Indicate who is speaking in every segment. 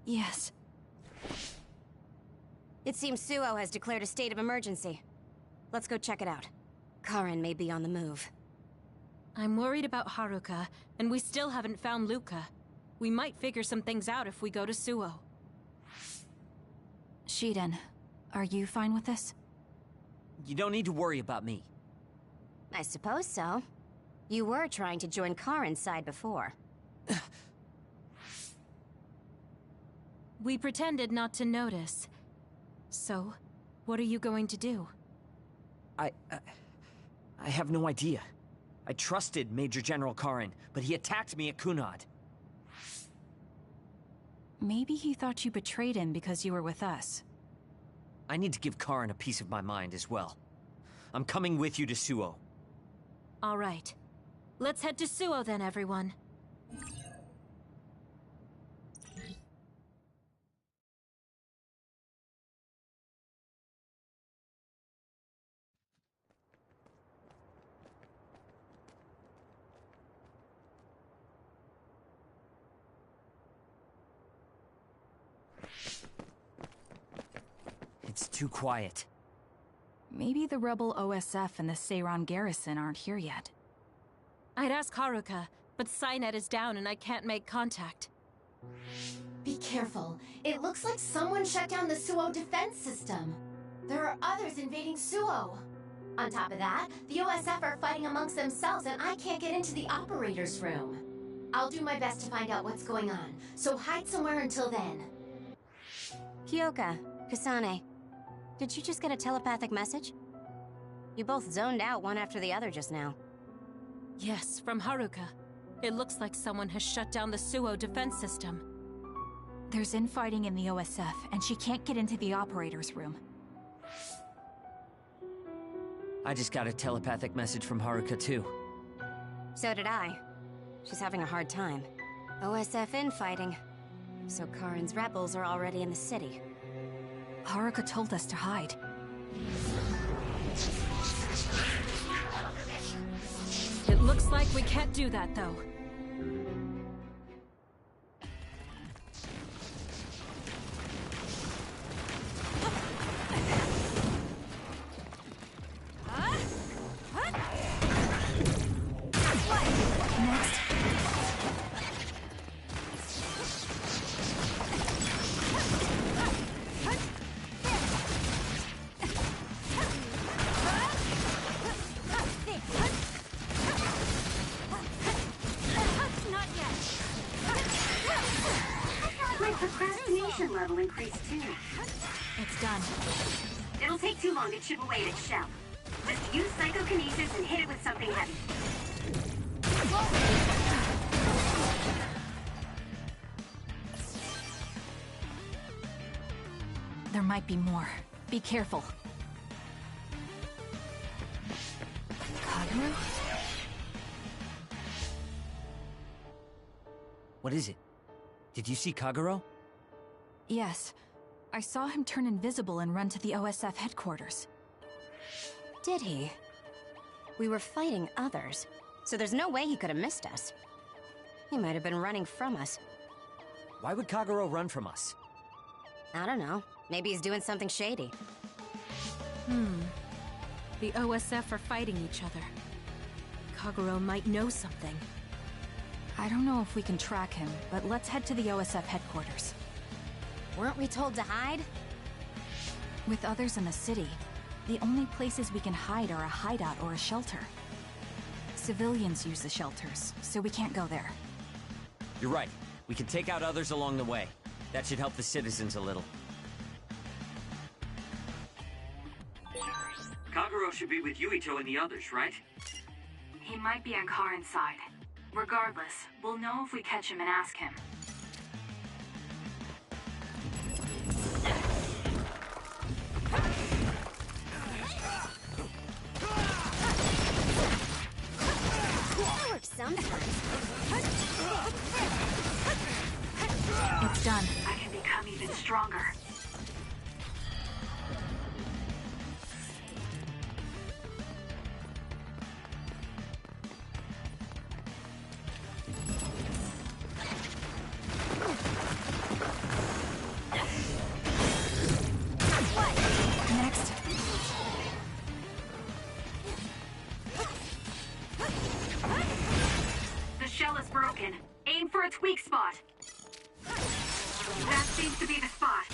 Speaker 1: Yes.
Speaker 2: It seems Suo has declared a state of emergency. Let's go check it out. Karen may be on the move.
Speaker 1: I'm worried about Haruka, and we still haven't found Luca. We might figure some things out if we go to Suo.
Speaker 3: Shiden, are you fine with this?
Speaker 4: You don't need to worry about me.
Speaker 2: I suppose so. You were trying to join Karen's side before.
Speaker 1: We pretended not to notice. So, what are you going to do?
Speaker 4: I have no idea. I trusted Major General Karen, but he attacked me at Kunad.
Speaker 3: Maybe he thought you betrayed him because you were with us.
Speaker 4: I need to give Karen a piece of my mind as well. I'm coming with you to Suo.
Speaker 1: All right. Let's head to Suo then, everyone.
Speaker 4: It's too quiet.
Speaker 3: Maybe the rebel OSF and the Seiran garrison aren't here yet.
Speaker 1: I'd ask Haruka, but Psynet is down and I can't make contact.
Speaker 5: Be careful. It looks like someone shut down the Suo defense system. There are others invading Suo. On top of that, the OSF are fighting amongst themselves and I can't get into the operator's room. I'll do my best to find out what's going on, so hide somewhere until then.
Speaker 2: Kyoka, Kasane, did you just get a telepathic message? You both zoned out one after the other just now.
Speaker 1: Yes, from Haruka. It looks like someone has shut down the Suo defense system.
Speaker 3: There's infighting in the OSF, and she can't get into the operator's room.
Speaker 4: I just got a telepathic message from Haruka too.
Speaker 2: So did I. She's having a hard time. OSF infighting. So Karen's rebels are already in the city.
Speaker 3: Haruka told us to hide.
Speaker 1: It looks like we can't do that, though.
Speaker 6: My procrastination level increased too.
Speaker 3: It's done.
Speaker 6: It'll take too long to chip away at its shell. Just use psychokinesis and hit it with something heavy.
Speaker 3: There might be more. Be careful. Kagero?
Speaker 4: What is it? Did you see Kagero?
Speaker 3: Yes. I saw him turn invisible and run to the OSF headquarters.
Speaker 2: Did he? We were fighting others, so there's no way he could have missed us. He might have been running from us.
Speaker 4: Why would Kagero run from us?
Speaker 2: I don't know. Maybe he's doing something shady.
Speaker 1: The OSF are fighting each other. Kagero might know something.
Speaker 3: I don't know if we can track him, but let's head to the OSF headquarters.
Speaker 2: Weren't we told to hide?
Speaker 3: With others in the city, the only places we can hide are a hideout or a shelter. Civilians use the shelters, so we can't go there.
Speaker 4: You're right. We can take out others along the way. That should help the citizens a little.
Speaker 7: Kagero should be with Yuito and the others, right?
Speaker 6: He might be on Karen's side. Regardless, we'll know if we catch him and ask him.
Speaker 2: That works sometimes.
Speaker 3: It's done.
Speaker 6: I can become even stronger. That seems to be the spot.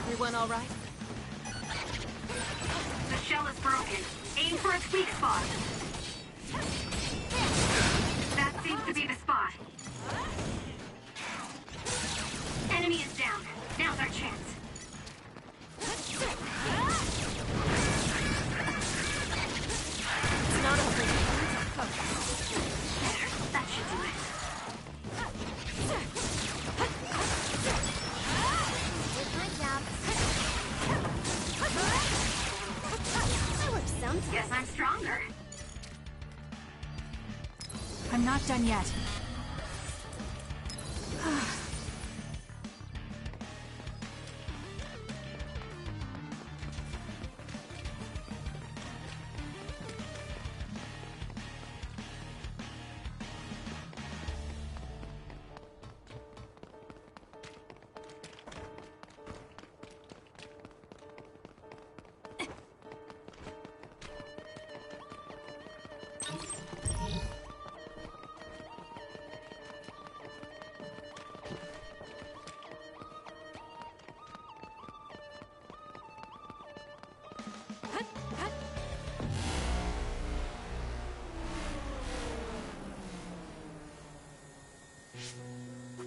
Speaker 1: Everyone all right?
Speaker 6: The shell is broken. Aim for its weak spot. That seems to be the spot. Enemy is down. Now's our chance.
Speaker 1: It's not over.
Speaker 6: There. That should do it. Guess I'm stronger.
Speaker 3: I'm not done yet.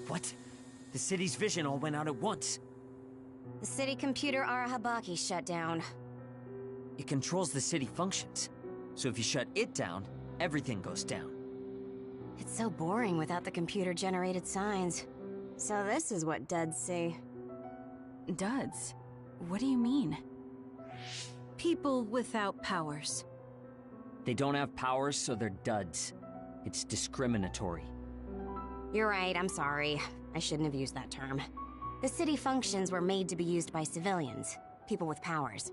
Speaker 4: What? The city's vision all went out at once.
Speaker 2: The city computer Arahabaki shut down.
Speaker 4: It controls the city functions. So if you shut it down, everything goes down.
Speaker 2: It's so boring without the computer-generated signs. So this is what duds see.
Speaker 3: Duds? What do you mean?
Speaker 1: People without powers.
Speaker 4: They don't have powers, so they're duds. It's discriminatory.
Speaker 2: You're right, I'm sorry. I shouldn't have used that term. The city functions were made to be used by civilians, people with powers.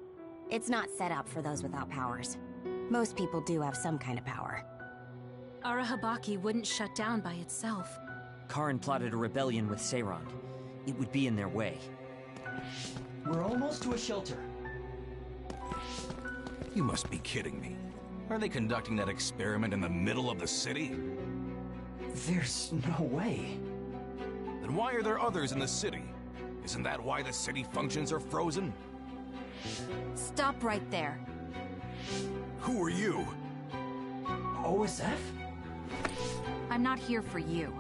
Speaker 2: It's not set up for those without powers. Most people do have some kind of power.
Speaker 1: Arahabaki wouldn't shut down by itself.
Speaker 4: Karin plotted a rebellion with Seiran. It would be in their way.
Speaker 8: We're almost to a shelter.
Speaker 9: You must be kidding me. Are they conducting that experiment in the middle of the city?
Speaker 8: There's no way.
Speaker 9: Then why are there others in the city? Isn't that why the city functions are frozen?
Speaker 3: Stop right there.
Speaker 9: Who are you?
Speaker 8: OSF?
Speaker 3: I'm not here for you.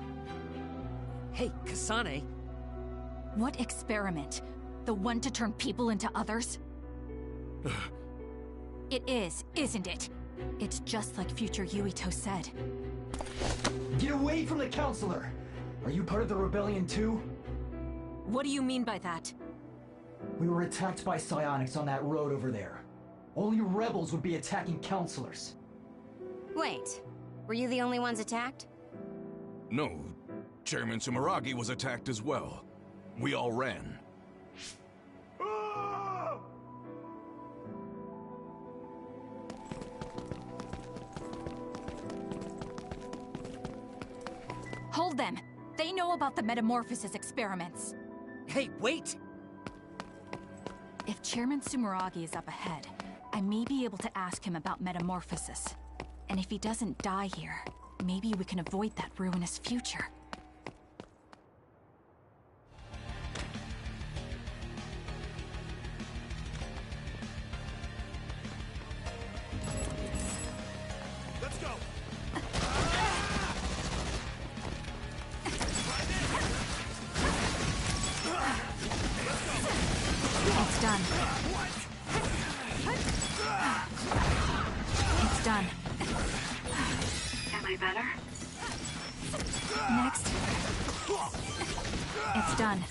Speaker 4: Hey, Kasane.
Speaker 3: What experiment? The one to turn people into others? It is, isn't it? It's just like future Yuito said.
Speaker 8: Get away from the counselor! Are you part of the rebellion too?
Speaker 1: What do you mean by that?
Speaker 8: We were attacked by psionics on that road over there. Only rebels would be attacking counselors.
Speaker 2: Wait, were you the only ones attacked?
Speaker 9: No, Chairman Sumeragi was attacked as well. We all ran.
Speaker 3: Hold them! They know about the metamorphosis experiments.
Speaker 4: Hey, wait!
Speaker 3: If Chairman Sumeragi is up ahead, I may be able to ask him about metamorphosis. And if he doesn't die here, maybe we can avoid that ruinous future.
Speaker 9: Let's go!
Speaker 3: It's done. It's done.
Speaker 6: Am I better?
Speaker 3: Next. It's done.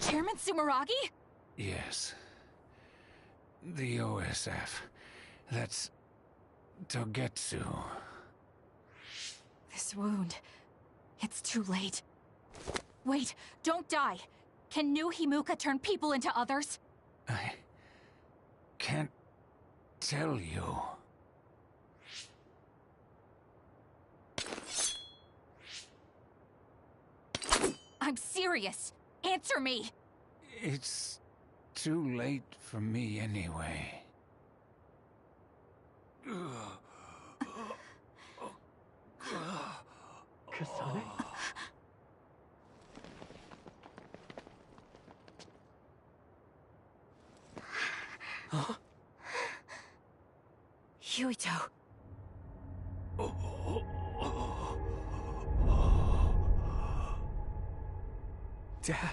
Speaker 3: Chairman Sumeragi?
Speaker 10: Yes. The OSF. That's Togetsu.
Speaker 3: This wound. It's too late. Wait, don't die. Can new Himuka turn people into others?
Speaker 10: I can't tell you.
Speaker 3: I'm serious. Answer me.
Speaker 10: It's too late for me anyway.
Speaker 8: Kasane?
Speaker 4: Huh?
Speaker 3: Yuito.
Speaker 4: Dad.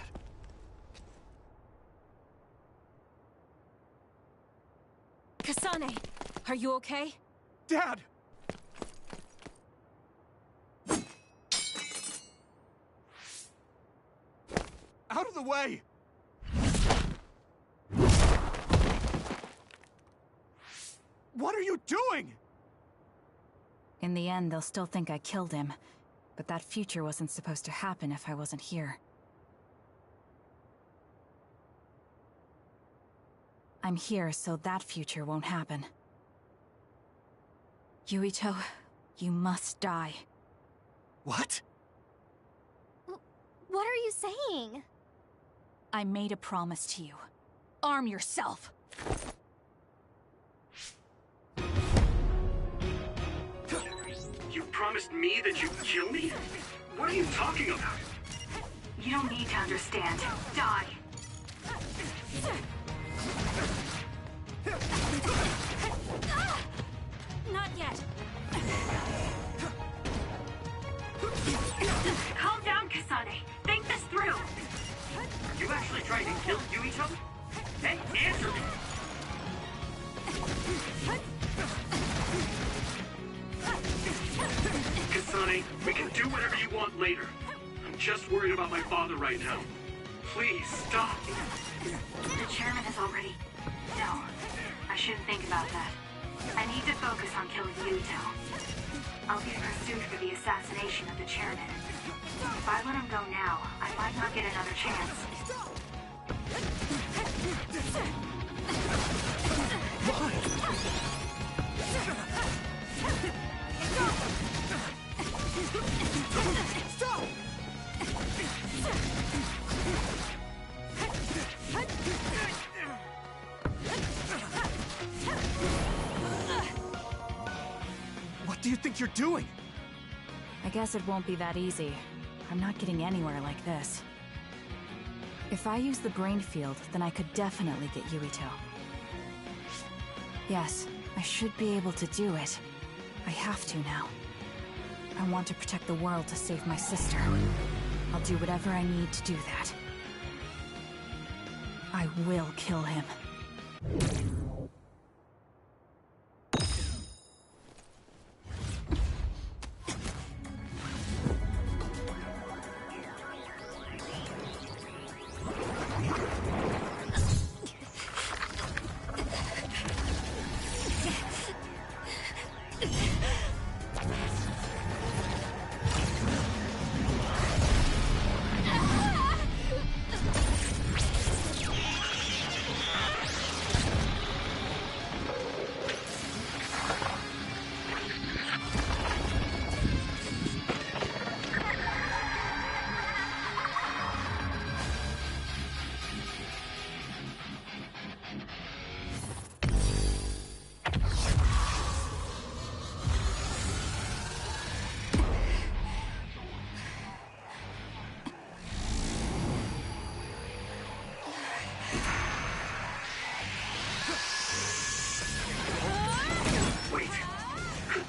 Speaker 1: Kasane, are you okay?
Speaker 4: Dad!
Speaker 9: Out of the way! What are you doing?
Speaker 3: In the end, they'll still think I killed him. But that future wasn't supposed to happen if I wasn't here. I'm here so that future won't happen. Yuito, you must die.
Speaker 4: What?
Speaker 5: What are you saying?
Speaker 3: I made a promise to you. Arm yourself!
Speaker 7: You promised me that you'd kill me? What are you talking about?
Speaker 6: You don't need to understand. Die.
Speaker 7: something? Hey, answer me! Kasane, we can do whatever you want later. I'm just worried about my father right now. Please, stop!
Speaker 6: The chairman is already... No, I shouldn't think about that. I need to focus on killing Yuito. I'll be pursued for the assassination of the chairman. If I let him go now, I might not get another chance.
Speaker 4: Stop! What do you think you're doing?
Speaker 3: I guess it won't be that easy. I'm not getting anywhere like this. If I use the brain field, then I could definitely get Yuito. Yes, I should be able to do it. I have to now. I want to protect the world to save my sister. I'll do whatever I need to do that. I will kill him.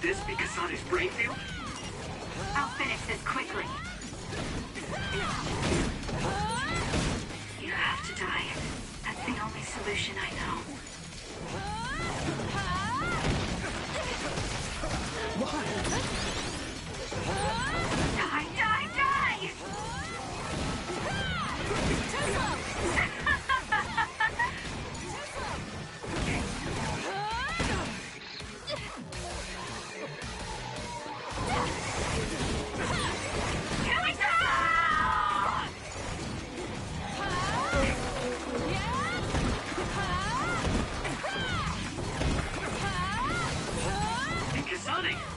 Speaker 7: This be Kasane's brain field?
Speaker 6: I'll finish this quickly. You have to die. That's the only solution I know.
Speaker 4: Why?
Speaker 6: Die, die, die!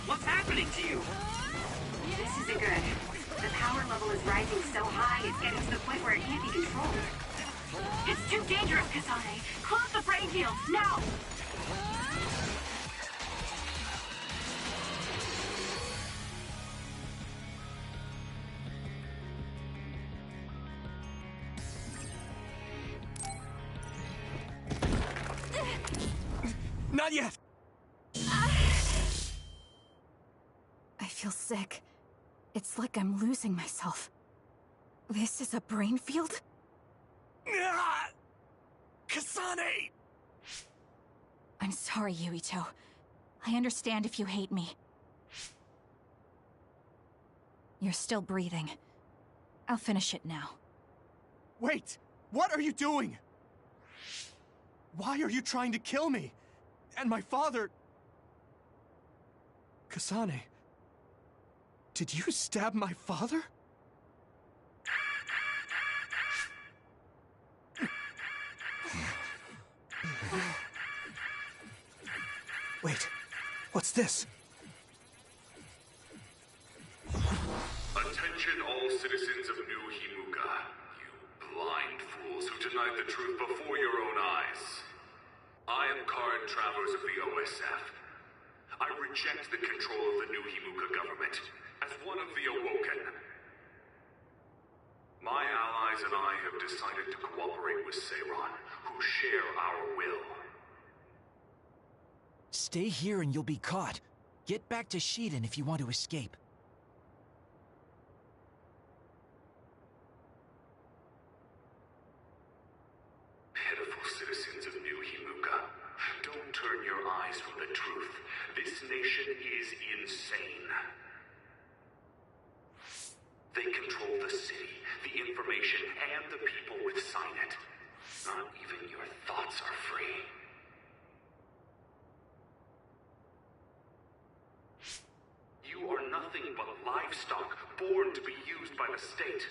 Speaker 7: What's happening to you?
Speaker 6: This isn't good. The power level is rising so high, it's getting to the point where it can't be controlled. It's too dangerous, Kasane. Close the brain field, now!
Speaker 4: Not yet!
Speaker 3: I feel sick. It's like I'm losing myself. This is a brain field?
Speaker 4: Kasane!
Speaker 3: I'm sorry, Yuito. I understand if you hate me. You're still breathing. I'll finish it now.
Speaker 11: Wait! What are you doing? Why are you trying to kill me? And my father... Kasane... Did you stab my father? Wait, what's this?
Speaker 12: Attention all citizens of New Himuka, you blind fools who denied the truth before your own eyes. I am Karin Travers of the OSF. I reject the control of the New Himuka government. As one of the Awoken, my allies and I have decided to cooperate with Seiran, who share our will.
Speaker 4: Stay here and you'll be caught. Get back to Shiden if you want to escape.
Speaker 12: This nation is insane. They control the city, the information, and the people with Signet. Not even your thoughts are free. You are nothing but livestock, born to be used by the state.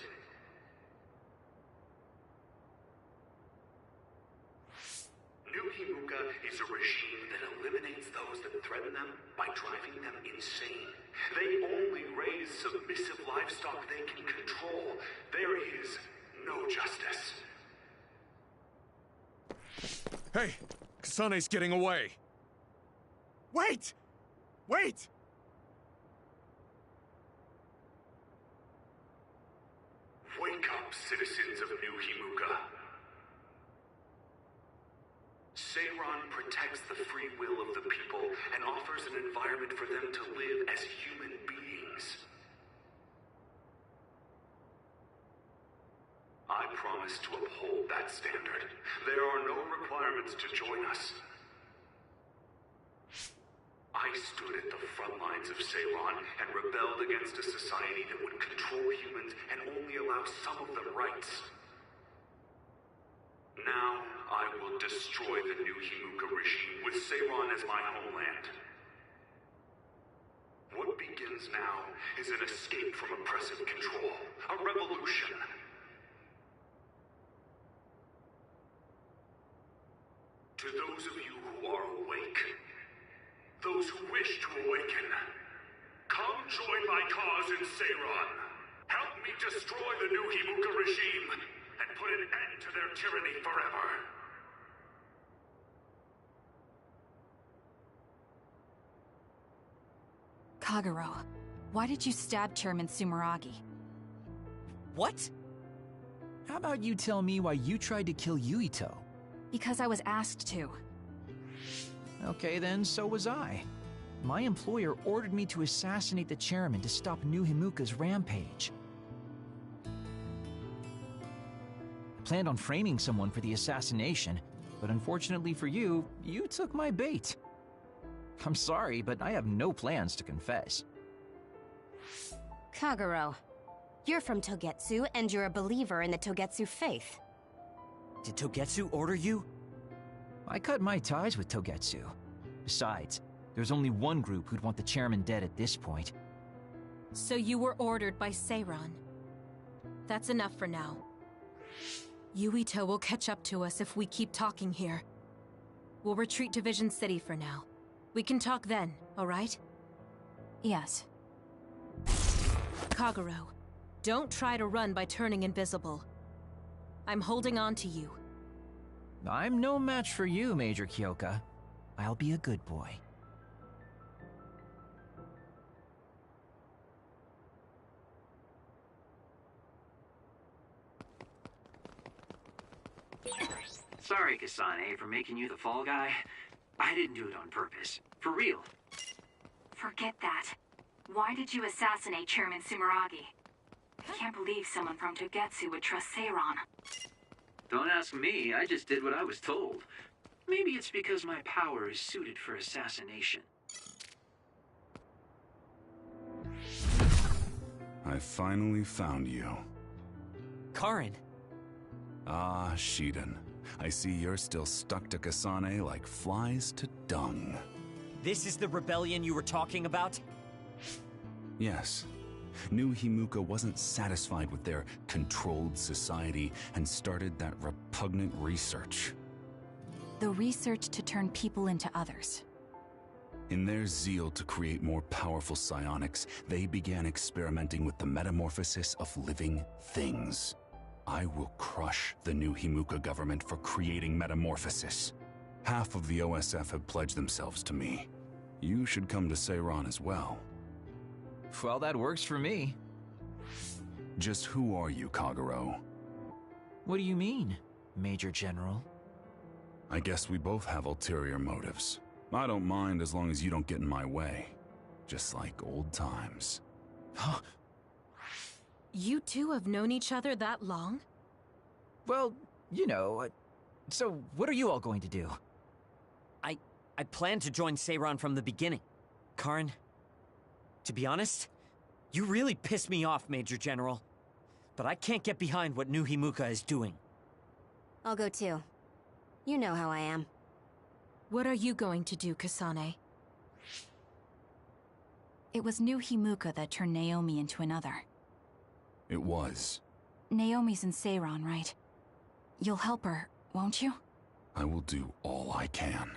Speaker 12: New Himuka is a regime that eliminates those that threaten them by driving them insane. They only raise submissive livestock they can control. There is no justice.
Speaker 11: Hey! Kasane's getting away! Wait! Wait!
Speaker 12: Wake up, citizens of New Himuka. Seiran protects the free will of the people and offers an environment for them to live as human beings. I promise to uphold that standard. There are no requirements to join us. I stood at the front lines of Seiran and rebelled against a society that would control humans and only allow some of them rights. Now, I will destroy the New Himuka regime with Seiran as my homeland. What begins now is an escape from oppressive control, a revolution. To those of you who are awake, those who wish to awaken, come join my cause in Seiran. Help me destroy the New Himuka regime and put an end to their tyranny forever.
Speaker 3: Kagero, why did you stab Chairman Sumeragi?
Speaker 4: What?
Speaker 13: How about you tell me why you tried to kill Yuito?
Speaker 3: Because I was asked to.
Speaker 13: Okay then, so was I. My employer ordered me to assassinate the chairman to stop New Himuka's rampage. I planned on framing someone for the assassination, but unfortunately for you, you took my bait. I'm sorry, but I have no plans to confess.
Speaker 2: Kagero, you're from Togetsu, and you're a believer in the Togetsu faith.
Speaker 4: Did Togetsu order you?
Speaker 13: I cut my ties with Togetsu. Besides, there's only one group who'd want the chairman dead at this point.
Speaker 1: So you were ordered by Seiran. That's enough for now. Yuito will catch up to us if we keep talking here. We'll retreat to Vision City for now. We can talk then, alright?
Speaker 3: Yes.
Speaker 1: Kagero, don't try to run by turning invisible. I'm holding on to you.
Speaker 13: I'm no match for you, Major Kyoka. I'll be a good boy.
Speaker 14: Sorry, Kasane, for making you the fall guy. I didn't do it on purpose. For real.
Speaker 6: Forget that. Why did you assassinate Chairman Sumeragi? I can't believe someone from Togetsu would trust Seiran.
Speaker 14: Don't ask me, I just did what I was told. Maybe it's because my power is suited for assassination.
Speaker 9: I finally found you.
Speaker 4: Karin!
Speaker 9: Ah, Shiden. I see you're still stuck to Kasane like flies to dung.
Speaker 4: This is the rebellion you were talking about?
Speaker 9: Yes. New Himuka wasn't satisfied with their controlled society and started that repugnant research.
Speaker 3: The research to turn people into others.
Speaker 9: In their zeal to create more powerful psionics, they began experimenting with the metamorphosis of living things. I will crush the New Himuka government for creating metamorphosis. Half of the OSF have pledged themselves to me. You should come to Seiran as well.
Speaker 13: Well, that works for me.
Speaker 9: Just who are you, Kagero?
Speaker 13: What do you mean, Major General?
Speaker 9: I guess we both have ulterior motives. I don't mind as long as you don't get in my way. Just like old times.
Speaker 1: You two have known each other that long?
Speaker 13: Well, you know, so what are you all going to do?
Speaker 4: I planned to join Seiran from the beginning. Karin, to be honest, you really piss me off, Major General. But I can't get behind what New Himuka is doing.
Speaker 2: I'll go too. You know how I am.
Speaker 1: What are you going to do, Kasane?
Speaker 3: It was New Himuka that turned Naomi into another.
Speaker 9: It was.
Speaker 3: Naomi's in Seiran, right? You'll help her, won't you?
Speaker 9: I will do all I can.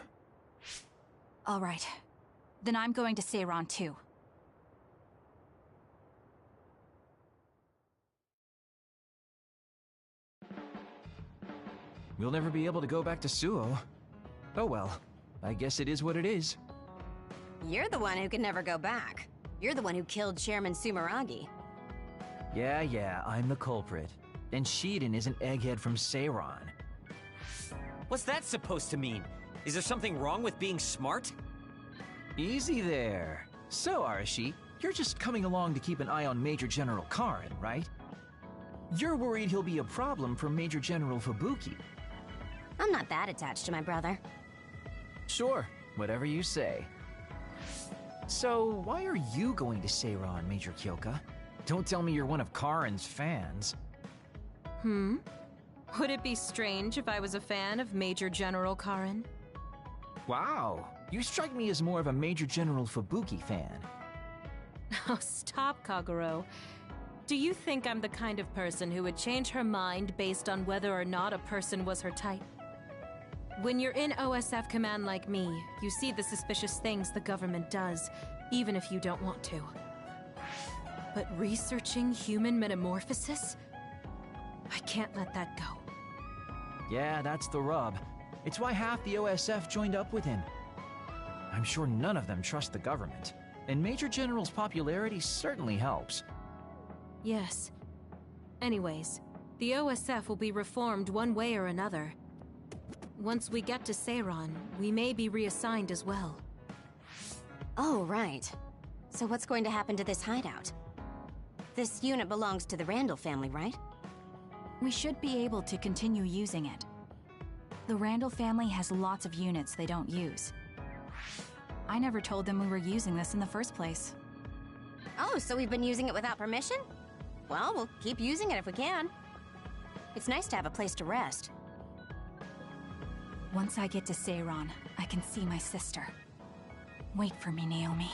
Speaker 3: All right. Then I'm going to Seiran too.
Speaker 13: We'll never be able to go back to Suo. Oh well, I guess it is what it is.
Speaker 2: You're the one who can never go back. You're the one who killed Chairman Sumeragi.
Speaker 13: Yeah, I'm the culprit. And Shiden is an egghead from Seiran.
Speaker 4: What's that supposed to mean? Is there something wrong with being smart?
Speaker 13: Easy there. So, Arashi, you're just coming along to keep an eye on Major General Karin, right? You're worried he'll be a problem for Major General Fubuki.
Speaker 2: I'm not that attached to my brother.
Speaker 13: Sure, whatever you say. So, why are you going to Seiran, Major Kyoka? Don't tell me you're one of Karin's fans.
Speaker 1: Would it be strange if I was a fan of Major General Karin?
Speaker 13: Wow, you strike me as more of a Major General Fubuki fan.
Speaker 1: Oh, stop, Kaguro. Do you think I'm the kind of person who would change her mind based on whether or not a person was her type? When you're in OSF command like me, you see the suspicious things the government does, even if you don't want to. But researching human metamorphosis? I can't let that go.
Speaker 13: Yeah, that's the rub. It's why half the OSF joined up with him. I'm sure none of them trust the government, and Major General's popularity certainly helps.
Speaker 1: Yes. Anyways, the OSF will be reformed one way or another. Once we get to Seiran, we may be reassigned as well.
Speaker 2: Oh, right. So what's going to happen to this hideout? This unit belongs to the Randall family, right?
Speaker 3: We should be able to continue using it. The Randall family has lots of units they don't use. I never told them we were using this in the first place.
Speaker 2: Oh, so we've been using it without permission? Well, we'll keep using it if we can. It's nice to have a place to rest.
Speaker 3: Once I get to Seiran, I can see my sister. Wait for me, Naomi.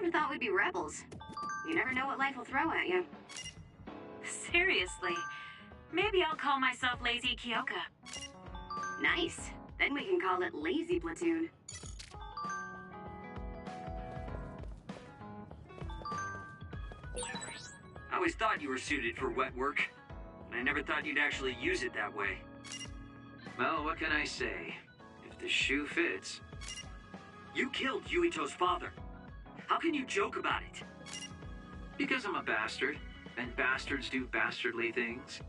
Speaker 6: never thought we'd be rebels. You never know what life will throw at you.
Speaker 15: Seriously. Maybe I'll call myself Lazy Kyoka.
Speaker 6: Nice. Then we can call it Lazy Platoon.
Speaker 14: I always thought you were suited for wet work, but I never thought you'd actually use it that way. Well, what can I say? If the shoe fits... You killed Yuito's father. How can you joke about it? Because I'm a bastard, and bastards do bastardly things.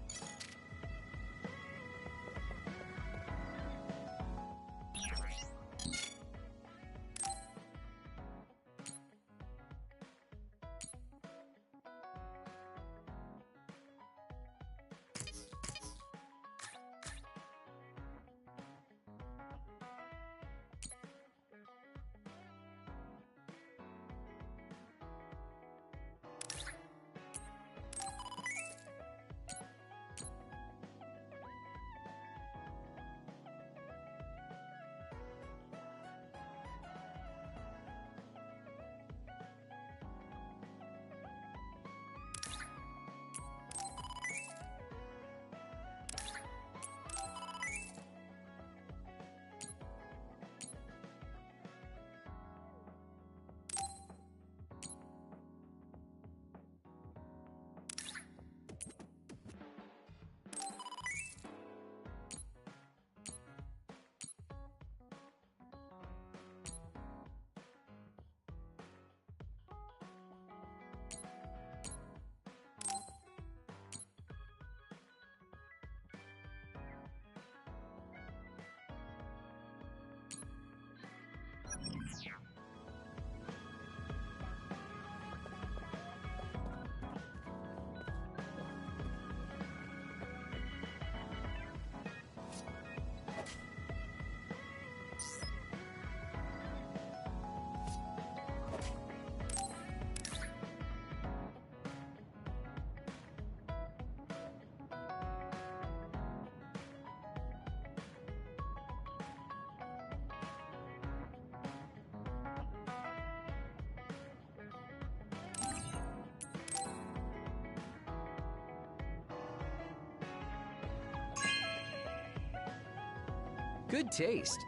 Speaker 13: Good taste.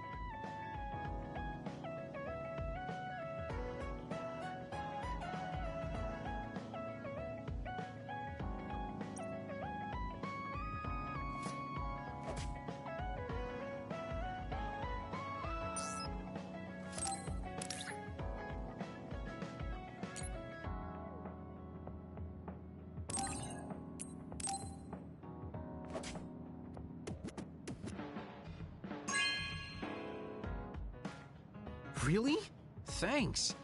Speaker 13: Really? Thanks.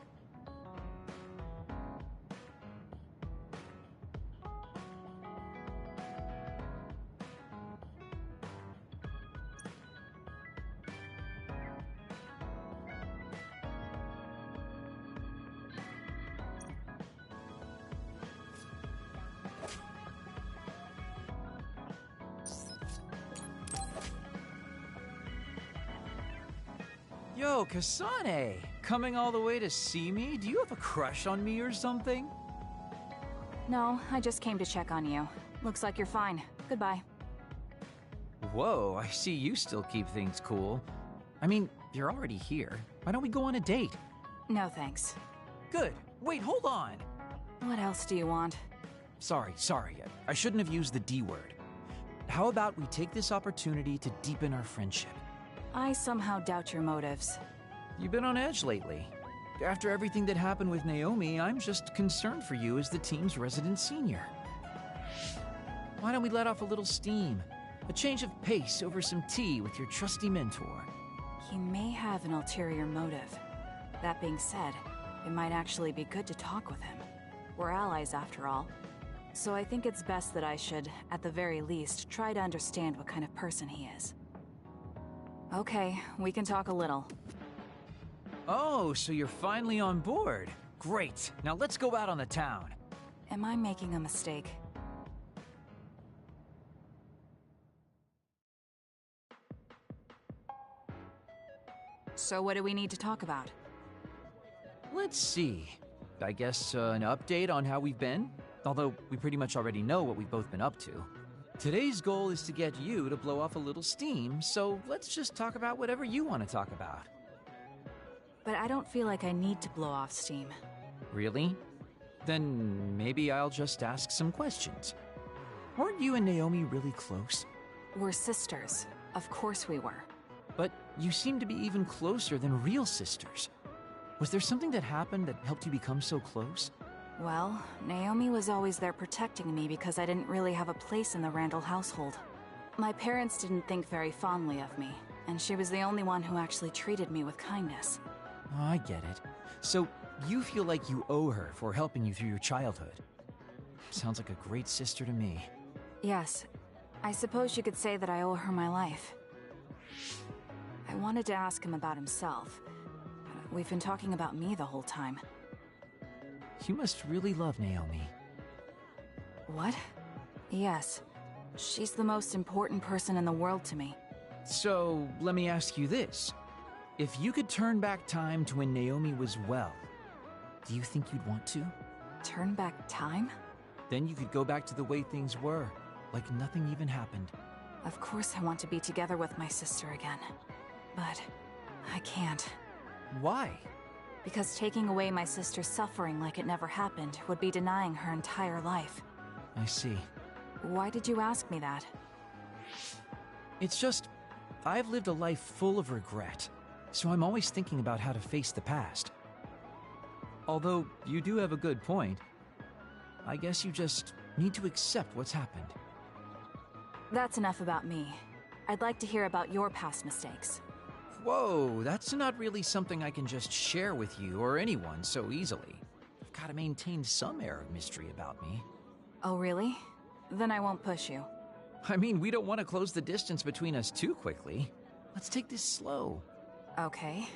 Speaker 13: Yo, Kasane! Coming all the way to see me? Do you have a crush on me or something?
Speaker 3: No, I just came to check on you. Looks like you're fine. Goodbye.
Speaker 13: Whoa, I see you still keep things cool. I mean, you're already here. Why don't we go on a date?
Speaker 3: No thanks.
Speaker 13: Good. Wait, hold on!
Speaker 3: What else do you want?
Speaker 13: Sorry. I shouldn't have used the D word. How about we take this opportunity to deepen our friendship?
Speaker 3: I somehow doubt your motives.
Speaker 13: You've been on edge lately. After everything that happened with Naomi, I'm just concerned for you as the team's resident senior. Why don't we let off a little steam? A change of pace over some tea with your trusty mentor.
Speaker 3: He may have an ulterior motive. That being said, it might actually be good to talk with him. We're allies after all. So I think it's best that I should, at the very least, try to understand what kind of person he is. Okay, we can talk a little.
Speaker 13: Oh, so you're finally on board. Great. Now let's go out on the town.
Speaker 3: Am I making a mistake? So what do we need to talk about?
Speaker 13: Let's see. I guess, an update on how we've been? Although we pretty much already know what we've both been up to. Today's goal is to get you to blow off a little steam, so let's just talk about whatever you want to talk about.
Speaker 3: But I don't feel like I need to blow off steam.
Speaker 13: Really? Then maybe I'll just ask some questions. Weren't you and Naomi really close?
Speaker 3: We're sisters. Of course we were.
Speaker 13: But you seem to be even closer than real sisters. Was there something that happened that helped you become so close?
Speaker 3: Well, Naomi was always there protecting me because I didn't really have a place in the Randall household. My parents didn't think very fondly of me, and she was the only one who actually treated me with kindness.
Speaker 13: Oh, I get it. So, you feel like you owe her for helping you through your childhood. Sounds like a great sister to me.
Speaker 3: Yes. I suppose you could say that I owe her my life. I wanted to ask him about himself. We've been talking about me the whole time.
Speaker 13: You must really love Naomi.
Speaker 3: What? Yes. She's the most important person in the world to me.
Speaker 13: So, let me ask you this. If you could turn back time to when Naomi was well, do you think you'd want to?
Speaker 3: Turn back time?
Speaker 13: Then you could go back to the way things were, like nothing even happened.
Speaker 3: Of course I want to be together with my sister again. But I can't.
Speaker 13: Why?
Speaker 3: Because taking away my sister's suffering like it never happened would be denying her entire life.
Speaker 13: I see.
Speaker 3: Why did you ask me that?
Speaker 13: It's just, I've lived a life full of regret, so I'm always thinking about how to face the past. Although, you do have a good point. I guess you just need to accept what's happened.
Speaker 3: That's enough about me. I'd like to hear about your past mistakes.
Speaker 13: Whoa, that's not really something I can just share with you or anyone so easily. I've got to maintain some air of mystery about me.
Speaker 3: Oh, really? Then I won't push you.
Speaker 13: I mean, we don't want to close the distance between us too quickly. Let's take this slow.
Speaker 3: Okay.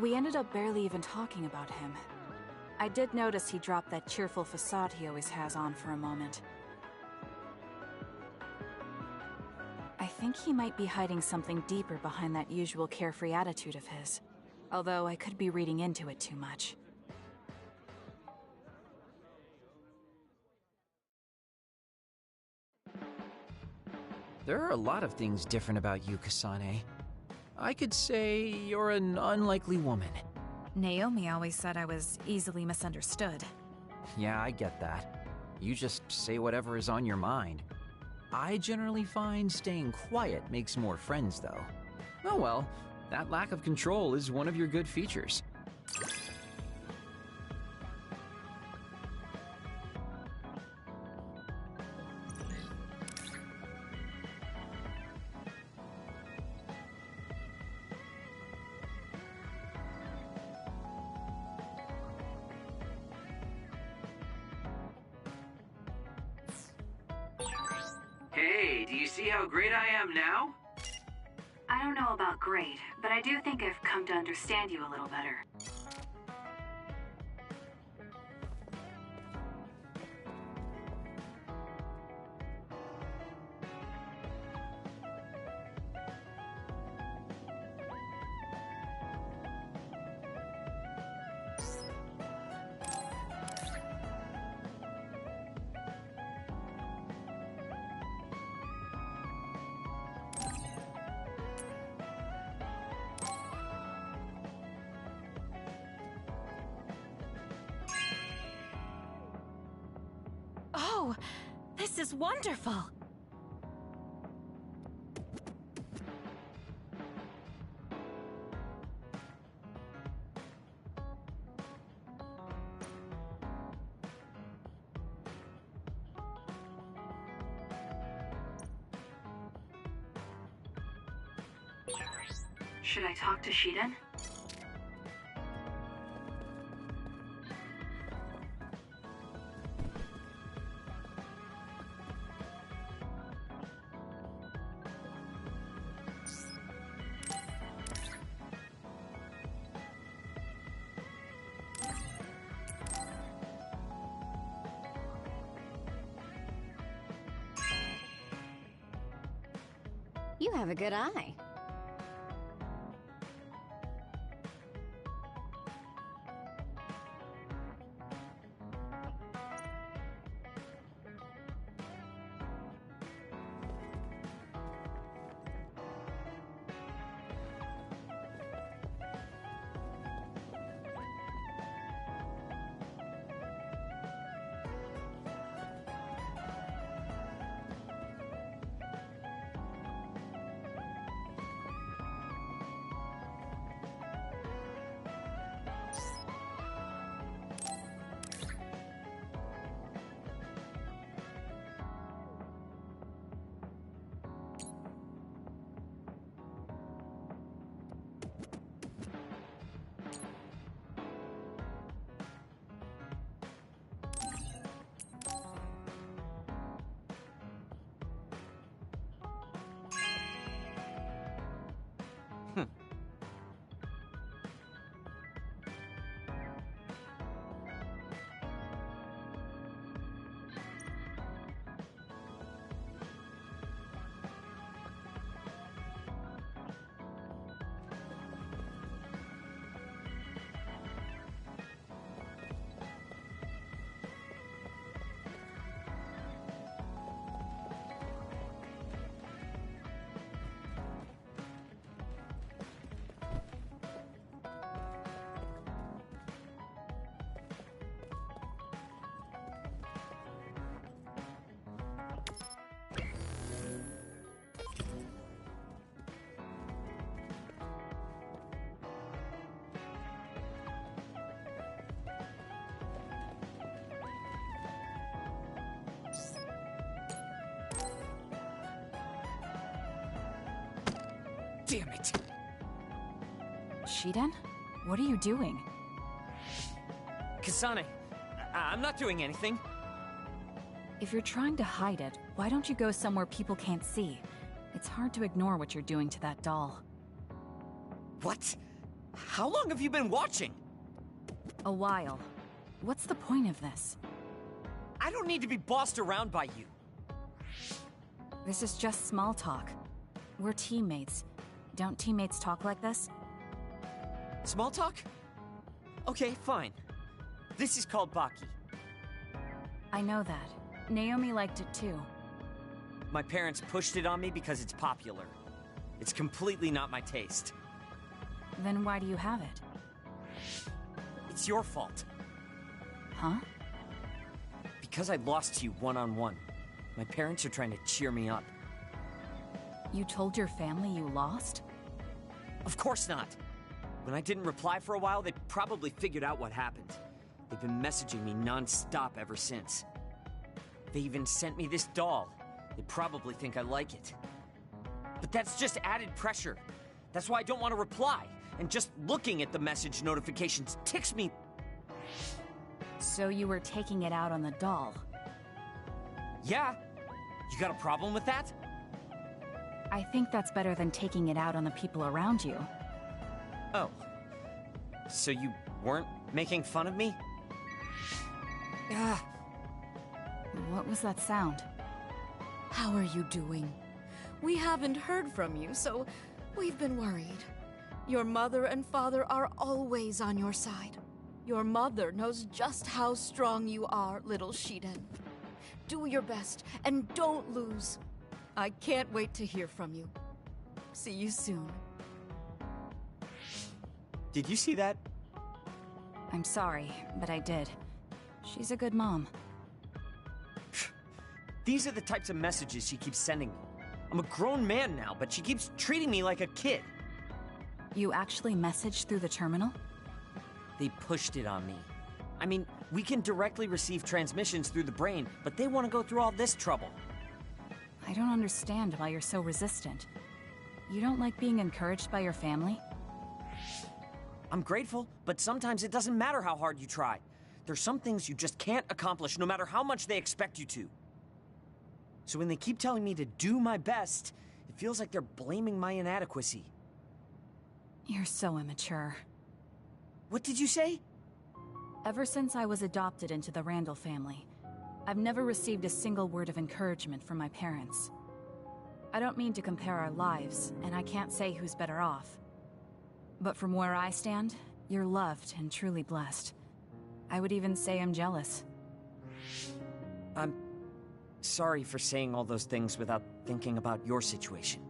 Speaker 3: We ended up barely even talking about him. I did notice he dropped that cheerful facade he always has on for a moment. I think he might be hiding something deeper behind that usual carefree attitude of his. Although I could be reading into it too much.
Speaker 13: There are a lot of things different about you, Kasane. I could say you're an unlikely woman.
Speaker 3: Naomi always said I was easily misunderstood.
Speaker 13: Yeah, I get that. You just say whatever is on your mind. I generally find staying quiet makes more friends, though. Oh well, that lack of control is one of your good features.
Speaker 14: Hey, do you see how great I am now?
Speaker 15: I don't know about great, but I do think I've come to understand you a little better.
Speaker 1: Oh, this is wonderful!
Speaker 15: Should I talk to Shiden?
Speaker 2: You have a good eye.
Speaker 4: Damn it!
Speaker 3: Shiden? What are you doing?
Speaker 4: Kasane, I'm not doing anything.
Speaker 3: If you're trying to hide it, why don't you go somewhere people can't see? It's hard to ignore what you're doing to that doll.
Speaker 4: What? How long have you been watching?
Speaker 3: A while. What's the point of this?
Speaker 4: I don't need to be bossed around by you.
Speaker 3: This is just small talk. We're teammates. Don't teammates talk like this?
Speaker 4: Small talk? Okay, fine. This is called Baki.
Speaker 3: I know that. Naomi liked it too.
Speaker 4: My parents pushed it on me because it's popular. It's completely not my taste.
Speaker 3: Then why do you have it?
Speaker 4: It's your fault.
Speaker 3: Huh?
Speaker 4: Because I lost to you one-on-one. My parents are trying to cheer me up.
Speaker 3: You told your family you lost?
Speaker 4: Of course not. When I didn't reply for a while, they probably figured out what happened. They've been messaging me non-stop ever since. They even sent me this doll. They probably think I like it. But that's just added pressure. That's why I don't want to reply. And just looking at the message notifications ticks me.
Speaker 3: So you were taking it out on the doll?
Speaker 4: Yeah. You got a problem with that?
Speaker 3: I think that's better than taking it out on the people around you.
Speaker 4: Oh. So you weren't making fun of me? Ah.
Speaker 3: What was that sound?
Speaker 16: How are you doing? We haven't heard from you, so we've been worried. Your mother and father are always on your side. Your mother knows just how strong you are, little Shiden. Do your best, and don't lose. I can't wait to hear from you. See you soon.
Speaker 4: Did you see that?
Speaker 3: I'm sorry, but I did. She's a good mom.
Speaker 4: These are the types of messages she keeps sending me. I'm a grown man now, but she keeps treating me like a kid.
Speaker 3: You actually messaged through the terminal?
Speaker 4: They pushed it on me. I mean, we can directly receive transmissions through the brain, but they want to go through all this trouble.
Speaker 3: I don't understand why you're so resistant. You don't like being encouraged by your family?
Speaker 4: I'm grateful, but sometimes it doesn't matter how hard you try. There's some things you just can't accomplish no matter how much they expect you to. So when they keep telling me to do my best, it feels like they're blaming my inadequacy.
Speaker 3: You're so immature.
Speaker 4: What did you say?
Speaker 3: Ever since I was adopted into the Randall family, I've never received a single word of encouragement from my parents. I don't mean to compare our lives, and I can't say who's better off. But from where I stand, you're loved and truly blessed. I would even say I'm jealous.
Speaker 4: I'm sorry for saying all those things without thinking about your situation.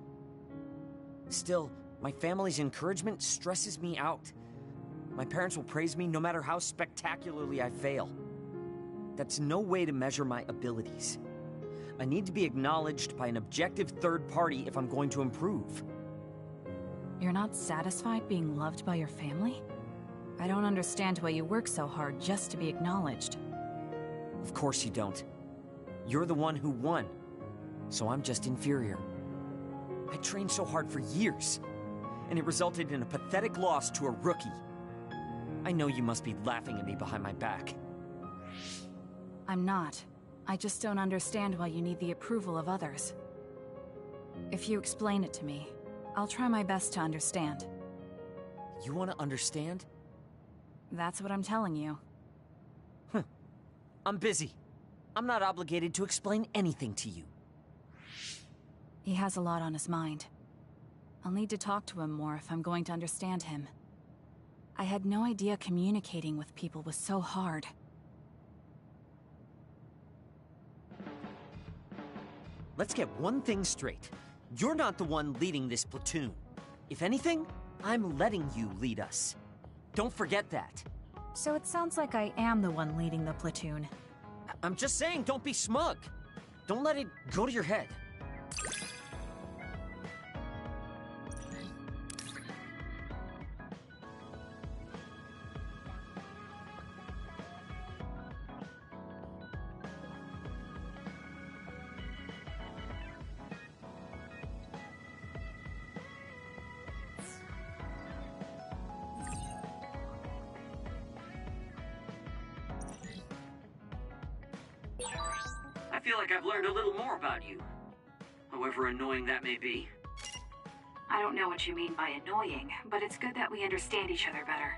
Speaker 4: Still, my family's encouragement stresses me out. My parents will praise me no matter how spectacularly I fail. That's no way to measure my abilities. I need to be acknowledged by an objective third party if I'm going to improve.
Speaker 3: You're not satisfied being loved by your family? I don't understand why you work so hard just to be acknowledged.
Speaker 4: Of course you don't. You're the one who won, so I'm just inferior. I trained so hard for years, and it resulted in a pathetic loss to a rookie. I know you must be laughing at me behind my back.
Speaker 3: I'm not. I just don't understand why you need the approval of others. If you explain it to me, I'll try my best to understand.
Speaker 4: You want to understand?
Speaker 3: That's what I'm telling you.
Speaker 4: I'm busy. I'm not obligated to explain anything to you.
Speaker 3: He has a lot on his mind. I'll need to talk to him more if I'm going to understand him. I had no idea communicating with people was so hard.
Speaker 4: Let's get one thing straight. You're not the one leading this platoon. If anything, I'm letting you lead us. Don't forget that.
Speaker 1: So it sounds like I am the one leading the platoon.
Speaker 4: I'm just saying, don't be smug. Don't let it go to your head.
Speaker 14: I feel like I've learned a little more about you. However annoying that may be.
Speaker 15: I don't know what you mean by annoying, but it's good that we understand each other better.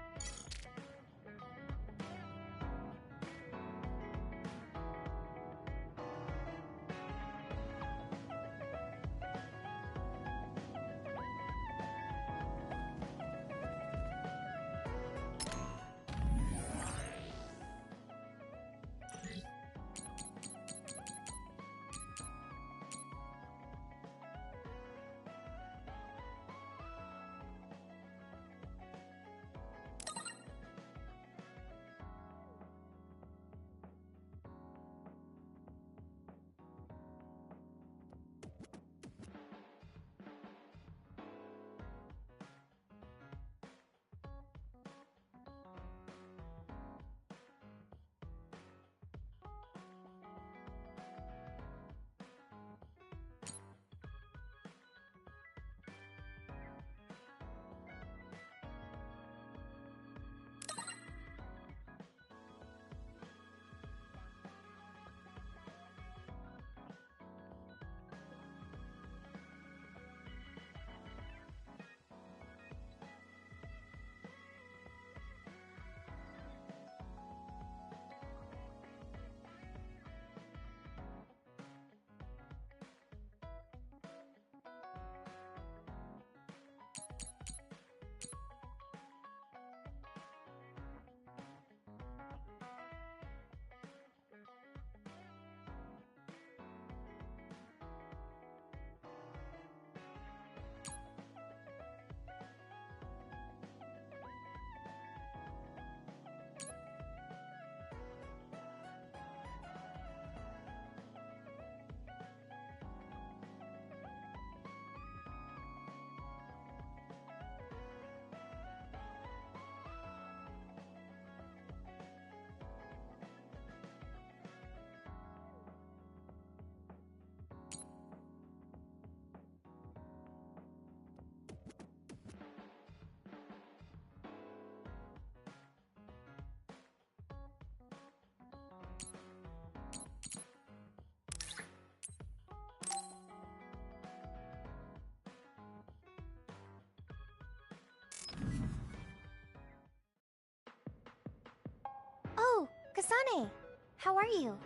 Speaker 2: Oh, Kasane! How are you?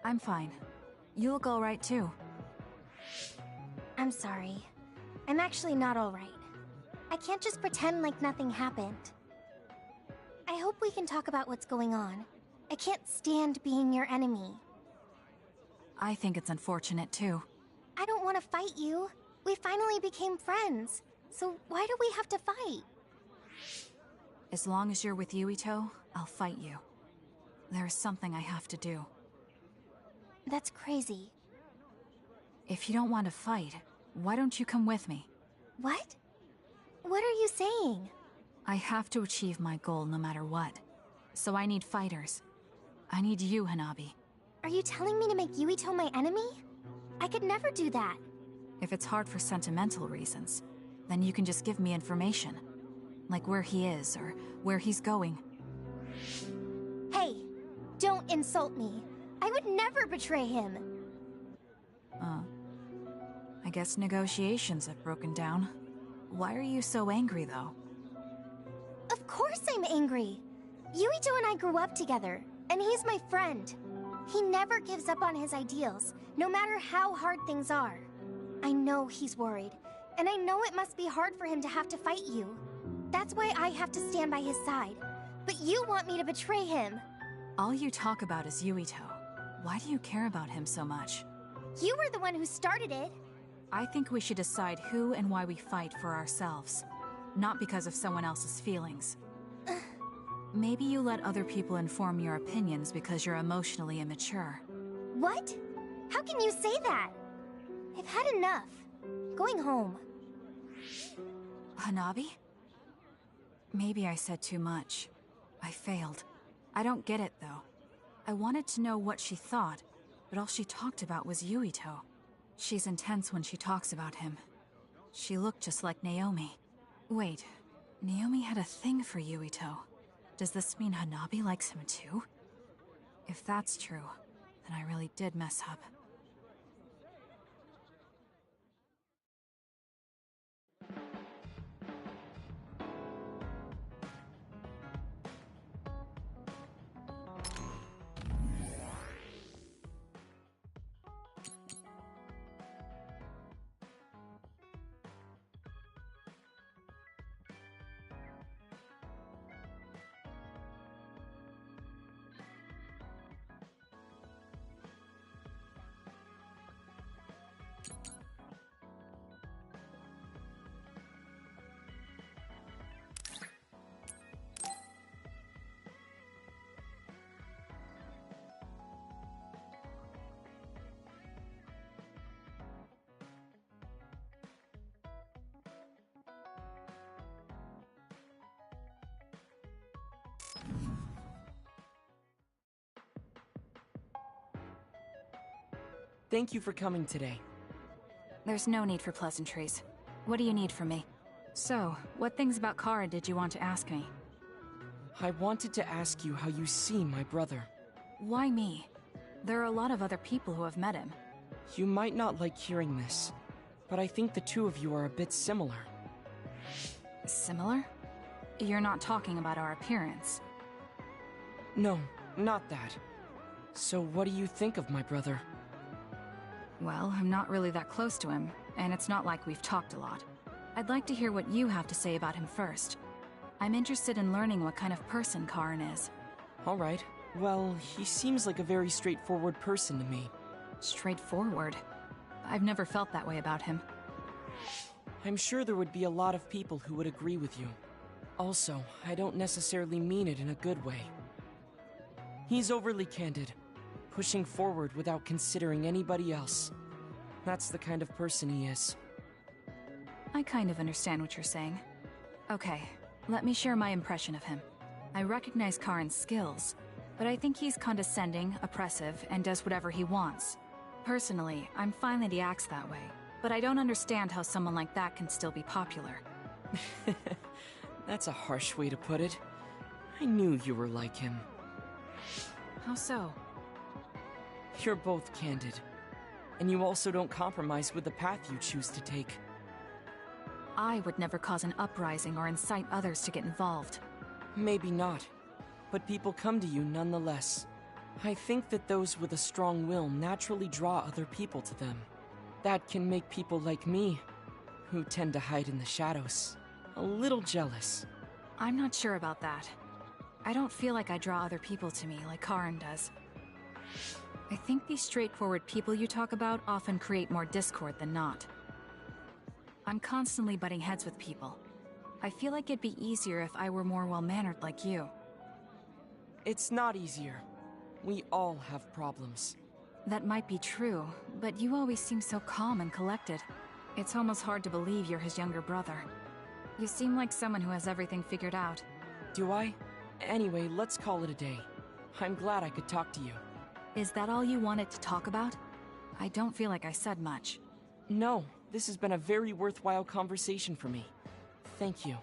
Speaker 3: I'm fine. You look alright too.
Speaker 2: I'm sorry. I'm actually not alright. I can't just pretend like nothing happened. I hope we can talk about what's going on. I can't stand being your enemy.
Speaker 3: I think it's unfortunate too.
Speaker 2: I don't want to fight you. We finally became friends. So why do we have to fight?
Speaker 3: As long as you're with Yuito, I'll fight you. There's something I have to do.
Speaker 2: That's crazy.
Speaker 3: If you don't want to fight, why don't you come with me?
Speaker 2: What? What are you saying?
Speaker 3: I have to achieve my goal no matter what. So I need fighters. I need you, Hanabi.
Speaker 2: Are you telling me to make Yuito my enemy? I could never do that.
Speaker 3: If it's hard for sentimental reasons, then you can just give me information. Like where he is, or where he's going.
Speaker 2: Hey, don't insult me. I would never betray him.
Speaker 3: I guess negotiations have broken down. Why are you so angry, though?
Speaker 2: Of course I'm angry. Yuito and I grew up together, and he's my friend. He never gives up on his ideals, no matter how hard things are. I know he's worried, and I know it must be hard for him to have to fight you. That's why I have to stand by his side. But you want me to betray him.
Speaker 3: All you talk about is Yuito. Why do you care about him so much?
Speaker 2: You were the one who started it.
Speaker 3: I think we should decide who and why we fight for ourselves. Not because of someone else's feelings. Maybe you let other people inform your opinions because you're emotionally immature.
Speaker 2: What? How can you say that? I've had enough. Going home.
Speaker 3: Hanabi? Maybe I said too much. I failed. I don't get it, though. I wanted to know what she thought, but all she talked about was Yuito. She's intense when she talks about him. She looked just like Naomi. Wait, Naomi had a thing for Yuito. Does this mean Hanabi likes him too? If that's true, then I really did mess up.
Speaker 4: Thank you for coming today.
Speaker 3: There's no need for pleasantries. What do you need from me? So, what things about Kara did you want to ask me?
Speaker 4: I wanted to ask you how you see my brother.
Speaker 3: Why me? There are a lot of other people who have met him.
Speaker 4: You might not like hearing this, but I think the two of you are a bit similar.
Speaker 3: Similar? You're not talking about our appearance.
Speaker 4: No, not that. So what do you think of my brother?
Speaker 3: Well, I'm not really that close to him, and it's not like we've talked a lot. I'd like to hear what you have to say about him first. I'm interested in learning what kind of person Karin is.
Speaker 4: All right. Well, he seems like a very straightforward person to me.
Speaker 3: Straightforward? I've never felt that way about him.
Speaker 4: I'm sure there would be a lot of people who would agree with you. Also, I don't necessarily mean it in a good way. He's overly candid, pushing forward without considering anybody else. That's the kind of person he is.
Speaker 3: I kind of understand what you're saying. Okay, let me share my impression of him. I recognize Karin's skills, but I think he's condescending, oppressive, and does whatever he wants. Personally, I'm fine that he acts that way, but I don't understand how someone like that can still be popular.
Speaker 4: That's a harsh way to put it. I knew you were like him.
Speaker 3: How so?
Speaker 4: You're both candid, and you also don't compromise with the path you choose to take.
Speaker 3: I would never cause an uprising or incite others to get involved.
Speaker 4: Maybe not, but people come to you nonetheless. I think that those with a strong will naturally draw other people to them. That can make people like me, who tend to hide in the shadows, a little jealous.
Speaker 3: I'm not sure about that. I don't feel like I draw other people to me like Karin does. I think these straightforward people you talk about often create more discord than not. I'm constantly butting heads with people. I feel like it'd be easier if I were more well-mannered like you.
Speaker 4: It's not easier. We all have problems.
Speaker 3: That might be true, but you always seem so calm and collected. It's almost hard to believe you're his younger brother. You seem like someone who has everything figured out.
Speaker 4: Do I? Anyway, let's call it a day. I'm glad I could talk to you.
Speaker 3: Is that all you wanted to talk about? I don't feel like I said much.
Speaker 4: No, this has been a very worthwhile conversation for me. Thank you.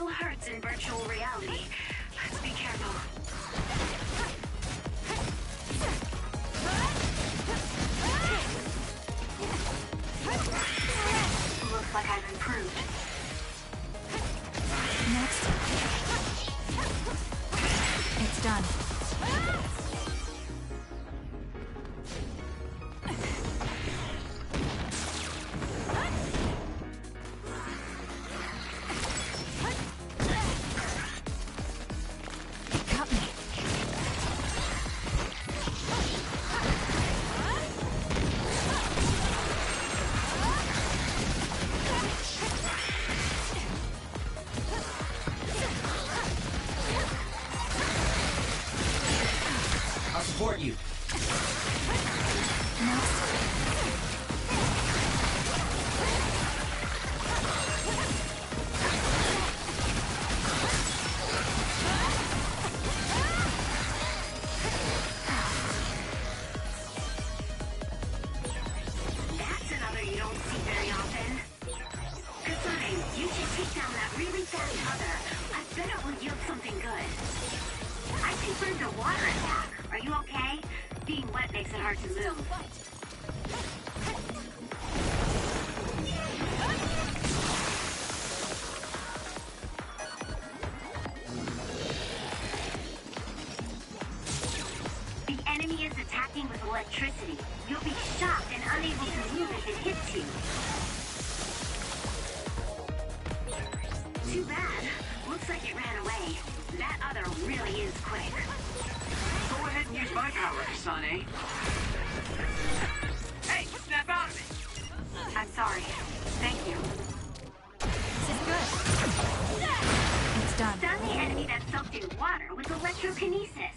Speaker 6: still hurts in virtual reality. Let's be careful. Looks like I've improved.
Speaker 1: Next. It's done. Got me.
Speaker 4: I'll support you.
Speaker 6: That's another you don't see very often. Besides, you should take down that really fast other. I bet it will yield something good. I confirmed a water attack. Are you okay? Being wet makes it hard to move. The enemy is attacking with electricity. You'll be shocked and unable to move if it hits you. Too bad. Looks like it ran away. That other really is quick.
Speaker 14: Go ahead and use my power, Kasane. Hey, snap out of it!
Speaker 6: I'm sorry. Thank you.
Speaker 1: This is good. It's done.
Speaker 6: Stun the enemy that's soaked in water with electrokinesis.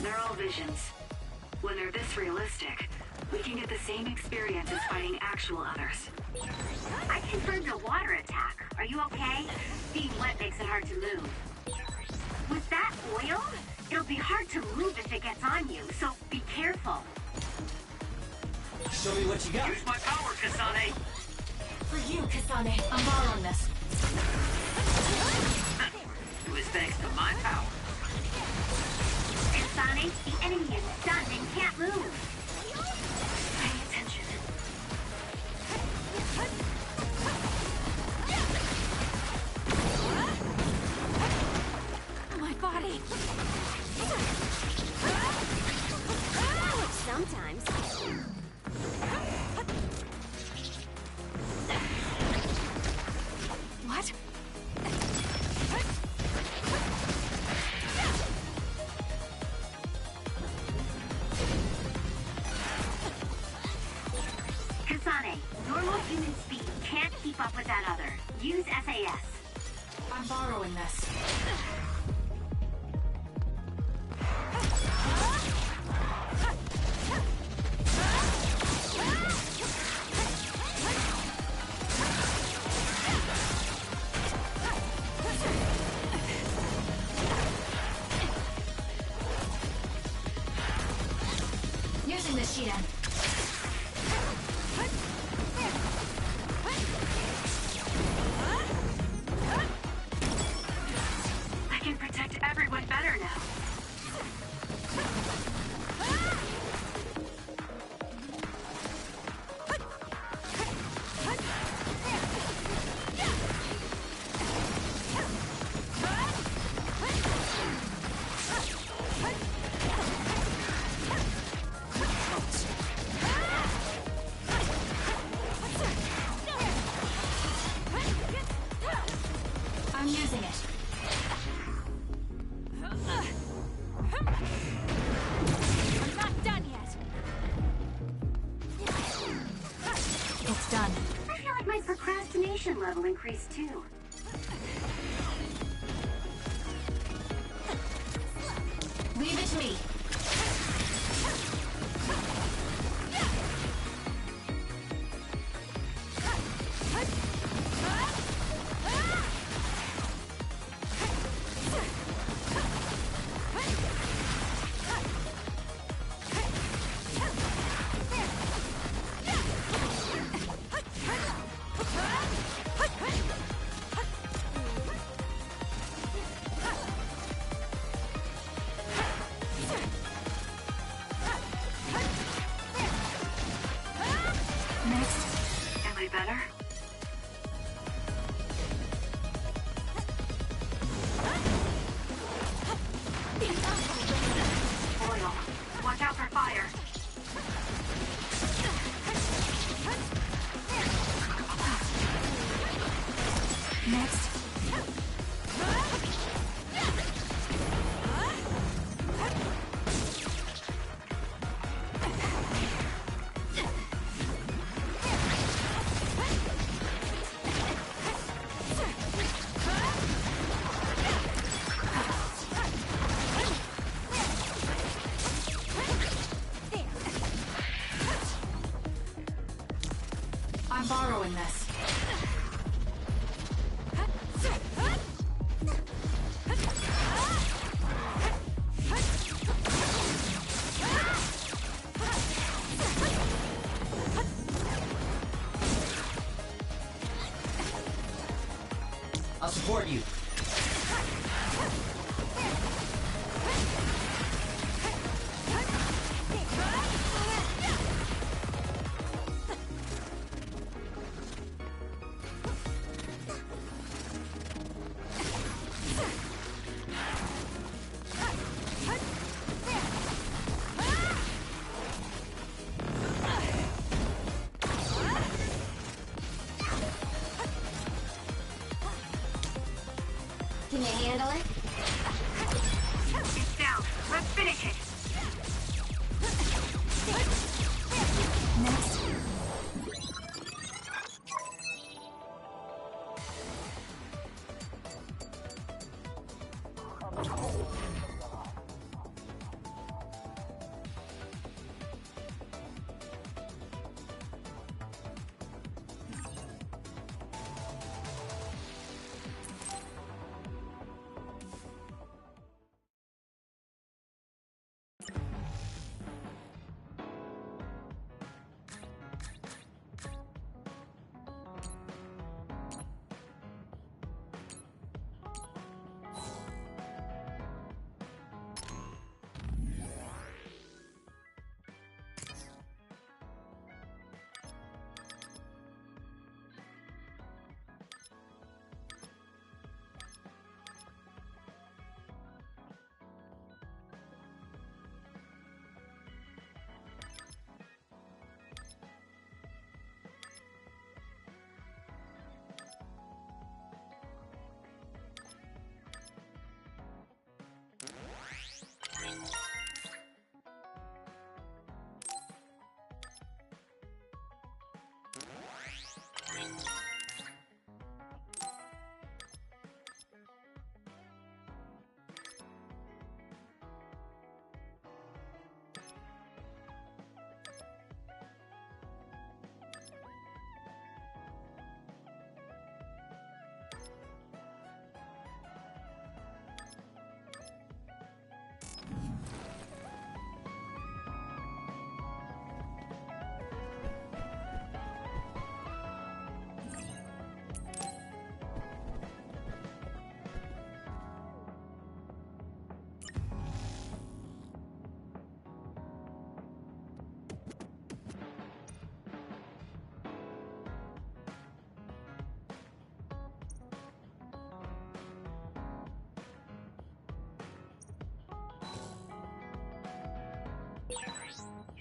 Speaker 6: They're all visions. When they're this realistic, we can get the same experience as fighting actual others.
Speaker 15: I confirmed a water attack. Are you okay? Being wet makes it hard to move. With that oil, it'll be hard to move if it gets on you, so be careful.
Speaker 4: Show me what you got.
Speaker 14: Use my power, Kasane!
Speaker 5: For you, Kasane. I'm borrowing this.
Speaker 14: It was thanks to my power.
Speaker 15: Kasane, the enemy is stunned and can't move. Pay attention.
Speaker 16: My body!
Speaker 2: Sometimes.
Speaker 16: What?
Speaker 15: Kasane, normal human speed can't keep up with that other. Use SAS.
Speaker 5: I'm borrowing this. Using the Shidan.
Speaker 6: I can protect everyone better now.
Speaker 5: I'm using it.
Speaker 16: I'm not done yet!
Speaker 5: It's done.
Speaker 15: I feel like my procrastination level increased too.
Speaker 5: Leave it to me.
Speaker 6: Am I better? Oil. Watch out for fire.
Speaker 5: Next. I'm borrowing this.
Speaker 4: I'll support you.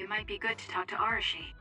Speaker 6: it might be good to talk to Arashi.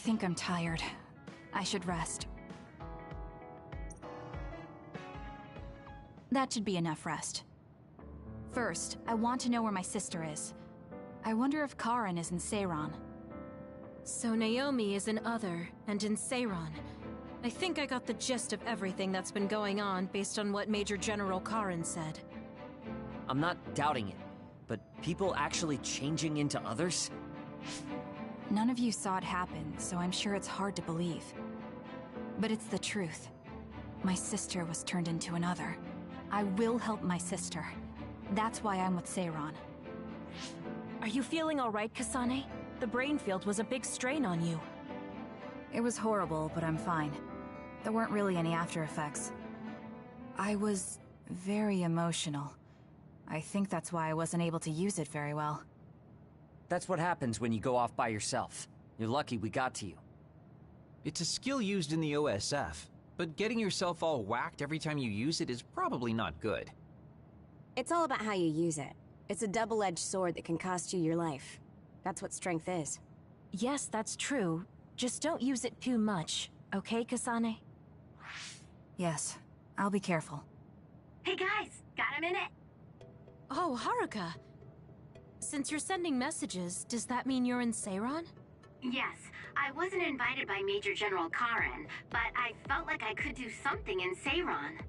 Speaker 3: think I'm tired. I should rest. That should be enough rest. First, I want to know where my sister is. I wonder if Karen is in Seiran.
Speaker 1: So Naomi is in Other, and in Seiran. I think I got the gist of everything that's been going on based on what Major General Karen said.
Speaker 4: I'm not doubting it, but people actually changing into others?
Speaker 3: None of you saw it happen, so I'm sure it's hard to believe. But it's the truth. My sister was turned into another. I will help my sister. That's why I'm with Seiran.
Speaker 1: Are you feeling alright, Kasane? The brain field was a big strain on you.
Speaker 3: It was horrible, but I'm fine. There weren't really any after effects. I was very emotional. I think that's why I wasn't able to use it very well.
Speaker 4: That's what happens when you go off by yourself. You're lucky we got to you.
Speaker 13: It's a skill used in the OSF, but getting yourself all whacked every time you use it is probably not good.
Speaker 2: It's all about how you use it. It's a double-edged sword that can cost you your life. That's what strength is.
Speaker 1: Yes, that's true. Just don't use it too much, okay, Kasane?
Speaker 3: Yes, I'll be careful.
Speaker 15: Hey guys, got a minute?
Speaker 1: Oh, Haruka. Since you're sending messages, does that mean you're in Seiran?
Speaker 15: Yes, I wasn't invited by Major General Karen, but I felt like I could do something in Seiran.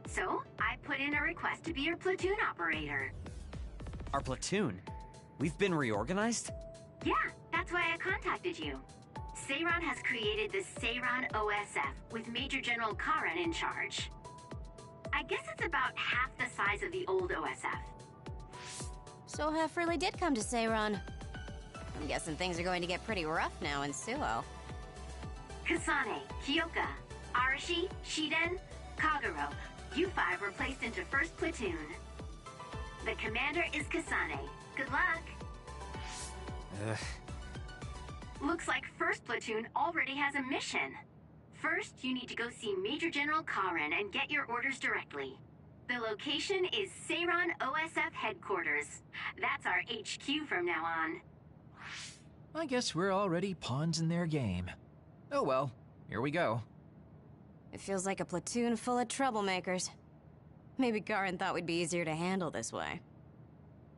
Speaker 15: So, I put in a request to be your platoon operator.
Speaker 4: Our platoon? We've been reorganized?
Speaker 15: Yeah, that's why I contacted you. Seiran has created the Seiran OSF with Major General Karen in charge. I guess it's about half the size of the old OSF.
Speaker 2: So Hef really did come to Seiran. I'm guessing things are going to get pretty rough now in Suo.
Speaker 15: Kasane, Kyoka, Arashi, Shiden, Kagero, you five were placed into 1st Platoon. The commander is Kasane. Good luck. Looks like 1st Platoon already has a mission. First, you need to go see Major General Karen and get your orders directly. The location is Seiran OSF headquarters. That's our HQ from now on.
Speaker 13: I guess we're already pawns in their game. Oh well, here we go.
Speaker 2: It feels like a platoon full of troublemakers. Maybe Karen thought we'd be easier to handle this way.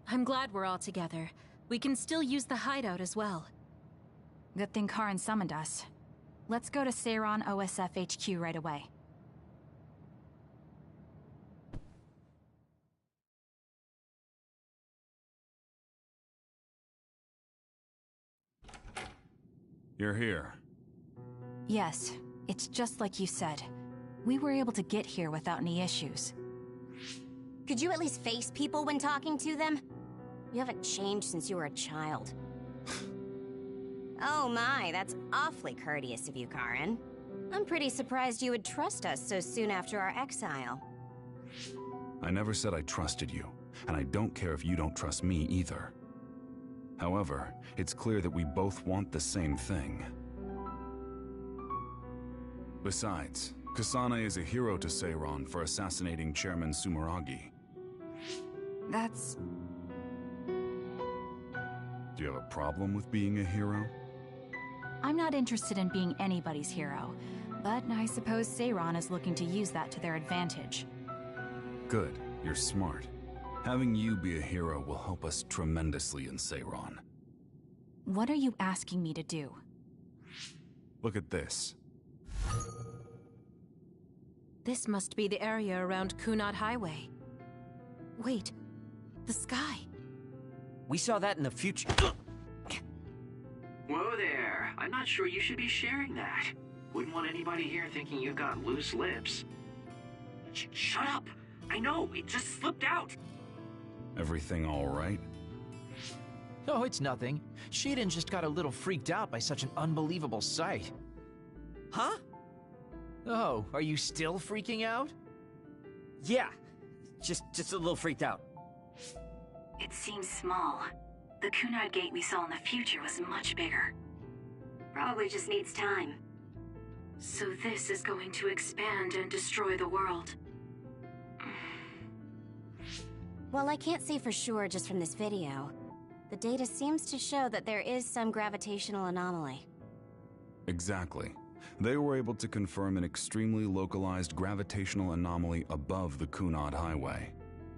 Speaker 1: I'm glad we're all together. We can still use the hideout as well.
Speaker 3: Good thing Karen summoned us. Let's go to Seiran OSF HQ right away.
Speaker 9: You're here.
Speaker 3: Yes, it's just like you said. We were able to get here without any issues.
Speaker 2: Could you at least face people when talking to them? You haven't changed since you were a child. Oh my, that's awfully courteous of you, Karen. I'm pretty surprised you would trust us so soon after our exile.
Speaker 9: I never said I trusted you, and I don't care if you don't trust me either. However, it's clear that we both want the same thing. Besides, Kasane is a hero to Seiran for assassinating Chairman Sumeragi.
Speaker 3: That's...
Speaker 9: Do you have a problem with being a hero?
Speaker 3: I'm not interested in being anybody's hero, but I suppose Seiran is looking to use that to their advantage.
Speaker 9: Good, you're smart. Having you be a hero will help us tremendously in Seiran.
Speaker 3: What are you asking me to do?
Speaker 9: Look at this.
Speaker 1: This must be the area around Kunad Highway. Wait, the sky.
Speaker 4: We saw that in the future.
Speaker 14: Whoa there. I'm not sure you should be sharing that. Wouldn't want anybody here thinking you've got loose lips. Shut up! I know, it just slipped out!
Speaker 9: Everything all right?
Speaker 13: Oh, it's nothing. Shiden just got a little freaked out by such an unbelievable sight.
Speaker 4: Huh?
Speaker 13: Oh, are you still freaking out?
Speaker 4: Yeah, just a little freaked out.
Speaker 6: It seems small. The Kunad gate we saw in the future was much bigger.
Speaker 15: Probably just needs time.
Speaker 6: So this is going to expand and destroy the world.
Speaker 2: Well, I can't say for sure just from this video. The data seems to show that there is some gravitational anomaly.
Speaker 9: Exactly. They were able to confirm an extremely localized gravitational anomaly above the Kunad Highway.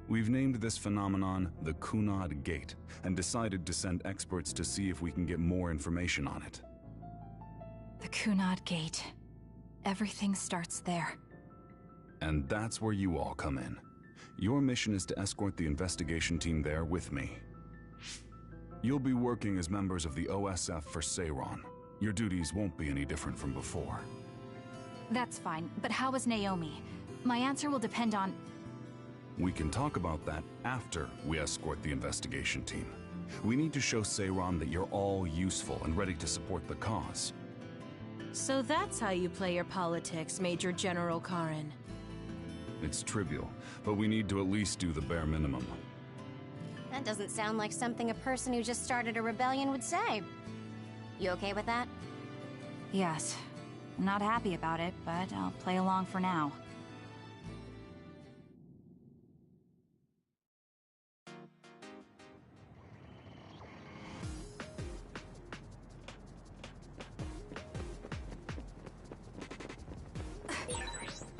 Speaker 9: We've named this phenomenon the Kunad Gate, and decided to send experts to see if we can get more information on it.
Speaker 3: The Kunad Gate. Everything starts there.
Speaker 9: And that's where you all come in. Your mission is to escort the investigation team there with me. You'll be working as members of the OSF for Seiron. Your duties won't be any different from before.
Speaker 3: That's fine, but how is Naomi? My answer will depend on...
Speaker 9: We can talk about that after we escort the investigation team. We need to show Seiron that you're all useful and ready to support the cause.
Speaker 1: So that's how you play your politics, Major General Karen.
Speaker 9: It's trivial, but we need to at least do the bare minimum.
Speaker 2: That doesn't sound like something a person who just started a rebellion would say. You okay with that?
Speaker 3: Yes. I'm not happy about it, but I'll play along for now.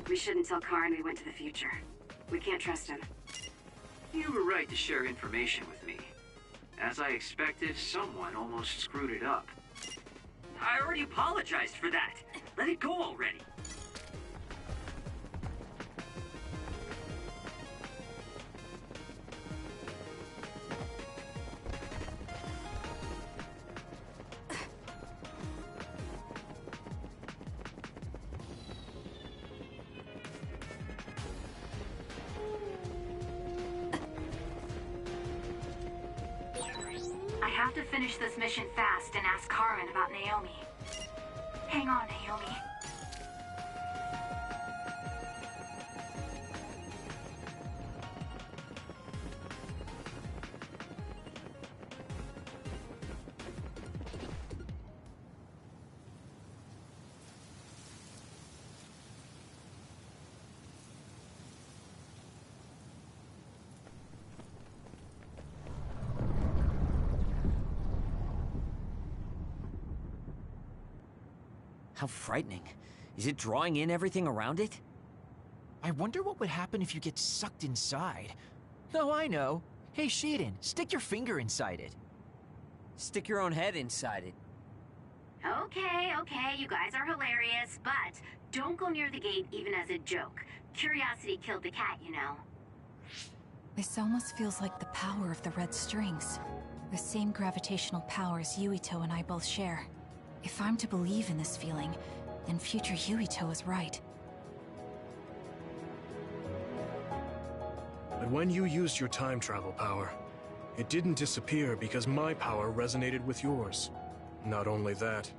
Speaker 6: We shouldn't tell Karen we went to the future. We can't trust him.
Speaker 14: You were right to share information with me. As I expected, someone almost screwed it up. I already apologized for that. Let it go already.
Speaker 6: I have to finish this mission fast and ask Karen about Naomi. Hang on, Naomi.
Speaker 4: How frightening. Is it drawing in everything around it?
Speaker 13: I wonder what would happen if you get sucked inside. Oh, I know. Hey, Shiden, stick your finger inside it.
Speaker 4: Stick your own head inside it.
Speaker 15: Okay, you guys are hilarious, but don't go near the gate even as a joke. Curiosity killed the cat, you know.
Speaker 3: This almost feels like the power of the red strings. The same gravitational powers Yuito and I both share. If I'm to believe in this feeling, then future Yuito is right.
Speaker 11: But when you used your time travel power, it didn't disappear because my power resonated with yours. Not only that,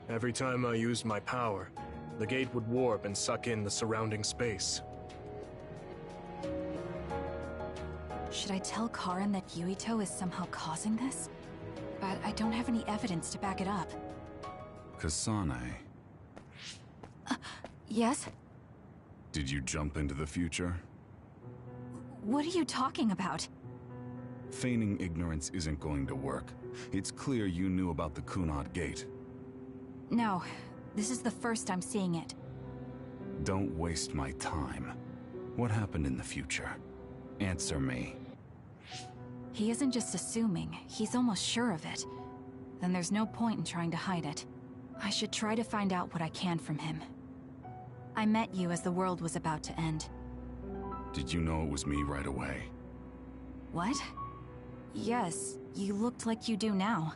Speaker 11: every time I used my power, the gate would warp and suck in the surrounding space.
Speaker 3: Should I tell Karen that Yuito is somehow causing this? But I don't have any evidence to back it up.
Speaker 9: Kasane.
Speaker 3: Yes?
Speaker 9: Did you jump into the future?
Speaker 3: What are you talking about?
Speaker 9: Feigning ignorance isn't going to work. It's clear you knew about the Kunad Gate.
Speaker 3: No, this is the first I'm seeing it.
Speaker 9: Don't waste my time. What happened in the future? Answer me.
Speaker 3: He isn't just assuming, he's almost sure of it. Then there's no point in trying to hide it. I should try to find out what I can from him. I met you as the world was about to end.
Speaker 9: Did you know it was me right away?
Speaker 3: What? Yes, you looked like you do now.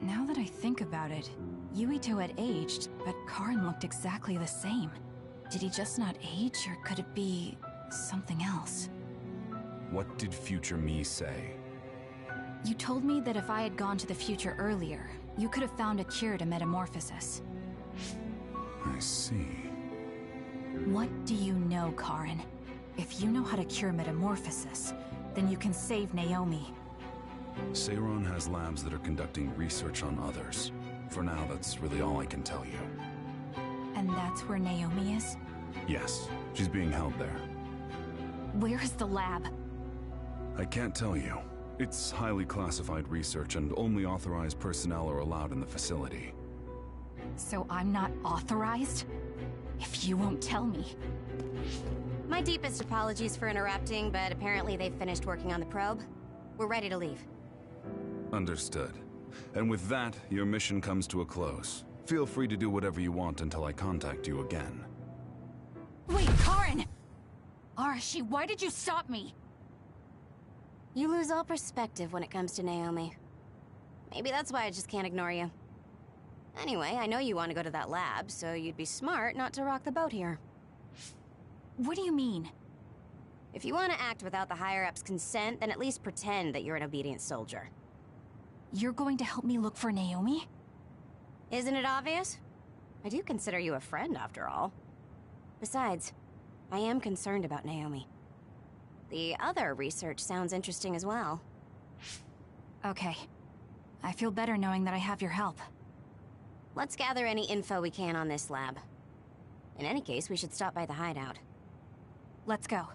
Speaker 3: Now that I think about it, Yuito had aged, but Karen looked exactly the same. Did he just not age, or could it be something else?
Speaker 9: What did future me say?
Speaker 3: You told me that if I had gone to the future earlier, you could have found a cure to metamorphosis.
Speaker 9: I see.
Speaker 3: What do you know, Karen? If you know how to cure metamorphosis, then you can save Naomi.
Speaker 9: Seiron has labs that are conducting research on others. For now, that's really all I can tell you.
Speaker 3: And that's where Naomi is?
Speaker 9: Yes, she's being held there.
Speaker 3: Where is the lab?
Speaker 9: I can't tell you. It's highly classified research and only authorized personnel are allowed in the facility.
Speaker 17: So I'm not authorized? If you won't tell me.
Speaker 2: My deepest apologies for interrupting, but apparently they've finished working on the probe. We're ready to leave.
Speaker 9: Understood. And with that, your mission comes to a close. Feel free to do whatever you want until I contact you again.
Speaker 17: Wait, Karin! Arashi, why did you stop me?
Speaker 2: You lose all perspective when it comes to Naomi. Maybe that's why I just can't ignore you. Anyway, I know you want to go to that lab, so you'd be smart not to rock the boat here.
Speaker 17: What do you mean?
Speaker 2: If you want to act without the higher-ups' consent, then at least pretend that you're an obedient soldier.
Speaker 17: You're going to help me look for Naomi?
Speaker 2: Isn't it obvious? I do consider you a friend, after all. Besides, I am concerned about Naomi. The other research sounds interesting as well.
Speaker 17: Okay. I feel better knowing that I have your help.
Speaker 2: Let's gather any info we can on this lab. In any case, we should stop by the hideout.
Speaker 17: Let's go.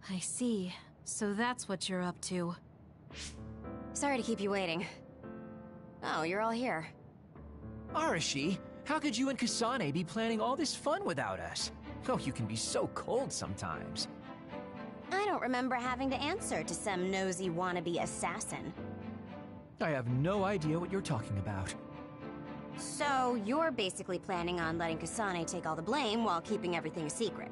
Speaker 1: I see. So that's what you're up to.
Speaker 2: Sorry to keep you waiting. Oh, you're all here.
Speaker 13: Arashi, how could you and Kasane be planning all this fun without us? Oh, you can be so cold sometimes.
Speaker 2: I don't remember having to answer to some nosy wannabe assassin.
Speaker 13: I have no idea what you're talking about.
Speaker 2: So, you're basically planning on letting Kasane take all the blame while keeping everything a secret.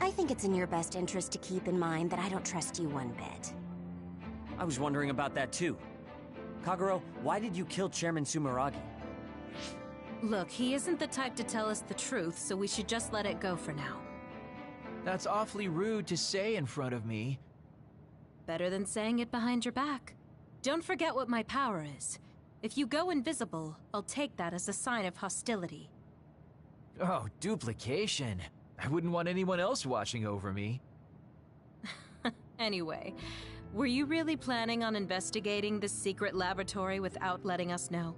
Speaker 2: I think it's in your best interest to keep in mind that I don't trust you one bit.
Speaker 4: I was wondering about that too. Kagero, why did you kill Chairman Sumeragi?
Speaker 1: Look, he isn't the type to tell us the truth, so we should just let it go for now.
Speaker 13: That's awfully rude to say in front of me.
Speaker 1: Better than saying it behind your back. Don't forget what my power is. If you go invisible, I'll take that as a sign of hostility.
Speaker 13: Oh, duplication. I wouldn't want anyone else watching over me.
Speaker 1: Anyway, were you really planning on investigating this secret laboratory without letting us know?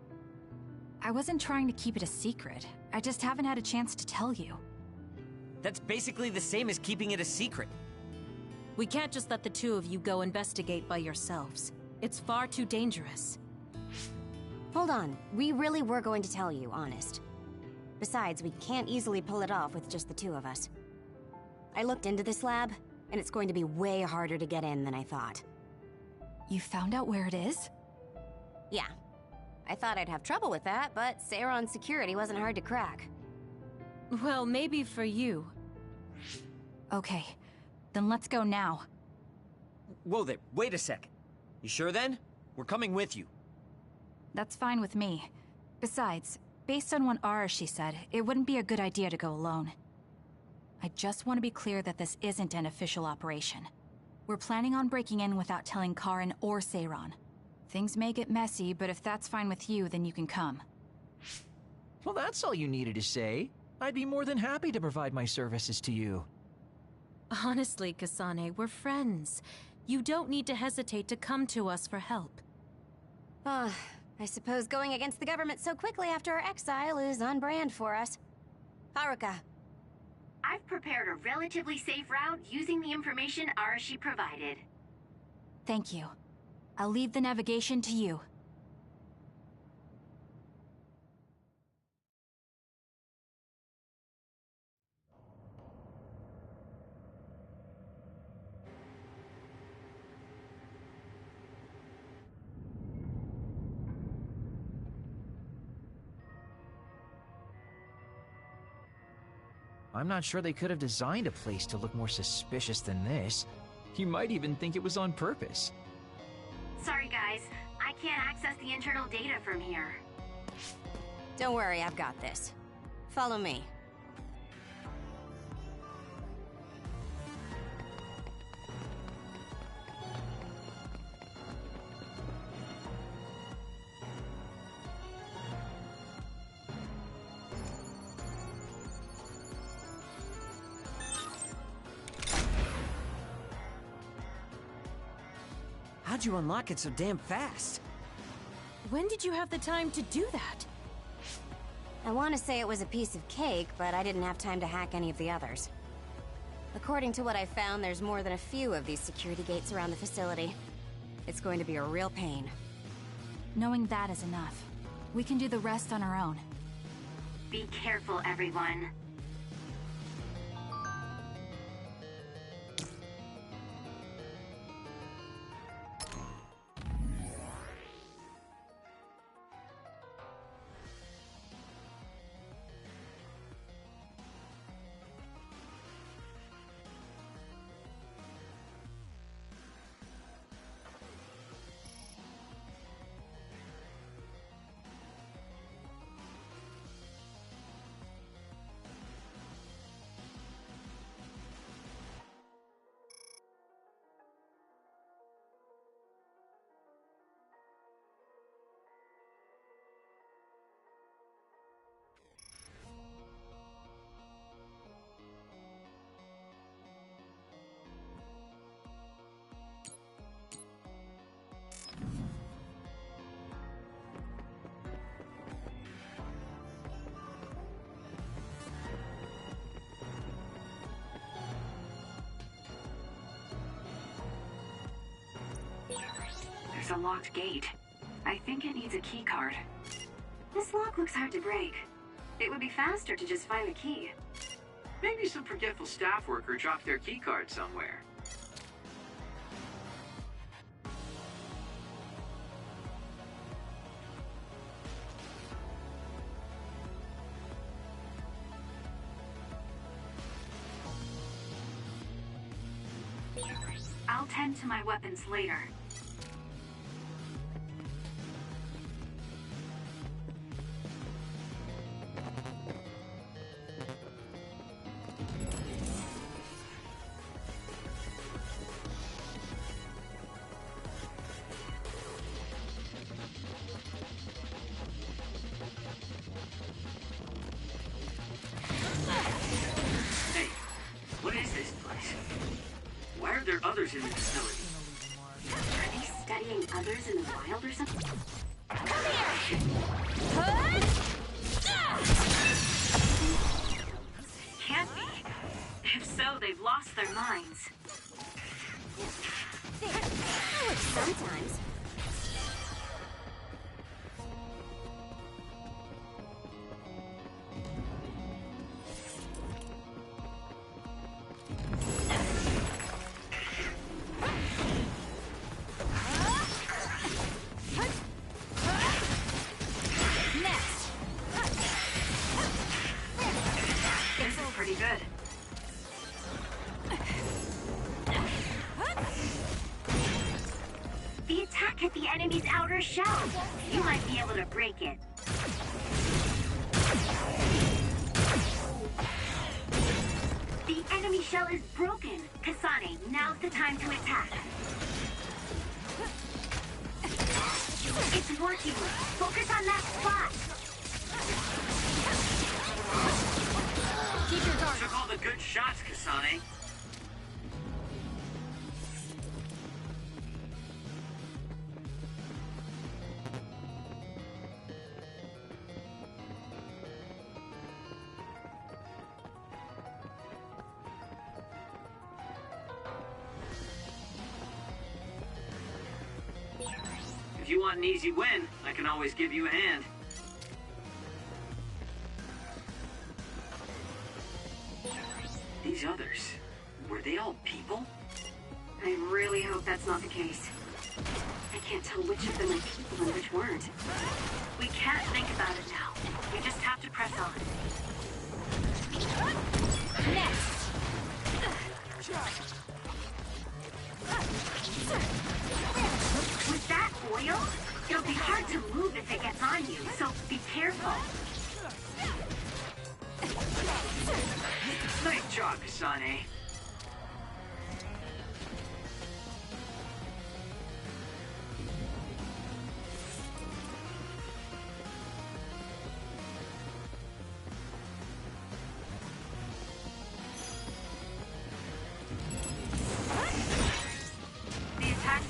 Speaker 17: I wasn't trying to keep it a secret. I just haven't had a chance to tell you.
Speaker 4: That's basically the same as keeping it a secret.
Speaker 1: We can't just let the two of you go investigate by yourselves. It's far too dangerous.
Speaker 2: Hold on. We really were going to tell you, honest. Besides, we can't easily pull it off with just the two of us. I looked into this lab, and it's going to be way harder to get in than I thought.
Speaker 17: You found out where it is?
Speaker 2: Yeah. I thought I'd have trouble with that, but Seiron's security wasn't hard to crack.
Speaker 1: Well, maybe for you.
Speaker 17: Okay, then let's go now.
Speaker 4: Whoa there, wait a second. You sure then? We're coming with you.
Speaker 17: That's fine with me. Besides, based on what Arashi said, it wouldn't be a good idea to go alone. I just want to be clear that this isn't an official operation. We're planning on breaking in without telling Karin or Seiron. Things may get messy, but if that's fine with you, then you can come.
Speaker 13: Well, that's all you needed to say. I'd be more than happy to provide my services to you.
Speaker 1: Honestly, Kasane, we're friends. You don't need to hesitate to come to us for help.
Speaker 2: I suppose going against the government so quickly after our exile is on brand for us. Haruka.
Speaker 15: I've prepared a relatively safe route using the information Arashi provided.
Speaker 17: Thank you. I'll leave the navigation to you.
Speaker 13: I'm not sure they could have designed a place to look more suspicious than this. You might even think it was on purpose.
Speaker 15: Sorry guys, I can't access the internal data from here.
Speaker 2: Don't worry, I've got this. Follow me.
Speaker 4: How'd you unlock it so damn fast?
Speaker 1: When did you have the time to do that?
Speaker 2: I want to say it was a piece of cake, but I didn't have time to hack any of the others. According to what I found, there's more than a few of these security gates around the facility. It's going to be a real pain.
Speaker 17: Knowing that is enough. We can do the rest on our own.
Speaker 15: Be careful, everyone.
Speaker 6: There's a locked gate. I think it needs a key card. This lock looks hard to break. It would be faster to just find the key.
Speaker 14: Maybe some forgetful staff worker dropped their key card somewhere.
Speaker 6: I'll tend to my weapons later.
Speaker 14: Hey, what is this place? Why are there others in the facility?
Speaker 15: Are they studying others in the wild or something?
Speaker 16: Come here!
Speaker 6: Can't be. If so, they've lost their minds.
Speaker 2: Sometimes.
Speaker 6: This is pretty good.
Speaker 15: The attack hit the enemy's outer shell. You might be able to break it. The enemy shell is broken. Kasane, now's the time to attack. It's working. Focus on that spot.
Speaker 14: Keep your guard. Took all the good shots, Kasane. If you want an easy win, I can always give you a hand. These others, were they all people?
Speaker 6: I really hope that's not the case. I can't tell which of them are people and which weren't.
Speaker 15: We can't think about it now. We just have to press on. Was that oil? It'll be hard to move if it gets on you, so be careful.
Speaker 14: Nice job, Kasane.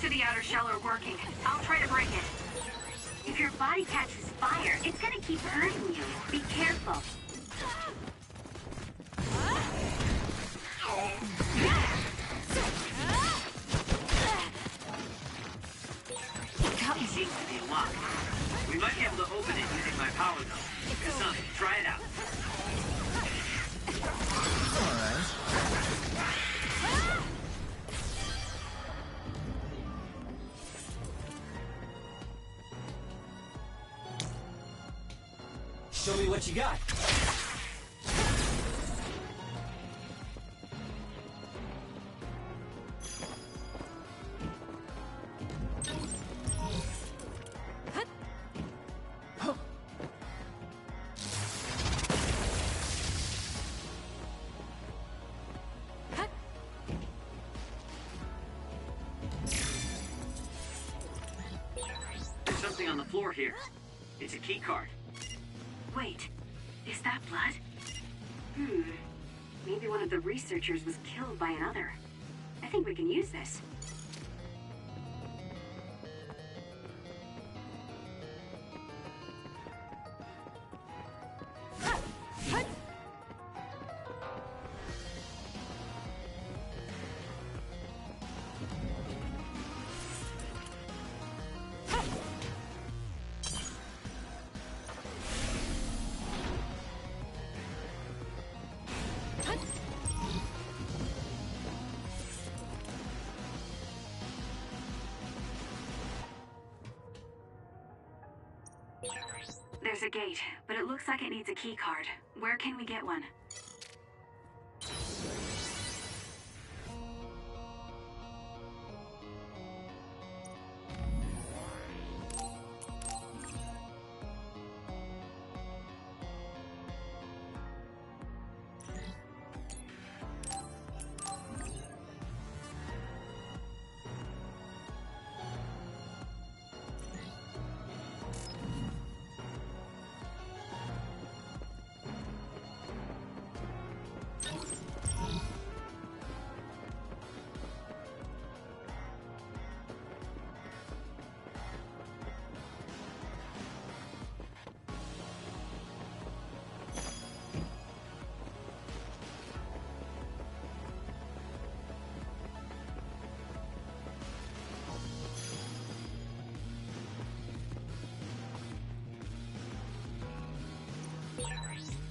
Speaker 15: To the outer shell are working. I'll try to break it. If your body catches fire, it's gonna keep hurting you. Be careful.
Speaker 14: It seems to be locked. We might be able to open it using my power, though. Kasane, try it out.
Speaker 13: Alright.
Speaker 4: Show me what you got.
Speaker 14: There's something on the floor here. It's a key card.
Speaker 15: Wait, is that blood? Maybe one of the researchers was killed by another. I think we can use this. There's a gate, but it looks like it needs a key card. Where can we get one?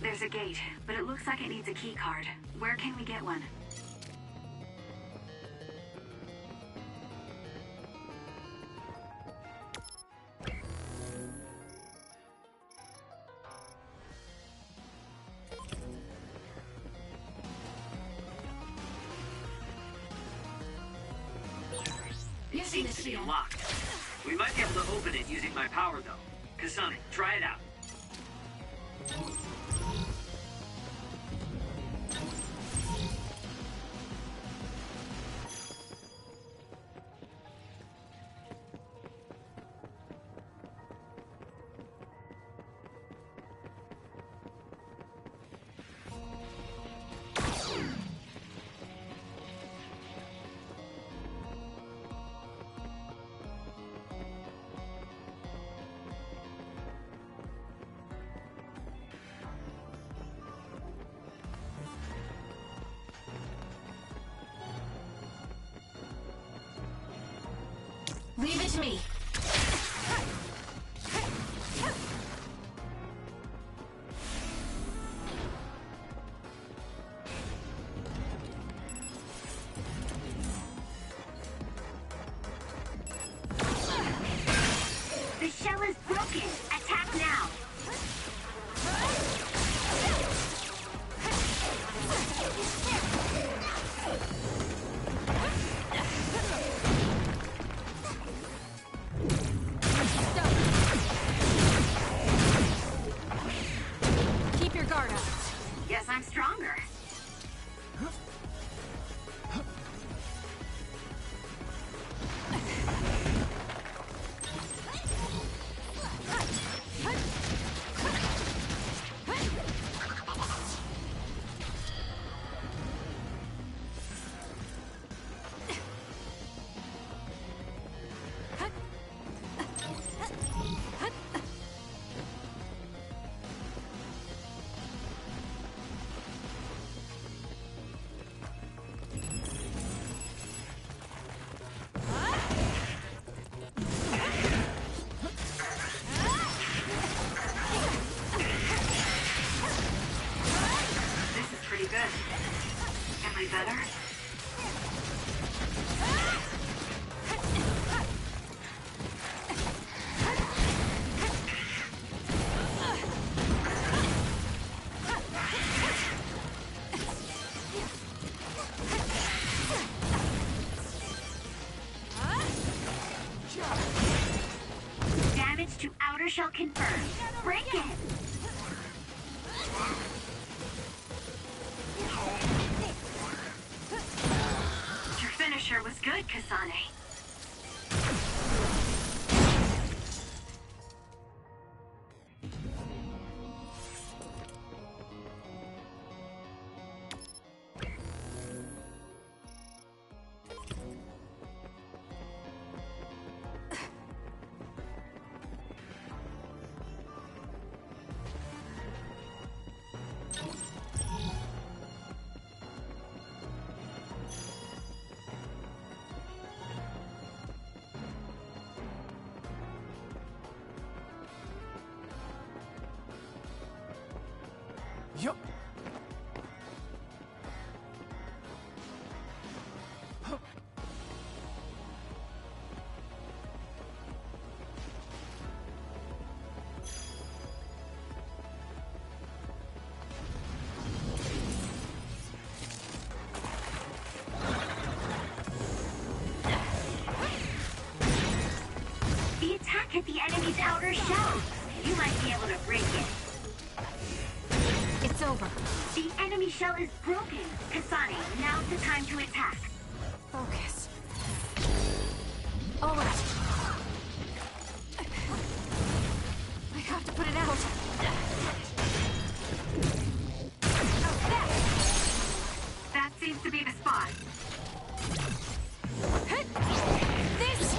Speaker 15: There's a gate, but it looks like it needs a key card. Where can we get one?
Speaker 14: It seems to be locked. We might be able to open it using my power, though. Kasane, try it out.
Speaker 5: Leave it to me.
Speaker 15: The shell is broken. Attack now. outer shell confirmed. Break it! Your finisher was good, Kasane.
Speaker 13: Yup.
Speaker 15: The attack hit the enemy's outer shell. You might be able to break it.
Speaker 17: It's over.
Speaker 15: The enemy shell is broken. Kasane, now's the time to attack.
Speaker 17: Focus. All right. I have to put it out.
Speaker 15: That seems to be the spot.
Speaker 17: This!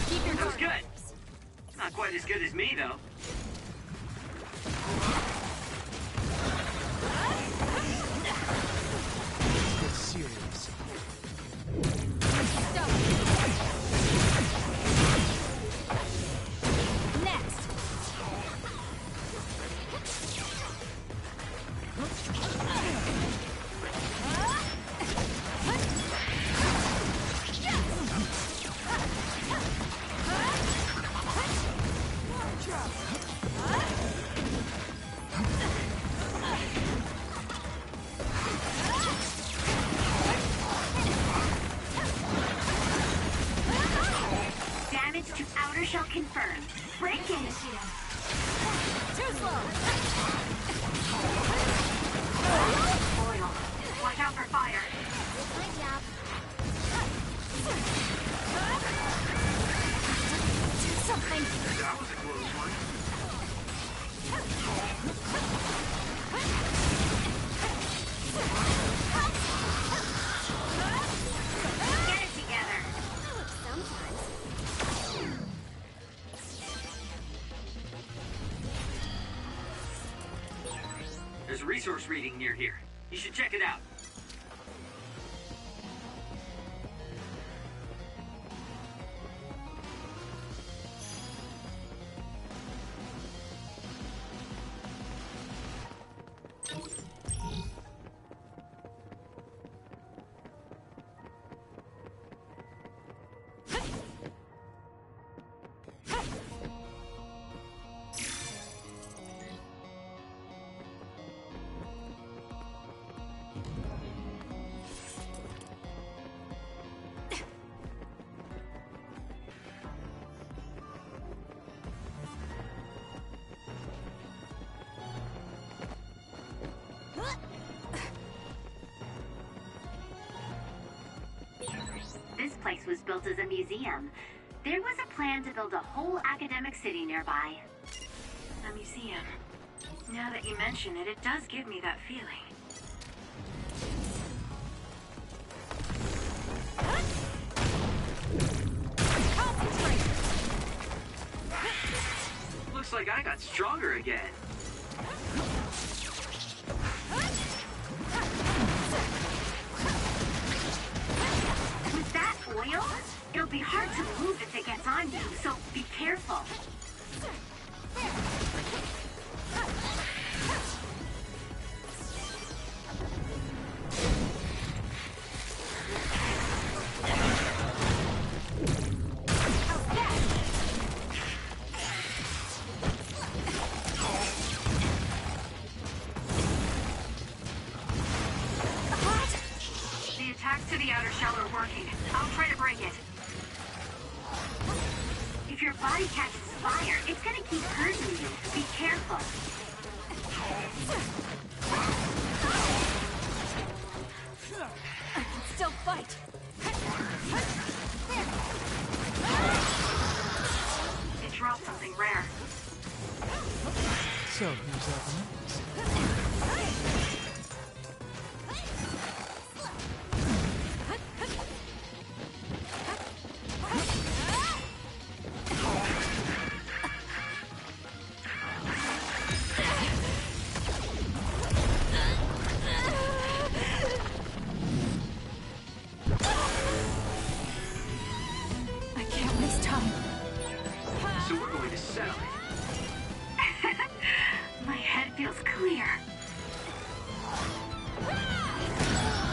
Speaker 17: Keep your
Speaker 14: That was
Speaker 17: guard.
Speaker 14: good. Not quite as good as me, though.
Speaker 13: Get serious.
Speaker 17: Stop. Next.
Speaker 15: Damage to outer shell confirmed. Break it.
Speaker 17: Too slow.
Speaker 15: Oil. Watch out for fire.
Speaker 17: My job. Do something.
Speaker 12: That was a close one.
Speaker 15: Get it together.
Speaker 2: Sometimes.
Speaker 14: There's a resource reading near here. You should check it out.
Speaker 15: This place was built as a museum. There was a plan to build a whole academic city nearby.
Speaker 6: A museum. Now that you mention it, it does give me that feeling.
Speaker 14: Looks like I got stronger again.
Speaker 15: With that oil, it'll be hard to move if it gets on you, so be careful.
Speaker 6: The attacks to the outer shell are working. I'll try to break it.
Speaker 15: If your body catches fire, it's gonna keep hurting you. Be careful.
Speaker 16: I can still fight.
Speaker 6: It dropped something rare.
Speaker 13: So, here's that.
Speaker 16: I can't waste time.
Speaker 14: So we're going to settle it.
Speaker 15: My head feels clear.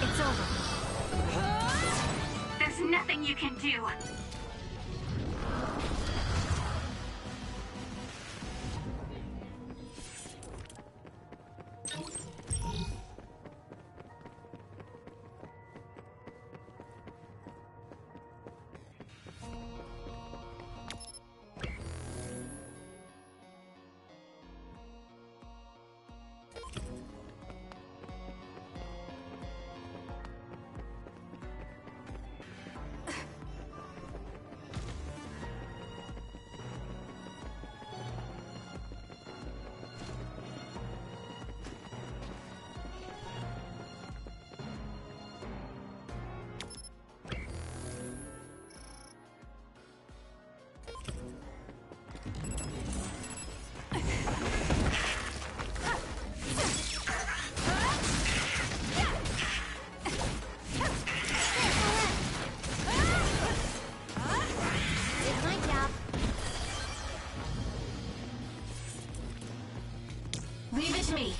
Speaker 16: It's over.
Speaker 15: There's nothing you can do.
Speaker 5: Did my job.
Speaker 15: Leave it to me.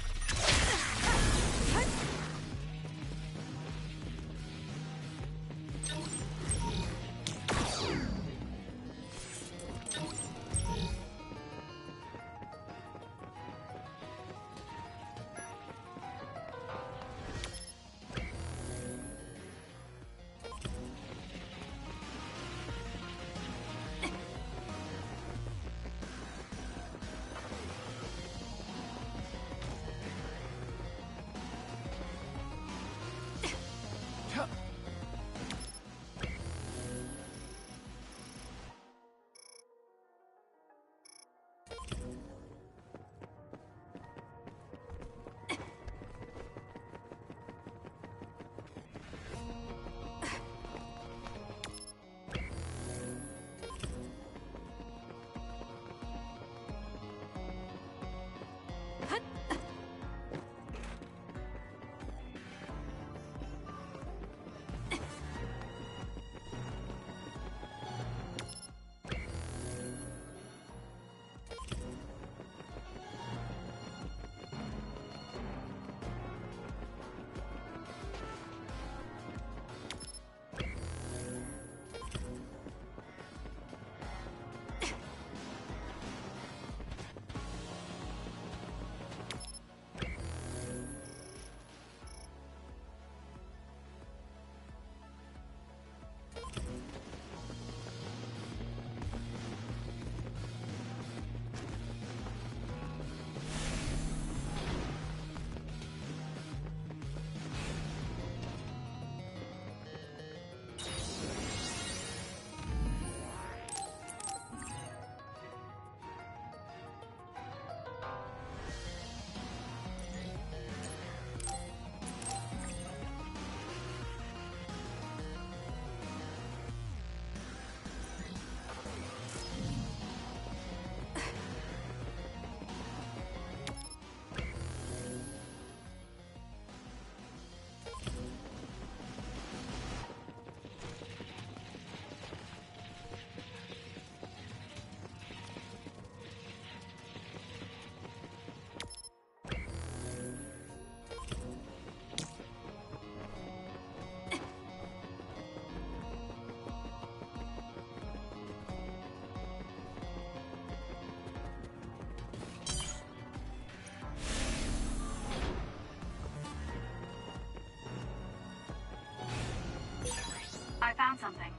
Speaker 6: I found something.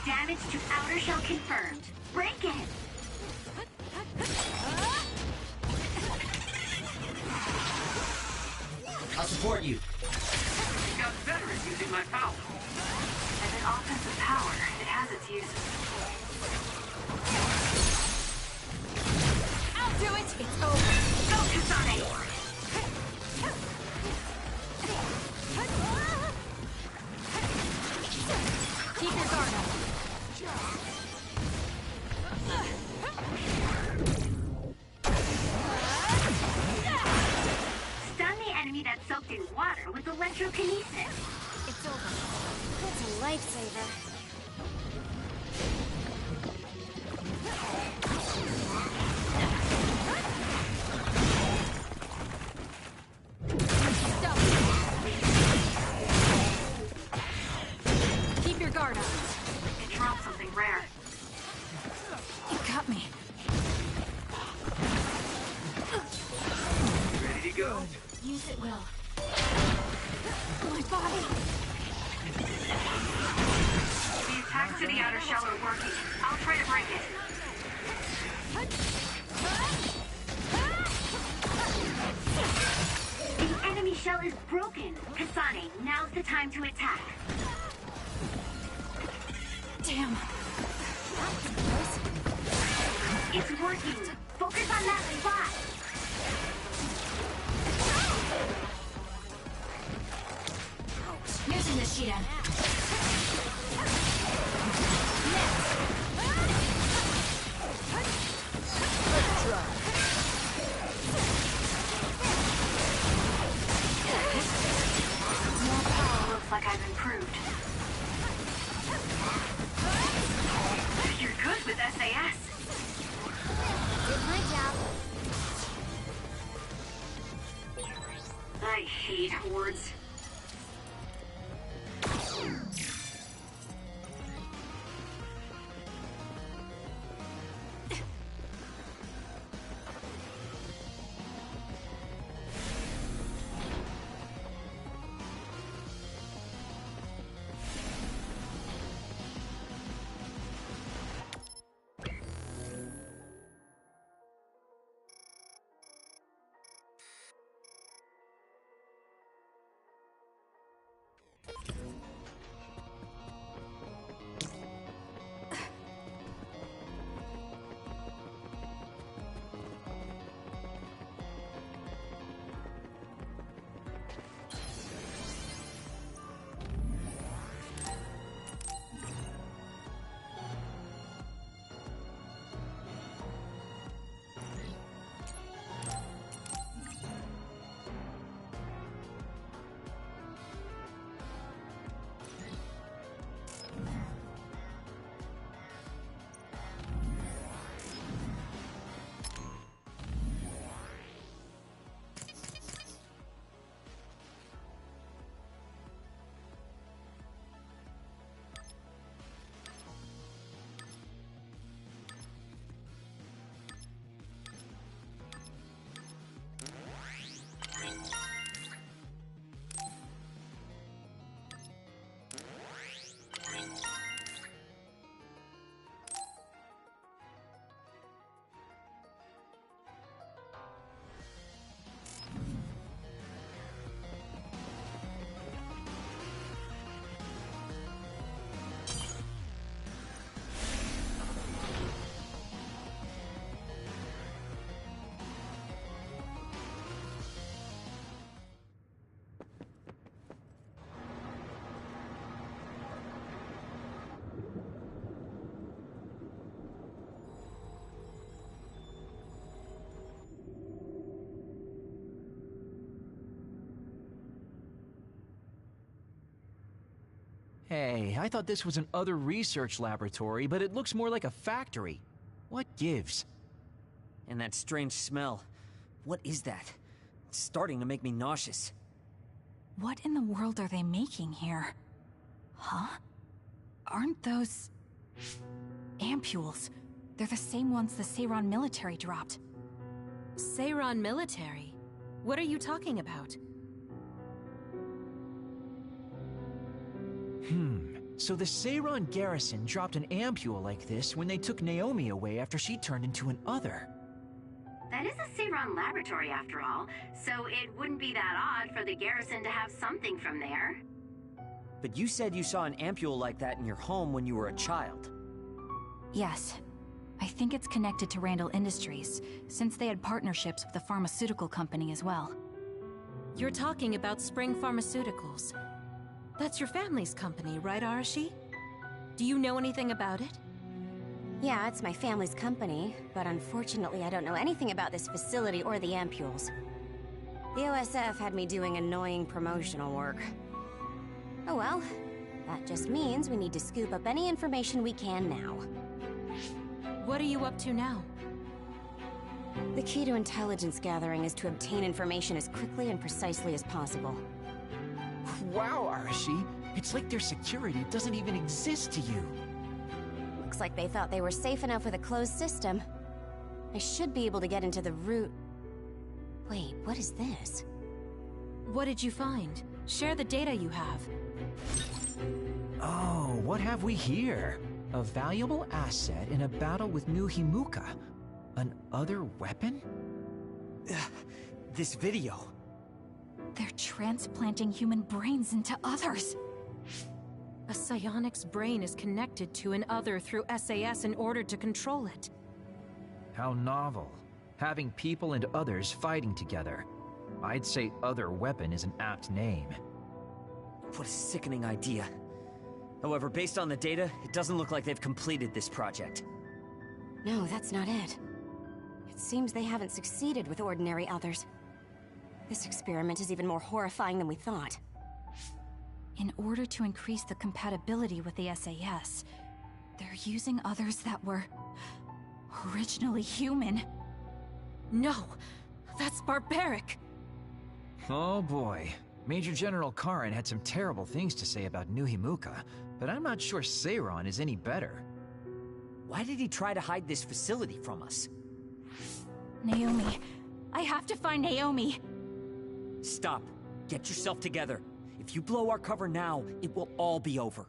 Speaker 15: Damage to outer shell confirmed. Break it!
Speaker 4: I'll support you.
Speaker 14: You got better at using my power.
Speaker 6: As an offensive power, it has its uses.
Speaker 1: I'll do it! It's over!
Speaker 15: Focus on it!
Speaker 1: Keep your guard up.
Speaker 15: Stun the enemy that's soaked in water with electrokinesis.
Speaker 2: It's over. That's a lifesaver.
Speaker 1: Keep your guard up.
Speaker 6: It dropped something rare.
Speaker 1: You got me.
Speaker 14: Ready to go?
Speaker 1: Use it well. My body.
Speaker 6: The attacks to the outer shell are working. I'll try to break it.
Speaker 15: The enemy shell is broken. Kasane, now's the time to attack.
Speaker 1: Damn.
Speaker 15: It's working. Focus on that spot.
Speaker 1: Using the Shidan. Let's try.
Speaker 6: More power looks like I've improved. You're good with SAS.
Speaker 2: Did my job.
Speaker 6: I hate hordes.
Speaker 13: Hey, I thought this was an other research laboratory, but it looks more like a factory. What gives?
Speaker 4: And that strange smell. What is that? It's starting to make me nauseous.
Speaker 17: What in the world are they making here? Huh? Aren't those... ampules? They're the same ones the Seiran military dropped.
Speaker 1: Seiran military? What are you talking about?
Speaker 13: So the Seiran garrison dropped an ampule like this when they took Naomi away after she turned into an other.
Speaker 15: That is a Seiran laboratory after all, so it wouldn't be that odd for the garrison to have something from there.
Speaker 4: But you said you saw an ampule like that in your home when you were a child.
Speaker 17: Yes. I think it's connected to Randall Industries, since they had partnerships with a pharmaceutical company as well.
Speaker 1: You're talking about Spring Pharmaceuticals. That's your family's company, right, Arashi? Do you know anything about it?
Speaker 2: Yeah, it's my family's company, but unfortunately I don't know anything about this facility or the ampules. The OSF had me doing annoying promotional work. Oh well, that just means we need to scoop up any information we can now.
Speaker 1: What are you up to now?
Speaker 2: The key to intelligence gathering is to obtain information as quickly and precisely as possible.
Speaker 13: Wow, Arashi. It's like their security doesn't even exist to you.
Speaker 2: Looks like they thought they were safe enough with a closed system. I should be able to get into the root... Wait, what is this?
Speaker 1: What did you find? Share the data you have.
Speaker 13: Oh, what have we here? A valuable asset in a battle with New Himuka. An other weapon?
Speaker 4: This video.
Speaker 17: They're transplanting human brains into others.
Speaker 1: A psionic's brain is connected to an other through SAS in order to control it.
Speaker 13: How novel. Having people and others fighting together. I'd say other weapon is an apt name.
Speaker 4: What a sickening idea. However, based on the data, it doesn't look like they've completed this project.
Speaker 2: No, that's not it. It seems they haven't succeeded with ordinary others. This experiment is even more horrifying than we thought.
Speaker 17: In order to increase the compatibility with the SAS, they're using others that were... originally human.
Speaker 1: No! That's barbaric!
Speaker 13: Oh boy. Major General Karin had some terrible things to say about New Himuka, but I'm not sure Seiran is any better.
Speaker 4: Why did he try to hide this facility from us?
Speaker 17: Naomi. I have to find Naomi!
Speaker 4: Stop. Get yourself together. If you blow our cover now, it will all be over.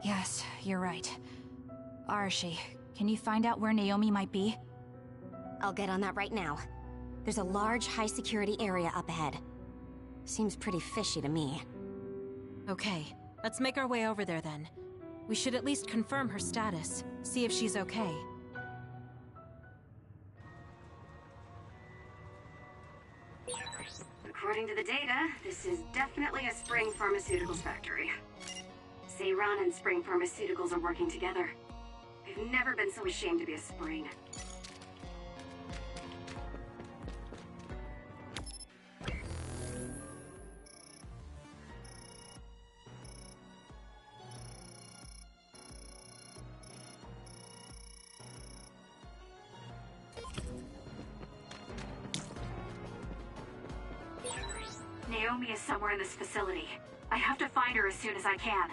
Speaker 17: Yes, you're right. Arashi, can you find out where Naomi might be?
Speaker 2: I'll get on that right now. There's a large, high-security area up ahead. Seems pretty fishy to me.
Speaker 1: Okay, let's make our way over there then. We should at least confirm her status, see if she's okay.
Speaker 6: According to the data, this is definitely a Spring Pharmaceuticals factory. Seiran and Spring Pharmaceuticals are working together. I've never been so ashamed to be a Spring. Naomi is somewhere in this facility. I have to find her as soon as I can.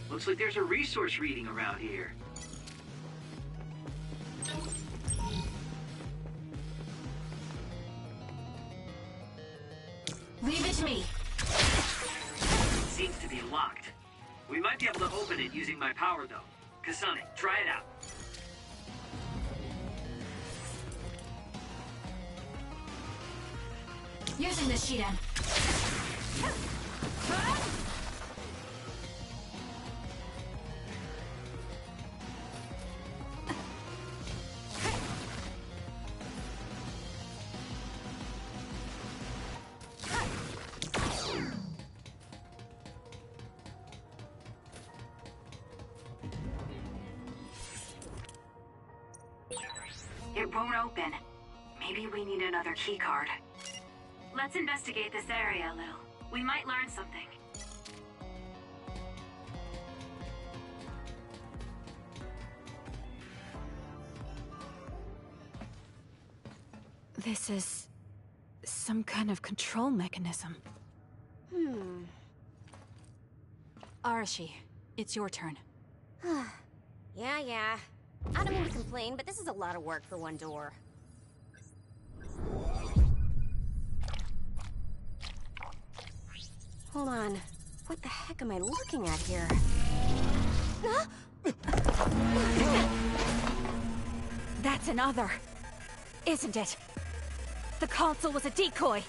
Speaker 14: Looks like there's a resource reading around here.
Speaker 1: Leave it to me.
Speaker 14: It seems to be locked. We might be able to open it using my power, though. Kasane, try it out.
Speaker 1: Using the Shiden.
Speaker 6: It won't open. Maybe we need another keycard. Let's investigate this area a little. We might learn something.
Speaker 3: This is... some kind of control mechanism.
Speaker 17: Arashi, it's your turn.
Speaker 2: Yeah. I don't mean to complain, but this is a lot of work for one door. Hold on. What the heck am I looking at here?
Speaker 17: That's another, isn't it? The console was a decoy.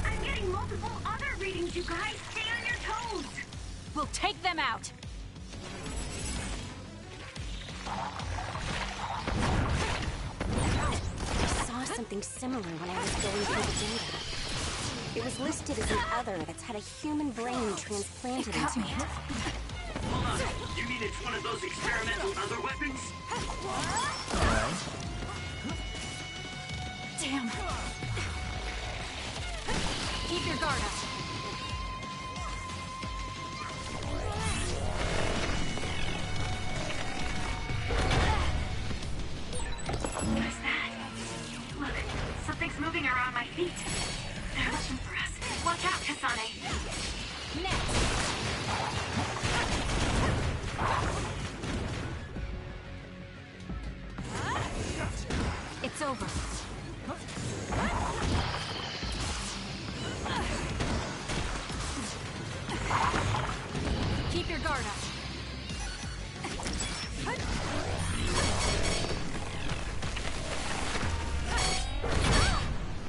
Speaker 6: I'm getting multiple other readings, you guys. Stay on your toes.
Speaker 17: We'll take them out.
Speaker 2: I saw something similar when I was going through the data. It was listed as an other that's had a human brain transplanted into it.
Speaker 14: Hold on. You mean it's one of those experimental other weapons?
Speaker 17: Damn. Keep your guard up.
Speaker 6: What is that? Look, something's moving around my feet. They're looking for us. Watch out, Kasane.
Speaker 17: It's over. Keep your guard up.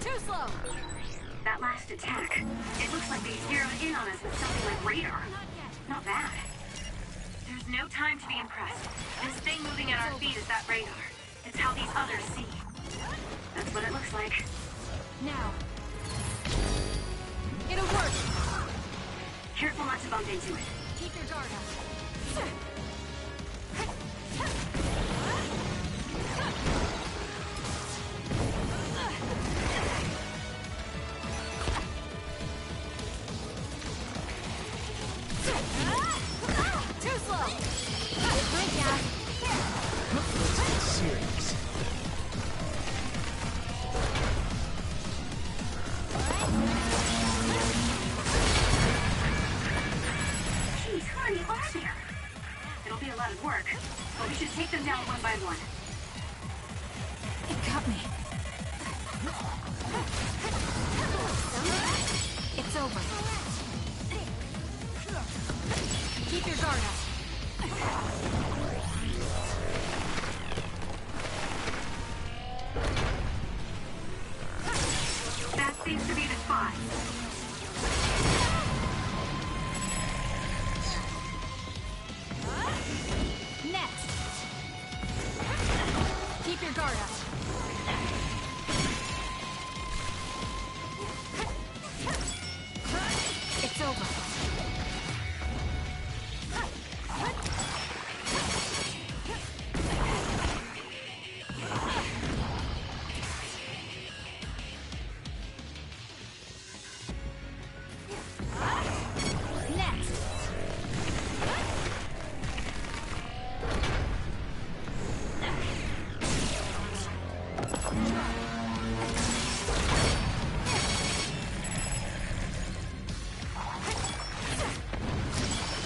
Speaker 17: Too slow.
Speaker 6: That last attack, it looks like they zeroed in on us with something like radar. Not bad. There's no time to be impressed. This thing moving at our feet is that radar. It's how these others see. That's what it looks like.
Speaker 17: Now. It'll work.
Speaker 6: Careful not to bump into it.
Speaker 17: Keep your guard up. Too slow.
Speaker 2: Good job.
Speaker 8: Serious.
Speaker 6: Jeez, who are you are there? It'll be a lot of work, but we should take them down one by one.
Speaker 17: It got me. It's over. Keep your guard up.
Speaker 6: That seems to be the spot.
Speaker 17: Next. Keep your guard up. It's over. Next.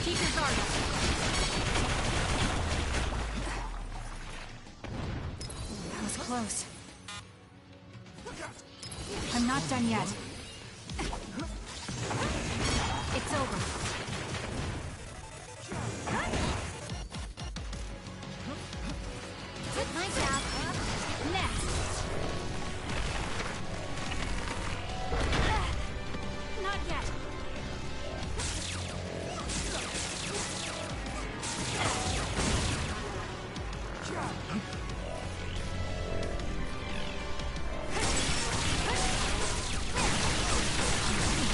Speaker 17: Keep your guard up. That was close. I'm not done yet. It's over.
Speaker 2: My job.
Speaker 17: Next. Not yet.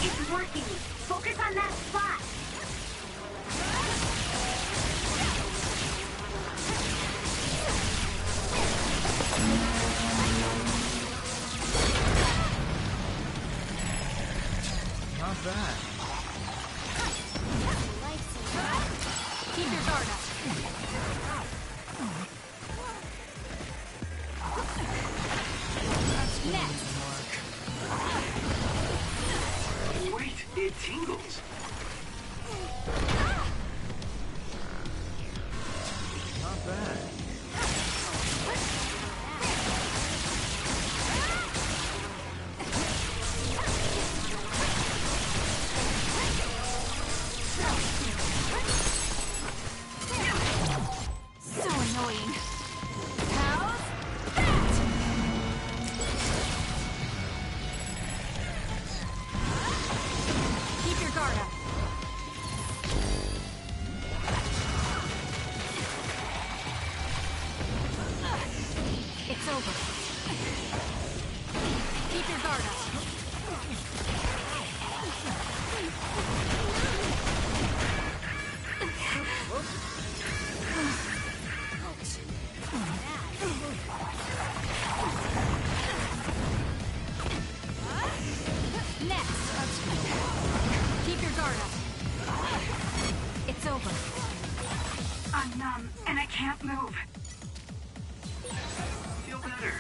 Speaker 6: It's working. Focus on that spot.
Speaker 1: over. Keep your guard up. Next. Keep your guard up. It's over.
Speaker 6: I'm numb, and I can't move.
Speaker 14: Feel better.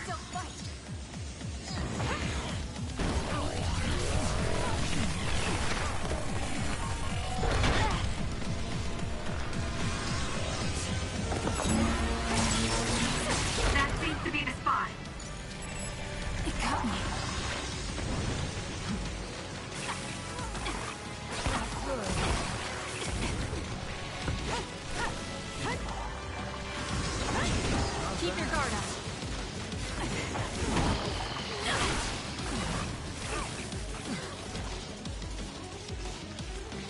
Speaker 6: That seems to be the spot.
Speaker 1: It got me. Keep your guard up.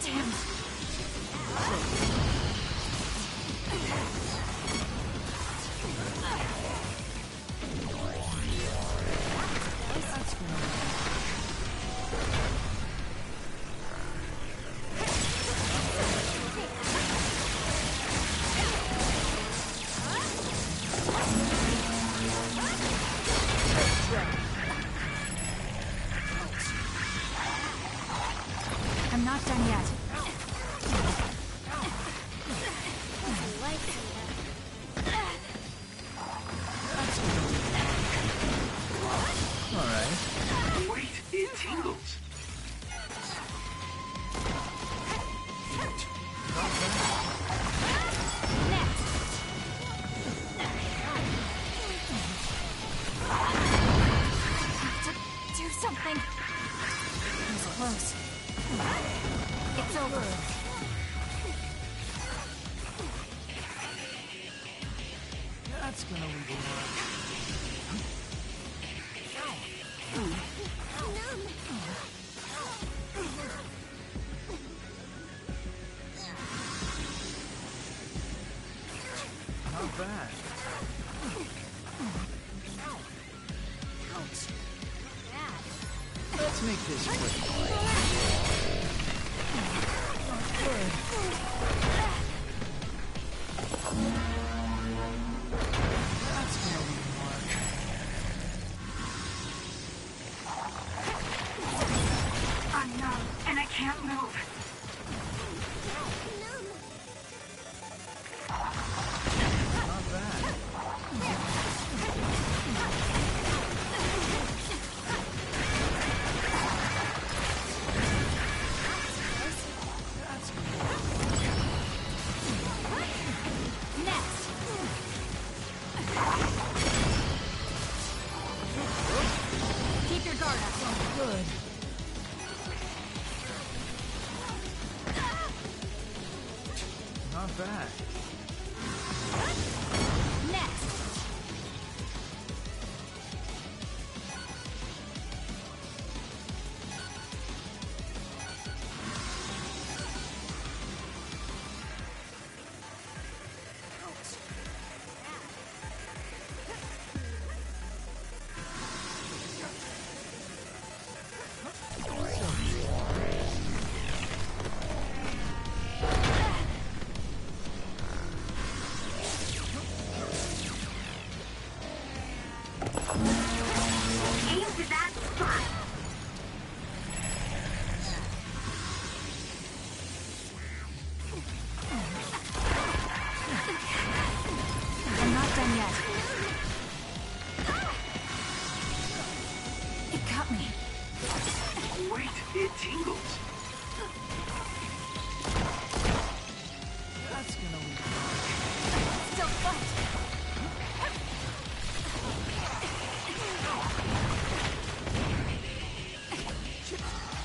Speaker 1: Damn.
Speaker 17: I'm not done yet.
Speaker 13: Alright.
Speaker 14: Wait, it tingles.
Speaker 17: Do something. It was close. It's over.
Speaker 13: That's gonna leave a mark. Not bad. Let's make this quick. That's gonna leave a mark.
Speaker 6: I'm numb, and I can't move.
Speaker 13: Not bad.
Speaker 1: Keep your guard up.
Speaker 13: Good. Not bad.
Speaker 1: Next.
Speaker 6: Aim to that spot.
Speaker 17: I'm not done yet. It got me.
Speaker 14: Wait, it tingles.
Speaker 13: That's gonna leave a mark.
Speaker 1: Still fight.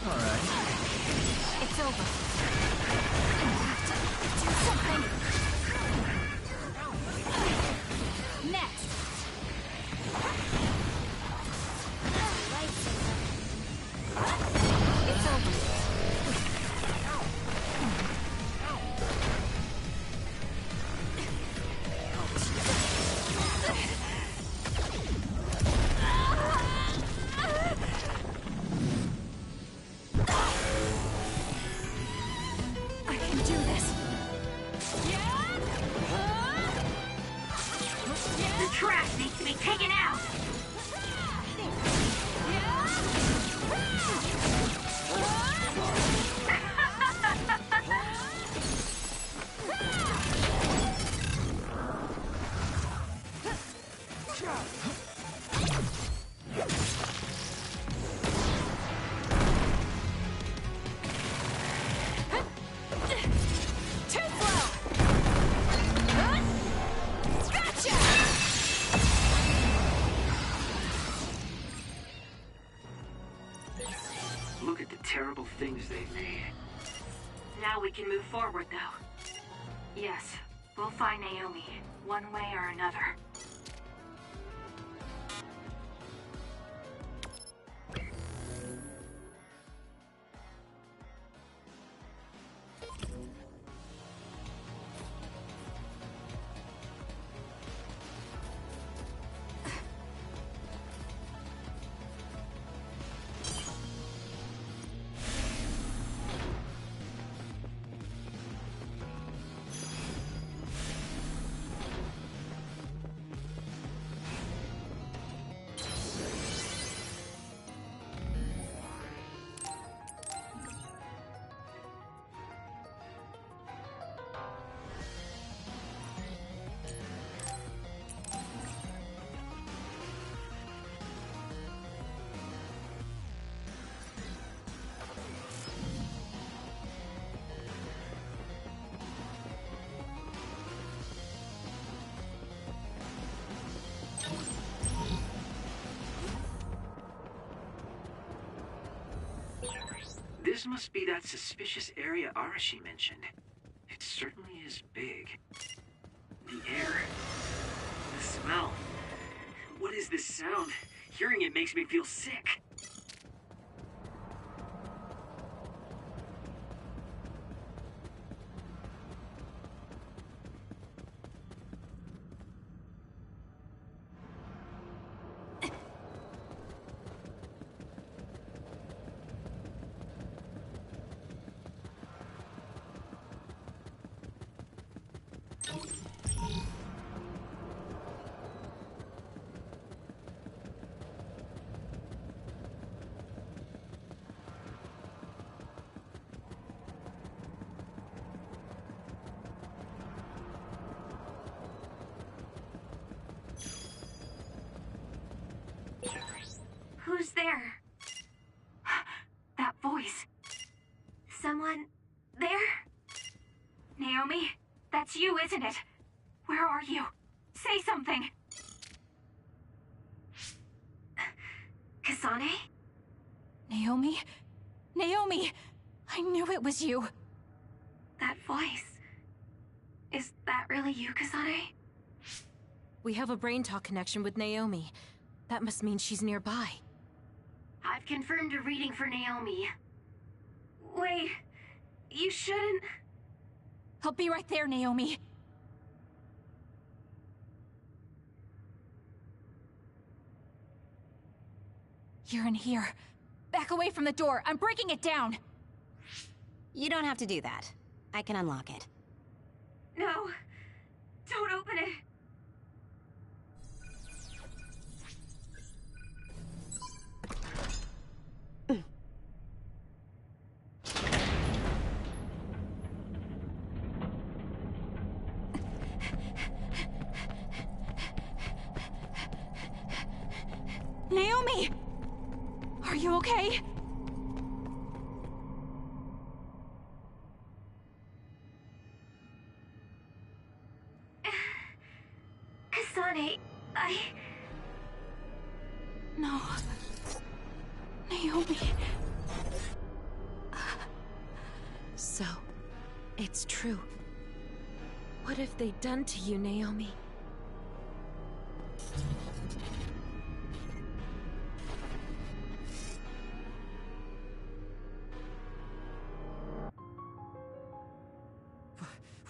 Speaker 13: Alright.
Speaker 1: It's over. I have to do something. Next.
Speaker 6: trash needs to be taken out!
Speaker 14: Look at the terrible things they've made.
Speaker 6: Now we can move forward, though. Yes, we'll find Naomi, one way or another.
Speaker 14: This must be that suspicious area Arashi mentioned. It certainly is big. The air. The smell. What is this sound? Hearing it makes me feel sick.
Speaker 6: Who's there? That voice. Someone there? Naomi, that's you, isn't it? Where are you? Say something. Kasane?
Speaker 17: Naomi? Naomi! I knew it was you.
Speaker 6: That voice. Is that really you, Kasane?
Speaker 1: We have a brain talk connection with Naomi. That must mean she's nearby.
Speaker 6: I've confirmed a reading for Naomi. Wait, you shouldn't...
Speaker 17: I'll be right there, Naomi. You're in here. Back away from the door. I'm breaking it down.
Speaker 2: You don't have to do that. I can unlock it.
Speaker 6: No, don't open it.
Speaker 17: Naomi! Are you okay?
Speaker 6: Kasane,
Speaker 17: No. Naomi.
Speaker 1: So, it's true. What have they done to you, Naomi?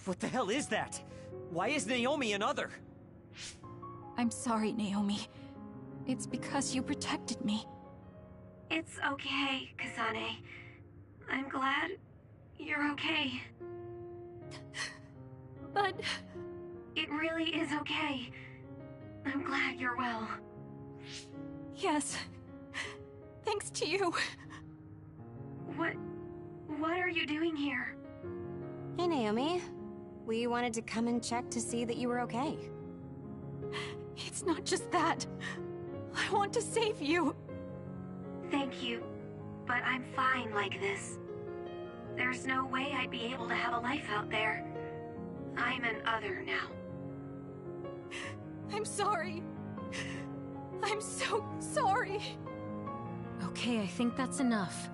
Speaker 4: What the hell is that? Why is Naomi another?
Speaker 17: I'm sorry, Naomi. It's because you protected me.
Speaker 6: It's okay, Kasane. I'm glad you're okay.
Speaker 17: But...
Speaker 6: It really is okay. I'm glad you're well.
Speaker 17: Yes. Thanks to you.
Speaker 6: What are you doing here?
Speaker 2: Hey, Naomi. We wanted to come and check to see that you were okay.
Speaker 17: It's not just that. I want to save you.
Speaker 6: Thank you, but I'm fine like this. There's no way I'd be able to have a life out there. I'm an other now.
Speaker 17: I'm sorry. I'm so sorry.
Speaker 1: Okay, I think that's enough.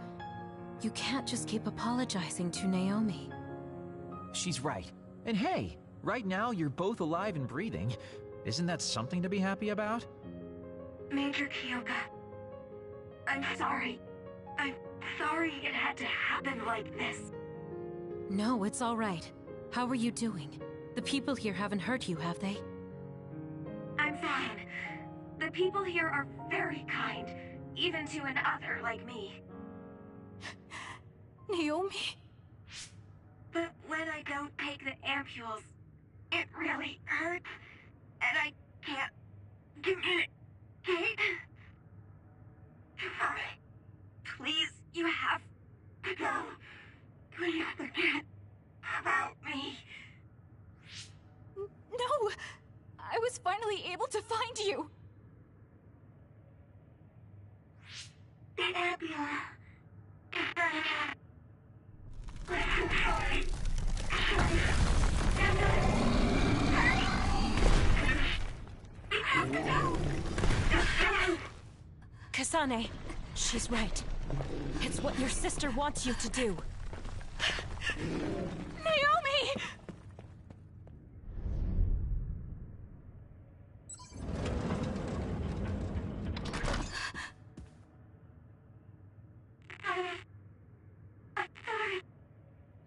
Speaker 1: You can't just keep apologizing to Naomi.
Speaker 13: She's right. And hey, right now you're both alive and breathing. Isn't that something to be happy about?
Speaker 6: Major Kyoka, I'm sorry. I'm sorry it had to happen like this.
Speaker 1: No, it's all right. How are you doing? The people here haven't hurt you, have they?
Speaker 6: I'm fine. The people here are very kind, even to an other like me.
Speaker 17: Naomi?
Speaker 6: But when I don't take the ampules, it really hurts, and I can't communicate. Please, you have to go. Please forget about me.
Speaker 17: No! I was finally able to find you!
Speaker 6: The ambulance.
Speaker 1: Kasane, she's right. It's what your sister wants you to do.
Speaker 17: Naomi!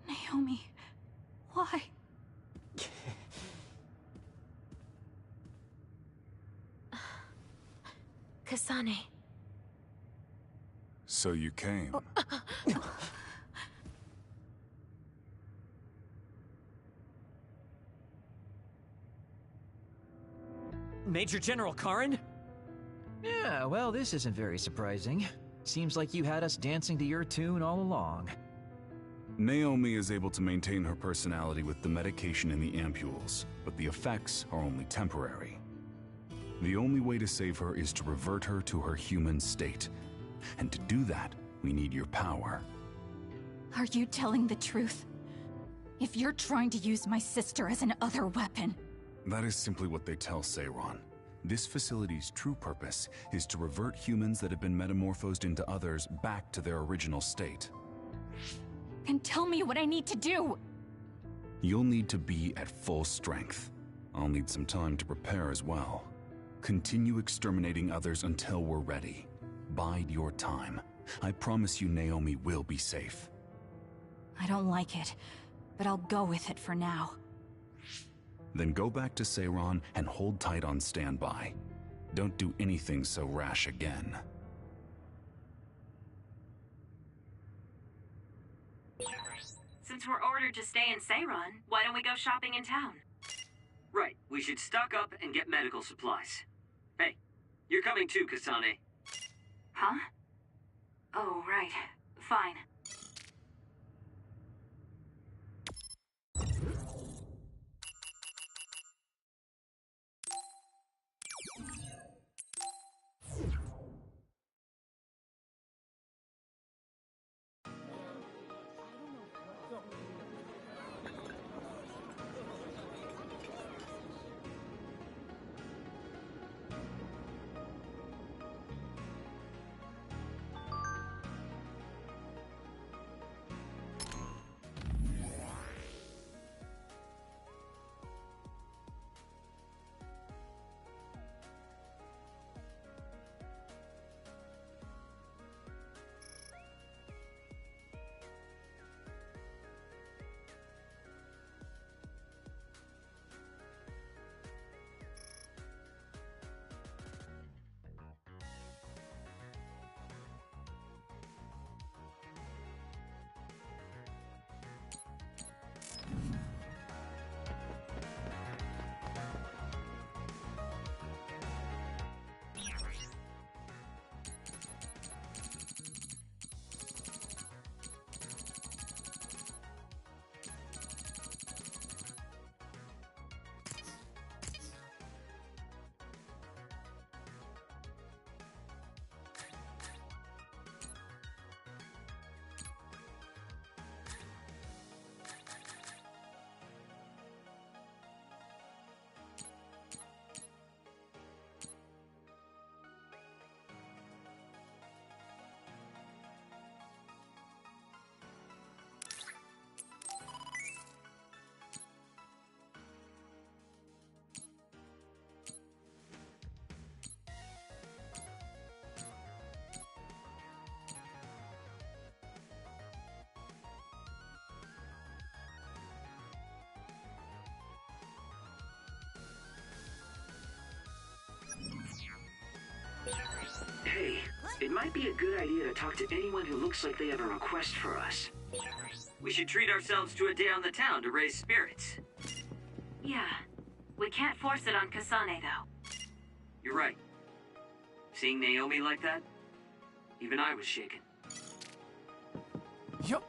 Speaker 17: Naomi, why?
Speaker 1: Kasane.
Speaker 9: So you came.
Speaker 4: Major General Karen?
Speaker 13: Yeah, well, this isn't very surprising. Seems like you had us dancing to your tune all along.
Speaker 9: Naomi is able to maintain her personality with the medication in the ampules, but the effects are only temporary. The only way to save her is to revert her to her human state. And to do that, we need your power.
Speaker 17: Are you telling the truth? If you're trying to use my sister as an other weapon...
Speaker 9: That is simply what they tell Seiron. This facility's true purpose is to revert humans that have been metamorphosed into others back to their original state.
Speaker 17: Then tell me what I need to do!
Speaker 9: You'll need to be at full strength. I'll need some time to prepare as well. Continue exterminating others until we're ready. Bide your time. I promise you Naomi will be safe.
Speaker 17: I don't like it, but I'll go with it for now.
Speaker 9: Then go back to Seiron and hold tight on standby. Don't do anything so rash again.
Speaker 6: Since we're ordered to stay in Seiron, why don't we go shopping in town?
Speaker 14: Right, we should stock up and get medical supplies. Hey, you're coming too, Kasane.
Speaker 6: Huh? Oh, right. Fine.
Speaker 14: It might be a good idea to talk to anyone who looks like they have a request for us. We should treat ourselves to a day on the town to raise spirits.
Speaker 6: Yeah. We can't force it on Kasane, though.
Speaker 14: You're right. Seeing Naomi like that, even I was shaken.
Speaker 13: Yup.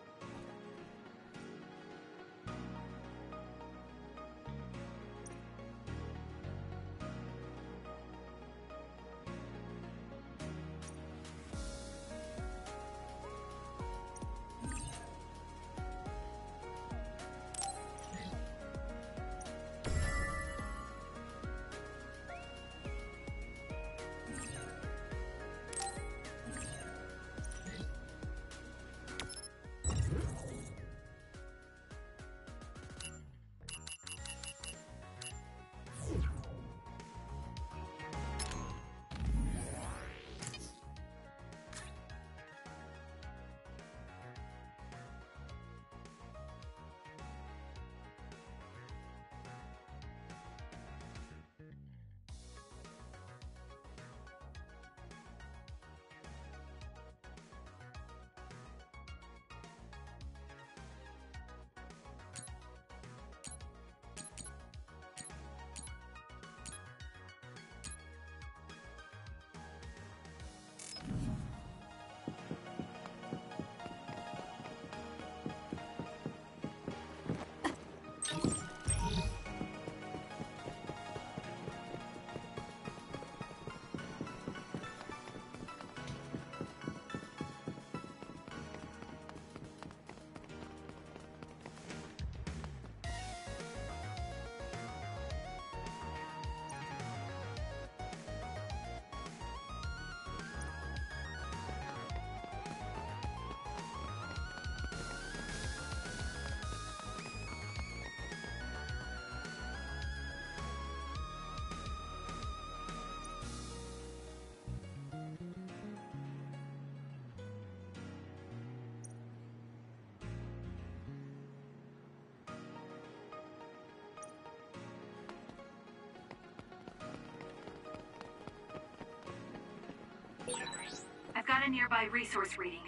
Speaker 6: I've got a nearby resource reading.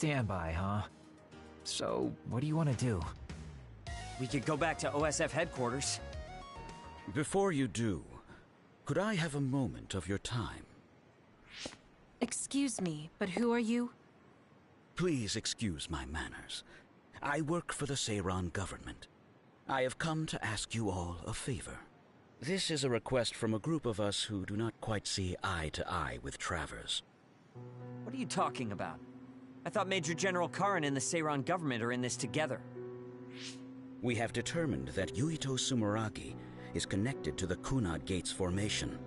Speaker 13: Standby, huh? So, what do you want to do?
Speaker 4: We could go back to OSF headquarters.
Speaker 18: Before you do, could I have a moment of your time?
Speaker 1: Excuse me, but who are you?
Speaker 18: Please excuse my manners. I work for the Seiran government. I have come to ask you all a favor. This is a request from a group of us who do not quite see eye to eye with Travers.
Speaker 4: What are you talking about? I thought Major General Karin and the Seiran government are in this together.
Speaker 18: We have determined that Yuito Sumeragi is connected to the Kunad Gate's formation.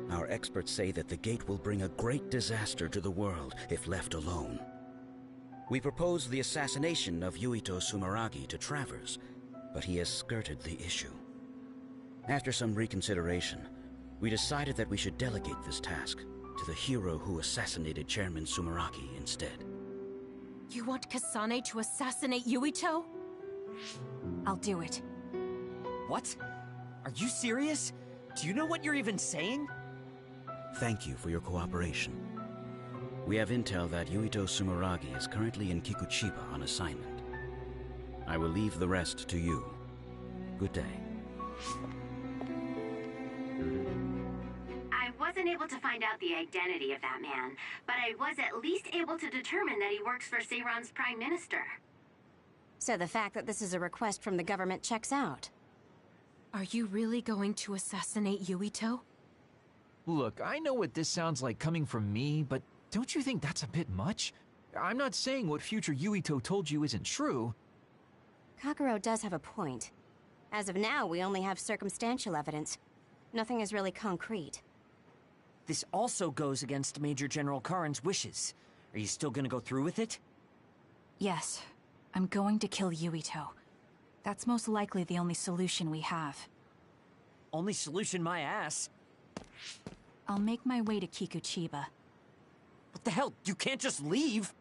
Speaker 18: Our experts say that the gate will bring a great disaster to the world if left alone. We proposed the assassination of Yuito Sumeragi to Travers, but he has skirted the issue. After some reconsideration, we decided that we should delegate this task to the hero who assassinated Chairman Sumeragi instead.
Speaker 1: You want Kasane to assassinate Yuito?
Speaker 17: I'll do it.
Speaker 4: What? Are you serious? Do you know what you're even saying?
Speaker 18: Thank you for your cooperation. We have intel that Yuito Sumeragi is currently in Kikuchiba on assignment. I will leave the rest to you. Good day.
Speaker 15: I wasn't able to find out the identity of that man, but I was at least able to determine that he works for Seiron's Prime Minister.
Speaker 2: So the fact that this is a request from the government checks out.
Speaker 1: Are you really going to assassinate Yuito?
Speaker 13: Look, I know what this sounds like coming from me, but don't you think that's a bit much? I'm not saying what future Yuito told you isn't true.
Speaker 2: Kakuro does have a point. As of now, we only have circumstantial evidence. Nothing is really concrete.
Speaker 4: This also goes against Major General Karin's wishes. Are you still gonna go through with it?
Speaker 17: Yes. I'm going to kill Yuito. That's most likely the only solution we have.
Speaker 4: Only solution, my ass.
Speaker 17: I'll make my way to Kikuchiba.
Speaker 4: What the hell? You can't just leave!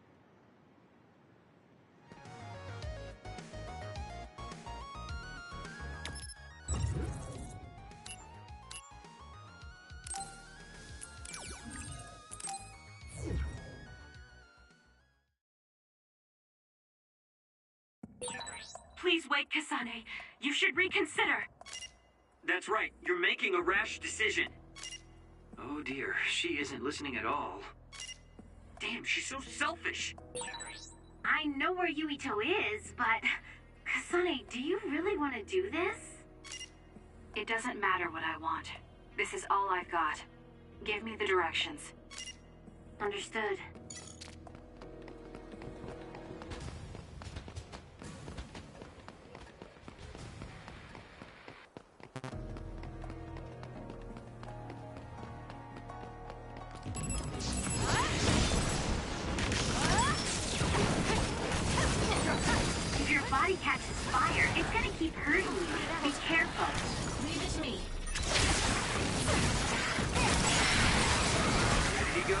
Speaker 6: Please wait, Kasane. You should reconsider.
Speaker 14: That's right. You're making a rash decision. Oh dear, she isn't listening at all. Damn, she's so selfish.
Speaker 15: I know where Yuito is, but... Kasane, do you really want to do this?
Speaker 6: It doesn't matter what I want. This is all I've got. Give me the directions.
Speaker 15: Understood. If your body catches fire, it's gonna keep hurting you. Be careful. Leave it to me.
Speaker 14: Ready to go?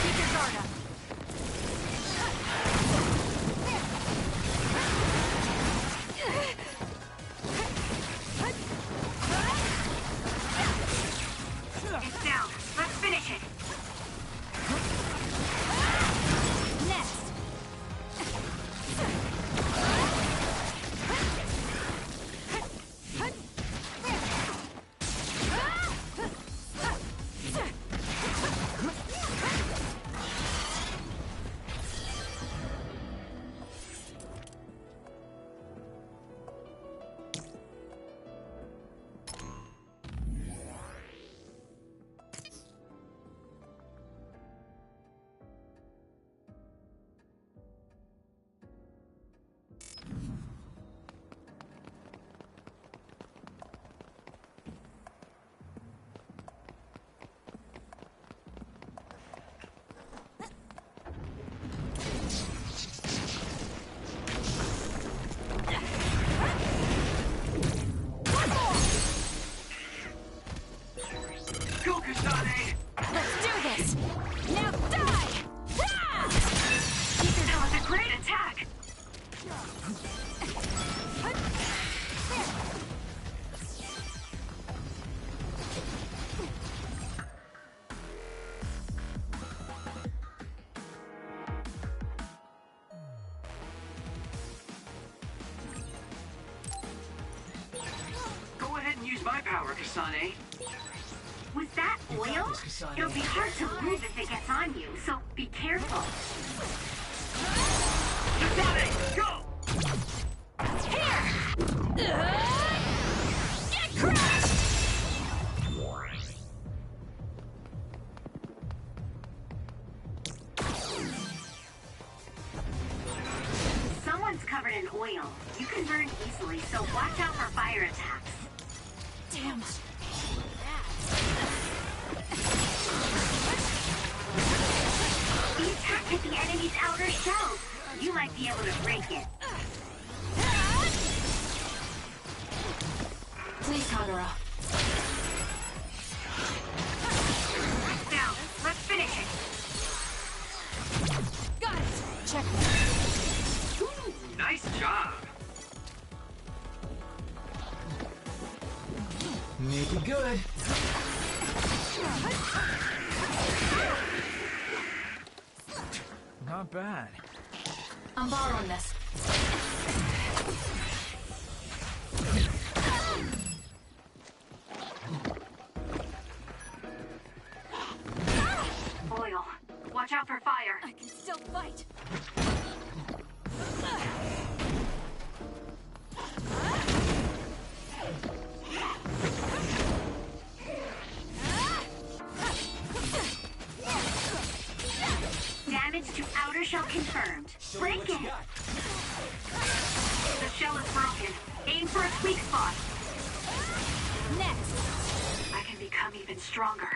Speaker 1: Keep your guard up.
Speaker 6: It's down. Let's finish it.
Speaker 1: Next.
Speaker 14: Go, Kasane!
Speaker 1: Let's do this! Now die! Ah!
Speaker 6: That was a great attack!
Speaker 14: Go ahead and use my power, Kasane.
Speaker 15: With that oil, it'll be hard to move if it gets on you, so be careful.
Speaker 14: Kasane, go!
Speaker 1: Get crushed!
Speaker 15: Someone's covered in oil. You can burn easily, so watch out for fire attacks.
Speaker 1: Damn.
Speaker 15: The attack hit the enemy's outer shell. You might be able to break it.
Speaker 1: Please, Kagura.
Speaker 6: Down. Let's finish it.
Speaker 13: not bad.
Speaker 1: I'm borrowing this.
Speaker 6: Oil. Watch out for fire.
Speaker 16: I can still fight.
Speaker 6: Damage to outer shell confirmed. Break it! The shell is broken. Aim for its weak spot.
Speaker 16: Next.
Speaker 6: I can become even stronger.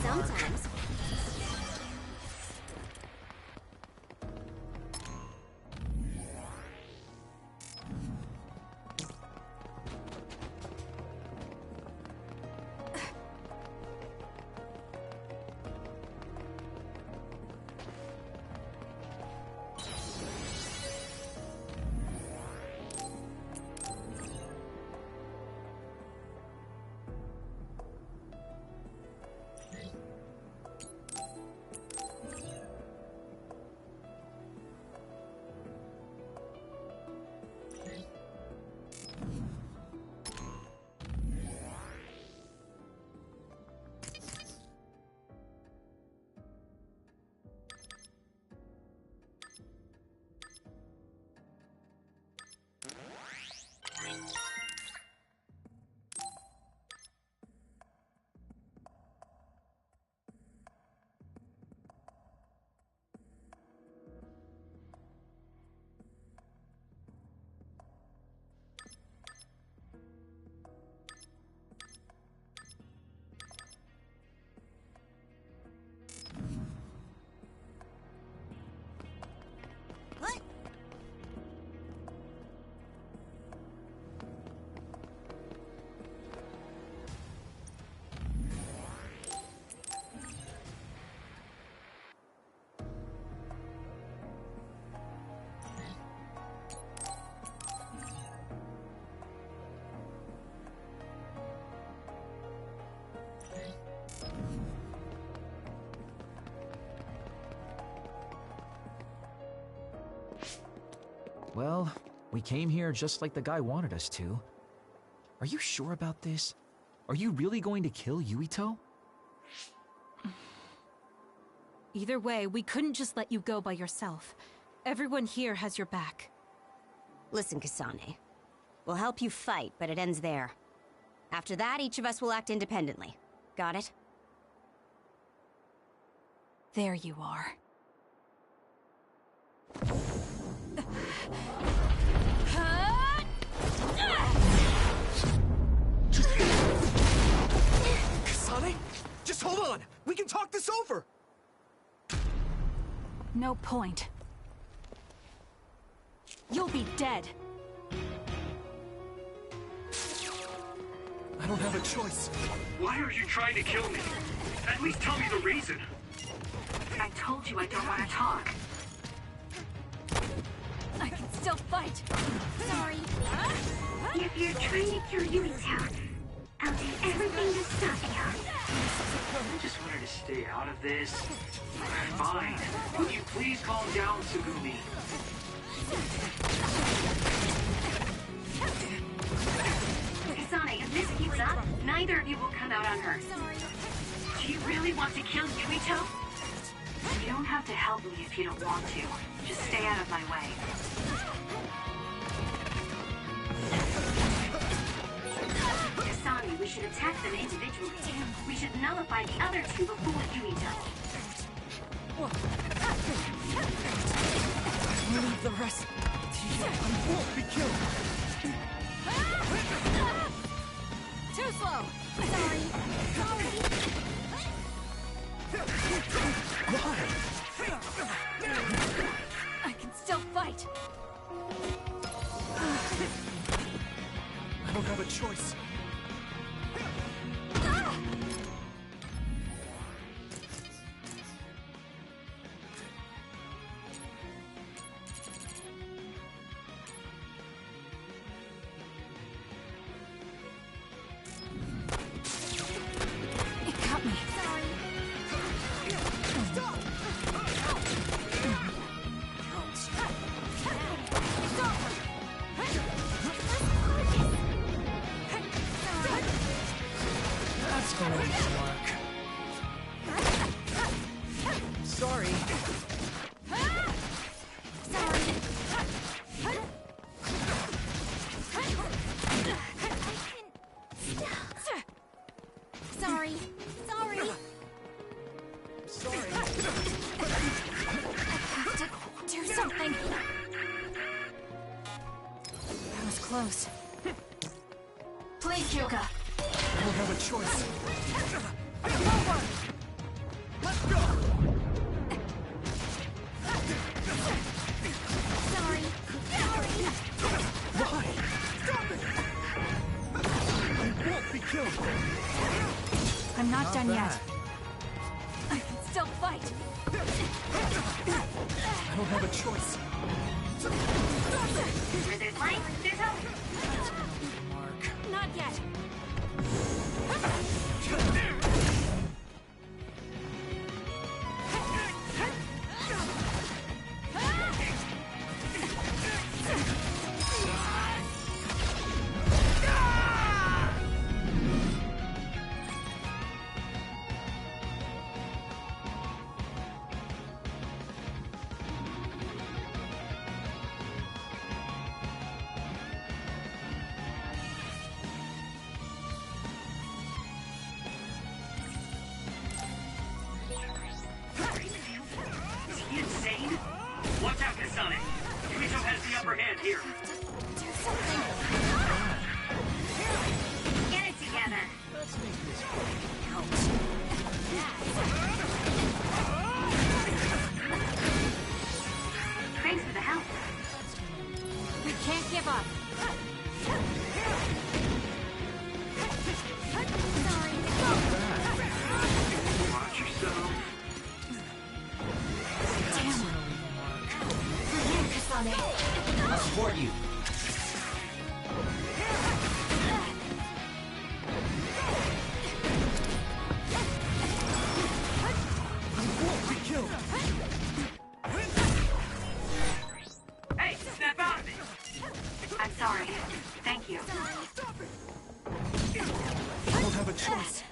Speaker 2: Sometimes.
Speaker 13: Well, we came here just like the guy wanted us to. Are you sure about this? Are you really going to kill Yuito?
Speaker 1: Either way, we couldn't just let you go by yourself. Everyone here has your back.
Speaker 2: Listen, Kasane. We'll help you fight, but it ends there. After that, each of us will act independently. Got it?
Speaker 17: There you are.
Speaker 11: Kasane? Just hold on! We can talk this over!
Speaker 17: No point.
Speaker 1: You'll be dead.
Speaker 11: I don't have a choice.
Speaker 7: Why are you trying to kill me? At least tell me the reason.
Speaker 6: I told you I don't want to talk.
Speaker 16: I can still fight.
Speaker 15: Sorry.
Speaker 6: If you're trying to kill Yuito, I'll do everything to stop you.
Speaker 14: I just wanted to stay out of this. Fine. Would you please calm down, Tsugumi?
Speaker 6: Kasane, if this keeps up, neither of you will come out unhurt. Do you really want to kill Yuito? You don't have to help me if you don't want to. Just stay out of my way.
Speaker 15: Kasami, we should attack them individually. We should nullify the other two before Yuito.
Speaker 13: Leave the rest to you. I won't be killed.
Speaker 16: Too slow. Sorry.
Speaker 13: Why?
Speaker 16: I can still fight.
Speaker 13: I don't have a choice.
Speaker 16: Close.
Speaker 5: Please, Kyoka.
Speaker 13: I don't have a choice.
Speaker 16: Over.
Speaker 13: Let's go!
Speaker 16: Sorry.
Speaker 13: Why? Stop it! I won't be killed.
Speaker 17: I'm not done yet.
Speaker 16: I can still fight.
Speaker 13: I don't have a choice.
Speaker 15: Where there's light, there's hope.
Speaker 16: Not yet.
Speaker 14: Watch out, Kasane! Yuito has the upper hand here.
Speaker 16: Do something.
Speaker 15: Get it together.
Speaker 13: Let's make this
Speaker 15: Thanks for the help.
Speaker 16: We can't give up.
Speaker 14: Watch yourself.
Speaker 4: I'll support you.
Speaker 13: I won't be killed.
Speaker 14: Hey, snap out of it!
Speaker 15: I'm sorry. Thank you.
Speaker 13: I don't have a choice.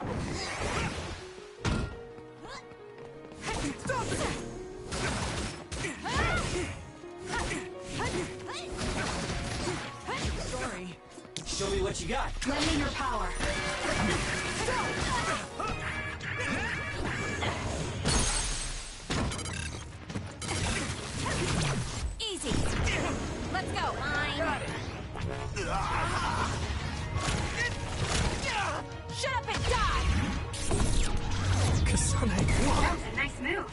Speaker 13: Stop it! Sorry.
Speaker 4: Show me what you got.
Speaker 5: Lend me your power.
Speaker 16: Easy. Let's go. Fine. Shut up and die!
Speaker 13: Kasane,
Speaker 15: That was a nice move.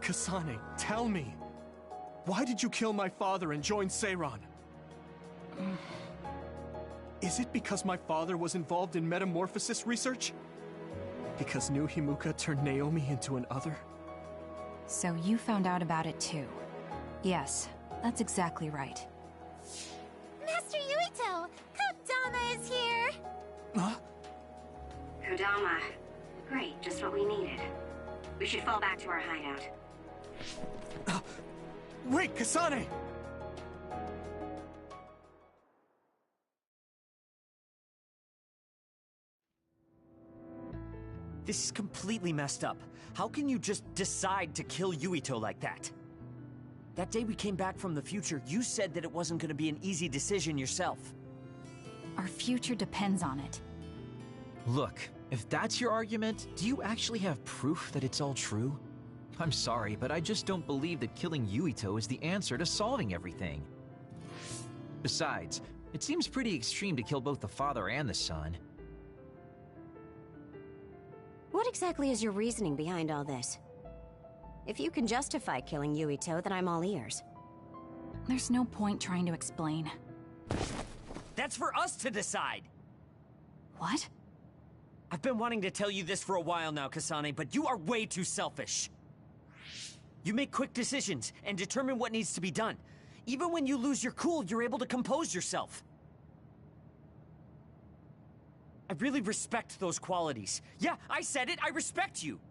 Speaker 11: Kasane, tell me. Why did you kill my father and join Seiran? Is it because my father was involved in metamorphosis research? Because New Himuka turned Naomi into an other?
Speaker 17: So you found out about it too. Yes, that's exactly right.
Speaker 15: Master Yuito! Kodama is here!
Speaker 11: Huh?
Speaker 15: Kodama. Great, just what we needed. We should fall back to our hideout.
Speaker 11: Wait, Kasane!
Speaker 4: This is completely messed up. How can you just decide to kill Yuito like that? That day we came back from the future, you said that it wasn't gonna be an easy decision yourself.
Speaker 17: Our future depends on it.
Speaker 13: Look, if that's your argument, do you actually have proof that it's all true? I'm sorry, but I just don't believe that killing Yuito is the answer to solving everything. Besides, it seems pretty extreme to kill both the father and the son.
Speaker 2: What exactly is your reasoning behind all this? If you can justify killing Yuito, then I'm all ears.
Speaker 17: There's no point trying to explain.
Speaker 4: That's for us to decide!
Speaker 17: What?
Speaker 4: I've been wanting to tell you this for a while now, Kasane, but you are way too selfish. You make quick decisions and determine what needs to be done. Even when you lose your cool, you're able to compose yourself. I really respect those qualities. Yeah, I said it, I respect you.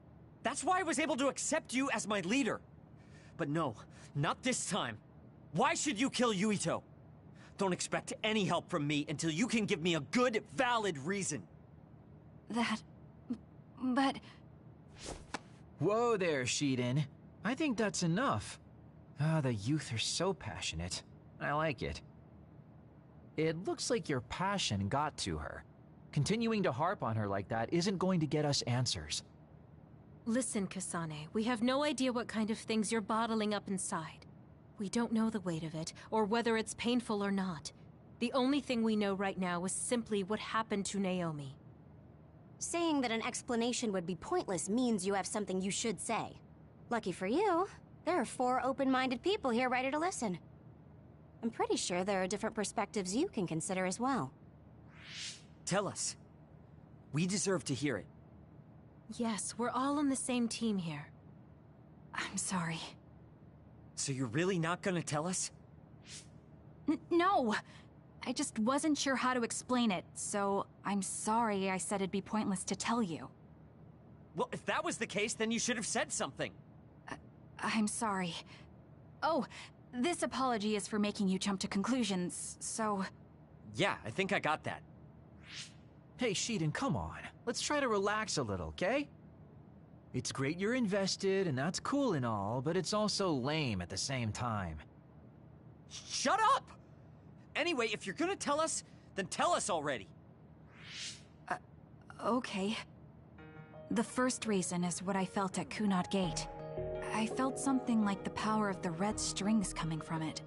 Speaker 4: That's why I was able to accept you as my leader. But no, not this time. Why should you kill Yuito? Don't expect any help from me until you can give me a good, valid reason.
Speaker 17: But...
Speaker 13: Whoa there, Shiden. I think that's enough. The youth are so passionate. I like it. It looks like your passion got to her. Continuing to harp on her like that isn't going to get us answers.
Speaker 1: Listen, Kasane, we have no idea what kind of things you're bottling up inside. We don't know the weight of it, or whether it's painful or not. The only thing we know right now is simply what happened to Naomi.
Speaker 2: Saying that an explanation would be pointless means you have something you should say. Lucky for you, there are 4 open-minded people here ready to listen. I'm pretty sure there are different perspectives you can consider as well.
Speaker 4: Tell us. We deserve to hear it.
Speaker 1: Yes, we're all on the same team here.
Speaker 17: I'm sorry.
Speaker 4: So you're really not gonna tell us?
Speaker 17: No! I just wasn't sure how to explain it, so I'm sorry I said it'd be pointless to tell you.
Speaker 4: Well, if that was the case, then you should have said something.
Speaker 17: I'm sorry. Oh, this apology is for making you jump to conclusions, so...
Speaker 4: Yeah, I think I got that.
Speaker 13: Hey, Shiden, come on. Let's try to relax a little, okay? It's great you're invested, and that's cool and all, but it's also lame at the same time.
Speaker 4: Shut up! Anyway, if you're gonna tell us, then tell us already.
Speaker 17: Okay. The first reason is what I felt at Kunad Gate. I felt something like the power of the red strings coming from it.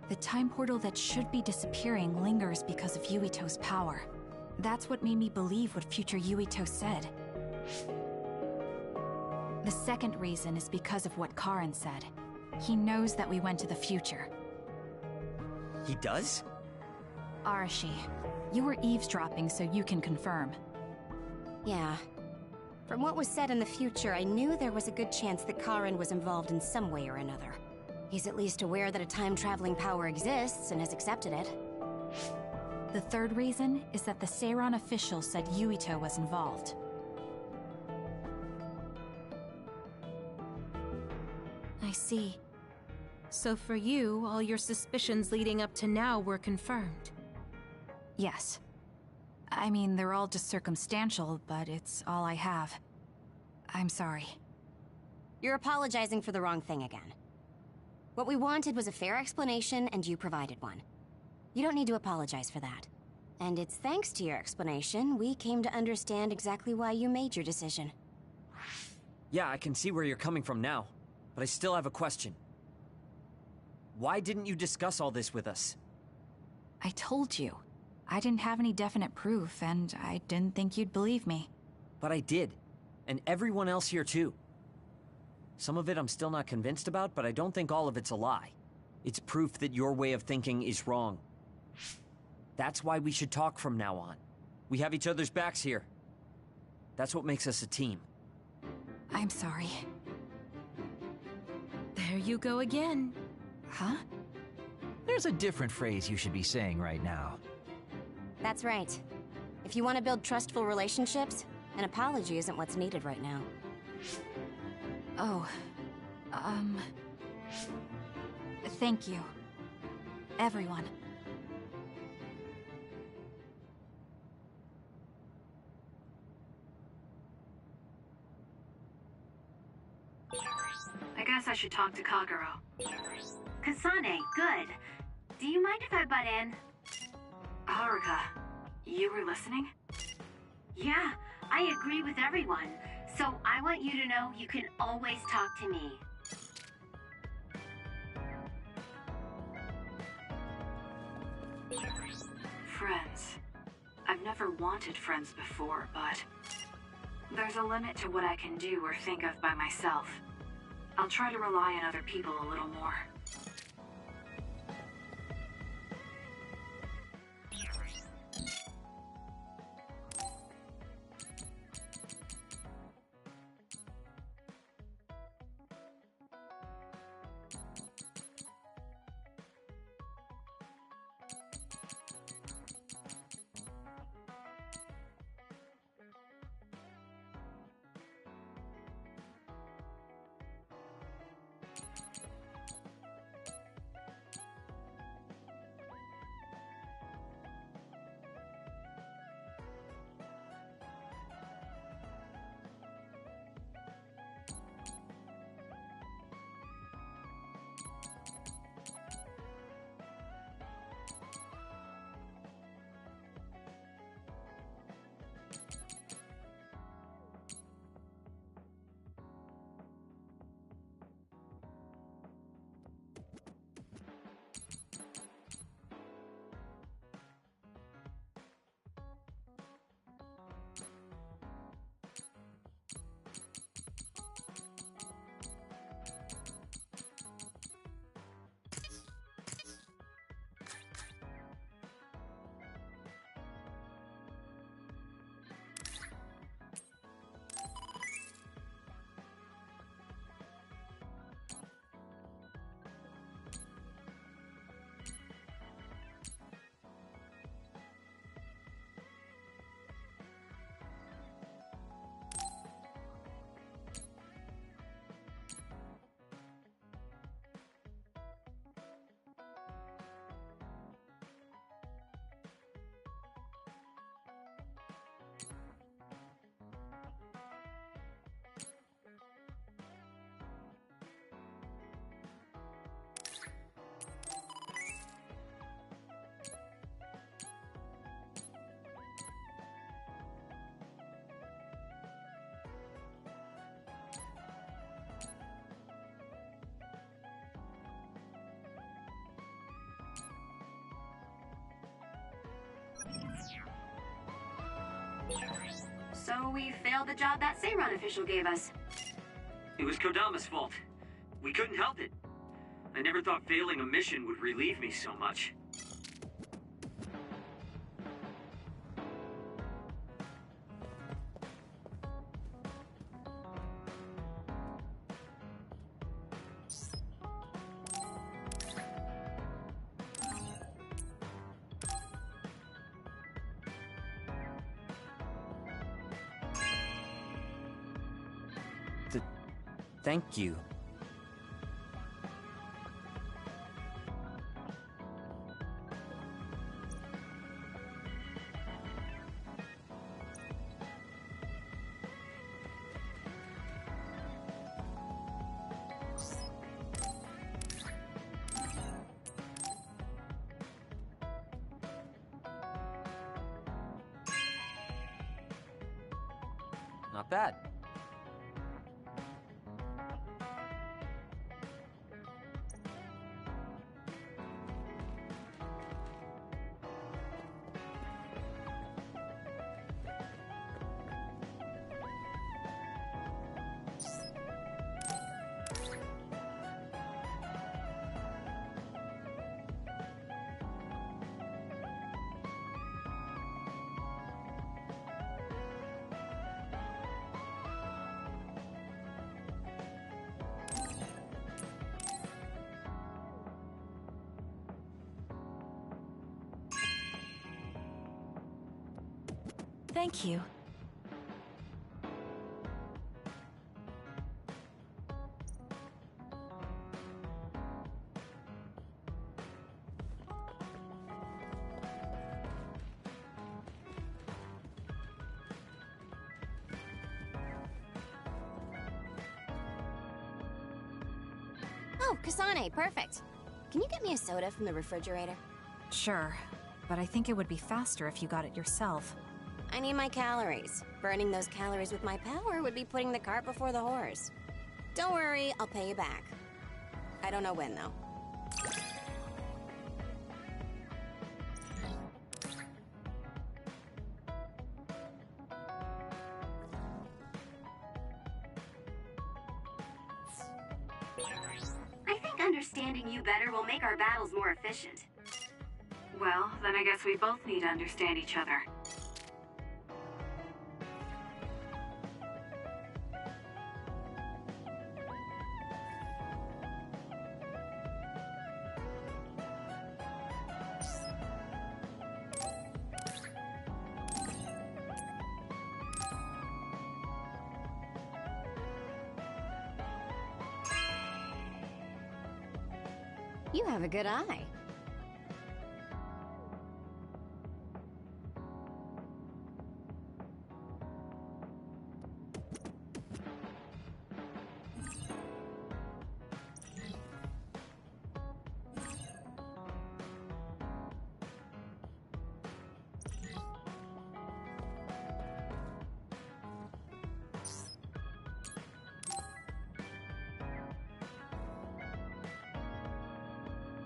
Speaker 17: The time portal that should be disappearing lingers because of Yuito's power. That's what made me believe what future Yuito said. The second reason is because of what Karin said. He knows that we went to the future.
Speaker 4: He does?
Speaker 17: Arashi, you were eavesdropping so you can confirm.
Speaker 2: Yeah. From what was said in the future, I knew there was a good chance that Karin was involved in some way or another. He's at least aware that a time-traveling power exists and has accepted it.
Speaker 17: The third reason is that the Seiran official said Yuito was involved.
Speaker 1: I see. So for you, all your suspicions leading up to now were confirmed.
Speaker 17: Yes. I mean, they're all just circumstantial, but it's all I have. I'm sorry.
Speaker 2: You're apologizing for the wrong thing again. What we wanted was a fair explanation, and you provided one. You don't need to apologize for that. And it's thanks to your explanation, we came to understand exactly why you made your decision.
Speaker 4: Yeah, I can see where you're coming from now, but I still have a question. Why didn't you discuss all this with us?
Speaker 17: I told you. I didn't have any definite proof, and I didn't think you'd believe me.
Speaker 4: But I did. And everyone else here too. Some of it I'm still not convinced about, but I don't think all of it's a lie. It's proof that your way of thinking is wrong. That's why we should talk from now on. We have each other's backs here. That's what makes us a team.
Speaker 17: I'm sorry.
Speaker 1: There you go again.
Speaker 17: Huh?
Speaker 13: There's a different phrase you should be saying right now.
Speaker 2: That's right. If you want to build trustful relationships, an apology isn't what's needed right now.
Speaker 17: Oh, thank you. Everyone.
Speaker 6: should talk to Kagero.
Speaker 15: Kasane, good. Do you mind if I butt in?
Speaker 6: Haruka, you were listening?
Speaker 15: Yeah, I agree with everyone. So I want you to know you can always talk to me.
Speaker 6: Friends. I've never wanted friends before, but there's a limit to what I can do or think of by myself. I'll try to rely on other people a little more.
Speaker 15: So we failed the job that Seiron official gave us.
Speaker 14: It was Kodama's fault. We couldn't help it. I never thought failing a mission would relieve me so much.
Speaker 4: Thank you. Not bad.
Speaker 17: Thank you.
Speaker 2: Oh, Kasane, perfect. Can you get me a soda from the refrigerator?
Speaker 17: Sure, but I think it would be faster if you got it yourself.
Speaker 2: I need my calories. Burning those calories with my power would be putting the cart before the horse. Don't worry, I'll pay you back. I don't know when, though.
Speaker 15: I think understanding you better will make our battles more efficient.
Speaker 6: Well, then I guess we both need to understand each other.
Speaker 2: You have a good eye.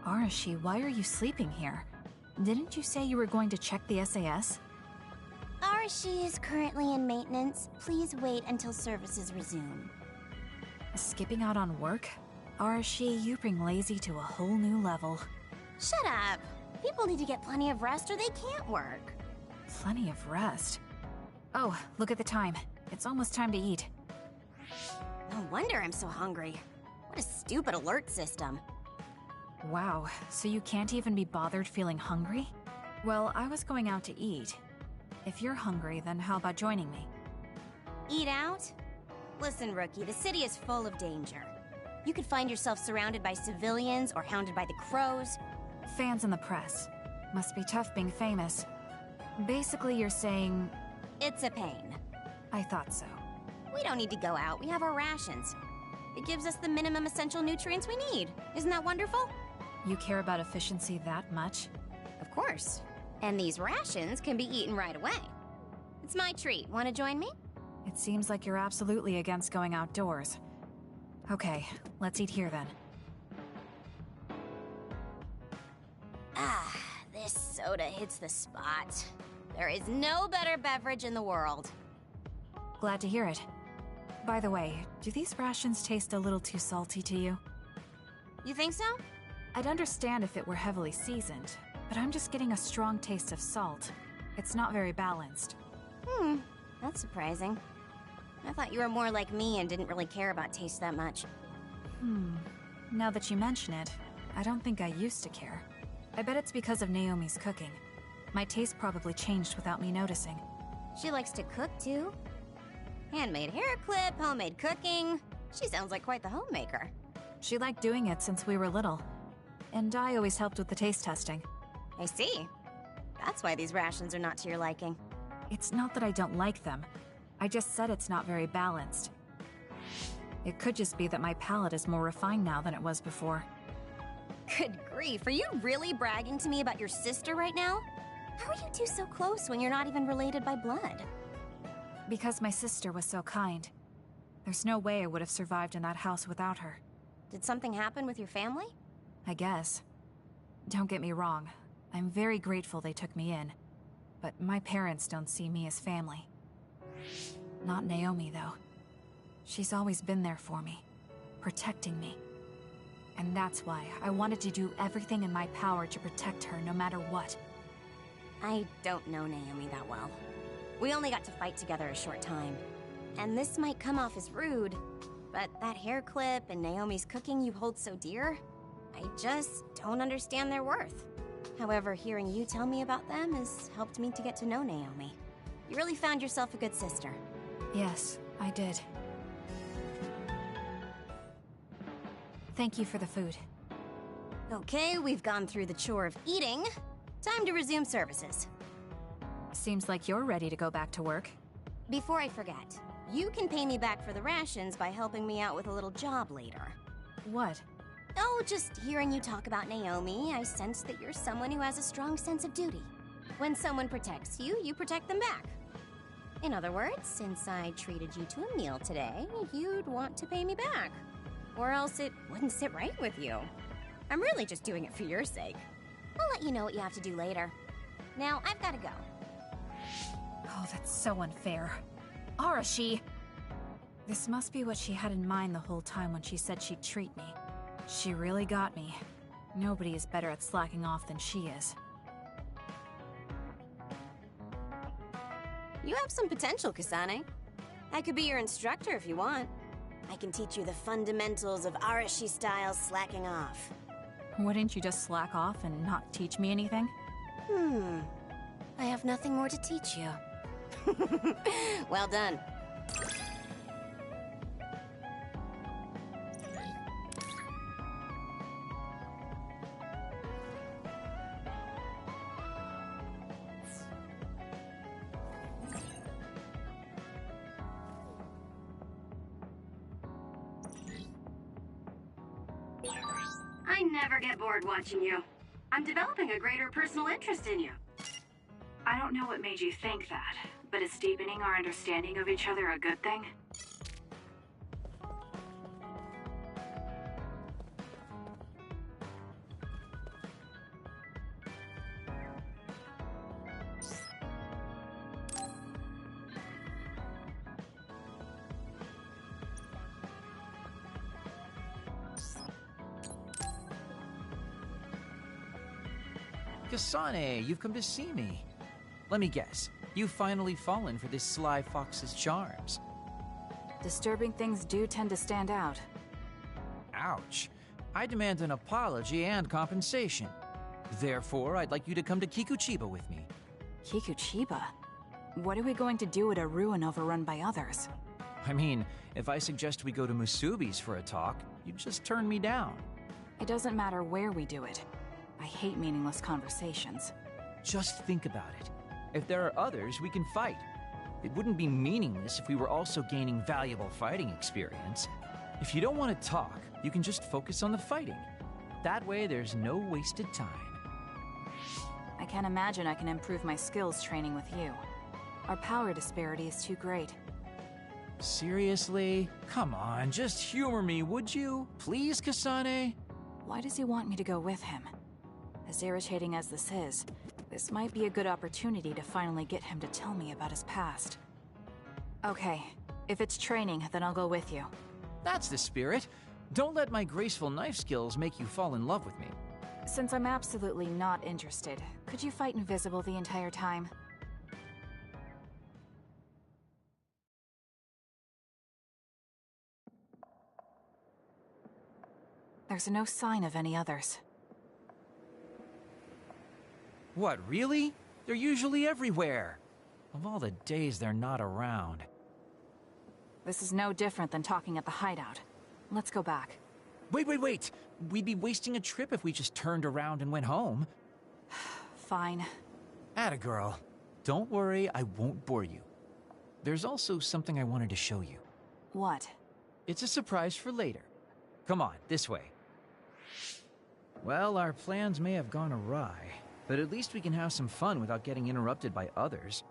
Speaker 17: Arashi, why are you sleeping here? Didn't you say you were going to check the SAS?
Speaker 2: Arashi is currently in maintenance. Please wait until services resume.
Speaker 17: Skipping out on work? Arashi, you bring lazy to a whole new level.
Speaker 2: Shut up! People need to get plenty of rest or they can't work.
Speaker 17: Plenty of rest? Oh, look at the time. It's almost time to eat.
Speaker 2: No wonder I'm so hungry. What a stupid alert system.
Speaker 17: Wow, so you can't even be bothered feeling hungry? Well, I was going out to eat. If you're hungry, then how about joining me?
Speaker 2: Eat out? Listen, Rookie, the city is full of danger. You could find yourself surrounded by civilians or hounded by the crows.
Speaker 17: Fans in the press. Must be tough being famous. Basically, you're saying...
Speaker 2: It's a pain.
Speaker 17: I thought so.
Speaker 2: We don't need to go out. We have our rations. It gives us the minimum essential nutrients we need. Isn't that wonderful?
Speaker 17: You care about efficiency that much?
Speaker 2: Of course. And these rations can be eaten right away. It's my treat. Want to join me?
Speaker 17: It seems like you're absolutely against going outdoors. Okay, let's eat here then.
Speaker 2: Ah, this soda hits the spot. There is no better beverage in the world.
Speaker 17: Glad to hear it. By the way, do these rations taste a little too salty to you?
Speaker 2: You think so?
Speaker 17: I'd understand if it were heavily seasoned, but I'm just getting a strong taste of salt. It's not very balanced.
Speaker 2: That's surprising. I thought you were more like me and didn't really care about taste that much.
Speaker 17: Now that you mention it, I don't think I used to care. I bet it's because of Naomi's cooking. My taste probably changed without me noticing.
Speaker 2: She likes to cook, too. Handmade hair clip, homemade cooking. She sounds like quite the homemaker.
Speaker 17: She liked doing it since we were little. And I always helped with the taste testing.
Speaker 2: I see. That's why these rations are not to your liking.
Speaker 17: It's not that I don't like them. I just said it's not very balanced. It could just be that my palate is more refined now than it was before.
Speaker 2: Good grief, are you really bragging to me about your sister right now? How are you two so close when you're not even related by blood?
Speaker 17: Because my sister was so kind. There's no way I would have survived in that house without her.
Speaker 2: Did something happen with your family?
Speaker 17: I guess. Don't get me wrong. I'm very grateful they took me in. But my parents don't see me as family. Not Naomi, though. She's always been there for me, protecting me. And that's why I wanted to do everything in my power to protect her no matter what.
Speaker 2: I don't know Naomi that well. We only got to fight together a short time. And this might come off as rude, but that hair clip and Naomi's cooking you hold so dear, I just don't understand their worth. However, hearing you tell me about them has helped me to get to know Naomi. You really found yourself a good sister.
Speaker 17: Yes, I did. Thank you for the food.
Speaker 2: Okay, we've gone through the chore of eating. Time to resume services.
Speaker 17: Seems like you're ready to go back to work.
Speaker 2: Before I forget, you can pay me back for the rations by helping me out with a little job later.
Speaker 17: What?
Speaker 2: Oh, just hearing you talk about Naomi, I sense that you're someone who has a strong sense of duty. When someone protects you, you protect them back. In other words, since I treated you to a meal today, you'd want to pay me back. Or else it wouldn't sit right with you. I'm really just doing it for your sake. I'll let you know what you have to do later. Now, I've got to go.
Speaker 17: Oh, that's so unfair. Arashi! This must be what she had in mind the whole time when she said she'd treat me. She really got me. Nobody is better at slacking off than she is.
Speaker 2: You have some potential, Kasane. I could be your instructor if you want. I can teach you the fundamentals of Arashi-style slacking off.
Speaker 17: Wouldn't you just slack off and not teach me anything?
Speaker 2: I have nothing more to teach you. Well done.
Speaker 6: I never get bored watching you. I'm developing a greater personal interest in you.
Speaker 15: I don't know what made you think that, but is deepening our understanding of each other a good thing?
Speaker 13: Kasane, you've come to see me. Let me guess, you've finally fallen for this sly fox's charms.
Speaker 3: Disturbing things do tend to stand out.
Speaker 13: Ouch. I demand an apology and compensation. Therefore, I'd like you to come to Kikuchiba with me.
Speaker 3: Kikuchiba? What are we going to do at a ruin overrun by others?
Speaker 13: I mean, if I suggest we go to Musubi's for a talk, you'd just turn me down.
Speaker 3: It doesn't matter where we do it. I hate meaningless conversations.
Speaker 13: Just think about it. If there are others, we can fight. It wouldn't be meaningless if we were also gaining valuable fighting experience. If you don't want to talk, you can just focus on the fighting. That way, there's no wasted time.
Speaker 3: I can't imagine I can improve my skills training with you. Our power disparity is too great.
Speaker 13: Seriously? Come on, just humor me, would you? Please, Kasane?
Speaker 3: Why does he want me to go with him? As irritating as this is, this might be a good opportunity to finally get him to tell me about his past. Okay, if it's training, then I'll go with you.
Speaker 13: That's the spirit. Don't let my graceful knife skills make you fall in love with me.
Speaker 3: Since I'm absolutely not interested, could you fight invisible the entire time? There's no sign of any others.
Speaker 13: What, really? They're usually everywhere. Of all the days they're not around.
Speaker 3: This is no different than talking at the hideout. Let's go back.
Speaker 13: Wait! We'd be wasting a trip if we just turned around and went home.
Speaker 3: Fine.
Speaker 13: Atta girl. Don't worry, I won't bore you. There's also something I wanted to show you.
Speaker 3: What?
Speaker 13: It's a surprise for later. Come on, this way. Well, our plans may have gone awry, but at least we can have some fun without getting interrupted by others.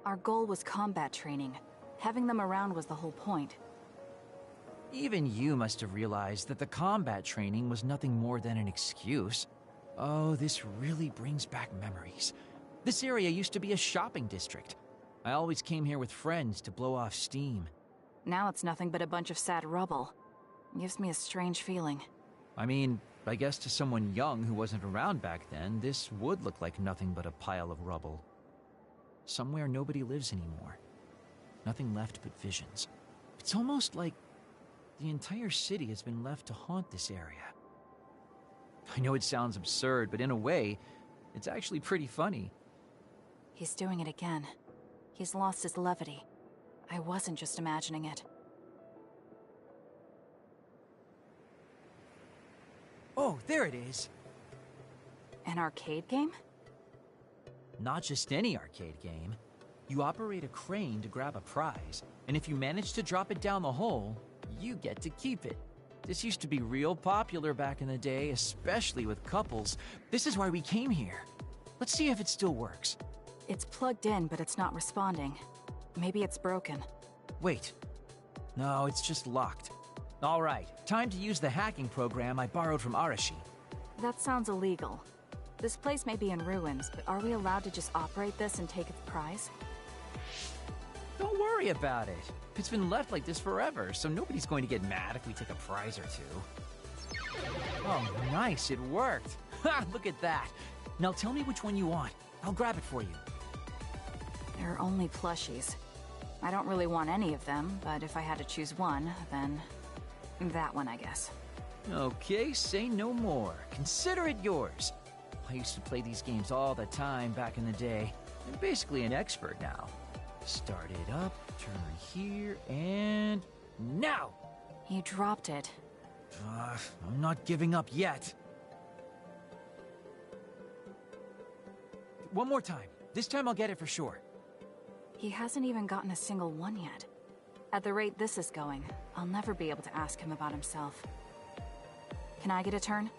Speaker 3: Our goal was combat training. Having them around was the whole point.
Speaker 13: Even you must have realized that the combat training was nothing more than an excuse. Oh, this really brings back memories. This area used to be a shopping district. I always came here with friends to blow off steam.
Speaker 3: Now it's nothing but a bunch of sad rubble. Gives me a strange feeling.
Speaker 13: I mean, I guess to someone young who wasn't around back then, this would look like nothing but a pile of rubble. Somewhere nobody lives anymore. Nothing left but visions. It's almost like the entire city has been left to haunt this area. I know it sounds absurd, but in a way, it's actually pretty funny.
Speaker 3: He's doing it again. He's lost his levity. I wasn't just imagining it.
Speaker 13: Oh, there it is.
Speaker 3: An arcade game?
Speaker 13: Not just any arcade game. You operate a crane to grab a prize, and if you manage to drop it down the hole, you get to keep it. This used to be real popular back in the day, especially with couples. This is why we came here. Let's see if it still works.
Speaker 3: It's plugged in, but it's not responding. Maybe it's broken.
Speaker 13: Wait. No, it's just locked. All right, time to use the hacking program I borrowed from Arashi.
Speaker 3: That sounds illegal. This place may be in ruins, but are we allowed to just operate this and take its prize?
Speaker 13: Don't worry about it. It's been left like this forever, so nobody's going to get mad if we take a prize or two. Oh, nice, it worked. Ha, look at that. Now tell me which one you want. I'll grab it for you.
Speaker 3: There are only plushies. I don't really want any of them, but if I had to choose one, then that one, I guess.
Speaker 13: Okay, say no more. Consider it yours. I used to play these games all the time back in the day. I'm basically an expert now. Start it up, turn here, and now!
Speaker 3: You dropped it.
Speaker 13: I'm not giving up yet. One more time. This time I'll get it for sure.
Speaker 3: He hasn't even gotten a single one yet. At the rate this is going, I'll never be able to ask him about himself. Can I get a turn?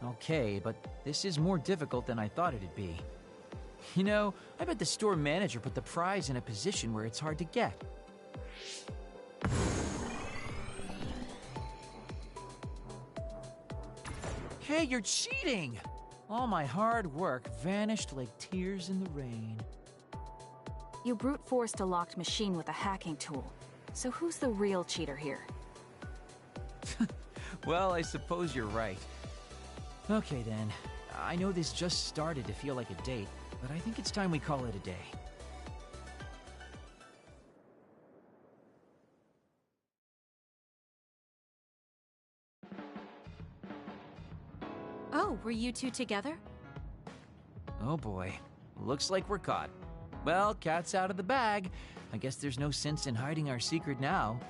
Speaker 13: Okay, but this is more difficult than I thought it'd be. You know, I bet the store manager put the prize in a position where it's hard to get. Hey, you're cheating! All my hard work vanished like tears in the rain.
Speaker 3: You brute forced a locked machine with a hacking tool. So who's the real cheater here?
Speaker 13: Well, I suppose you're right. Okay then, I know this just started to feel like a date, but I think it's time we call it a day.
Speaker 1: Oh, were you two together?
Speaker 13: Oh boy, looks like we're caught. Well, cat's out of the bag. I guess there's no sense in hiding our secret now.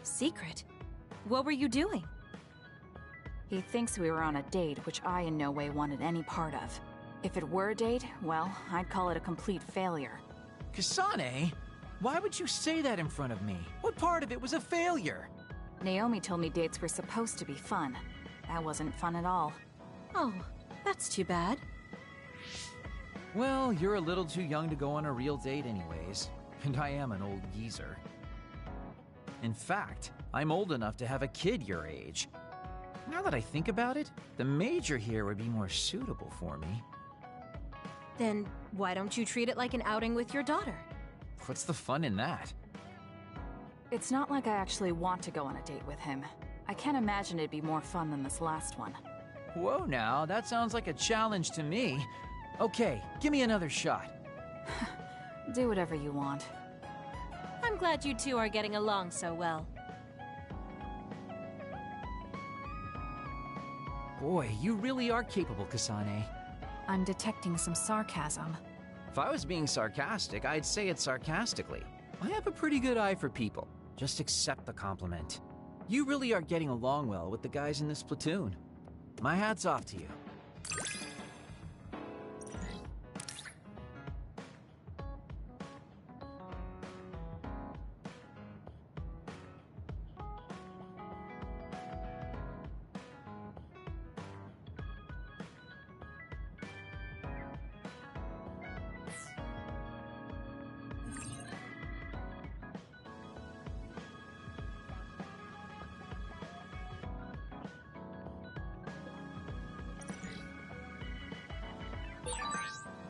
Speaker 1: Secret? What were you doing?
Speaker 3: He thinks we were on a date, which I in no way wanted any part of. If it were a date, well, I'd call it a complete failure.
Speaker 13: Kasane? Why would you say that in front of me? What part of it was a failure?
Speaker 3: Naomi told me dates were supposed to be fun. That wasn't fun at all.
Speaker 1: Oh, that's too bad.
Speaker 13: Well, you're a little too young to go on a real date anyways, and I am an old geezer. In fact, I'm old enough to have a kid your age. Now that I think about it, the major here would be more suitable for me.
Speaker 1: Then why don't you treat it like an outing with your daughter?
Speaker 13: What's the fun in that?
Speaker 3: It's not like I actually want to go on a date with him. I can't imagine it'd be more fun than this last one.
Speaker 13: Whoa now, that sounds like a challenge to me. Okay, give me another shot.
Speaker 3: Do whatever you want.
Speaker 1: I'm glad you two are getting along so well.
Speaker 13: Boy, you really are capable, Kasane.
Speaker 3: I'm detecting some sarcasm.
Speaker 13: If I was being sarcastic, I'd say it sarcastically. I have a pretty good eye for people. Just accept the compliment. You really are getting along well with the guys in this platoon. My hat's off to you.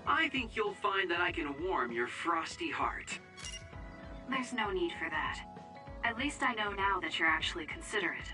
Speaker 14: I think you'll find that I can warm your frosty heart.
Speaker 6: There's no need for that. At least I know now that you're actually considerate.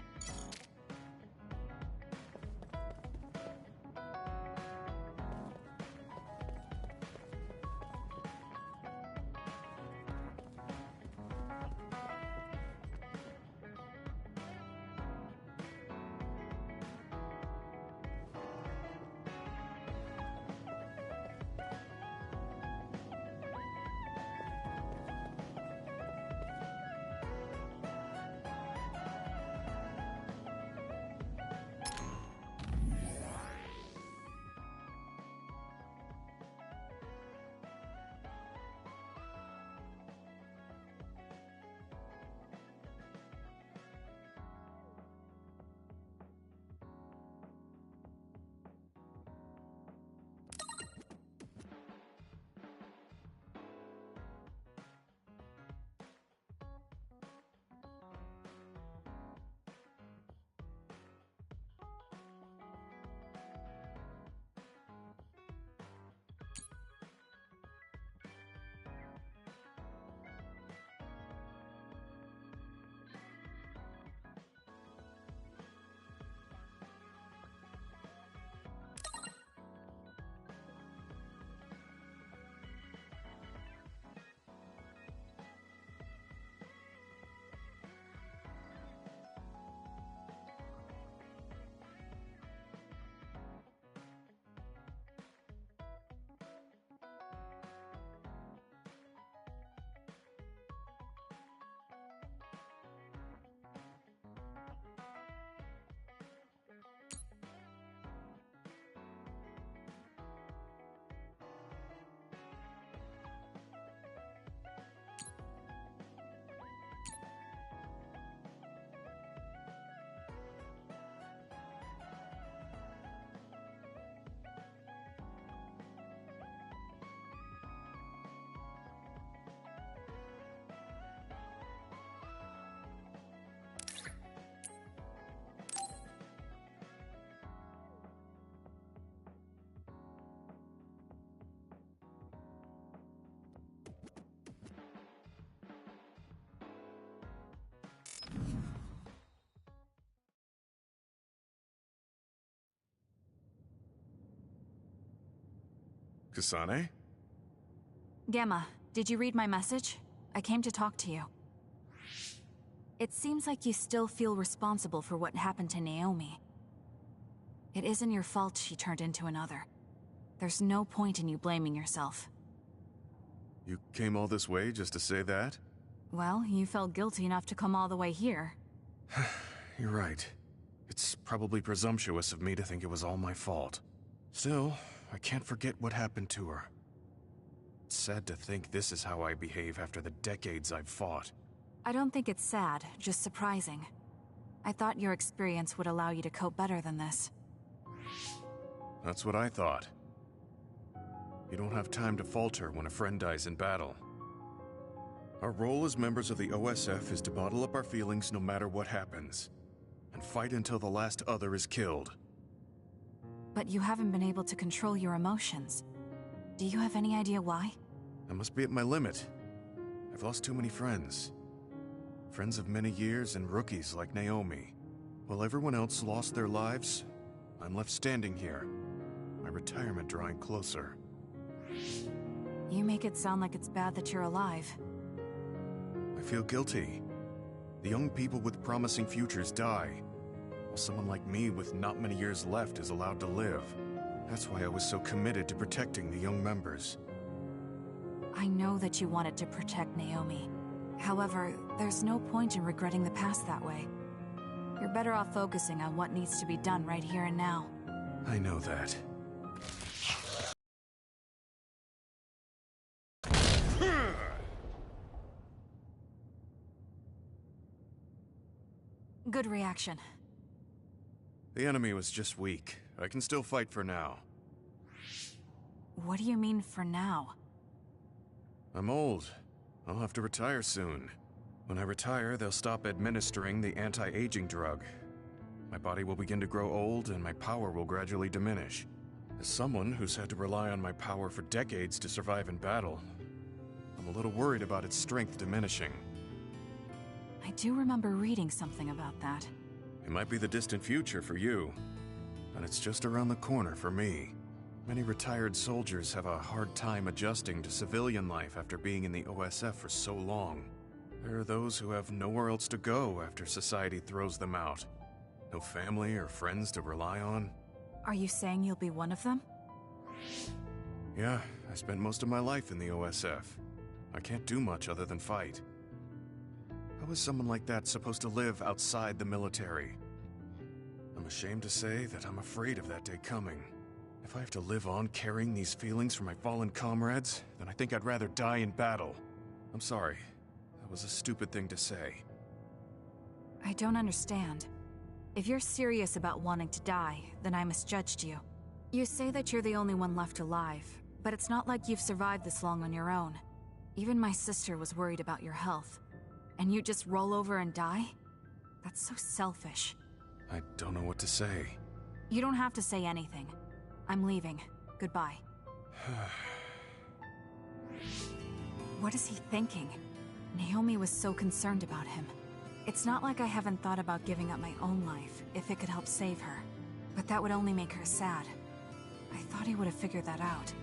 Speaker 19: Kasane?
Speaker 17: Gamma, did you read my message? I came to talk to you. It seems like you still feel responsible for what happened to Naomi. It isn't your fault she turned into another. There's no point in you blaming yourself.
Speaker 19: You came all this way just to say that?
Speaker 17: Well, you felt guilty enough to come all the way here.
Speaker 19: You're right. It's probably presumptuous of me to think it was all my fault. Still, I can't forget what happened to her. It's sad to think this is how I behave after the decades I've fought.
Speaker 17: I don't think it's sad, just surprising. I thought your experience would allow you to cope better than this.
Speaker 19: That's what I thought. You don't have time to falter when a friend dies in battle. Our role as members of the OSF is to bottle up our feelings no matter what happens, and fight until the last other is killed.
Speaker 17: But you haven't been able to control your emotions. Do you have any idea why?
Speaker 19: I must be at my limit. I've lost too many friends. Friends of many years and rookies like Naomi. While everyone else lost their lives, I'm left standing here, my retirement drawing closer.
Speaker 17: You make it sound like it's bad that you're alive.
Speaker 19: I feel guilty. The young people with promising futures die, while someone like me with not many years left is allowed to live. That's why I was so committed to protecting the young members.
Speaker 17: I know that you wanted to protect Naomi. However, there's no point in regretting the past that way. You're better off focusing on what needs to be done right here and now.
Speaker 19: I know that.
Speaker 17: Good reaction.
Speaker 19: The enemy was just weak. I can still fight for now.
Speaker 17: What do you mean for now?
Speaker 19: I'm old. I'll have to retire soon. When I retire, they'll stop administering the anti-aging drug. My body will begin to grow old and my power will gradually diminish. As someone who's had to rely on my power for decades to survive in battle, I'm a little worried about its strength diminishing.
Speaker 17: I do remember reading something about that.
Speaker 19: It might be the distant future for you, but it's just around the corner for me. Many retired soldiers have a hard time adjusting to civilian life after being in the OSF for so long. There are those who have nowhere else to go after society throws them out. No family or friends to rely on.
Speaker 17: Are you saying you'll be one of them?
Speaker 19: Yeah, I spent most of my life in the OSF. I can't do much other than fight. How is someone like that supposed to live outside the military? I'm ashamed to say that I'm afraid of that day coming. If I have to live on carrying these feelings for my fallen comrades, then I think I'd rather die in battle. I'm sorry. That was a stupid thing to say.
Speaker 17: I don't understand. If you're serious about wanting to die, then I misjudged you. You say that you're the only one left alive, but it's not like you've survived this long on your own. Even my sister was worried about your health. And you just roll over and die? That's so selfish.
Speaker 19: I don't know what to say.
Speaker 17: You don't have to say anything. I'm leaving. Goodbye. What is he thinking? Naomi was so concerned about him. It's not like I haven't thought about giving up my own life, if it could help save her. But that would only make her sad. I thought he would have figured that out.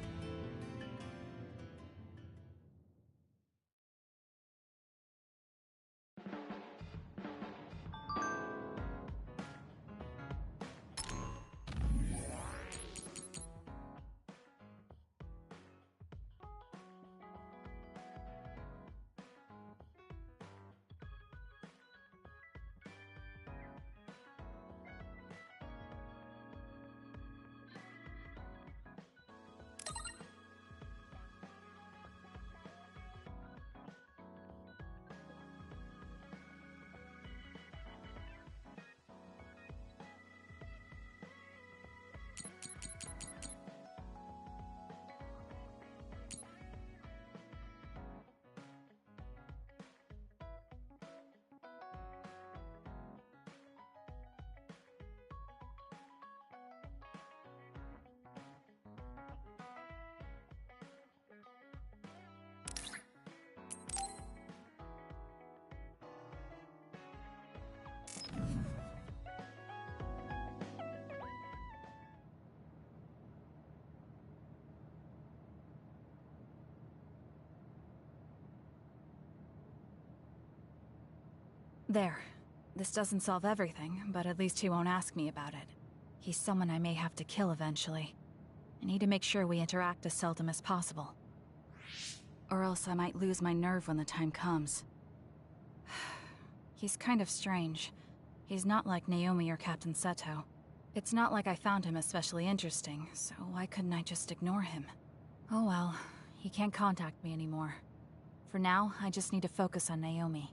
Speaker 17: There. This doesn't solve everything, but at least he won't ask me about it. He's someone I may have to kill eventually. I need to make sure we interact as seldom as possible. Or else I might lose my nerve when the time comes. He's kind of strange. He's not like Naomi or Captain Seto. It's not like I found him especially interesting, so why couldn't I just ignore him? Oh well, he can't contact me anymore. For now, I just need to focus on Naomi.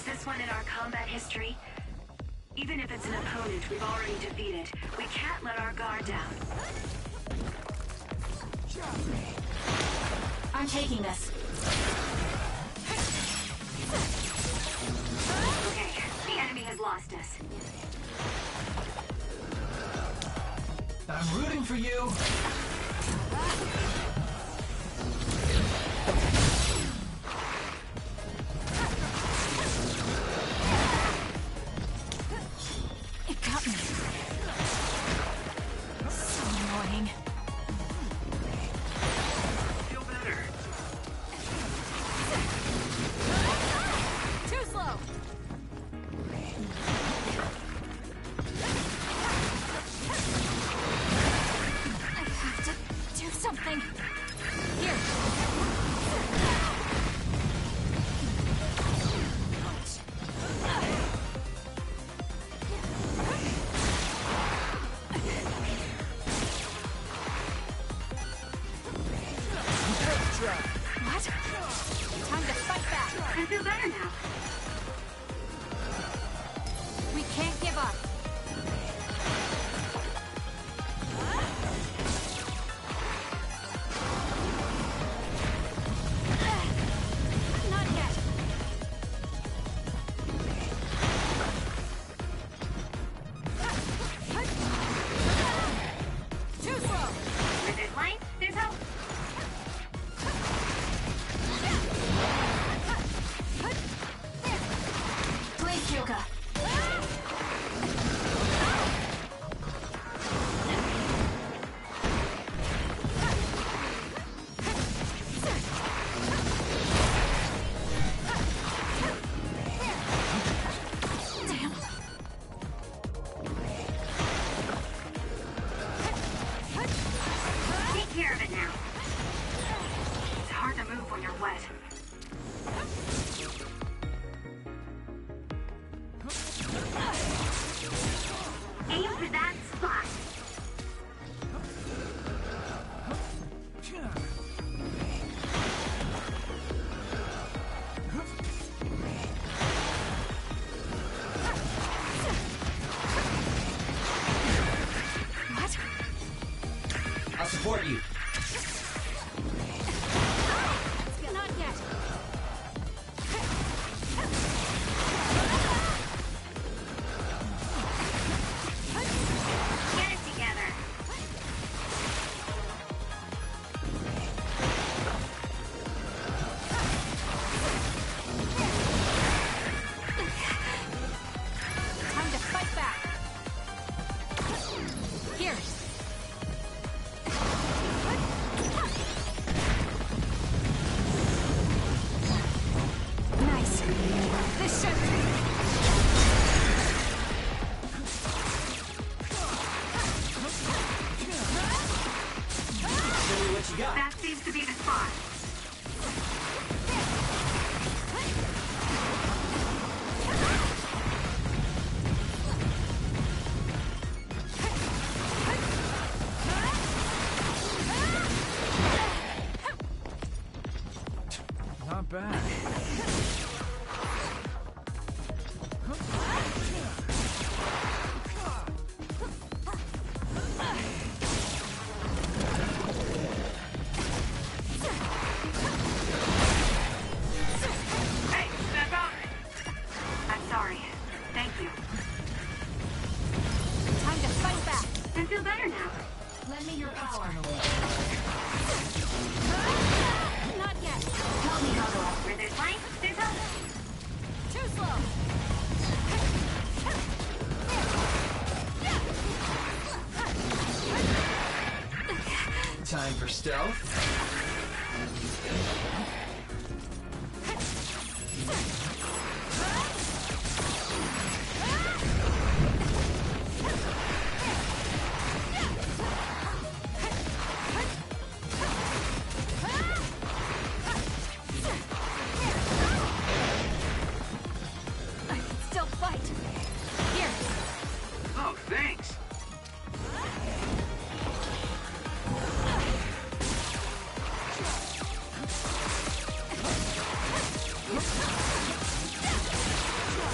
Speaker 6: This one in our combat history? Even if it's an opponent we've already defeated, we can't let our guard down.
Speaker 5: I'm taking this.
Speaker 6: Okay, the enemy has lost us.
Speaker 8: I'm rooting for you!
Speaker 4: Support you.
Speaker 5: Not yet.
Speaker 6: Get it together.
Speaker 5: Time to fight back. Here.
Speaker 17: Nice.
Speaker 8: got?
Speaker 6: That seems to be the spot.
Speaker 13: Not bad.
Speaker 6: Hey, step out! I'm sorry. Thank you.
Speaker 16: Time to fight back.
Speaker 6: I feel better now.
Speaker 5: Lend me your power.
Speaker 16: Not yet.
Speaker 6: Tell me how to up. Where there's life, there's hope.
Speaker 16: Too slow.
Speaker 8: Time for stealth.
Speaker 16: I can still fight. Here.
Speaker 14: Oh, thanks.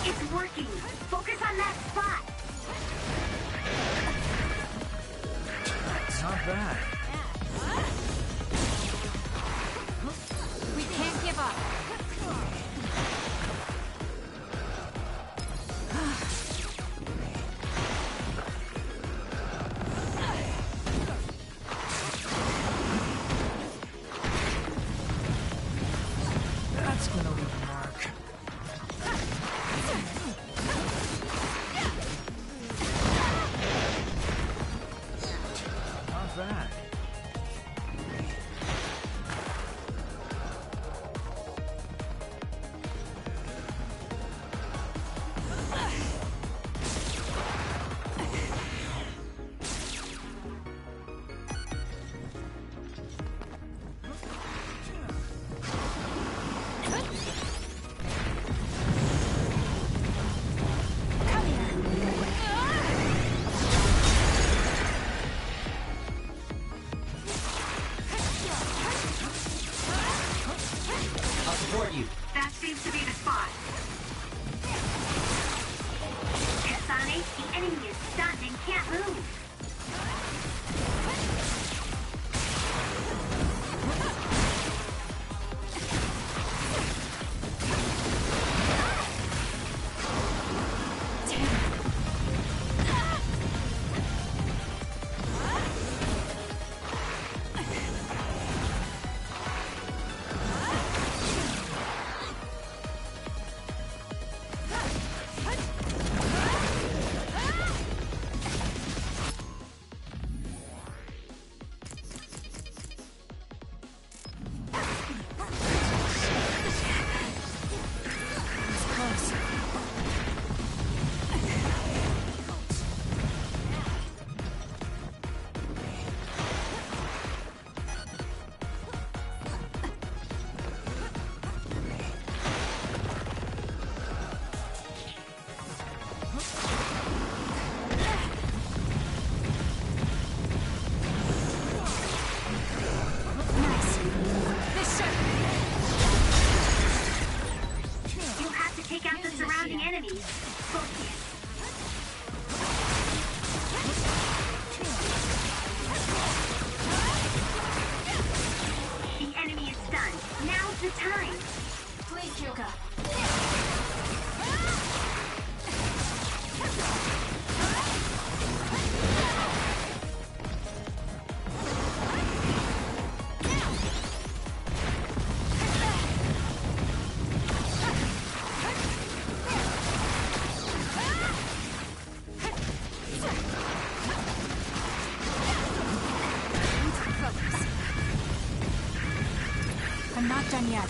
Speaker 6: It's working. Focus on that spot.
Speaker 13: Not bad.
Speaker 16: We can't give up.
Speaker 13: That's gonna leave a mark. Not bad.
Speaker 8: I'll support you.
Speaker 6: That seems to be the spot. Kasane, the enemy is stunned and can't move. You have to take out the surrounding enemies. Focus. The enemy is stunned. Now's the time.
Speaker 5: Please, Kyoka.
Speaker 17: I'm not done yet.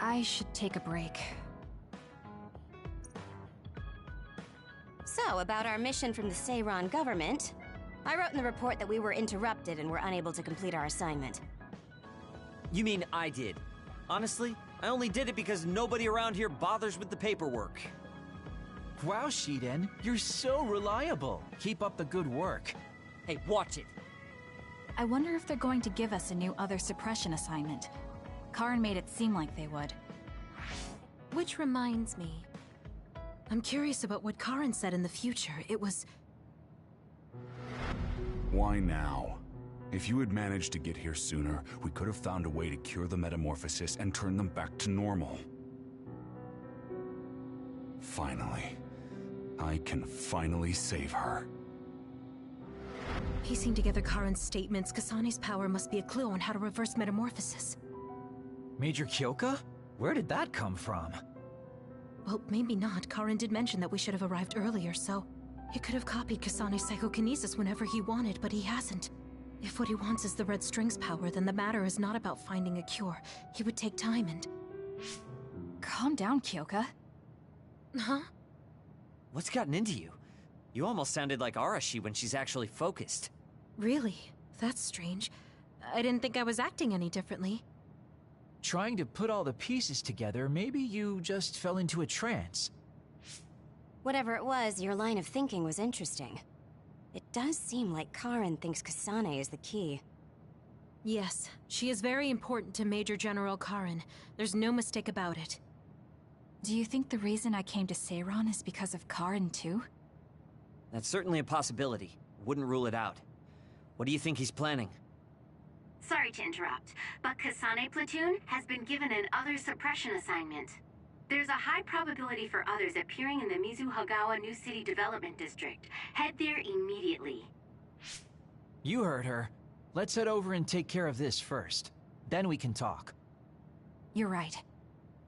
Speaker 17: I should take a break.
Speaker 2: So, about our mission from the Seiran government, I wrote in the report that we were interrupted and were unable to complete our assignment.
Speaker 4: You mean I did? Honestly, I only did it because nobody around here bothers with the paperwork.
Speaker 13: Wow, Shiden, you're so reliable. Keep up the good work.
Speaker 4: Hey, watch it.
Speaker 17: I wonder if they're going to give us a new other suppression assignment. Karin made it seem like they would.
Speaker 1: Which reminds me, I'm curious about what Karin said in the future. It was...
Speaker 9: Why now? If you had managed to get here sooner, we could have found a way to cure the metamorphosis and turn them back to normal. Finally. I can finally save her.
Speaker 1: Piecing together Karin's statements, Kasane's power must be a clue on how to reverse metamorphosis.
Speaker 13: Major Kyoka? Where did that come from?
Speaker 1: Well, maybe not. Karin did mention that we should have arrived earlier, so... He could have copied Kasane's psychokinesis whenever he wanted, but he hasn't. If what he wants is the Red String's power, then the matter is not about finding a cure. He would take time and...
Speaker 17: Calm down, Kyoka.
Speaker 1: Huh?
Speaker 4: What's gotten into you? You almost sounded like Arashi when she's actually focused.
Speaker 1: Really? That's strange. I didn't think I was acting any differently.
Speaker 13: Trying to put all the pieces together, maybe you just fell into a trance.
Speaker 2: Whatever it was, your line of thinking was interesting. It does seem like Karin thinks Kasane is the key.
Speaker 1: Yes, she is very important to Major General Karin. There's no mistake about it.
Speaker 17: Do you think the reason I came to Seiran is because of Karin too?
Speaker 4: That's certainly a possibility. Wouldn't rule it out. What do you think he's planning?
Speaker 15: Sorry to interrupt, but Kasane Platoon has been given an other suppression assignment. There's a high probability for others appearing in the Mizuhagawa New City Development District. Head there immediately.
Speaker 13: You heard her. Let's head over and take care of this first. Then we can talk.
Speaker 17: You're right.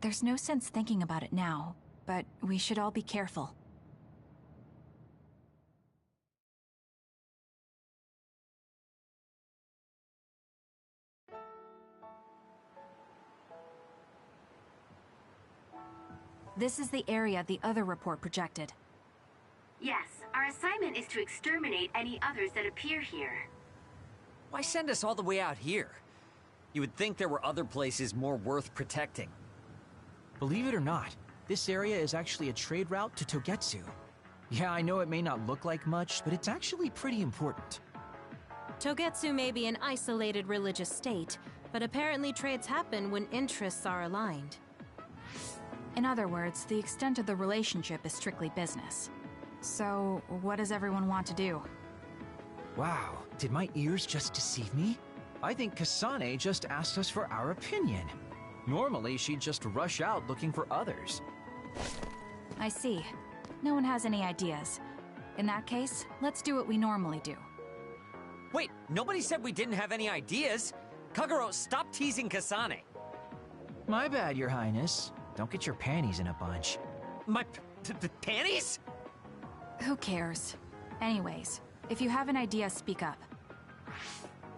Speaker 17: There's no sense thinking about it now, but we should all be careful. This is the area the other report projected.
Speaker 15: Yes, our assignment is to exterminate any others that appear here.
Speaker 4: Why send us all the way out here? You would think there were other places more worth protecting.
Speaker 13: Believe it or not, this area is actually a trade route to Togetsu. Yeah, I know it may not look like much, but it's actually pretty important.
Speaker 1: Togetsu may be an isolated religious state, but apparently trades happen when interests are aligned.
Speaker 17: In other words, the extent of the relationship is strictly business. So, what does everyone want to do?
Speaker 13: Wow, did my ears just deceive me? I think Kasane just asked us for our opinion. Normally, she'd just rush out looking for others.
Speaker 17: I see. No one has any ideas. In that case, let's do what we normally do.
Speaker 4: Wait, nobody said we didn't have any ideas! Kagero, stop teasing Kasane!
Speaker 13: My bad, Your Highness. Don't get your panties in a bunch.
Speaker 4: My panties?
Speaker 17: Who cares? Anyways, if you have an idea, speak up.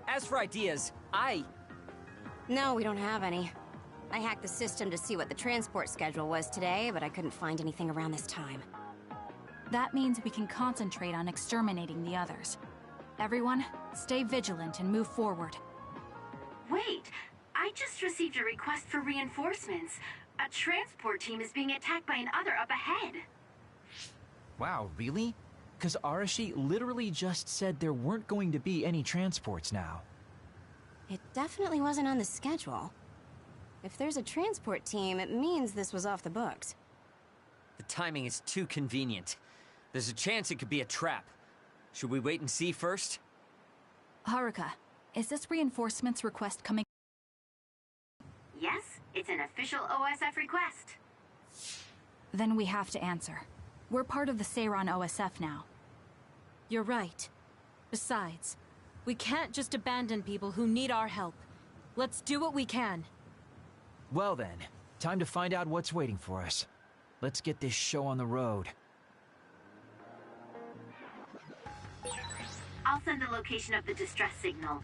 Speaker 4: As for ideas,
Speaker 2: No, we don't have any. I hacked the system to see what the transport schedule was today, but I couldn't find anything around this time.
Speaker 17: That means we can concentrate on exterminating the others. Everyone, stay vigilant and move forward.
Speaker 15: Wait, I just received a request for reinforcements. A transport team is being attacked by an other up ahead.
Speaker 13: Wow, really? Because Arashi literally just said there weren't going to be any transports now.
Speaker 2: It definitely wasn't on the schedule. If there's a transport team, it means this was off the books.
Speaker 4: The timing is too convenient. There's a chance it could be a trap. Should we wait and see first?
Speaker 17: Haruka, is this reinforcements request coming?
Speaker 15: Yes, it's an official OSF request.
Speaker 17: Then we have to answer. We're part of the Seiran OSF now.
Speaker 1: You're right. Besides, we can't just abandon people who need our help. Let's do what we can.
Speaker 13: Well then, time to find out what's waiting for us. Let's get this show on the road.
Speaker 15: I'll send the location of the distress signal.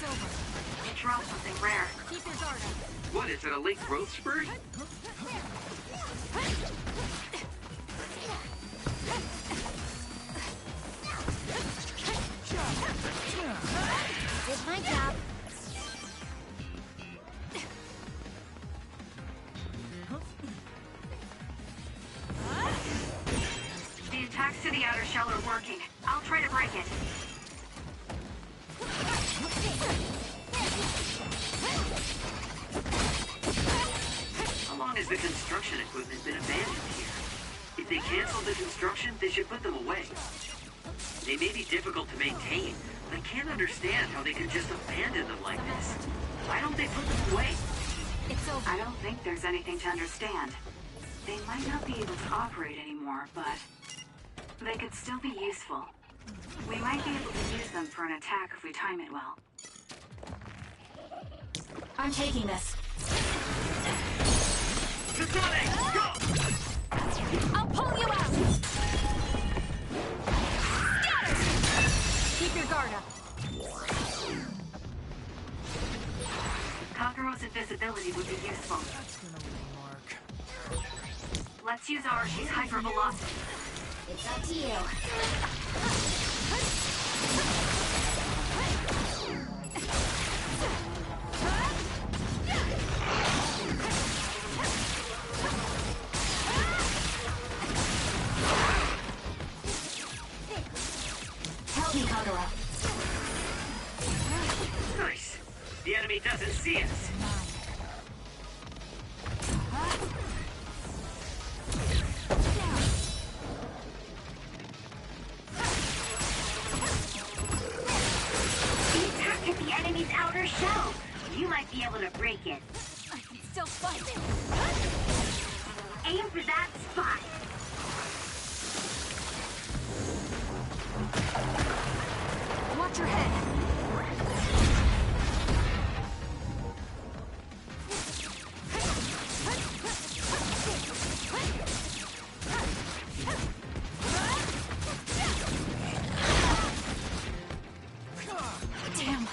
Speaker 16: over.
Speaker 6: You dropped something rare.
Speaker 16: Keep your guard up.
Speaker 14: What, is it a late growth spurt?
Speaker 2: Did my job.
Speaker 6: The attacks to the outer shell are working. I'll try to break it.
Speaker 14: How long has the construction equipment been abandoned here? If they canceled the construction, they should put them away. They may be difficult to maintain, but I can't understand how they could just abandon them like this. Why don't they put them away?
Speaker 6: It's over. I don't think there's anything to understand. They might not be able to operate anymore, but they could still be useful. We might be able to use them for an attack if we time it well.
Speaker 1: I'm taking this.
Speaker 16: I'll pull you out!
Speaker 1: Keep your guard up.
Speaker 6: Kakero's invisibility would be useful. Let's use Archie's hypervelocity.
Speaker 5: It's up to you.
Speaker 1: Help me, Kagura.
Speaker 14: Nice. The enemy doesn't see us.
Speaker 15: The attack at the enemy's outer shell. You might be able to break it.
Speaker 16: I can still fight.
Speaker 15: Aim for that spot.
Speaker 16: Watch your head. Damn.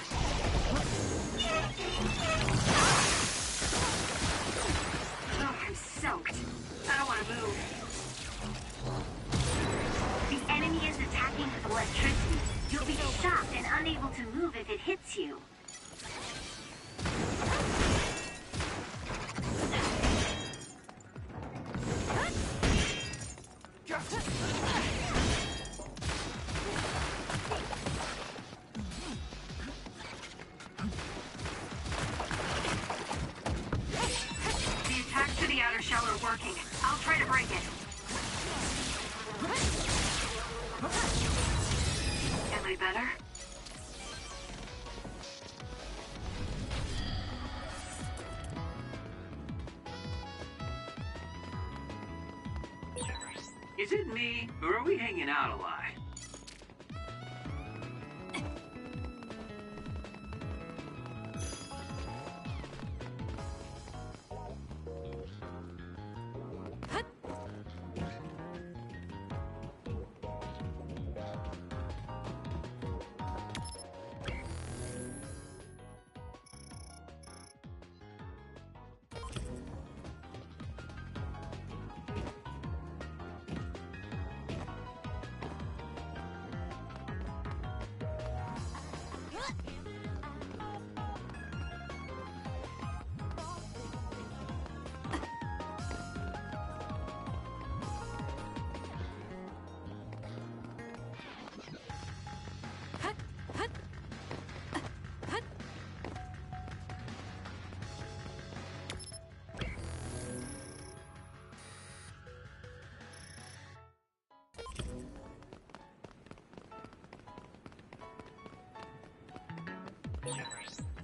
Speaker 6: Oh, I'm soaked. I don't want to move.
Speaker 15: The enemy is attacking with electricity. You'll be shocked and unable to move if it hits you.
Speaker 6: The attacks to the outer shell are working. I'll try to break it. Am I better?
Speaker 14: Is it me, or are we hanging out a lot?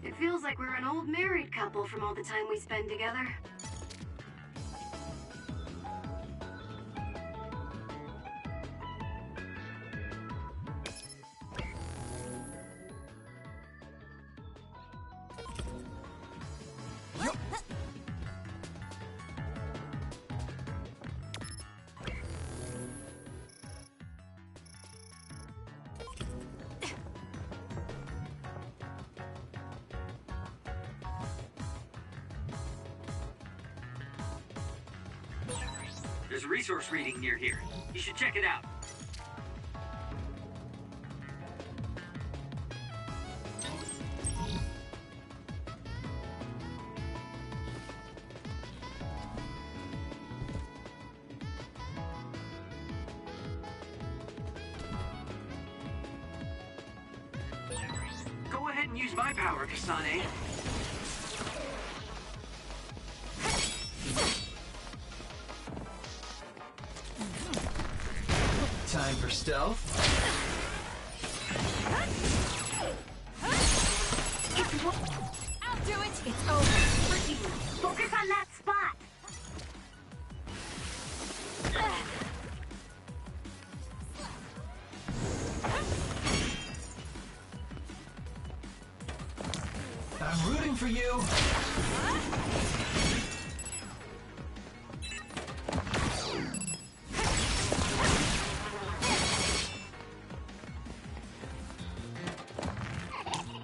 Speaker 6: It feels like we're an old married couple from all the time we spend together.
Speaker 14: There's a resource reading near here. You should check it out. Go ahead and use my power, Kasane.
Speaker 13: Time for stealth.
Speaker 16: I'll do it! It's over.
Speaker 15: Focus on that spot.
Speaker 8: I'm rooting for you.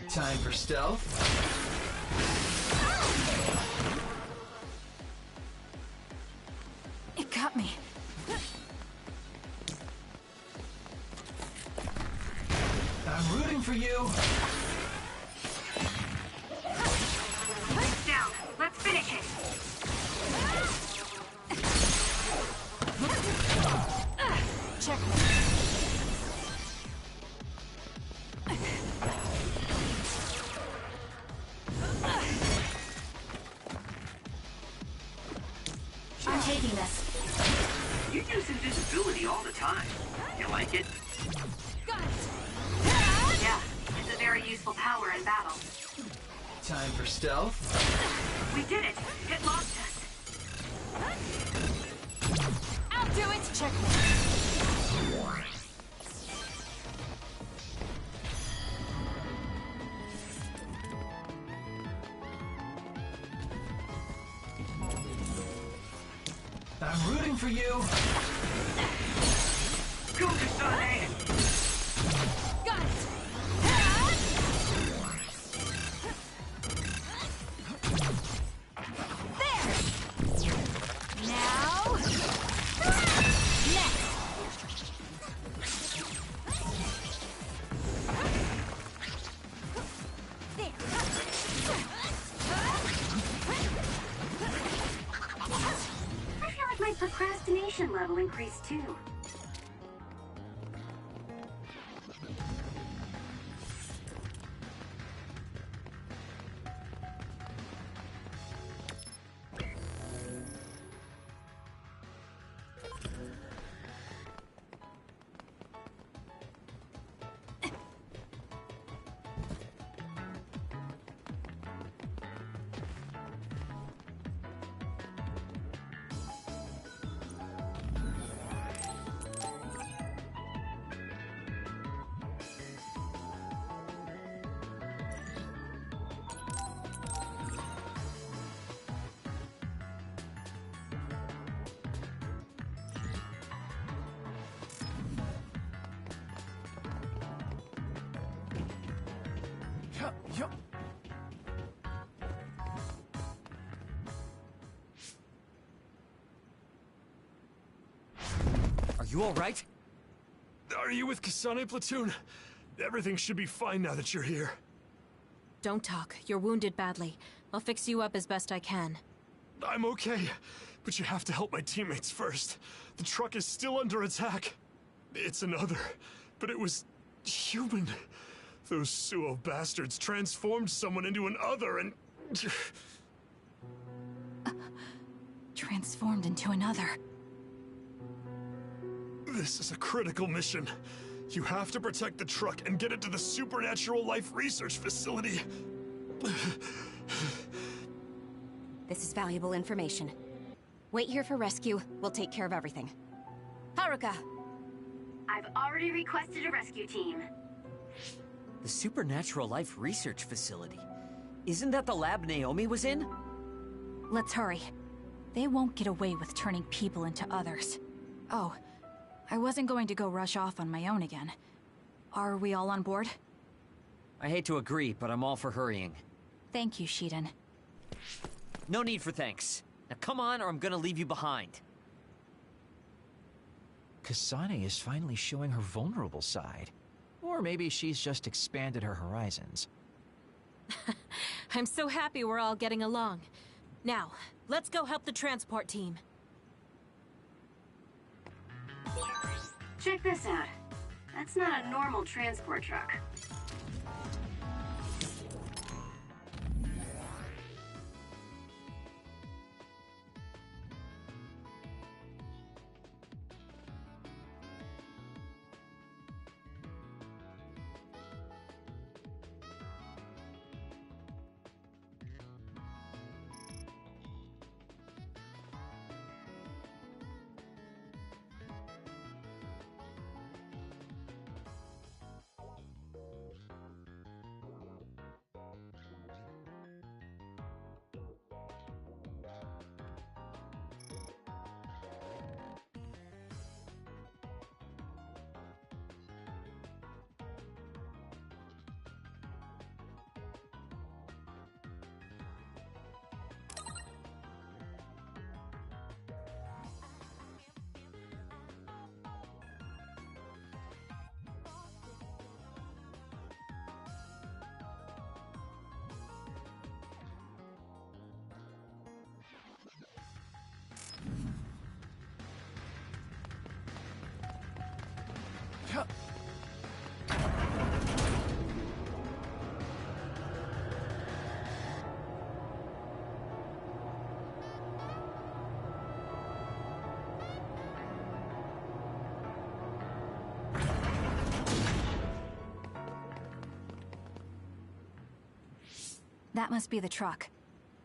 Speaker 13: Time for stealth.
Speaker 17: It got me.
Speaker 8: I'm rooting for you.
Speaker 6: Lights down. Let's finish it.
Speaker 17: Check.
Speaker 5: I'm taking this.
Speaker 14: You use invisibility all the time. You like it?
Speaker 16: Got it!
Speaker 6: Yeah, it's a very useful power in battle.
Speaker 13: Time for stealth.
Speaker 6: We did it. It lost us.
Speaker 16: I'll do it!
Speaker 17: Check.
Speaker 8: I'm rooting for you.
Speaker 14: Go, Kasane!
Speaker 16: Got it! There! Now... Next!
Speaker 6: I feel like my procrastination level increased too.
Speaker 4: Are you alright?
Speaker 11: Are you with Kasane Platoon? Everything should be fine now that you're here.
Speaker 1: Don't talk. You're wounded badly. I'll fix you up as best I can.
Speaker 11: I'm okay, but you have to help my teammates first. The truck is still under attack. It's another, but it was human. Those Suo bastards transformed someone into an other and...
Speaker 17: Transformed into another.
Speaker 11: This is a critical mission. You have to protect the truck and get it to the Supernatural Life Research Facility.
Speaker 2: This is valuable information. Wait here for rescue. We'll take care of everything. Haruka!
Speaker 15: I've already requested a rescue team.
Speaker 4: The Supernatural Life Research Facility. Isn't that the lab Naomi was in?
Speaker 17: Let's hurry. They won't get away with turning people into others. Oh, I wasn't going to go rush off on my own again. Are we all on board?
Speaker 4: I hate to agree, but I'm all for hurrying.
Speaker 17: Thank you, Shiden.
Speaker 4: No need for thanks. Now come on, or I'm gonna leave you behind.
Speaker 13: Kasane is finally showing her vulnerable side. Or maybe she's just expanded her horizons.
Speaker 1: I'm so happy we're all getting along. Now, let's go help the transport team.
Speaker 6: Check this out. That's not a normal transport truck.
Speaker 17: That must be the truck.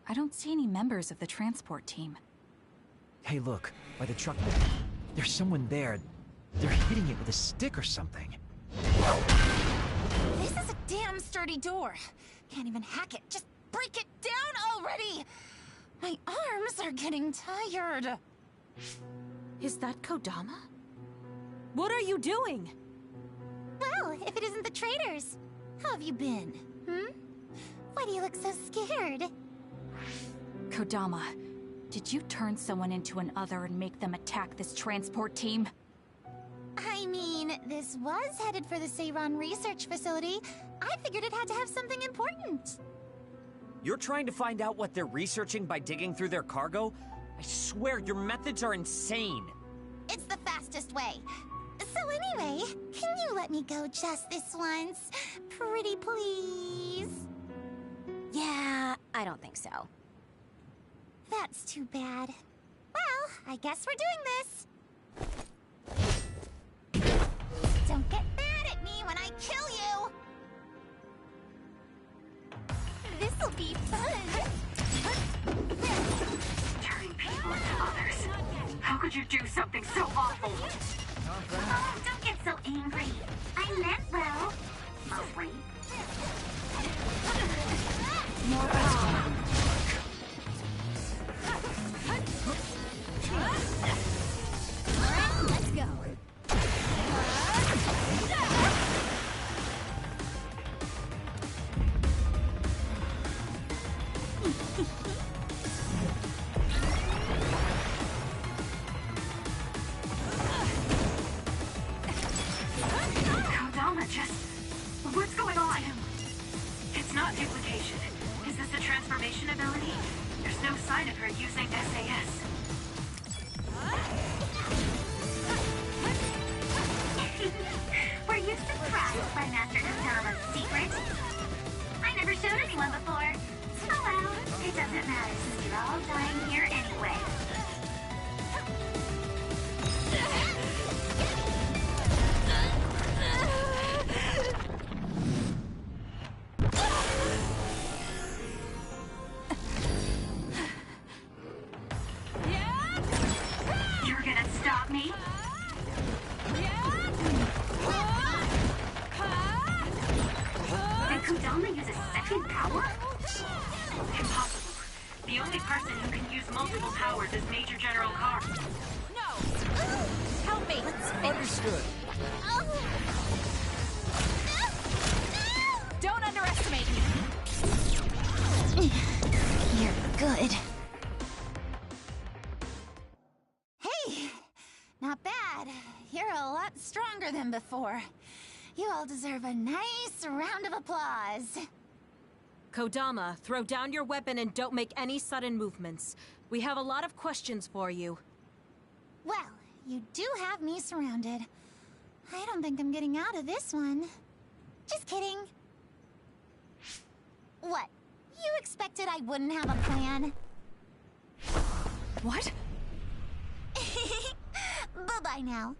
Speaker 17: I don't see any members of the transport team.
Speaker 13: Hey, look, by the truck, there's someone there. They're hitting it with a stick or something.
Speaker 20: This is a damn sturdy door. Can't even hack it. Just break it down already! My arms are getting tired.
Speaker 1: Is that Kodama? What are you doing?
Speaker 20: Well, if it isn't the traitors. How have you been? Why do you look so scared?
Speaker 17: Kodama, did you turn someone into an other and make them attack this transport team?
Speaker 20: I mean, this was headed for the Seiran research facility. I figured it had to have something important.
Speaker 4: You're trying to find out what they're researching by digging through their cargo? I swear, your methods are insane.
Speaker 20: It's the fastest way. So anyway, can you let me go just this once? Pretty please?
Speaker 2: Yeah, I don't think so.
Speaker 20: That's too bad. Well, I guess we're doing this. Don't get mad at me when I kill you! This'll be fun!
Speaker 6: Turning people into others. How could you do something so awful?
Speaker 20: Oh, don't get so angry. I meant well. Mostly.
Speaker 17: More power.
Speaker 20: Let's go.
Speaker 6: Kodama just... What's going on? It's not duplication. Is this a transformation ability? There's no sign of her using SAS.
Speaker 20: Were you surprised by Master Kodama's secret? I never showed anyone before. Oh well, it doesn't matter since you're all dying here anyway.
Speaker 6: You're gonna stop me?
Speaker 20: Did Kodama use a second power?
Speaker 6: Impossible. The only person who can use multiple powers is Major General Carr.
Speaker 1: Help me!
Speaker 13: Understood.
Speaker 17: Don't underestimate me!
Speaker 20: You're good. Hey! Not bad. You're a lot stronger than before. You all deserve a nice round of applause.
Speaker 1: Kodama, throw down your weapon and don't make any sudden movements. We have a lot of questions for you.
Speaker 20: Well, you do have me surrounded. I don't think I'm getting out of this one. Just kidding. What? You expected I wouldn't have a plan?
Speaker 17: What?
Speaker 20: Bye-bye now.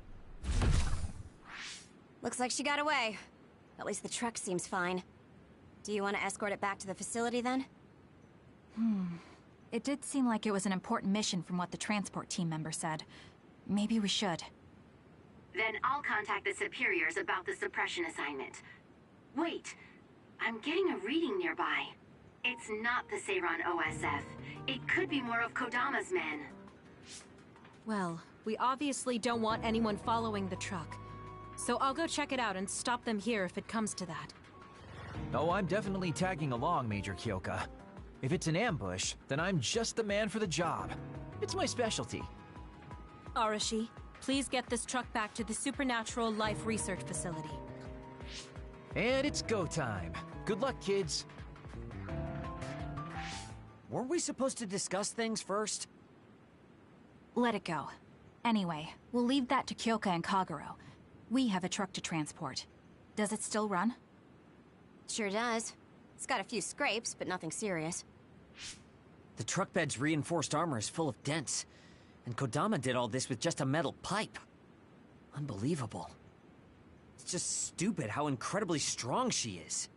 Speaker 2: Looks like she got away. At least the truck seems fine. Do you want to escort it back to the facility then?
Speaker 17: It did seem like it was an important mission from what the transport team member said. Maybe we should.
Speaker 15: Then I'll contact the superiors about the suppression assignment. Wait, I'm getting a reading nearby. It's not the Seiran OSF. It could be more of Kodama's men.
Speaker 1: Well, we obviously don't want anyone following the truck. So I'll go check it out and stop them here if it comes to that.
Speaker 13: Oh, I'm definitely tagging along, Major Kyoka. If it's an ambush, then I'm just the man for the job. It's my specialty.
Speaker 1: Arashi, please get this truck back to the Supernatural Life Research Facility.
Speaker 13: And it's go time. Good luck, kids.
Speaker 4: Weren't we supposed to discuss things first?
Speaker 17: Let it go. Anyway, we'll leave that to Kyoka and Kagero. We have a truck to transport. Does it still run?
Speaker 2: Sure does. It's got a few scrapes, but nothing serious.
Speaker 4: The truck bed's reinforced armor is full of dents. And Kodama did all this with just a metal pipe. Unbelievable. It's just stupid how incredibly strong she is.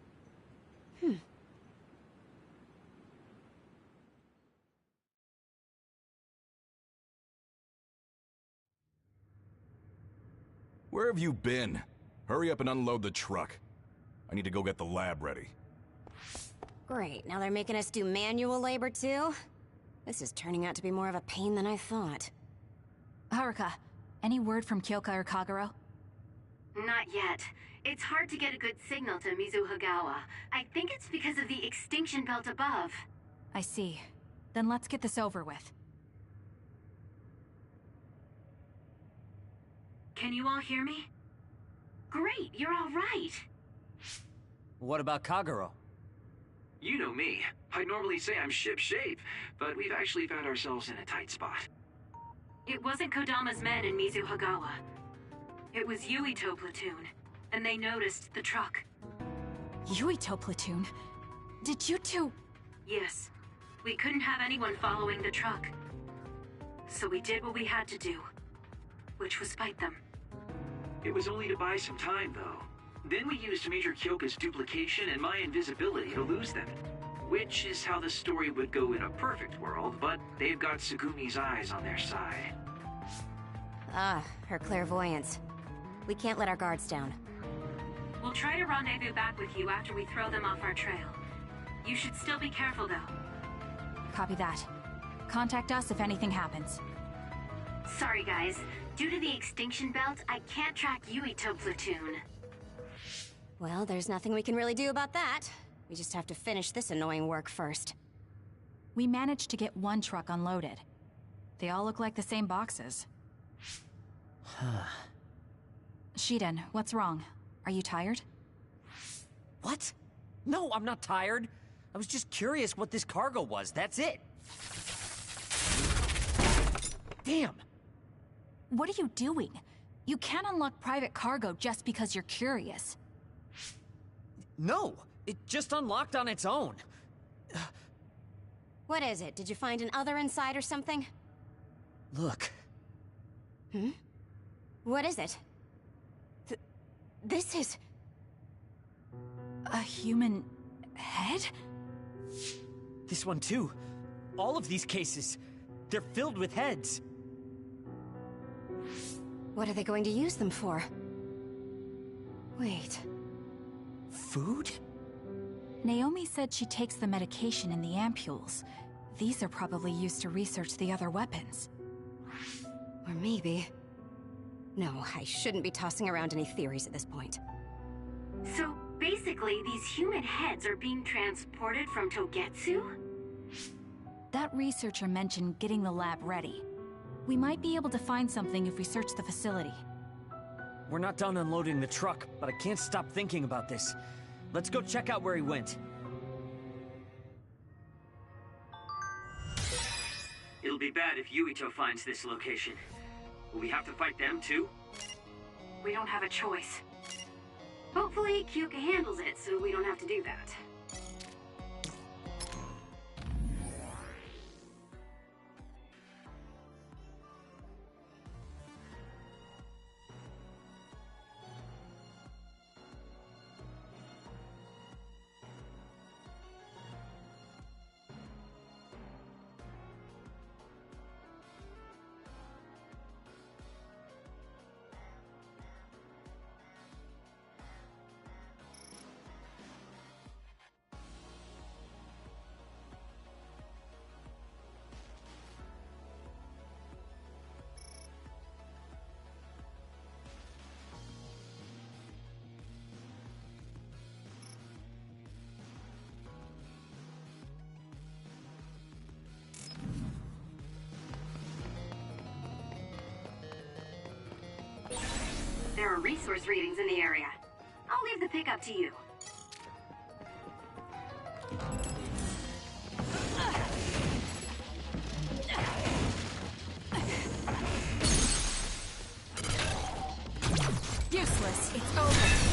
Speaker 9: Where have you been? Hurry up and unload the truck. I need to go get the lab ready.
Speaker 2: Great, now they're making us do manual labor too? This is turning out to be more of a pain than I thought.
Speaker 17: Haruka, any word from Kyoka or Kagero?
Speaker 15: Not yet. It's hard to get a good signal to Mizuhagawa. I think it's because of the extinction belt above.
Speaker 17: I see. Then let's get this over with.
Speaker 15: Can you all hear me? Great, you're all right.
Speaker 4: What about Kagero?
Speaker 14: You know me. I'd normally say I'm ship-shape, but we've actually found ourselves in a tight spot.
Speaker 15: It wasn't Kodama's men in Mizuhagawa. It was Yuito platoon, and they noticed the truck.
Speaker 17: Yuito platoon? Did you two...
Speaker 15: Yes. We couldn't have anyone following the truck. So we did what we had to do, which was fight them.
Speaker 14: It was only to buy some time, though. Then we used Major Kyoka's duplication and my invisibility to lose them. Which is how the story would go in a perfect world, but they've got Tsugumi's eyes on their side.
Speaker 2: Ah, her clairvoyance. We can't let our guards down.
Speaker 15: We'll try to rendezvous back with you after we throw them off our trail. You should still be careful, though.
Speaker 17: Copy that. Contact us if anything happens.
Speaker 15: Sorry, guys. Due to the extinction belt, I can't track Yuito platoon.
Speaker 2: Well, there's nothing we can really do about that. We just have to finish this annoying work first.
Speaker 17: We managed to get one truck unloaded. They all look like the same boxes. Shiden, what's wrong? Are you tired?
Speaker 4: What? No, I'm not tired. I was just curious what this cargo was, that's it. Damn!
Speaker 17: What are you doing? You can't unlock private cargo just because you're curious.
Speaker 4: No, it just unlocked on its own.
Speaker 2: What is it? Did you find an other inside or something?
Speaker 4: Look.
Speaker 2: What is it? This is...
Speaker 17: a human head?
Speaker 4: This one too. All of these cases. They're filled with heads.
Speaker 2: What are they going to use them for? Wait.
Speaker 4: Food?
Speaker 17: Naomi said she takes the medication in the ampules. These are probably used to research the other weapons.
Speaker 2: Or maybe... No, I shouldn't be tossing around any theories at this point.
Speaker 15: So, basically, these human heads are being transported from Togetsu?
Speaker 17: That researcher mentioned getting the lab ready. We might be able to find something if we search the facility.
Speaker 4: We're not done unloading the truck, but I can't stop thinking about this. Let's go check out where he went.
Speaker 14: It'll be bad if Yuito finds this location. Will we have to fight them too?
Speaker 6: We don't have a choice. Hopefully, Kyoka handles it so we don't have to do that. There are resource readings in the area. I'll leave the pickup to you.
Speaker 17: Useless. It's over.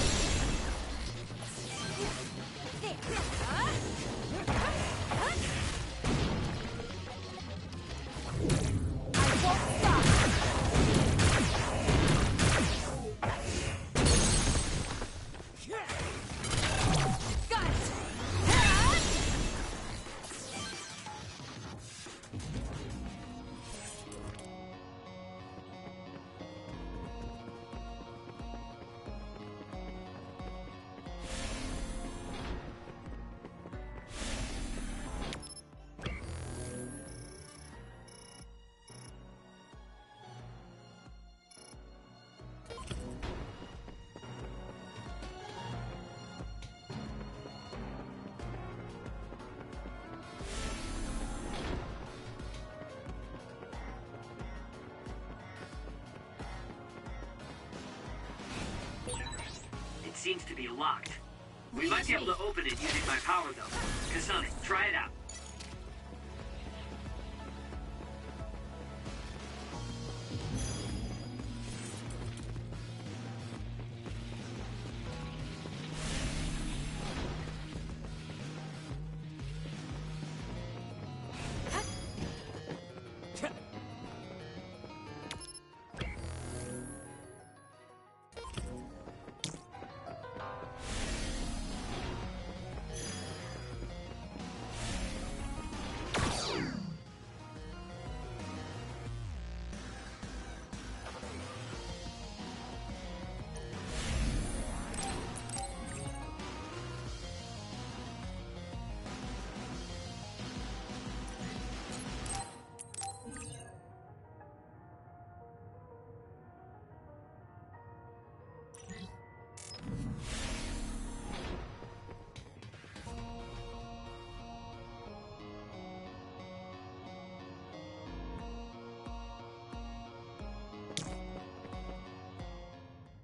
Speaker 14: Seems to be locked. We might be able to open it using my power, though. Kasane, try it out.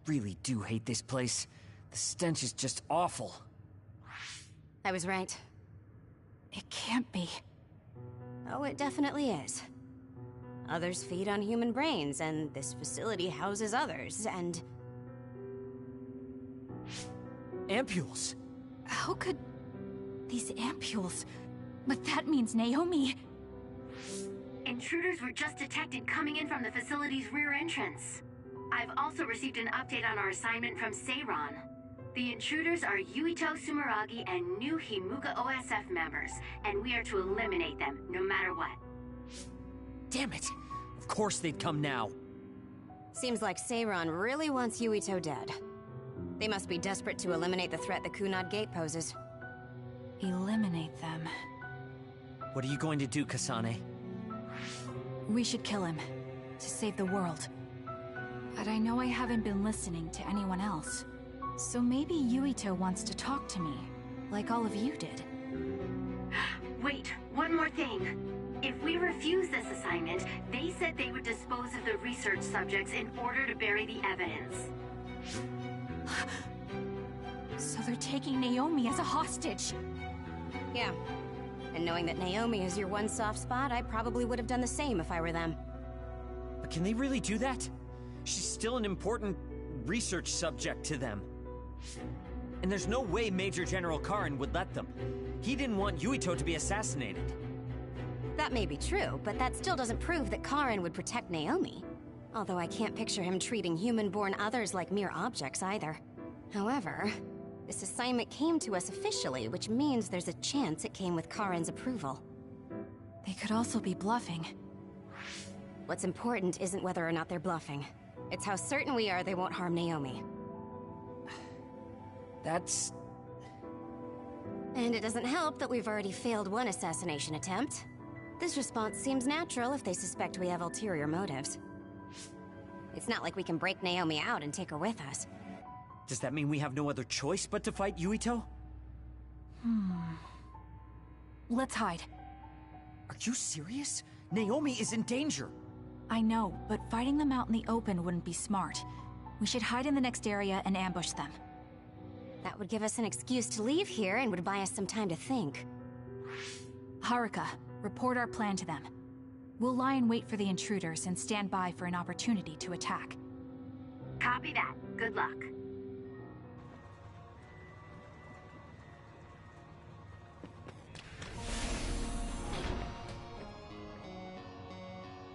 Speaker 4: Really do hate this place. The stench is just awful.
Speaker 2: I was right.
Speaker 17: It can't be.
Speaker 2: Oh, it definitely is. Others feed on human brains, and this facility houses others, and...
Speaker 4: Ampules!
Speaker 17: How could... these ampules... But that means Naomi...
Speaker 6: Intruders were just detected coming in from the facility's rear entrance. I've also received an update on our assignment from Seiran. The intruders are Yuito Sumeragi and new Himuka OSF members, and we are to eliminate them, no matter what.
Speaker 4: Damn it! Of course they'd come now.
Speaker 2: Seems like Seiran really wants Yuito dead. They must be desperate to eliminate the threat the Kunad Gate poses.
Speaker 17: Eliminate them.
Speaker 4: What are you going to do, Kasane?
Speaker 17: We should kill him, to save the world. But I know I haven't been listening to anyone else. So maybe Yuito wants to talk to me, like all of you did.
Speaker 6: Wait, one more thing.
Speaker 15: If we refuse this assignment, they said they would dispose of the research subjects in order to bury the evidence.
Speaker 17: So they're taking Naomi as a hostage.
Speaker 2: Yeah. And knowing that Naomi is your one soft spot, I probably would have done the same if I were them.
Speaker 4: But can they really do that? She's still an important research subject to them. And there's no way Major General Karin would let them. He didn't want Yuito to be assassinated.
Speaker 2: That may be true, but that still doesn't prove that Karin would protect Naomi. Although I can't picture him treating human-born others like mere objects either. However, this assignment came to us officially, which means there's a chance it came with Karin's approval.
Speaker 17: They could also be bluffing.
Speaker 2: What's important isn't whether or not they're bluffing. It's how certain we are they won't harm Naomi.
Speaker 4: That's...
Speaker 2: And it doesn't help that we've already failed one assassination attempt. This response seems natural if they suspect we have ulterior motives. It's not like we can break Naomi out and take her with us.
Speaker 4: Does that mean we have no other choice but to fight Yuito?
Speaker 17: Let's hide.
Speaker 4: Are you serious? Naomi is in danger.
Speaker 17: I know, but fighting them out in the open wouldn't be smart. We should hide in the next area and ambush them.
Speaker 2: That would give us an excuse to leave here and would buy us some time to think.
Speaker 17: Haruka, report our plan to them. We'll lie in wait for the intruders and stand by for an opportunity to attack.
Speaker 15: Copy that. Good luck.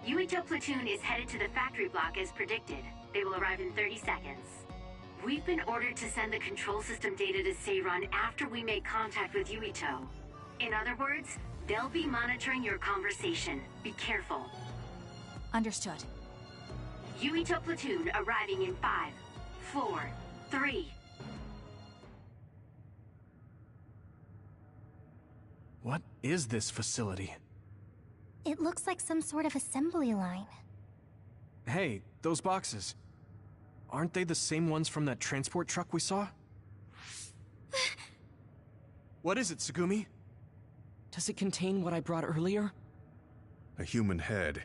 Speaker 15: Yuito platoon is headed to the factory block as predicted. They will arrive in 30 seconds. We've been ordered to send the control system data to Seiran after we make contact with Yuito. In other words, they'll be monitoring your conversation. Be careful.
Speaker 17: Understood.
Speaker 15: Yuito platoon arriving in 5, 4, 3.
Speaker 11: What is this facility?
Speaker 20: It looks like some sort of assembly line.
Speaker 11: Hey, those boxes. Aren't they the same ones from that transport truck we saw? What is it, Tsugumi?
Speaker 4: Does it contain what I brought earlier?
Speaker 19: A human head.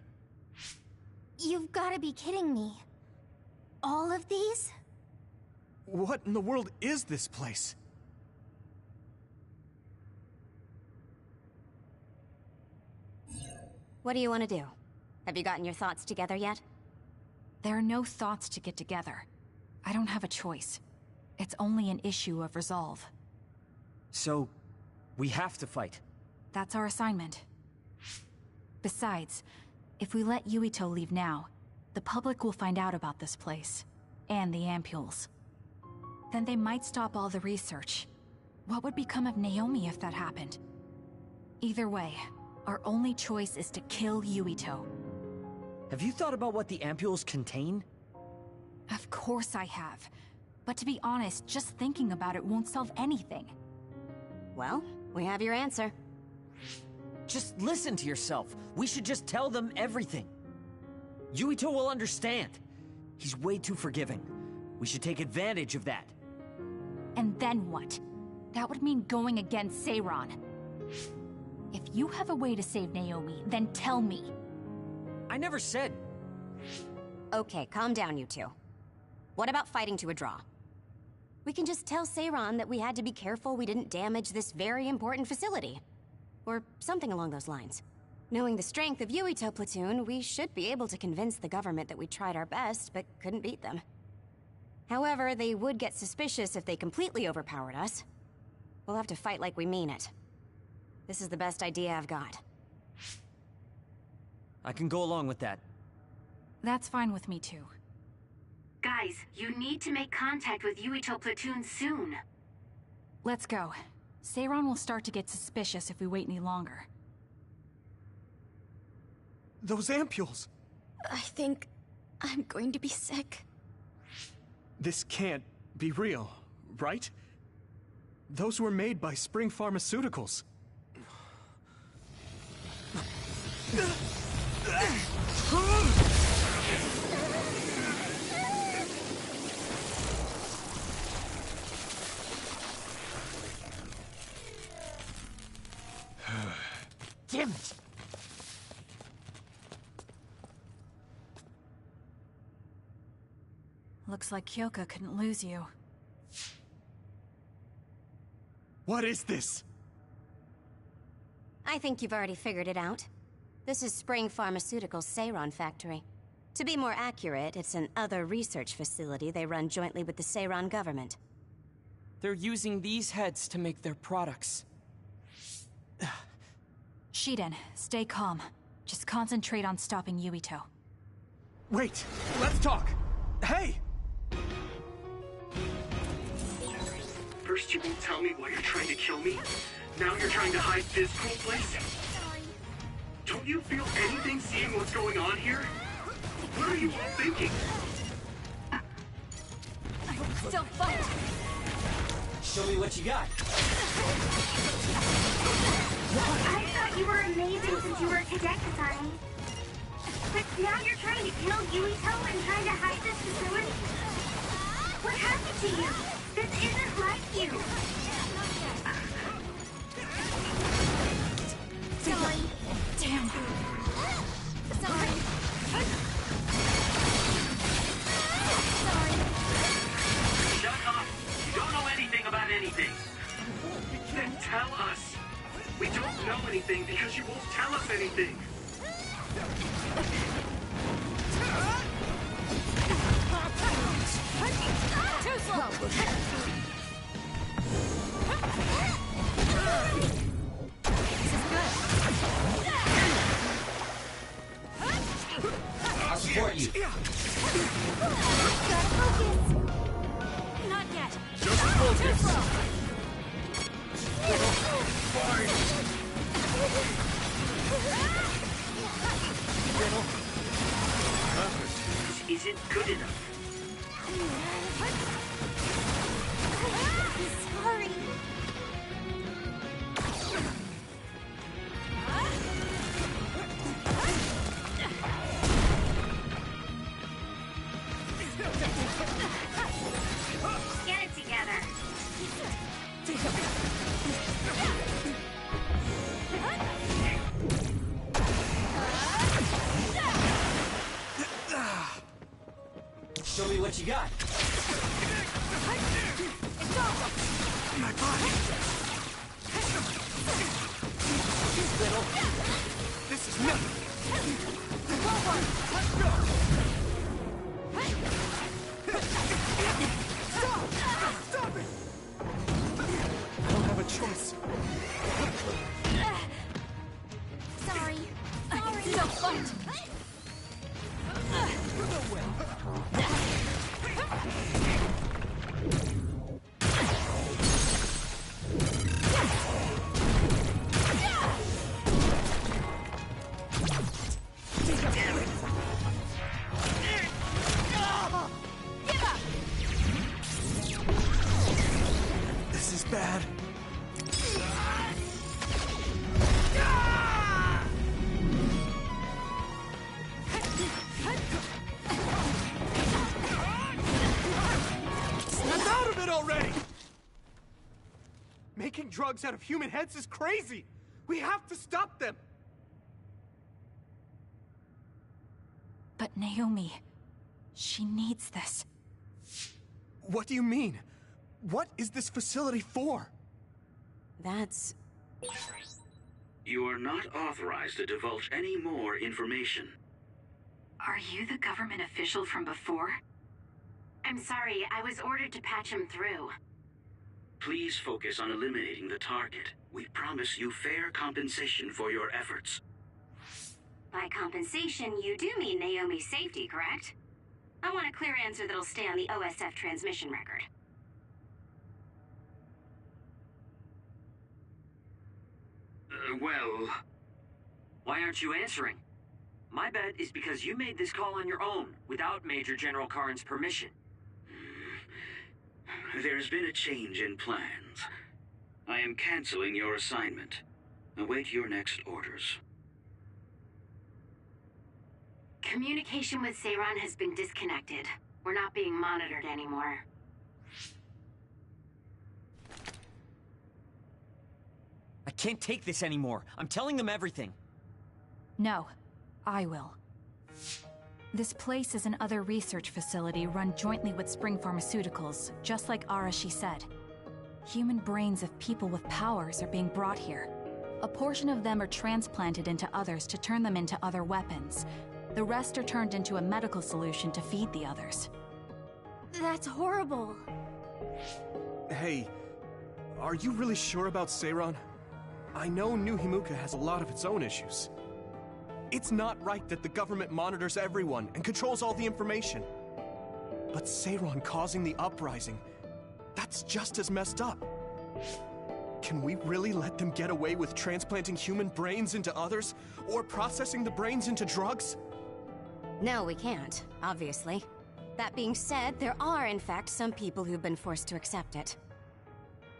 Speaker 20: You've got to be kidding me. All of these?
Speaker 11: What in the world is this place?
Speaker 2: What do you want to do? Have you gotten your thoughts together yet?
Speaker 17: There are no thoughts to get together. I don't have a choice. It's only an issue of resolve.
Speaker 4: So, we have to fight.
Speaker 17: That's our assignment. Besides, if we let Yuito leave now, the public will find out about this place. And the ampules. Then they might stop all the research. What would become of Naomi if that happened? Either way, our only choice is to kill Yuito.
Speaker 4: Have you thought about what the ampules contain?
Speaker 17: Of course I have. But to be honest, just thinking about it won't solve anything.
Speaker 2: Well, we have your answer.
Speaker 4: Just listen to yourself. We should just tell them everything. Yuito will understand. He's way too forgiving. We should take advantage of that.
Speaker 17: And then what? That would mean going against Seiran. If you have a way to save Naomi, then tell me.
Speaker 4: I never said...
Speaker 2: Okay, calm down, you two. What about fighting to a draw? We can just tell Seiran that we had to be careful we didn't damage this very important facility. Or something along those lines. Knowing the strength of Yuito platoon, we should be able to convince the government that we tried our best, but couldn't beat them. However, they would get suspicious if they completely overpowered us. We'll have to fight like we mean it. This is the best idea I've got.
Speaker 4: I can go along with that.
Speaker 17: That's fine with me too.
Speaker 15: Guys, you need to make contact with Yuito platoon soon.
Speaker 17: Let's go. Seiran will start to get suspicious if we wait any longer.
Speaker 11: Those ampules!
Speaker 16: I think I'm going to be sick.
Speaker 11: This can't be real, right? Those were made by Spring Pharmaceuticals.
Speaker 4: Damn it!
Speaker 17: Looks like Kyoka couldn't lose you.
Speaker 21: What is this?
Speaker 2: I think you've already figured it out. This is Spring Pharmaceuticals' Seiron factory. To be more accurate, it's an other research facility they run jointly with the Seiron government.
Speaker 4: They're using these heads to make their products.
Speaker 17: Shiden, stay calm. Just concentrate on stopping Yuito.
Speaker 21: Wait! Let's talk! Hey!
Speaker 7: First you won't tell me why you're trying to kill me. Now you're trying to hide this cool place? Don't you feel anything seeing what's going on here? What are you all thinking?
Speaker 16: Still fight!
Speaker 4: Show me what you got.
Speaker 20: I thought you were amazing since you were a cadet, Kasani. But now you're trying to kill Yuito and trying to hide this facility? What happened to you? This isn't like you.
Speaker 16: Sorry. Damn. Sorry. Sorry.
Speaker 7: Shut up! You don't know anything about anything. Then tell us. We don't know anything because you won't tell us anything.
Speaker 16: Too slow. This is good.
Speaker 4: I'll support you.
Speaker 16: Gotta focus. Not yet.
Speaker 21: Just focus.
Speaker 16: Too slow.
Speaker 7: This isn't good enough.
Speaker 16: Sorry.
Speaker 20: Get it together.
Speaker 4: Show me what you got.
Speaker 21: My body!
Speaker 4: Little.
Speaker 21: This is nothing!
Speaker 16: Let's go!
Speaker 21: Stop it! I don't have a choice.
Speaker 16: Sorry. Sorry. Still fight.
Speaker 21: This is bad. Snap out of it already! Making drugs out of human heads is crazy! We have to stop them!
Speaker 17: But Naomi, she needs this.
Speaker 21: What do you mean? What is this facility for?
Speaker 2: That's...
Speaker 14: You are not authorized to divulge any more information.
Speaker 6: Are you the government official from before?
Speaker 15: I'm sorry, I was ordered to patch him through.
Speaker 14: Please focus on eliminating the target. We promise you fair compensation for your efforts.
Speaker 15: By compensation, you do mean Naomi's safety, correct? I want a clear answer that'll stay on the OSF transmission record.
Speaker 14: Well...
Speaker 22: Why aren't you answering? My bet is because you made this call on your own, without Major General Karn's permission.
Speaker 14: There's been a change in plans. I am canceling your assignment. Await your next orders.
Speaker 15: Communication with Seiron has been disconnected. We're not being monitored anymore.
Speaker 4: I can't take this anymore. I'm telling them everything.
Speaker 17: No, I will. This place is another research facility run jointly with Spring Pharmaceuticals, just like Arashi said. Human brains of people with powers are being brought here. A portion of them are transplanted into others to turn them into other weapons. The rest are turned into a medical solution to feed the others.
Speaker 16: That's horrible.
Speaker 21: Hey, are you really sure about Seiran? I know New Himuka has a lot of its own issues. It's not right that the government monitors everyone and controls all the information. But Seiran causing the uprising, that's just as messed up. Can we really let them get away with transplanting human brains into others? Or processing the brains into drugs?
Speaker 2: No, we can't, obviously. That being said, there are, in fact, some people who've been forced to accept it.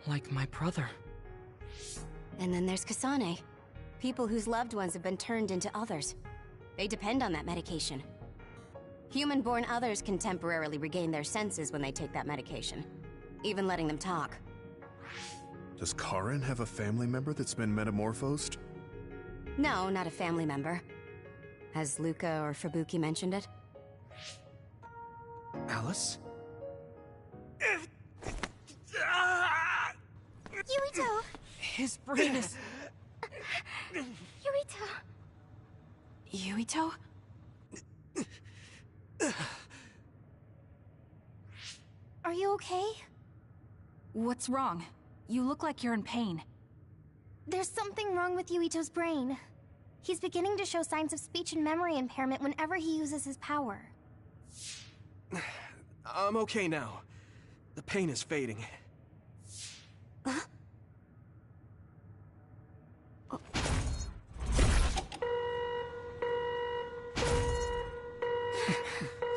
Speaker 4: Like my brother.
Speaker 2: And then there's Kasane. People whose loved ones have been turned into others. They depend on that medication. Human-born others can temporarily regain their senses when they take that medication, even letting them talk.
Speaker 19: Does Karen have a family member that's been metamorphosed?
Speaker 2: No, not a family member. Has Luca or Fubuki mentioned it?
Speaker 21: Alice?
Speaker 16: Yuito!
Speaker 13: His brain is...
Speaker 16: Yuito?
Speaker 17: Yuito?
Speaker 16: Are you okay?
Speaker 17: What's wrong? You look like you're in pain.
Speaker 16: There's something wrong with Yuito's brain. He's beginning to show signs of speech and memory impairment whenever he uses his power.
Speaker 21: I'm okay now. The pain is fading.
Speaker 16: Huh?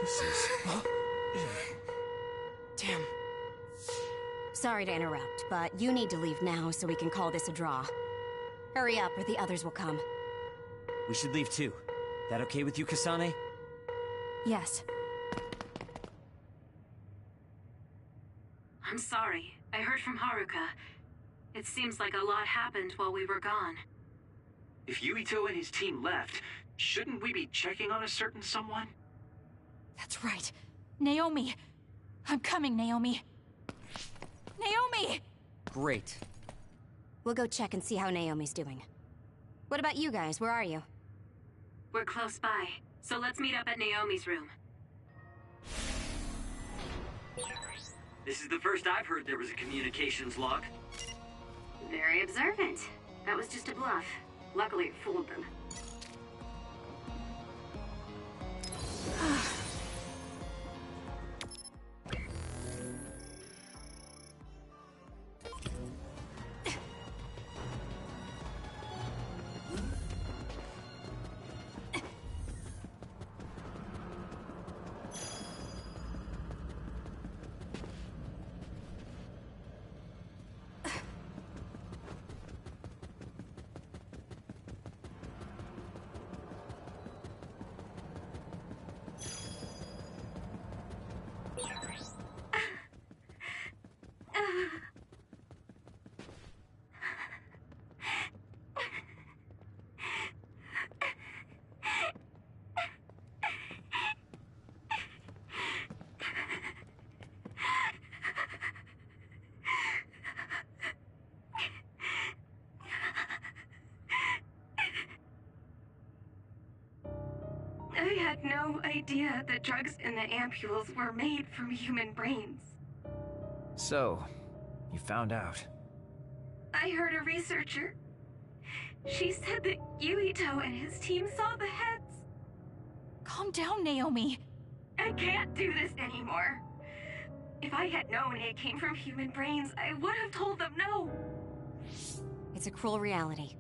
Speaker 21: This is...
Speaker 2: Damn. Sorry to interrupt, but you need to leave now so we can call this a draw. Hurry up or the others will come.
Speaker 4: We should leave too. That okay with you, Kasane?
Speaker 17: Yes.
Speaker 6: I'm sorry. I heard from Haruka. It seems like a lot happened while we were gone.
Speaker 22: If Yuito and his team left, shouldn't we be checking on a certain someone?
Speaker 17: That's right. Naomi! I'm coming, Naomi! Naomi!
Speaker 4: Great.
Speaker 2: We'll go check and see how Naomi's doing. What about you guys? Where are you?
Speaker 6: We're close by, so let's meet up at Naomi's room.
Speaker 22: This is the first I've heard there was a communications log.
Speaker 15: Very observant. That was just a bluff. Luckily, it fooled them. I had no idea the drugs in the ampules were made from human brains.
Speaker 13: So, you found out.
Speaker 15: I heard a researcher. She said that Yuito and his team saw the heads.
Speaker 17: Calm down, Naomi.
Speaker 15: I can't do this anymore. If I had known it came from human brains, I would have told them no.
Speaker 2: It's a cruel reality.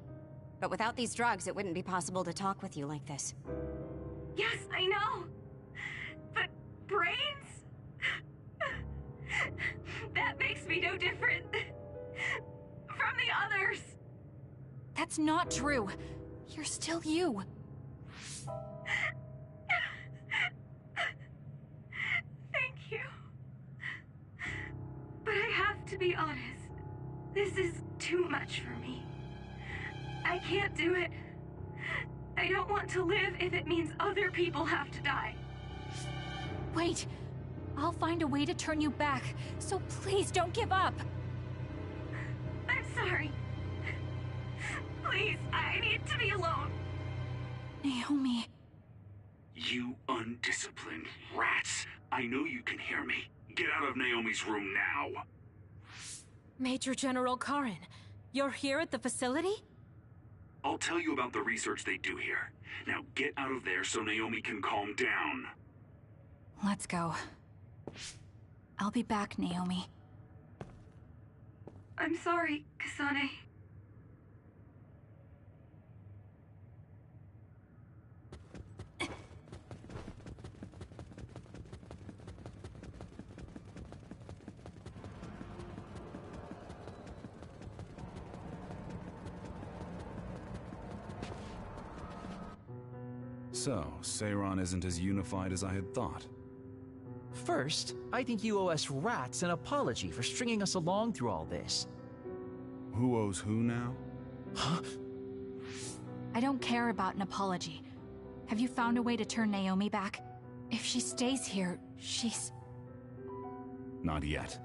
Speaker 2: But without these drugs, it wouldn't be possible to talk with you like this.
Speaker 15: Yes, I know. But brains? That makes me no different from the others.
Speaker 17: That's not true. You're still you.
Speaker 15: Thank you. But I have to be honest. This is too much for me. I can't do it. I don't want to live if it means other people have to die.
Speaker 17: Wait! I'll find a way to turn you back, so please don't give up!
Speaker 6: I'm sorry. Please, I need to be alone.
Speaker 17: Naomi...
Speaker 7: You undisciplined rats. I know you can hear me. Get out of Naomi's room now.
Speaker 1: Major General Karen, you're here at the facility?
Speaker 7: I'll tell you about the research they do here. Now get out of there so Naomi can calm down.
Speaker 17: Let's go. I'll be back, Naomi.
Speaker 6: I'm sorry, Kasane.
Speaker 9: So, Seiran isn't as unified as I had thought.
Speaker 13: First, I think you owe us rats an apology for stringing us along through all this.
Speaker 9: Who owes who now?
Speaker 13: Huh?
Speaker 17: I don't care about an apology. Have you found a way to turn Naomi back? If she stays here, she's...
Speaker 9: Not yet.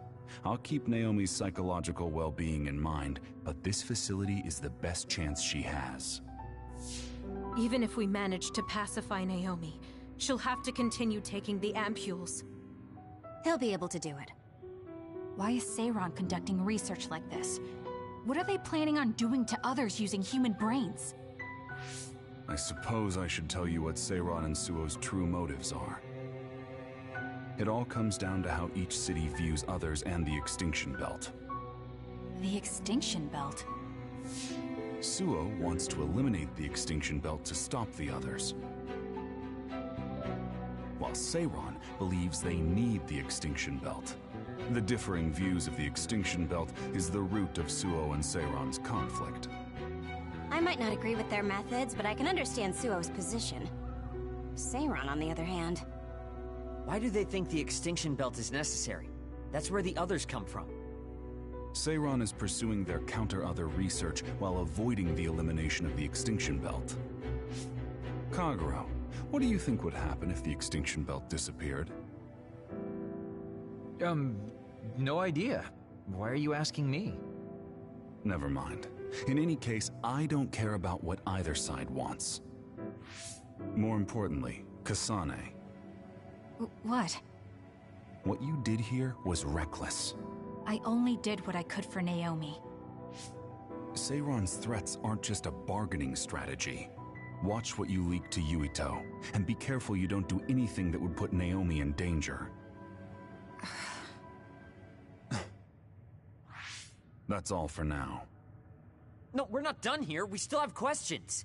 Speaker 9: I'll keep Naomi's psychological well-being in mind, but this facility is the best chance she has.
Speaker 1: Even if we manage to pacify Naomi, she'll have to continue taking the ampules.
Speaker 2: He'll be able to do it.
Speaker 17: Why is Seiran conducting research like this? What are they planning on doing to others using human brains?
Speaker 9: I suppose I should tell you what Seiran and Suo's true motives are. It all comes down to how each city views others and the Extinction Belt.
Speaker 17: The Extinction Belt?
Speaker 9: Suo wants to eliminate the Extinction Belt to stop the others, while Seiran believes they need the Extinction Belt. The differing views of the Extinction Belt is the root of Suo and Seiran's conflict.
Speaker 2: I might not agree with their methods, but I can understand Suo's position. Seiran, on the other hand...
Speaker 4: Why do they think the Extinction Belt is necessary? That's where the others come from.
Speaker 9: Seiran is pursuing their counter-other research while avoiding the elimination of the Extinction Belt. Kagero, what do you think would happen if the Extinction Belt disappeared?
Speaker 13: No idea. Why are you asking me?
Speaker 9: Never mind. In any case, I don't care about what either side wants. More importantly, Kasane.
Speaker 17: What?
Speaker 9: What you did here was reckless.
Speaker 17: I only did what I could for Naomi.
Speaker 9: Seiran's threats aren't just a bargaining strategy. Watch what you leak to Yuito, and be careful you don't do anything that would put Naomi in danger. That's all for now.
Speaker 4: No, we're not done here. We still have questions.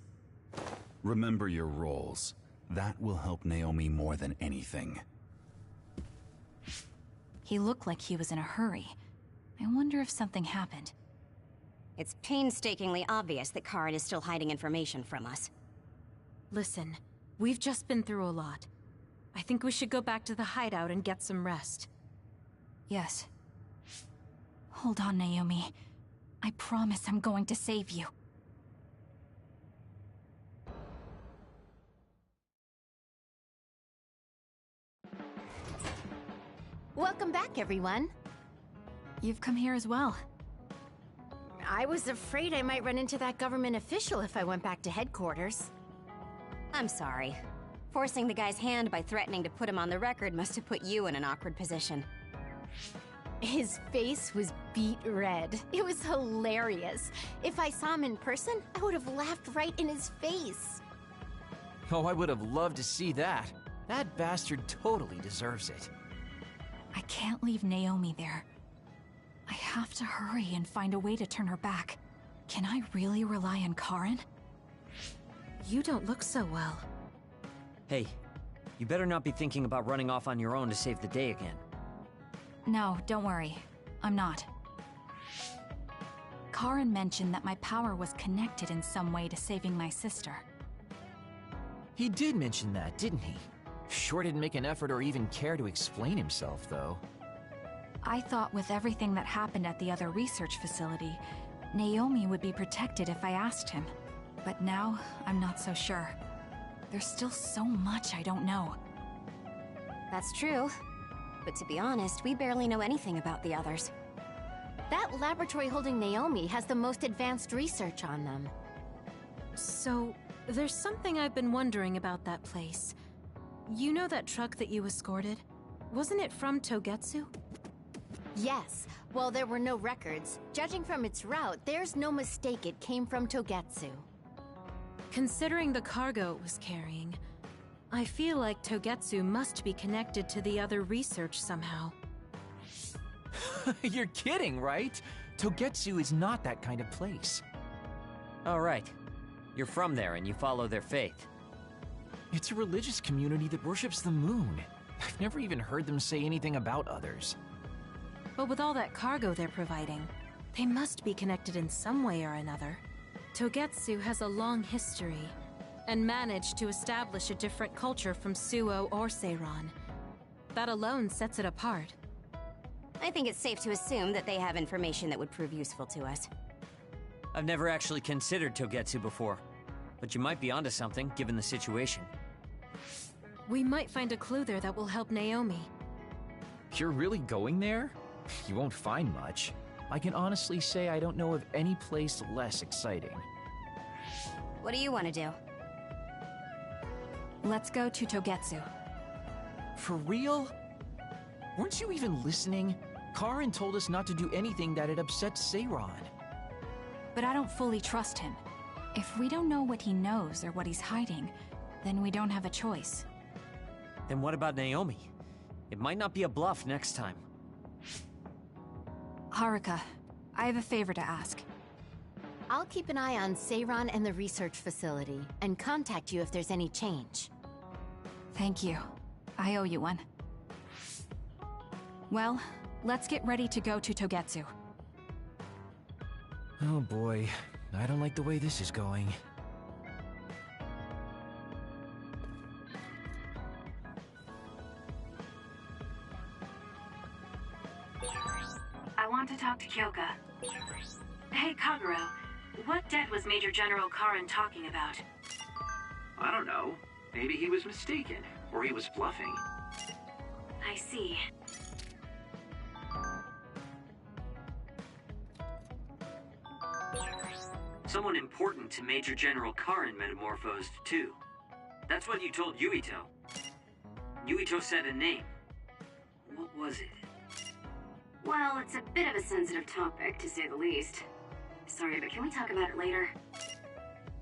Speaker 9: Remember your roles. That will help Naomi more than anything.
Speaker 17: He looked like he was in a hurry. I wonder if something happened.
Speaker 2: It's painstakingly obvious that Karen is still hiding information from us.
Speaker 1: Listen, we've just been through a lot. I think we should go back to the hideout and get some rest.
Speaker 17: Yes. Hold on, Naomi. I promise I'm going to save you.
Speaker 5: Welcome back, everyone.
Speaker 17: You've come here as well.
Speaker 5: I was afraid I might run into that government official if I went back to headquarters.
Speaker 2: I'm sorry. Forcing the guy's hand by threatening to put him on the record must have put you in an awkward position.
Speaker 5: His face was beet red. It was hilarious. If I saw him in person, I would have laughed right in his face.
Speaker 13: Oh, I would have loved to see that. That bastard totally deserves it.
Speaker 17: I can't leave Naomi there. I have to hurry and find a way to turn her back. Can I really rely on Karen?
Speaker 1: You don't look so well.
Speaker 4: Hey, you better not be thinking about running off on your own to save the day again.
Speaker 17: No, don't worry. I'm not. Karen mentioned that my power was connected in some way to saving my sister.
Speaker 13: He did mention that, didn't he? Sure didn't make an effort or even care to explain himself, though.
Speaker 17: I thought with everything that happened at the other research facility, Naomi would be protected if I asked him. But now, I'm not so sure. There's still so much I don't know.
Speaker 2: That's true. But to be honest, we barely know anything about the others.
Speaker 5: That laboratory holding Naomi has the most advanced research on them.
Speaker 1: So, there's something I've been wondering about that place. You know that truck that you escorted? Wasn't it from Togetsu?
Speaker 5: Yes. Well, there were no records. Judging from its route, there's no mistake it came from Togetsu.
Speaker 1: Considering the cargo it was carrying, I feel like Togetsu must be connected to the other research somehow.
Speaker 13: You're kidding, right? Togetsu is not that kind of place.
Speaker 4: Oh, right. You're from there and you follow their faith.
Speaker 13: It's a religious community that worships the moon. I've never even heard them say anything about others.
Speaker 1: But with all that cargo they're providing, they must be connected in some way or another. Togetsu has a long history, and managed to establish a different culture from Suo or Seiran. That alone sets it apart.
Speaker 2: I think it's safe to assume that they have information that would prove useful to us.
Speaker 4: I've never actually considered Togetsu before, but you might be onto something, given the situation.
Speaker 1: We might find a clue there that will help Naomi.
Speaker 13: You're really going there? You won't find much. I can honestly say I don't know of any place less exciting.
Speaker 2: What do you want to do?
Speaker 17: Let's go to Togetsu.
Speaker 13: For real? Weren't you even listening? Karin told us not to do anything that'd upset Seiran.
Speaker 17: But I don't fully trust him. If we don't know what he knows or what he's hiding, then we don't have a choice.
Speaker 4: Then what about Naomi? It might not be a bluff next time.
Speaker 17: Haruka, I have a favor to ask.
Speaker 5: I'll keep an eye on Seiran and the research facility, and contact you if there's any change.
Speaker 17: Thank you. I owe you one. Well, let's get ready to go to Togetsu.
Speaker 13: Oh boy, I don't like the way this is going.
Speaker 6: I want to talk to Kyoka. Hey, Kagero. What debt was Major General Karin talking about?
Speaker 14: I don't know. Maybe he was mistaken, or he was bluffing.
Speaker 6: I see.
Speaker 22: Someone important to Major General Karin metamorphosed, too. That's what you told Yuito. Yuito said a name. What was it?
Speaker 15: Well, it's a bit of a sensitive topic, to say the least. Sorry, but can we talk about it later?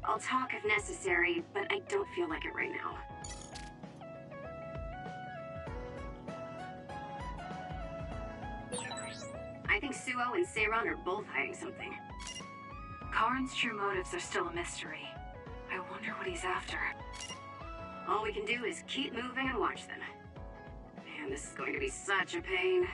Speaker 15: I'll talk if necessary, but I don't feel like it right now. I think Suo and Seiran are both hiding something.
Speaker 6: Karin's true motives are still a mystery. I wonder what he's after.
Speaker 15: All we can do is keep moving and watch them. Man, this is going to be such a pain.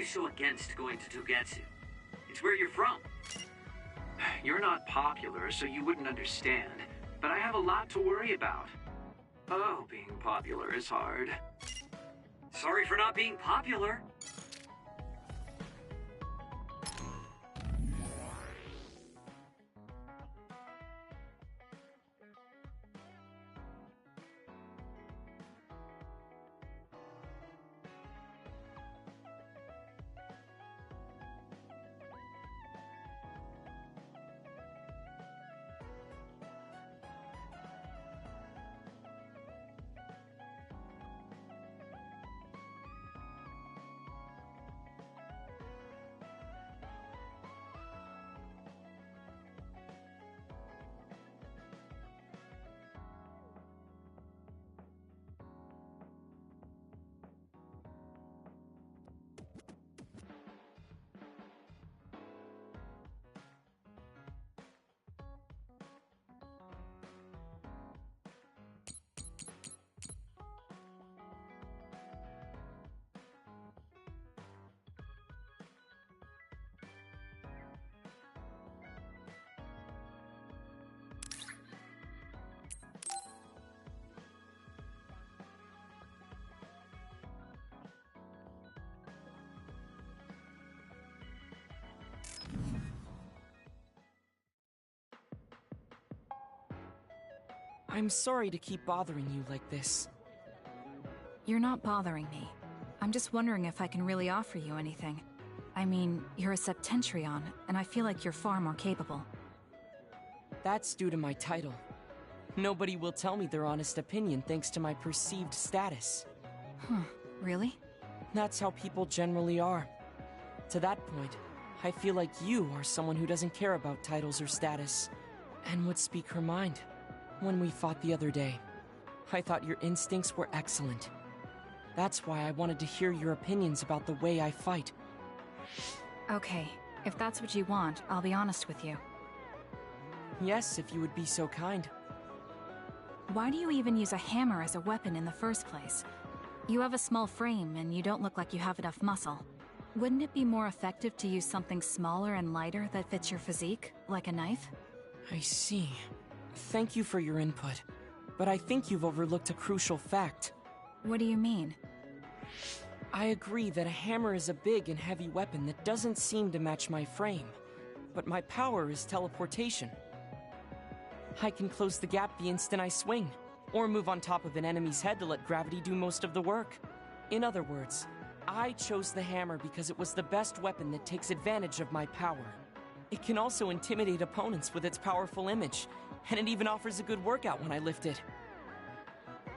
Speaker 22: so against going to Togetsu? It's where you're from.
Speaker 14: You're not popular, so you wouldn't understand. But I have a lot to worry about. Oh, being popular is hard.
Speaker 22: Sorry for not being popular.
Speaker 4: I'm sorry to keep bothering you like this.
Speaker 17: You're not bothering me. I'm just wondering if I can really offer you anything. I mean, you're a Septentrion, and I feel like you're far more capable.
Speaker 4: That's due to my title. Nobody will tell me their honest opinion thanks to my perceived status.
Speaker 17: Huh, really?
Speaker 4: That's how people generally are. To that point, I feel like you are someone who doesn't care about titles or status, and would speak her mind. When we fought the other day, I thought your instincts were excellent. That's why I wanted to hear your opinions about the way I fight.
Speaker 17: Okay, if that's what you want, I'll be honest with you.
Speaker 4: Yes, if you would be so kind.
Speaker 17: Why do you even use a hammer as a weapon in the first place? You have a small frame, and you don't look like you have enough muscle. Wouldn't it be more effective to use something smaller and lighter that fits your physique, like a knife?
Speaker 4: I see. Thank you for your input, but I think you've overlooked a crucial fact.
Speaker 17: What do you mean?
Speaker 4: I agree that a hammer is a big and heavy weapon that doesn't seem to match my frame, but my power is teleportation. I can close the gap the instant I swing, or move on top of an enemy's head to let gravity do most of the work. In other words, I chose the hammer because it was the best weapon that takes advantage of my power. It can also intimidate opponents with its powerful image, and it even offers a good workout when I lift it.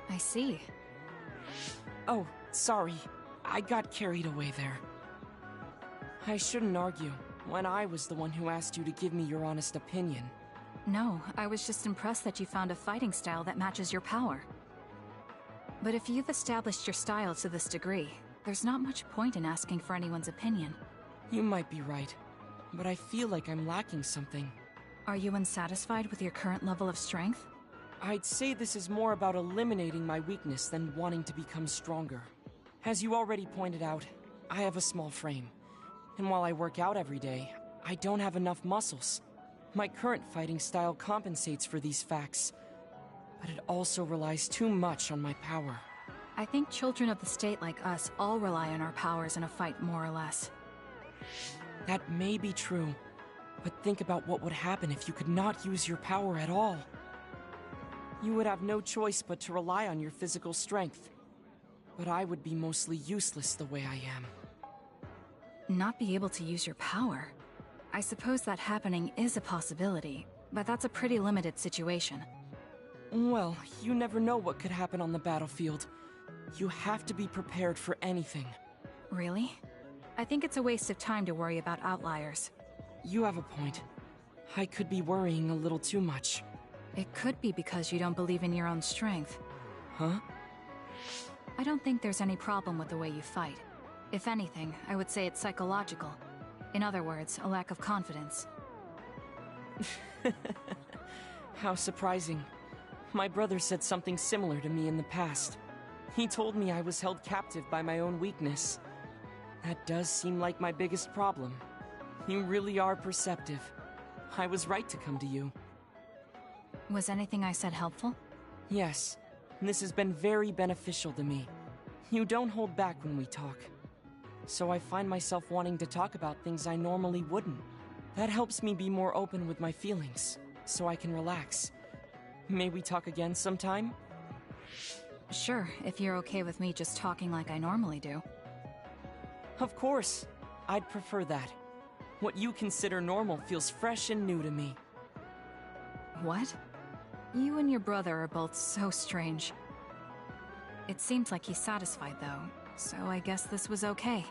Speaker 17: I see.
Speaker 4: Oh, sorry. I got carried away there. I shouldn't argue, when I was the one who asked you to give me your honest opinion.
Speaker 17: No, I was just impressed that you found a fighting style that matches your power. But if you've established your style to this degree, there's not much point in asking for anyone's opinion.
Speaker 4: You might be right, but I feel like I'm lacking something.
Speaker 17: Are you unsatisfied with your current level of strength?
Speaker 4: I'd say this is more about eliminating my weakness than wanting to become stronger. As you already pointed out, I have a small frame. And while I work out every day, I don't have enough muscles. My current fighting style compensates for these facts, but it also relies too much on my power.
Speaker 17: I think children of the state like us all rely on our powers in a fight, more or less.
Speaker 4: That may be true, but think about what would happen if you could not use your power at all. You would have no choice but to rely on your physical strength. But I would be mostly useless the way I am.
Speaker 17: Not be able to use your power? I suppose that happening is a possibility, but that's a pretty limited situation.
Speaker 4: Well, you never know what could happen on the battlefield. You have to be prepared for anything.
Speaker 17: Really? I think it's a waste of time to worry about outliers.
Speaker 4: You have a point. I could be worrying a little too much.
Speaker 17: It could be because you don't believe in your own strength.
Speaker 4: Huh?
Speaker 17: I don't think there's any problem with the way you fight. If anything, I would say it's psychological. In other words, a lack of confidence.
Speaker 4: How surprising. My brother said something similar to me in the past. He told me I was held captive by my own weakness. That does seem like my biggest problem. You really are perceptive. I was right to come to you.
Speaker 17: Was anything I said helpful?
Speaker 4: Yes, this has been very beneficial to me. You don't hold back when we talk. So I find myself wanting to talk about things I normally wouldn't. That helps me be more open with my feelings, so I can relax. May we talk again sometime?
Speaker 17: Sure, if you're okay with me just talking like I normally do.
Speaker 4: Of course. I'd prefer that. What you consider normal feels fresh and new to me.
Speaker 17: What? You and your brother are both so strange. It seems like he's satisfied, though, so I guess this was okay.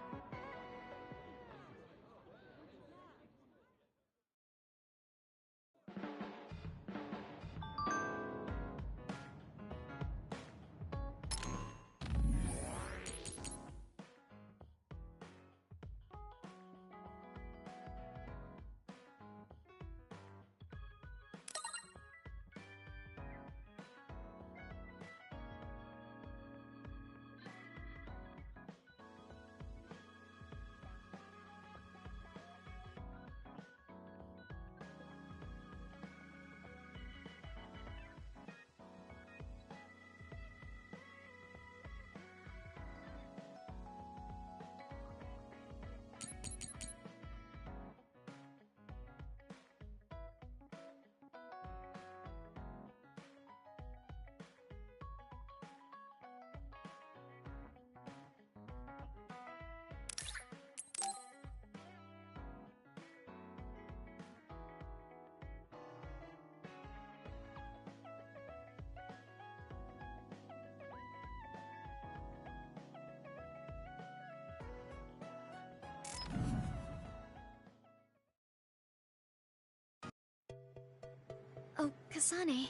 Speaker 2: Oh, Kasane,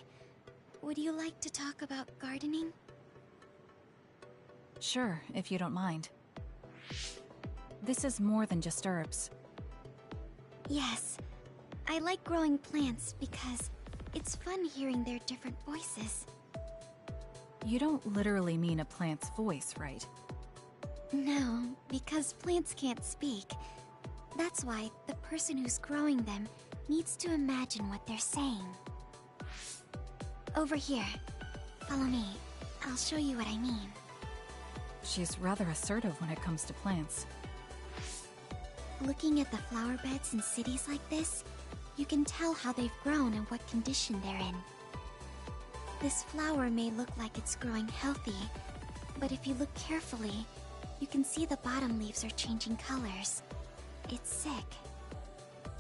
Speaker 2: would you like to talk about gardening?
Speaker 17: Sure, if you don't mind. This is more than just herbs.
Speaker 2: Yes. I like growing plants because it's fun hearing their different voices.
Speaker 17: You don't literally mean a plant's voice, right?
Speaker 2: No, because plants can't speak. That's why the person who's growing them needs to imagine what they're saying. Over here. Follow me. I'll show you what I mean.
Speaker 17: She's rather assertive when it comes to plants.
Speaker 2: Looking at the flower beds in cities like this, you can tell how they've grown and what condition they're in. This flower may look like it's growing healthy, but if you look carefully, you can see the bottom leaves are changing colors. It's sick.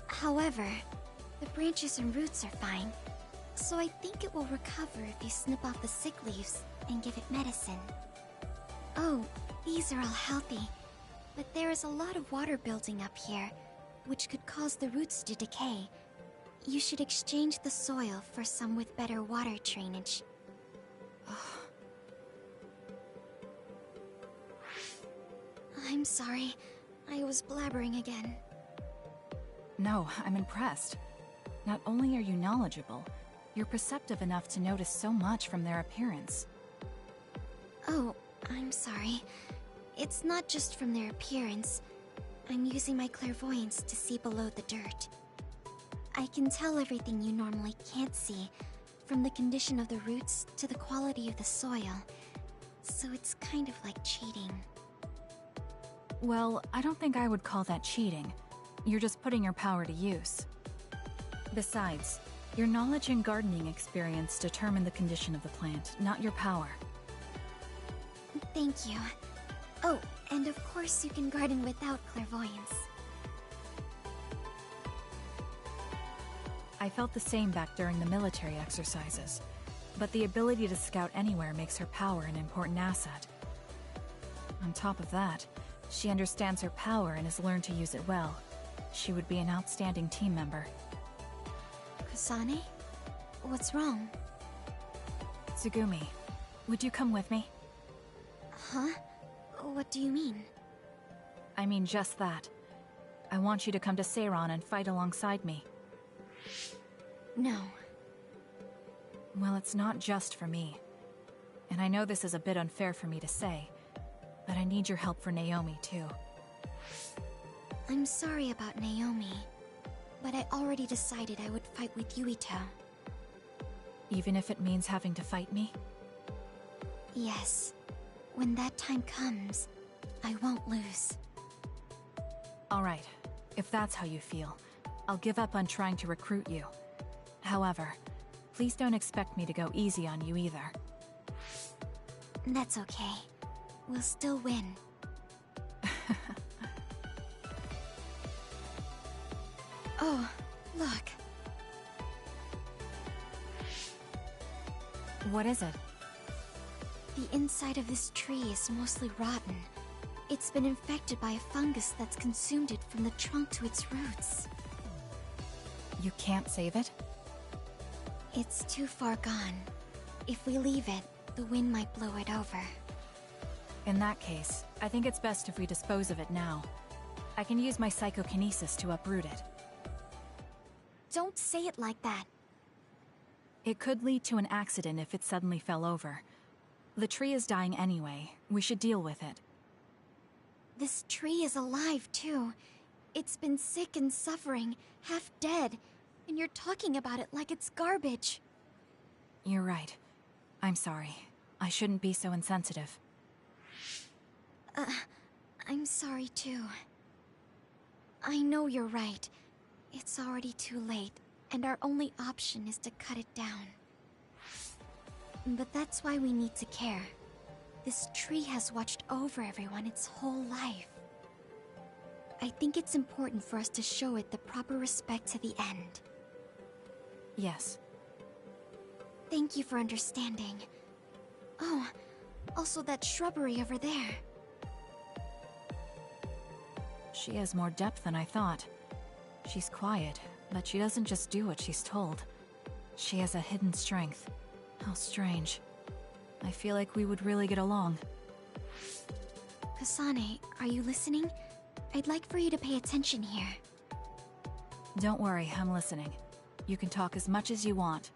Speaker 2: However, the branches and roots are fine, so I think it will recover if you snip off the sick leaves and give it medicine. Oh, these are all healthy, but there is a lot of water building up here, which could cause the roots to decay. You should exchange the soil for some with better water drainage. I'm sorry. I was blabbering again.
Speaker 17: No, I'm impressed. Not only are you knowledgeable, you're perceptive enough to notice so much from their appearance.
Speaker 2: Oh, I'm sorry. It's not just from their appearance. I'm using my clairvoyance to see below the dirt. I can tell everything you normally can't see, from the condition of the roots to the quality of the soil. So it's kind of like cheating.
Speaker 17: Well, I don't think I would call that cheating. You're just putting your power to use. Besides, your knowledge and gardening experience determine the condition of the plant, not your power.
Speaker 2: Thank you. Oh, and of course you can garden without clairvoyance.
Speaker 17: I felt the same back during the military exercises, but the ability to scout anywhere makes her power an important asset. On top of that, she understands her power and has learned to use it well. She would be an outstanding team member.
Speaker 2: Kasane? What's wrong?
Speaker 17: Tsugumi, would you come with me?
Speaker 2: Huh? What do you mean?
Speaker 17: I mean just that. I want you to come to Seiran and fight alongside me.
Speaker 2: No.
Speaker 17: Well, it's not just for me. And I know this is a bit unfair for me to say, but I need your help for Naomi, too.
Speaker 10: I'm sorry about Naomi, but I already decided I would fight with Yuito.
Speaker 17: Even if it means having to fight me?
Speaker 10: Yes. When that time comes, I won't lose.
Speaker 17: Alright, if that's how you feel, I'll give up on trying to recruit you. However, please don't expect me to go easy on you either.
Speaker 10: That's okay. We'll still win. Oh, look.
Speaker 17: What is it?
Speaker 10: The inside of this tree is mostly rotten. It's been infected by a fungus that's consumed it from the trunk to its roots.
Speaker 17: You can't save it?
Speaker 10: It's too far gone. If we leave it, the wind might blow it over.
Speaker 17: In that case, I think it's best if we dispose of it now. I can use my psychokinesis to uproot it.
Speaker 10: Don't say it like that.
Speaker 17: It could lead to an accident if it suddenly fell over. The tree is dying anyway. We should deal with it.
Speaker 10: This tree is alive, too. It's been sick and suffering, half dead, and you're talking about it like it's garbage.
Speaker 17: You're right. I'm sorry. I shouldn't be so insensitive.
Speaker 10: I'm sorry, too. I know you're right. It's already too late, and our only option is to cut it down. But that's why we need to care. This tree has watched over everyone its whole life. I think it's important for us to show it the proper respect to the end.
Speaker 17: Yes.
Speaker 10: Thank you for understanding. Oh, also that shrubbery over there.
Speaker 17: She has more depth than I thought. She's quiet, but she doesn't just do what she's told. She has a hidden strength. How strange. I feel like we would really get along.
Speaker 10: Kasane, are you listening? I'd like for you to pay attention here.
Speaker 17: Don't worry, I'm listening. You can talk as much as you want.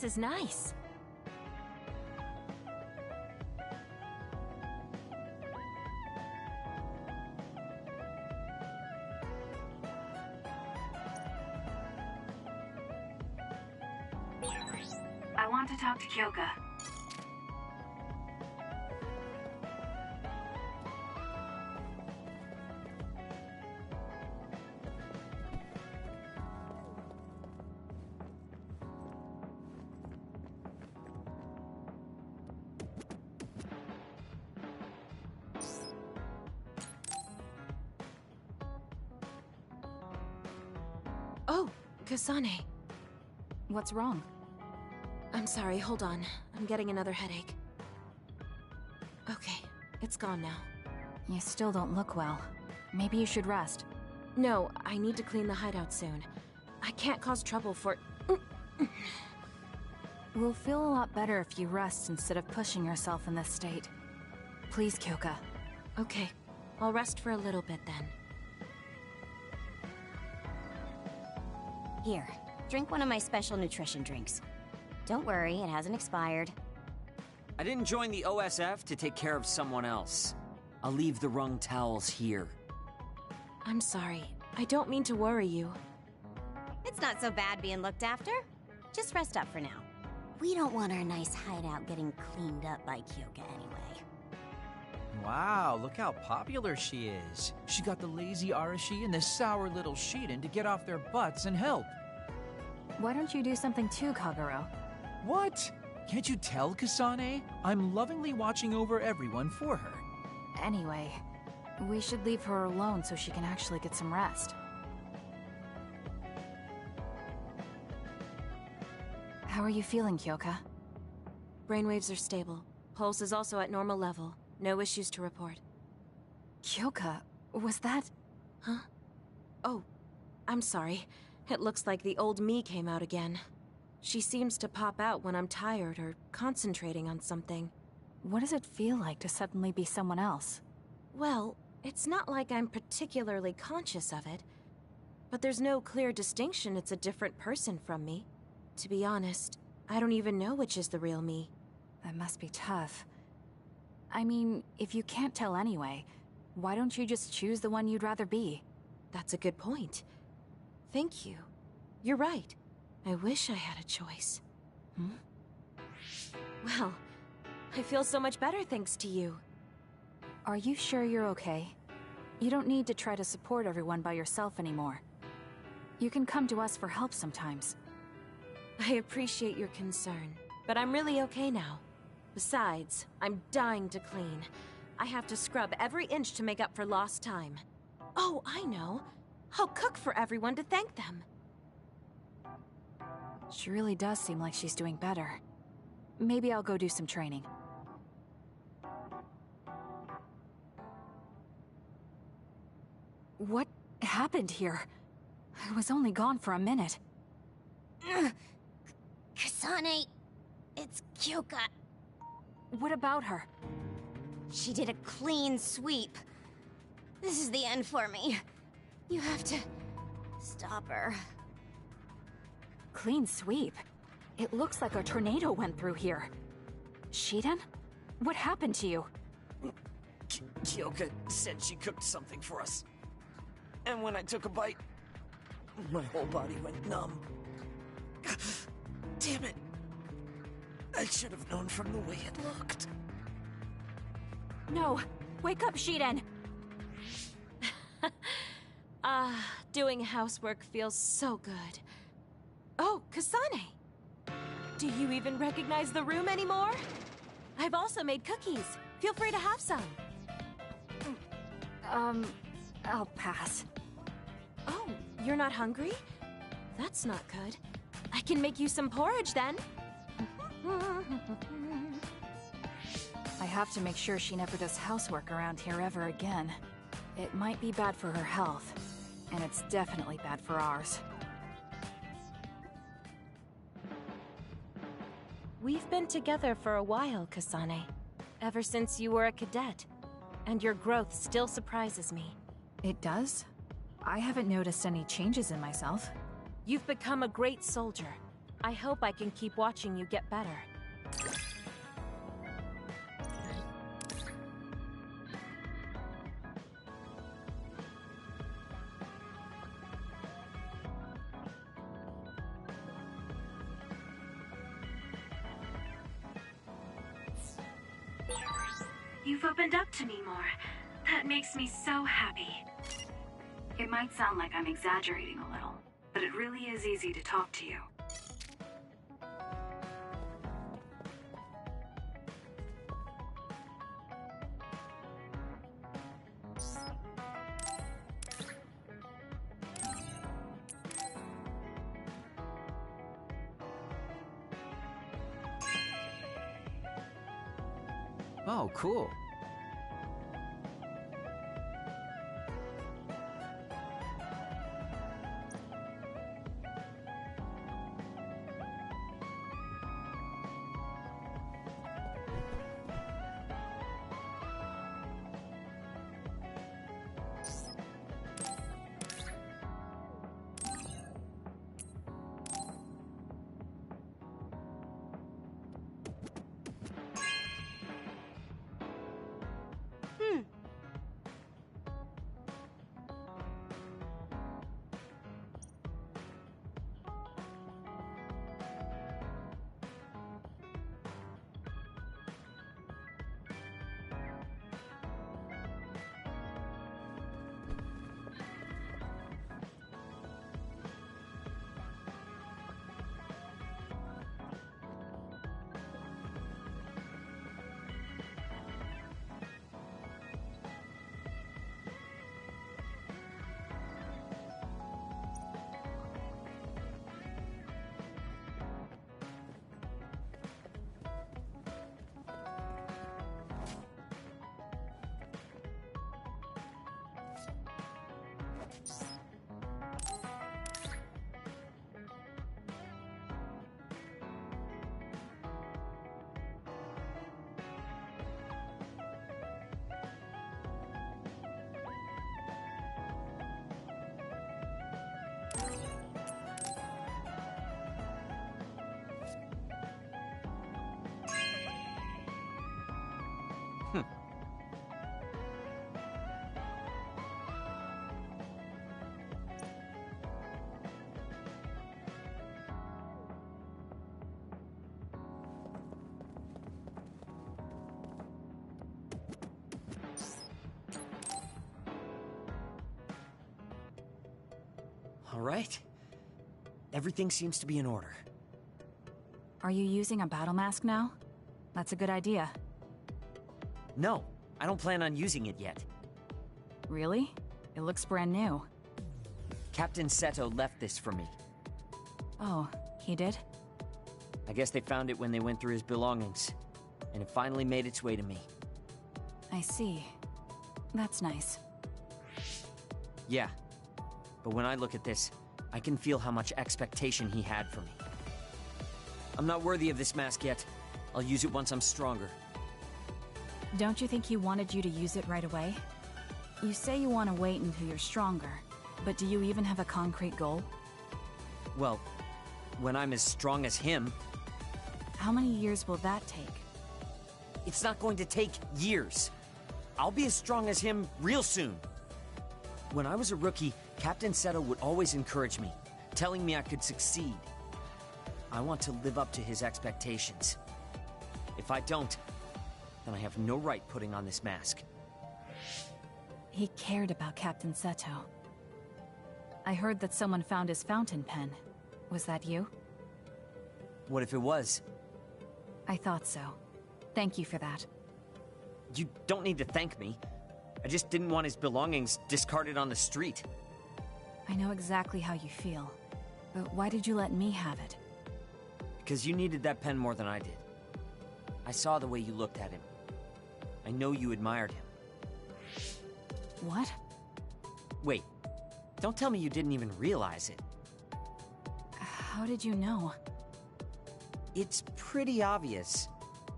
Speaker 1: This is nice.
Speaker 6: I want to talk to Kyoka.
Speaker 1: Oh, Kasane.
Speaker 17: What's wrong?
Speaker 1: I'm sorry, hold on. I'm getting another headache. Okay, it's gone now.
Speaker 17: You still don't look well. Maybe you should rest.
Speaker 1: No, I need to clean the hideout soon. I can't cause trouble for...
Speaker 17: We'll feel a lot better if you rest instead of pushing yourself in this state. Please, Kyoka.
Speaker 1: Okay, I'll rest for a little bit then.
Speaker 2: Here, drink one of my special nutrition drinks. Don't worry, it hasn't expired.
Speaker 4: I didn't join the OSF to take care of someone else. I'll leave the wrung towels here.
Speaker 1: I'm sorry. I don't mean to worry you.
Speaker 2: It's not so bad being looked after. Just rest up for now. We don't want our nice hideout getting cleaned up by Kyoka anyway.
Speaker 13: Wow, look how popular she is. She got the lazy Arashi and the sour little Shiden to get off their butts and help.
Speaker 17: Why don't you do something too, Kagero?
Speaker 13: What? Can't you tell, Kasane? I'm lovingly watching over everyone for her.
Speaker 17: Anyway, we should leave her alone so she can actually get some rest. How are you feeling, Kyoka?
Speaker 1: Brainwaves are stable. Pulse is also at normal level. No issues to report.
Speaker 17: Kyoka, was that...
Speaker 1: Huh? Oh, I'm sorry. It looks like the old me came out again. She seems to pop out when I'm tired or concentrating on something.
Speaker 17: What does it feel like to suddenly be someone else?
Speaker 1: Well, it's not like I'm particularly conscious of it. But there's no clear distinction it's a different person from me. To be honest, I don't even know which is the real me.
Speaker 17: That must be tough. I mean, if you can't tell anyway, why don't you just choose the one you'd rather be?
Speaker 1: That's a good point. Thank you. You're right. I wish I had a choice. Well, I feel so much better thanks to you.
Speaker 17: Are you sure you're okay? You don't need to try to support everyone by yourself anymore. You can come to us for help sometimes.
Speaker 1: I appreciate your concern, but I'm really okay now. Besides, I'm dying to clean. I have to scrub every inch to make up for lost time. Oh, I know. I'll cook for everyone to thank them.
Speaker 17: She really does seem like she's doing better. Maybe I'll go do some training. What happened here? I was only gone for a minute.
Speaker 2: Kasane, it's Kyoka.
Speaker 17: What about her?
Speaker 2: She did a clean sweep. This is the end for me. You have to stop her.
Speaker 17: Clean sweep? It looks like a tornado went through here. Shiden? What happened to you?
Speaker 4: Kyoka said she cooked something for us. And when I took a bite, my whole body went numb. Damn it. I should have known from the way it looked.
Speaker 17: No! Wake up, Shiden!
Speaker 1: Doing housework feels so good. Oh, Kasane! Do you even recognize the room anymore? I've also made cookies. Feel free to have some.
Speaker 17: I'll pass.
Speaker 1: Oh, you're not hungry? That's not good. I can make you some porridge then.
Speaker 17: I have to make sure she never does housework around here ever again. It might be bad for her health, and it's definitely bad for ours.
Speaker 1: We've been together for a while, Kasane. Ever since you were a cadet. And your growth still surprises me.
Speaker 17: It does? I haven't noticed any changes in myself.
Speaker 1: You've become a great soldier. I hope I can keep watching you get better.
Speaker 6: You've opened up to me more. That makes me so happy. It might sound like I'm exaggerating a little, but it really is easy to talk to you.
Speaker 13: Oh, cool.
Speaker 4: All right. Everything seems to be in order.
Speaker 17: Are you using a battle mask now? That's a good idea.
Speaker 4: No, I don't plan on using it yet.
Speaker 17: Really? It looks brand new.
Speaker 4: Captain Seto left this for me.
Speaker 17: Oh, he did?
Speaker 4: I guess they found it when they went through his belongings, and it finally made its way to me.
Speaker 17: I see. That's nice.
Speaker 4: Yeah. But when I look at this, I can feel how much expectation he had for me. I'm not worthy of this mask yet. I'll use it once I'm stronger.
Speaker 17: Don't you think he wanted you to use it right away? You say you want to wait until you're stronger, but do you even have a concrete goal?
Speaker 4: Well, when I'm as strong as him...
Speaker 17: How many years will that take?
Speaker 4: It's not going to take years. I'll be as strong as him real soon. When I was a rookie, Captain Seto would always encourage me, telling me I could succeed. I want to live up to his expectations. If I don't, then I have no right putting on this mask.
Speaker 17: He cared about Captain Seto. I heard that someone found his fountain pen. Was that you?
Speaker 4: What if it was?
Speaker 17: I thought so. Thank you for that.
Speaker 4: You don't need to thank me. I just didn't want his belongings discarded on the street.
Speaker 17: I know exactly how you feel. But why did you let me have it?
Speaker 4: Because you needed that pen more than I did. I saw the way you looked at him. I know you admired him.
Speaker 17: What?
Speaker 4: Wait. Don't tell me you didn't even realize it.
Speaker 17: How did you know?
Speaker 4: It's pretty obvious.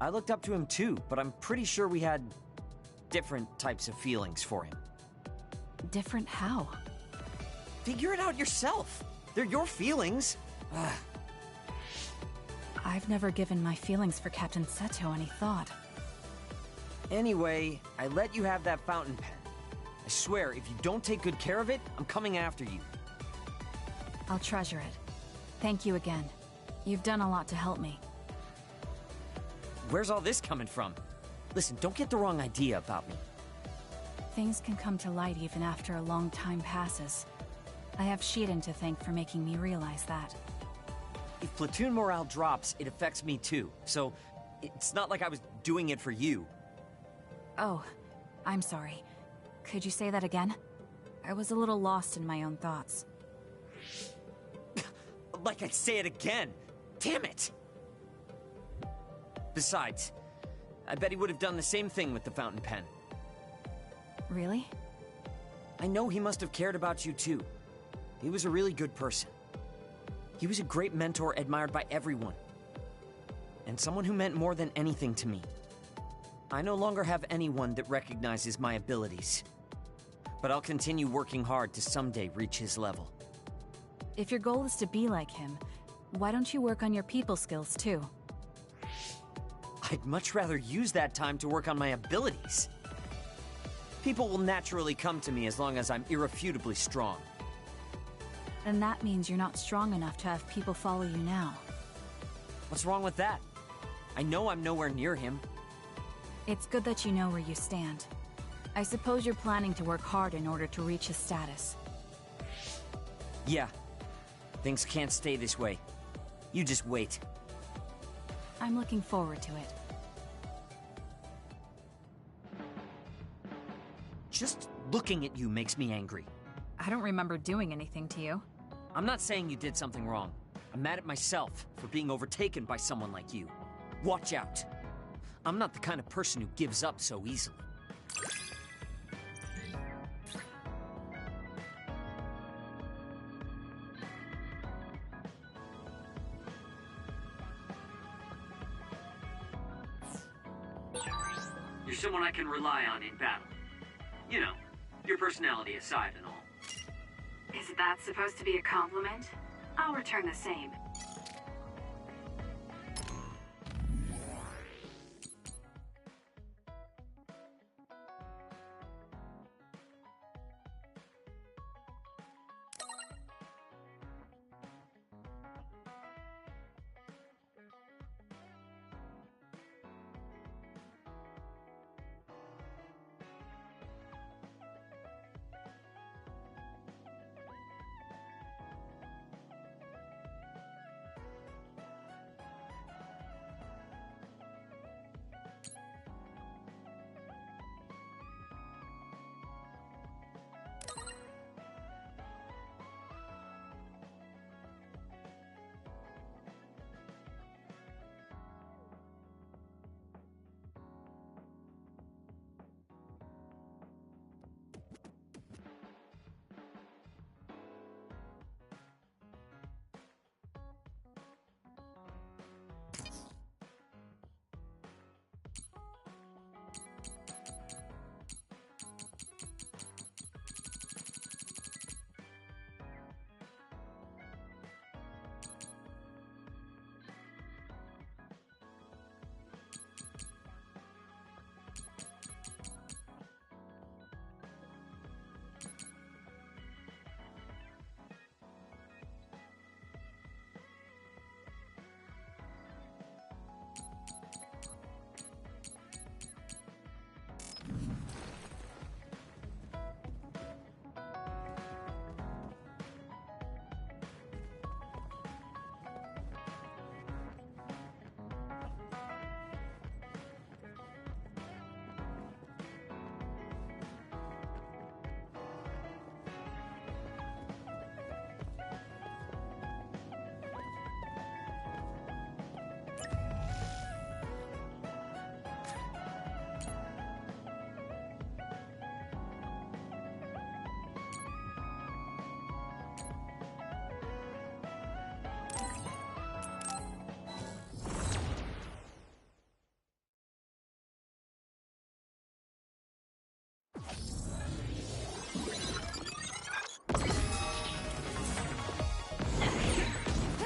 Speaker 4: I looked up to him too, but I'm pretty sure we had different types of feelings for him.
Speaker 17: Different how?
Speaker 4: Figure it out yourself. They're your feelings.
Speaker 3: I've never given my feelings for Captain Seto any thought.
Speaker 4: Anyway, I let you have that fountain pen. I swear, if you don't take good care of it, I'm coming after you.
Speaker 3: I'll treasure it. Thank you again. You've done a lot to help me.
Speaker 4: Where's all this coming from? Listen, don't get the wrong idea about me.
Speaker 3: Things can come to light even after a long time passes. I have Shiden to thank for making me realize that.
Speaker 4: If platoon morale drops, it affects me too. So, it's not like I was doing it for you.
Speaker 3: Oh, I'm sorry. Could you say that again? I was a little lost in my own thoughts.
Speaker 4: Like I'd say it again! Damn it! Besides, I bet he would have done the same thing with the fountain pen.
Speaker 3: Really?
Speaker 4: I know he must have cared about you too. He was a really good person. He was a great mentor admired by everyone. And someone who meant more than anything to me. I no longer have anyone that recognizes my abilities. But I'll continue working hard to someday reach his level.
Speaker 3: If your goal is to be like him, why don't you work on your people skills too?
Speaker 4: I'd much rather use that time to work on my abilities. People will naturally come to me as long as I'm irrefutably strong.
Speaker 3: Then that means you're not strong enough to have people follow you now.
Speaker 4: What's wrong with that? I know I'm nowhere near him.
Speaker 3: It's good that you know where you stand. I suppose you're planning to work hard in order to reach his status.
Speaker 4: Yeah. Things can't stay this way. You just wait.
Speaker 3: I'm looking forward to it.
Speaker 4: Just looking at you makes me angry.
Speaker 3: I don't remember doing anything to you.
Speaker 4: I'm not saying you did something wrong. I'm mad at myself for being overtaken by someone like you. Watch out. I'm not the kind of person who gives up so easily.
Speaker 22: You're someone I can rely on in battle. You know, your personality aside and all.
Speaker 6: Is that supposed to be a compliment? I'll return the same.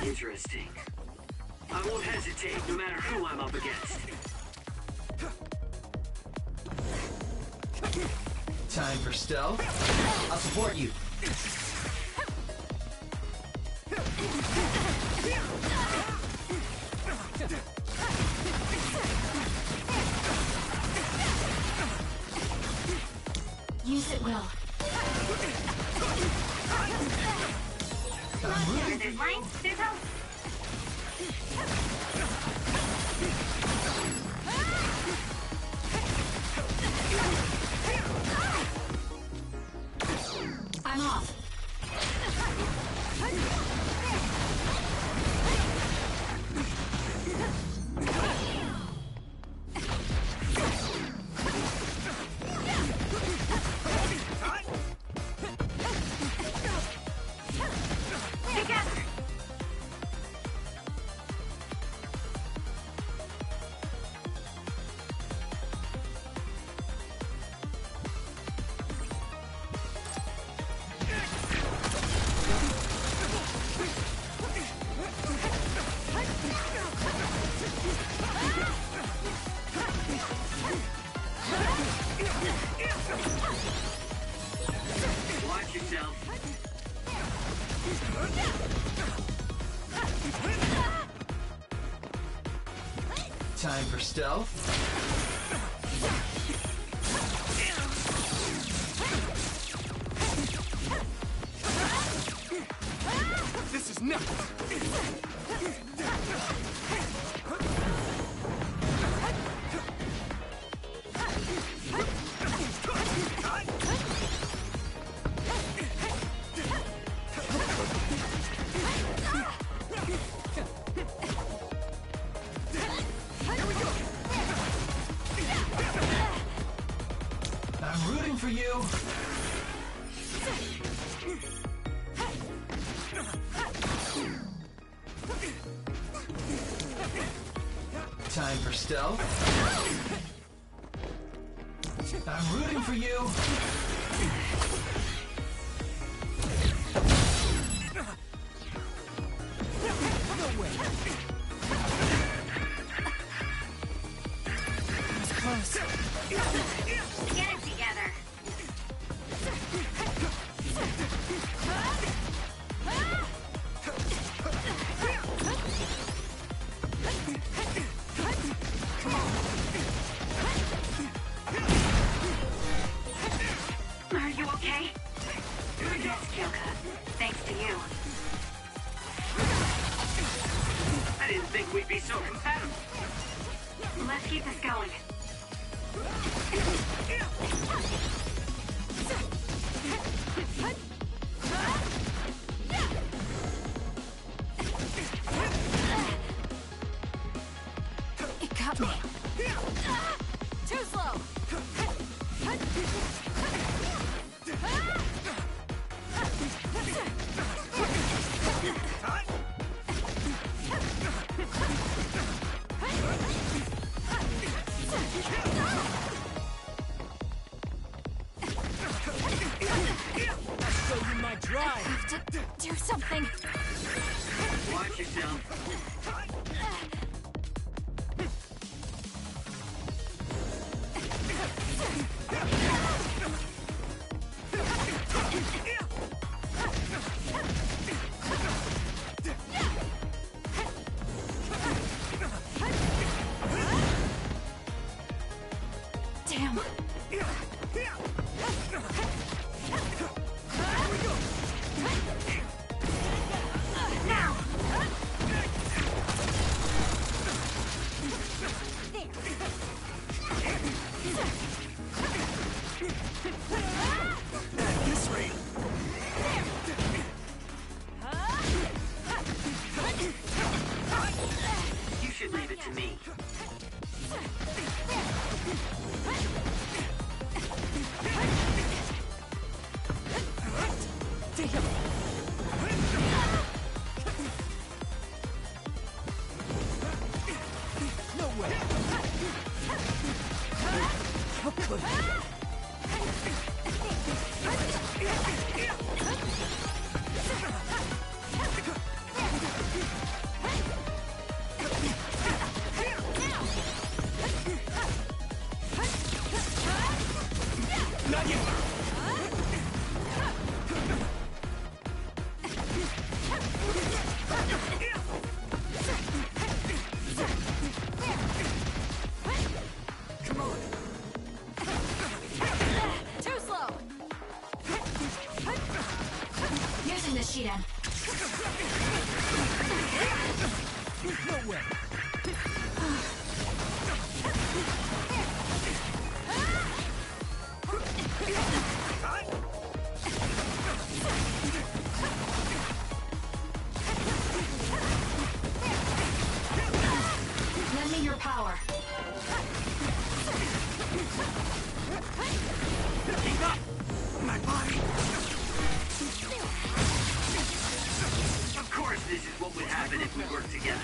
Speaker 22: Interesting.
Speaker 14: I won't hesitate, no matter who I'm up against.
Speaker 12: Time for stealth. I'll support you.
Speaker 5: Use it well.
Speaker 20: There's lines, there's hope.
Speaker 5: I'm off.
Speaker 14: Watch yourself.
Speaker 12: Time for stealth.
Speaker 21: This is nuts!
Speaker 12: I'm rooting for you. Time for stealth. I'm rooting for you.
Speaker 13: No way. It's close.
Speaker 20: Get it together.
Speaker 6: Are you okay?
Speaker 15: Yes, Kyoka. Thanks to you.
Speaker 14: I didn't think we'd be so compatible.
Speaker 6: Let's keep this going.
Speaker 17: It got me.
Speaker 16: Too slow!
Speaker 13: Show you my
Speaker 17: I
Speaker 13: drive.
Speaker 17: have to do something.
Speaker 14: Watch yourself.
Speaker 17: Damn.
Speaker 20: Now!
Speaker 21: At this rate.
Speaker 14: You should leave it to me.
Speaker 13: No way. How could I?
Speaker 7: Not yet!
Speaker 1: Come on. Too slow. Using the Shiden.
Speaker 7: No way!
Speaker 1: Lend me your power.
Speaker 7: Keep up! My body!
Speaker 14: Of course this is what would happen if we worked together.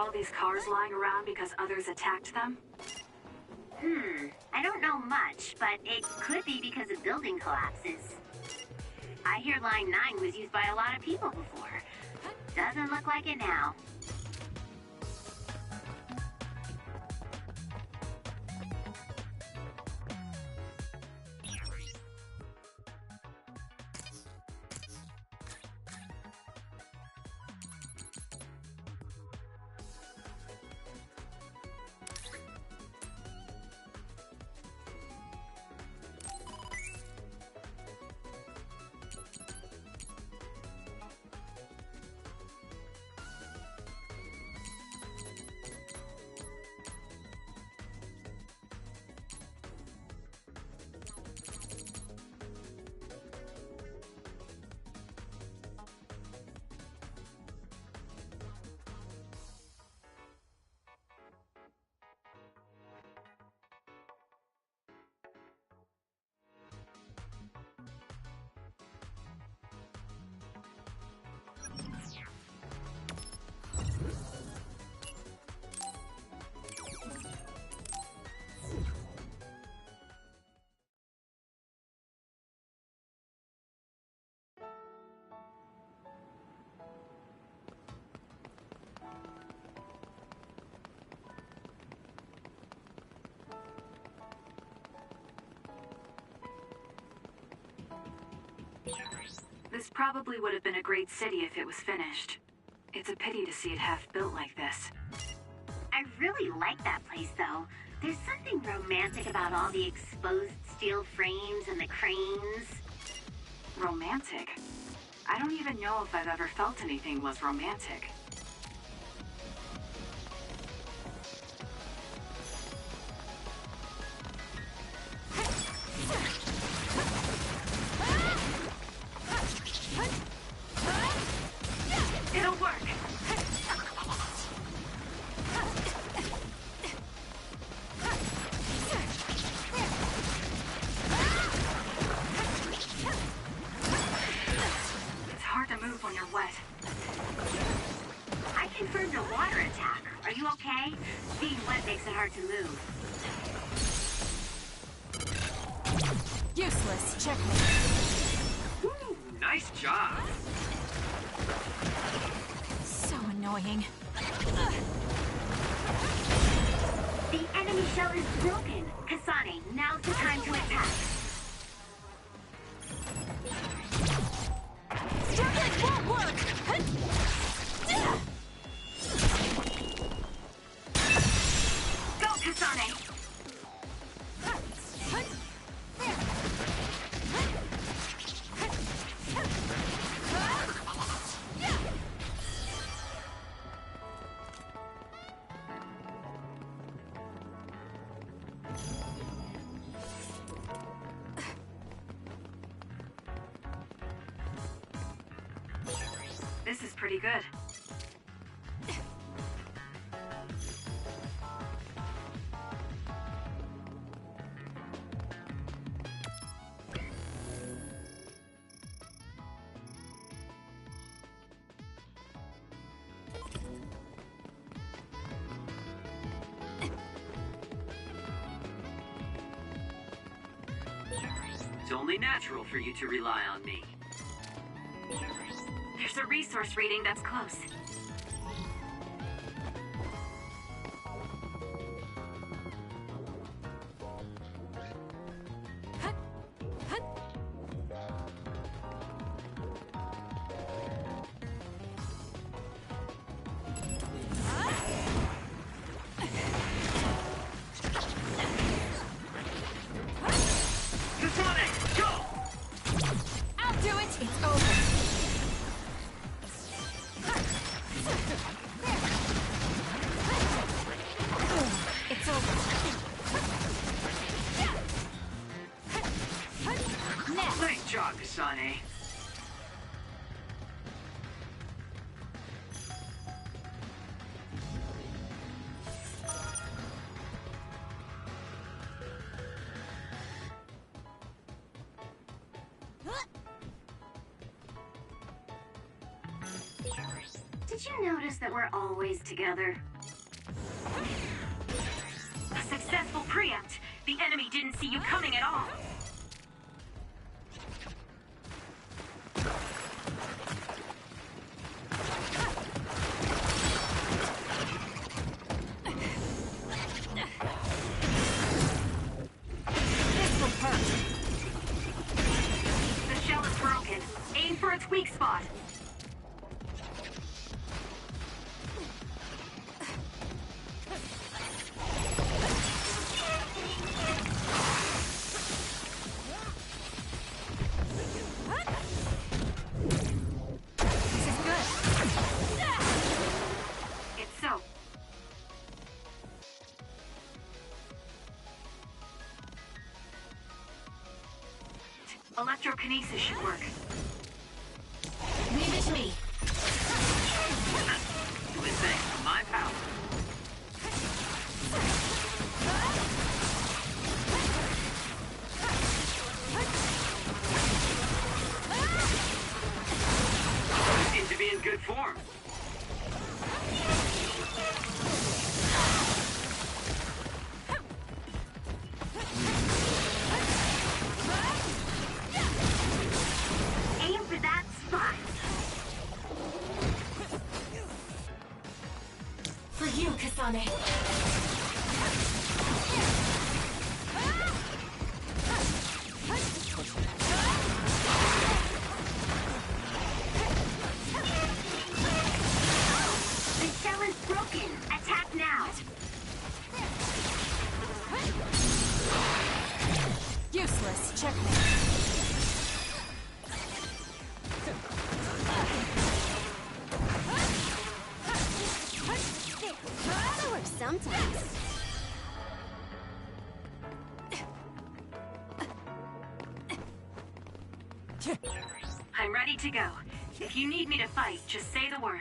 Speaker 6: all these cars lying around because others attacked them?
Speaker 15: I don't know much, but it could be because of building collapses. I hear Line 9 was used by a lot of people before. Doesn't look like it now.
Speaker 6: This probably would have been a great city if it was finished. It's a pity to see it half built like this.
Speaker 15: I really like that place, though. There's something romantic about all the exposed steel frames and the cranes.
Speaker 6: Romantic? I don't even know if I've ever felt anything was romantic. It'll work! It's hard to move when you're wet.
Speaker 15: I confirmed a water attack. Are you okay? Being wet makes it hard to move.
Speaker 17: Useless. Checkmate.
Speaker 14: Ooh, nice job.
Speaker 17: So annoying.
Speaker 15: The enemy shell is broken. Kasane, now's the time to attack.
Speaker 17: Starlight won't work!
Speaker 15: Go, Kasane!
Speaker 6: This is pretty good.
Speaker 14: It's only natural for you to rely on me.
Speaker 6: There's a resource reading that's close.
Speaker 14: Kasane, go!
Speaker 17: I'll do it! It's over. It's over. Now.
Speaker 14: Nice job, Kasane.
Speaker 15: Did you notice that we're always together?
Speaker 6: Preempt! The enemy didn't see you coming at all!
Speaker 17: This will hurt.
Speaker 6: The shell is broken. Aim for its weak spot.
Speaker 17: This is good.
Speaker 6: It's so. Electrokinesis should work.
Speaker 5: Leave it to me.
Speaker 14: It was thanks to my power. You seem to be in good form.
Speaker 6: Aim for that spot.
Speaker 5: For you, Kasane.
Speaker 6: The shell is broken. Attack now.
Speaker 17: Useless. Checkmate.
Speaker 2: That works sometimes.
Speaker 6: I'm ready to go. If you need me to fight, just say the word.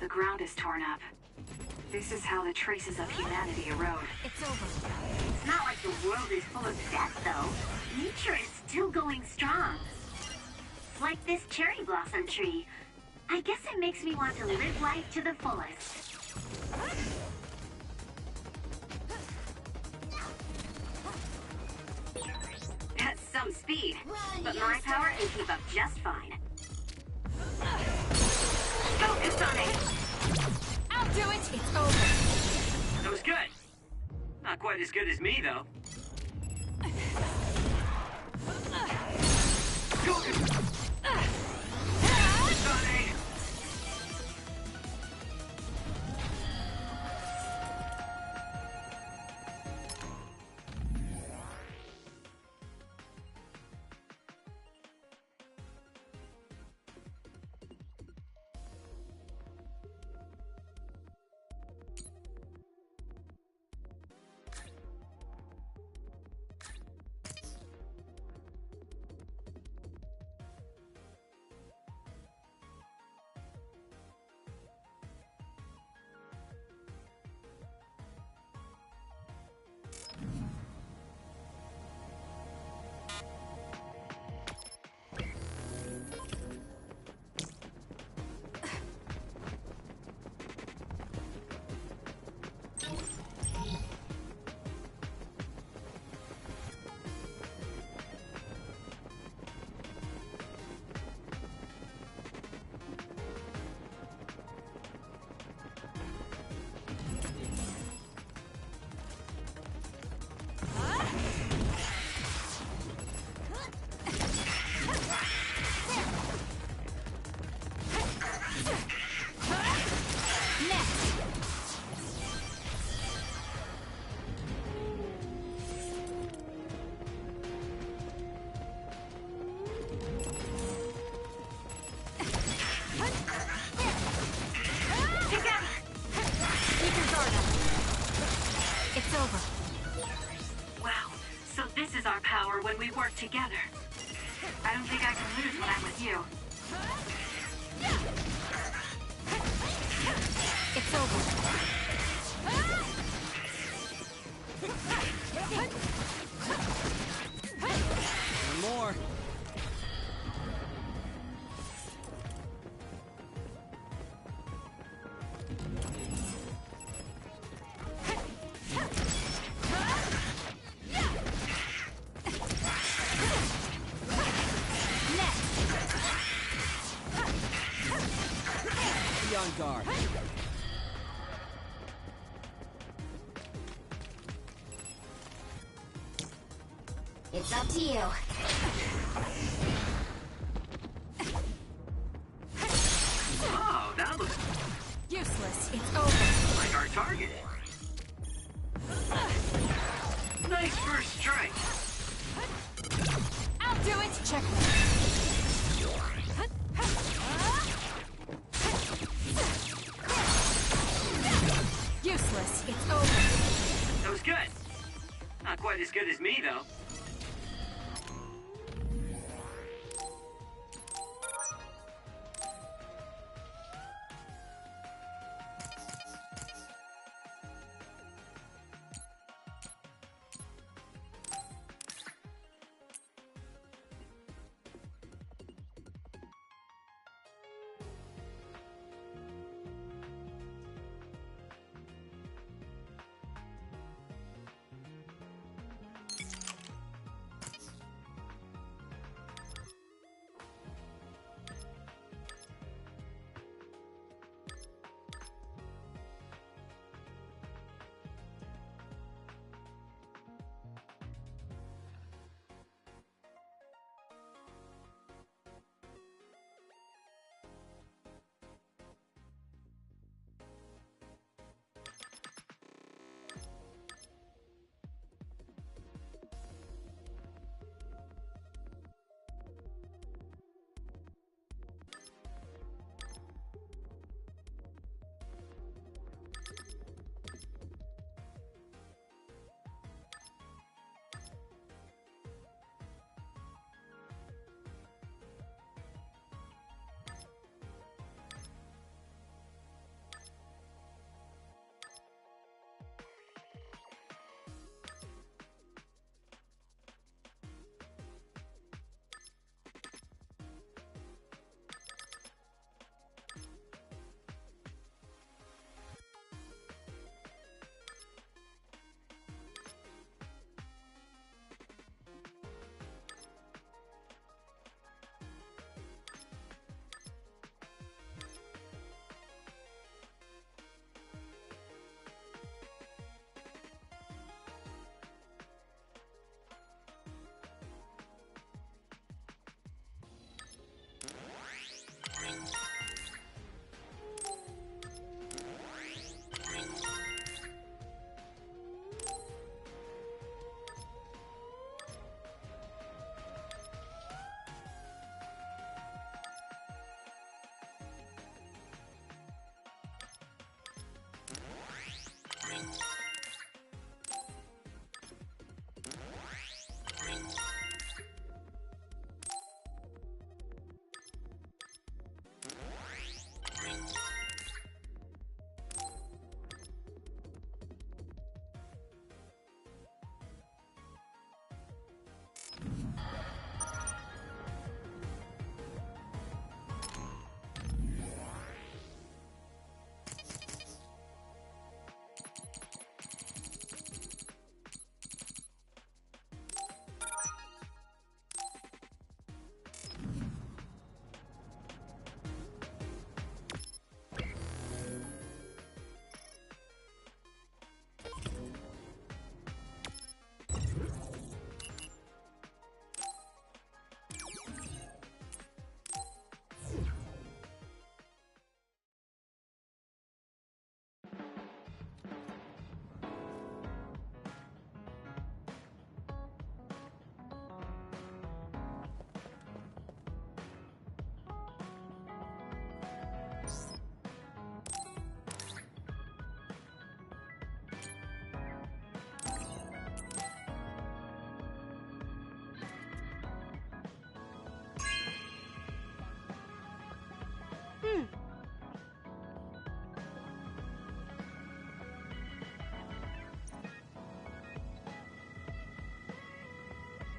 Speaker 6: The ground is torn up. This is how the traces of humanity erode.
Speaker 17: It's over.
Speaker 6: It's not like the world is full of death, though. Nature is still going strong. Like this cherry blossom tree. I guess it makes me want to live life to the fullest. That's some speed, but my power can keep up just fine. Focus on it!
Speaker 17: I'll do it! It's over!
Speaker 14: That was good. Not quite as good as me, though.
Speaker 1: over.
Speaker 6: Wow, so this is our power when we work together. I don't think I can lose when I'm with you.
Speaker 1: It's over.
Speaker 4: One more. Be on guard.
Speaker 2: It's up to you.
Speaker 14: Oh, that looks
Speaker 1: Useless. It's over.
Speaker 14: like our target. Nice first strike.
Speaker 1: I'll do it. Checkmate. Useless. It's over.
Speaker 14: That was good. Not quite as good as me, though.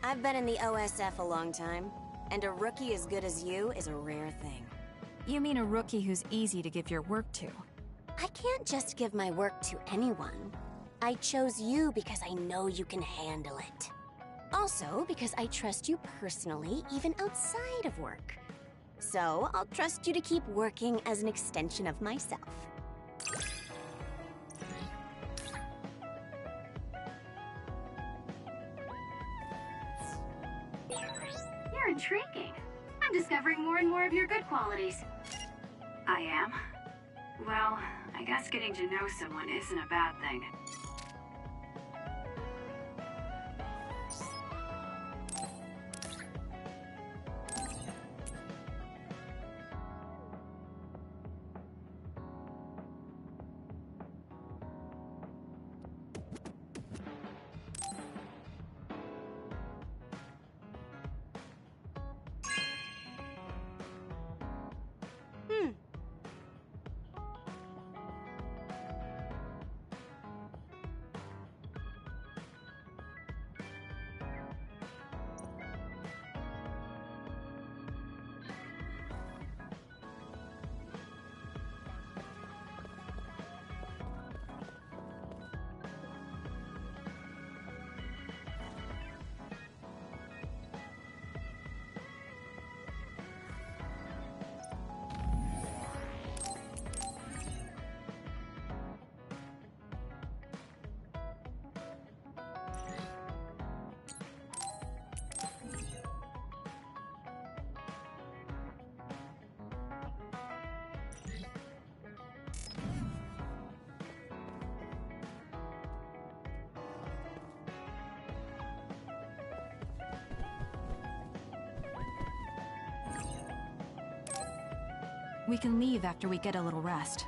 Speaker 2: I've been in the OSF a long time, and a rookie as good as you is a rare thing.
Speaker 17: You mean a rookie who's easy to give your work to?
Speaker 2: I can't just give my work to anyone. I chose you because I know you can handle it. Also, because I trust you personally, even outside of work. So, I'll trust you to keep working as an extension of myself.
Speaker 15: You're intriguing. I'm discovering more and more of your good qualities.
Speaker 6: I am? Well, I guess getting to know someone isn't a bad thing.
Speaker 17: We can leave after we get a little rest.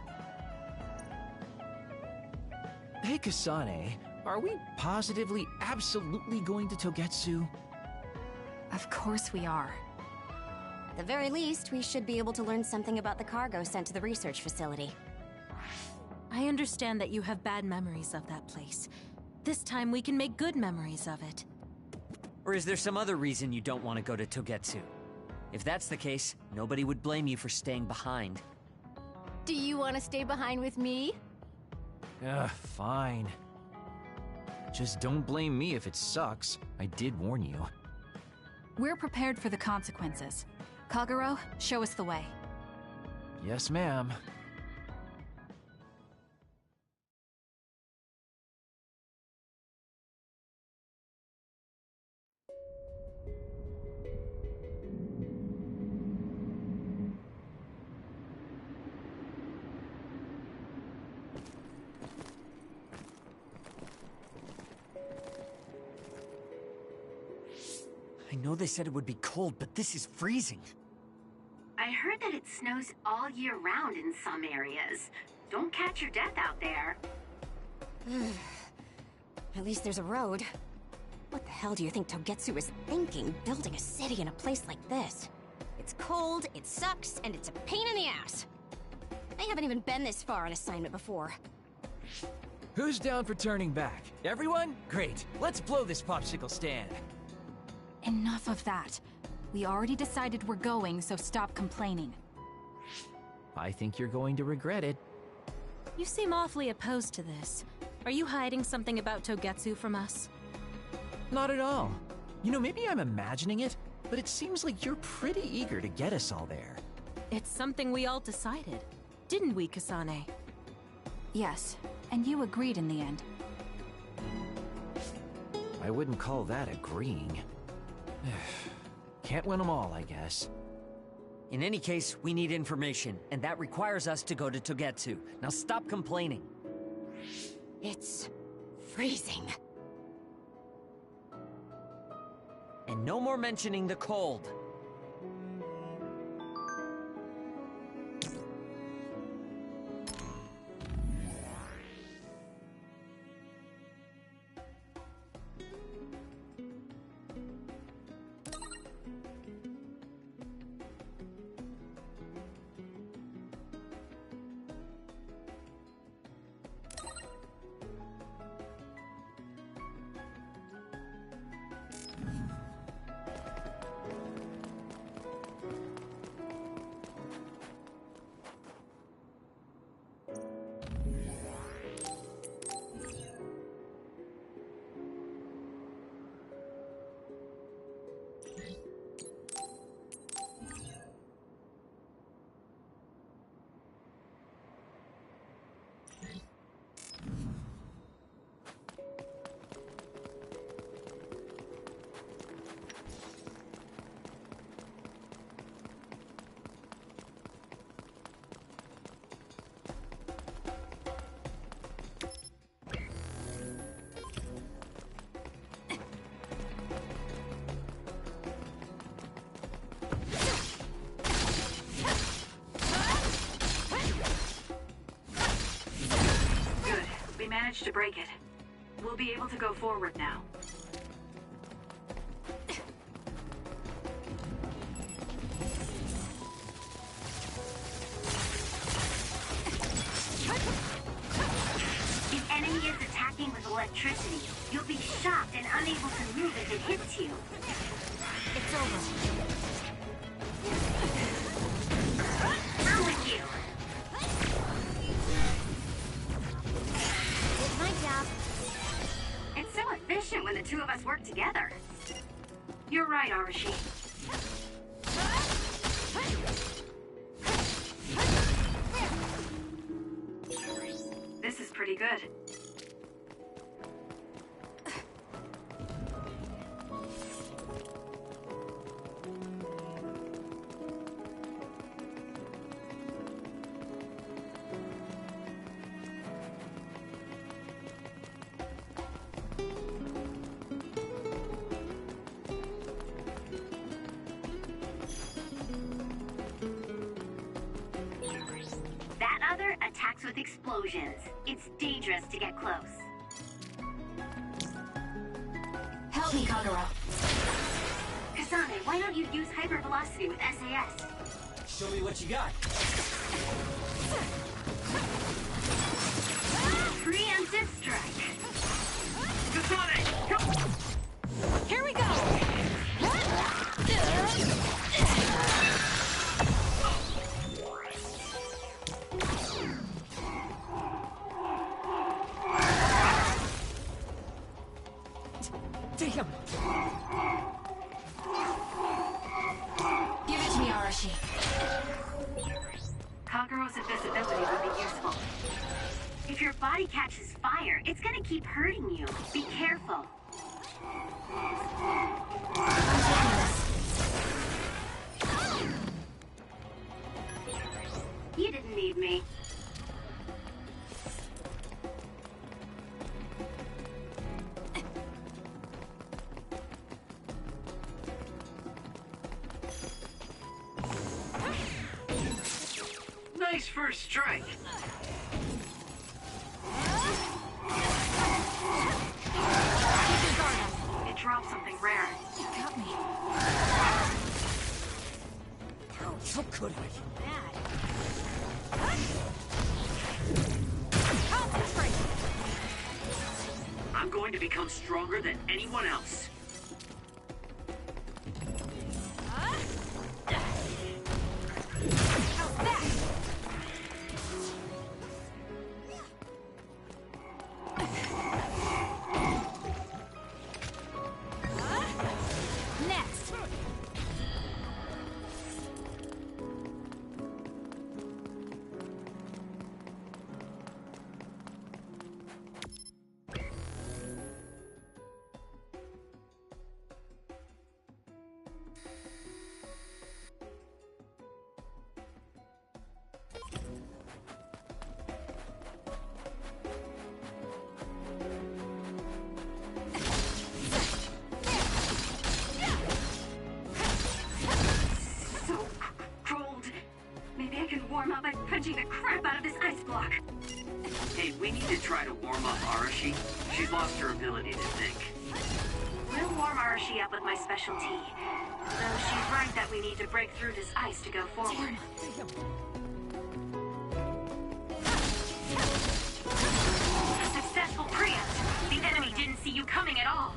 Speaker 13: Hey, Kasane, are we positively, absolutely going to Togetsu?
Speaker 17: Of course we are.
Speaker 2: At the very least, we should be able to learn something about the cargo sent to the research facility.
Speaker 1: I understand that you have bad memories of that place. This time we can make good memories of it.
Speaker 4: Or is there some other reason you don't want to go to Togetsu? If that's the case, nobody would blame you for staying behind.
Speaker 5: Do you want to stay behind with me?
Speaker 13: Fine. Just don't blame me if it sucks. I did warn you.
Speaker 17: We're prepared for the consequences. Kagero, show us the way.
Speaker 13: Yes, ma'am.
Speaker 4: I know they said it would be cold, but this is freezing.
Speaker 15: I heard that it snows all year round in some areas. Don't catch your death out there.
Speaker 2: At least there's a road. What the hell do you think Togetsu is thinking, building a city in a place like this? It's cold, it sucks, and it's a pain in the ass. I haven't even been this far on assignment before.
Speaker 13: Who's down for turning back? Everyone? Great. Let's blow this popsicle stand.
Speaker 17: Enough of that. We already decided we're going, so stop complaining.
Speaker 13: I think you're going to regret it.
Speaker 1: You seem awfully opposed to this. Are you hiding something about Togetsu from us?
Speaker 13: Not at all. You know, maybe I'm imagining it, but it seems like you're pretty eager to get us all there.
Speaker 1: It's something we all decided. Didn't we, Kasane?
Speaker 17: Yes, and you agreed in the end.
Speaker 13: I wouldn't call that agreeing. Can't win them all, I guess.
Speaker 4: In any case, we need information, and that requires us to go to Togetsu. Now stop complaining.
Speaker 2: It's freezing.
Speaker 4: And no more mentioning the cold.
Speaker 6: Managed to break it. We'll be able to go forward now. The enemy is attacking with electricity. You'll be shocked and unable to move if it hits you.
Speaker 1: It's over.
Speaker 6: I'm with you. It's so efficient when the two of us work together. You're right, Arashi. This is pretty good. Attacks with explosions. It's dangerous to get close.
Speaker 5: Help me, Kagura.
Speaker 6: Kasane, why don't you use hypervelocity with SAS?
Speaker 12: Show me what you got.
Speaker 6: Preemptive strike.
Speaker 12: Kasane, come!
Speaker 1: Here we go!
Speaker 12: Damn!
Speaker 5: Give it to me, Arashi.
Speaker 6: Kagero's invisibility would be useful. If your body catches fire, it's gonna keep hurting you. Be careful. You didn't need me.
Speaker 14: Nice first strike.
Speaker 6: It dropped something rare.
Speaker 1: You got me.
Speaker 12: How could I?
Speaker 1: Concentrate!
Speaker 14: I'm going to become stronger than anyone else.
Speaker 6: warm up by punching the crap out of this ice block.
Speaker 14: Hey, we need to try to warm up Arashi. She's lost her ability to think.
Speaker 6: We'll warm Arashi up with my special tea. Though she's right that we need to break through this ice to go forward. A successful preempt. The enemy didn't see you coming at all.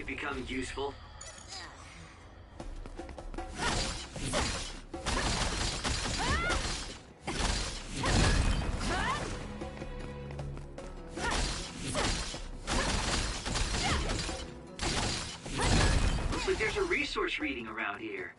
Speaker 22: you've become useful. Looks like there's a resource reading around here.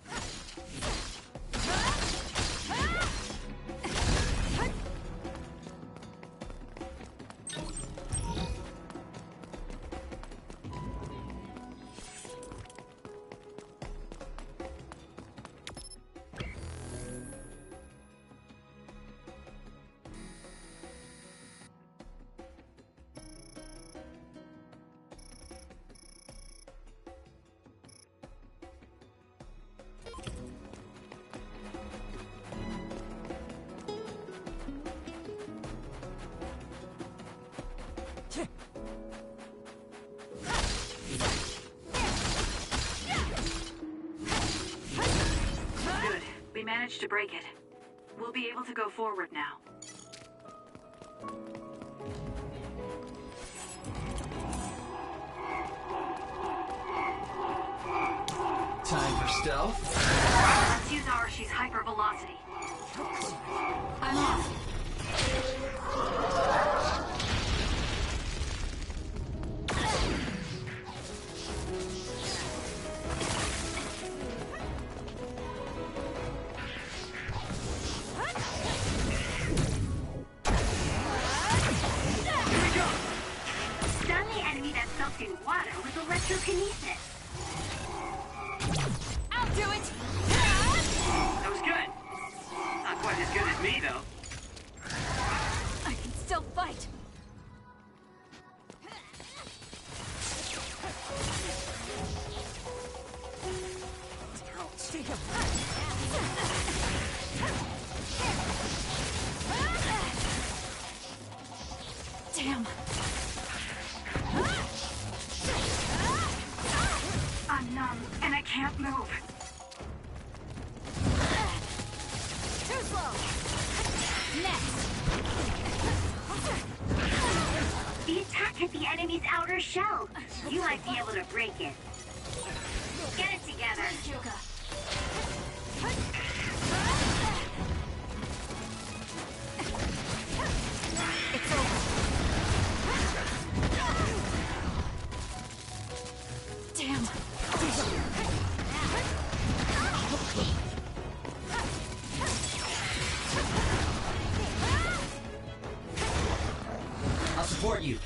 Speaker 6: Good. We managed to break it. We'll be able to go forward now.
Speaker 12: Time for stealth.
Speaker 6: Let's use Arshi's hypervelocity.
Speaker 1: I'm off.
Speaker 6: Stun the enemy that's soaked in water with electrokinesis.
Speaker 1: I'll do it!
Speaker 22: That was good. Not quite as good as me, though.
Speaker 1: I can still fight. Damn.
Speaker 6: I'm numb, and I can't move.
Speaker 1: Too slow. Next.
Speaker 15: The attack hit the enemy's outer shell. You might be able to break it. Get it together.
Speaker 1: It's over. Damn.
Speaker 12: I'll support you.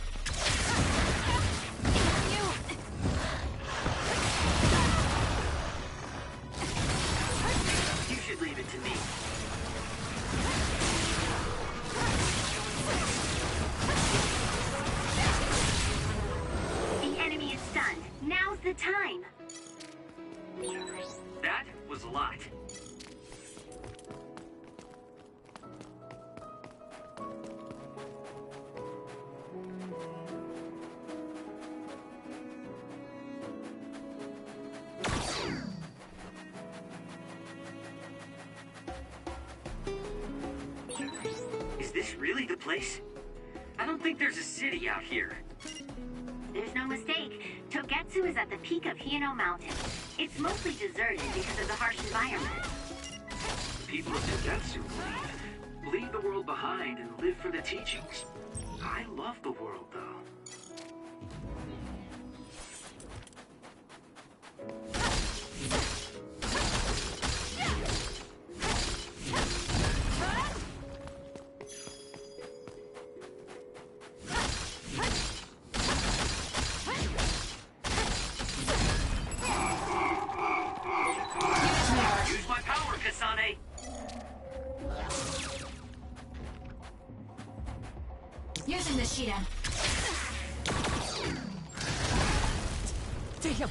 Speaker 22: You should leave it to me.
Speaker 15: The enemy is stunned. Now's the time.
Speaker 22: That was a lot. Is this really the place? I don't think there's a city out here.
Speaker 15: There's no mistake. Togetsu is at the peak of Hino Mountain. It's mostly deserted because of the harsh environment.
Speaker 22: The people of Togetsu leave the world behind and live for the teachings. I love the world, though. Use my power, Kasane!
Speaker 1: Using the Shidan. Damn.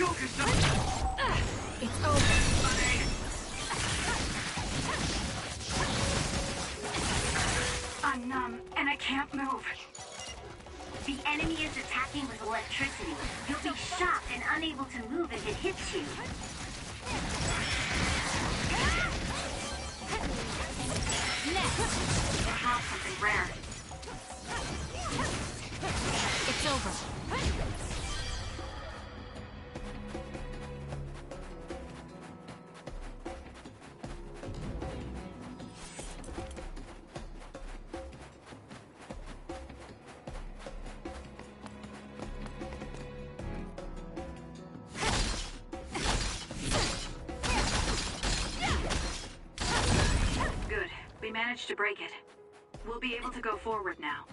Speaker 6: focused on...
Speaker 1: It's over.
Speaker 6: I'm numb, and I can't move.
Speaker 15: The enemy is attacking with electricity. You'll be shocked and unable to move if it hits you.
Speaker 1: Next.
Speaker 6: I have something rare.
Speaker 1: It's over.
Speaker 6: Good. We managed to break it. We'll be able to go forward now.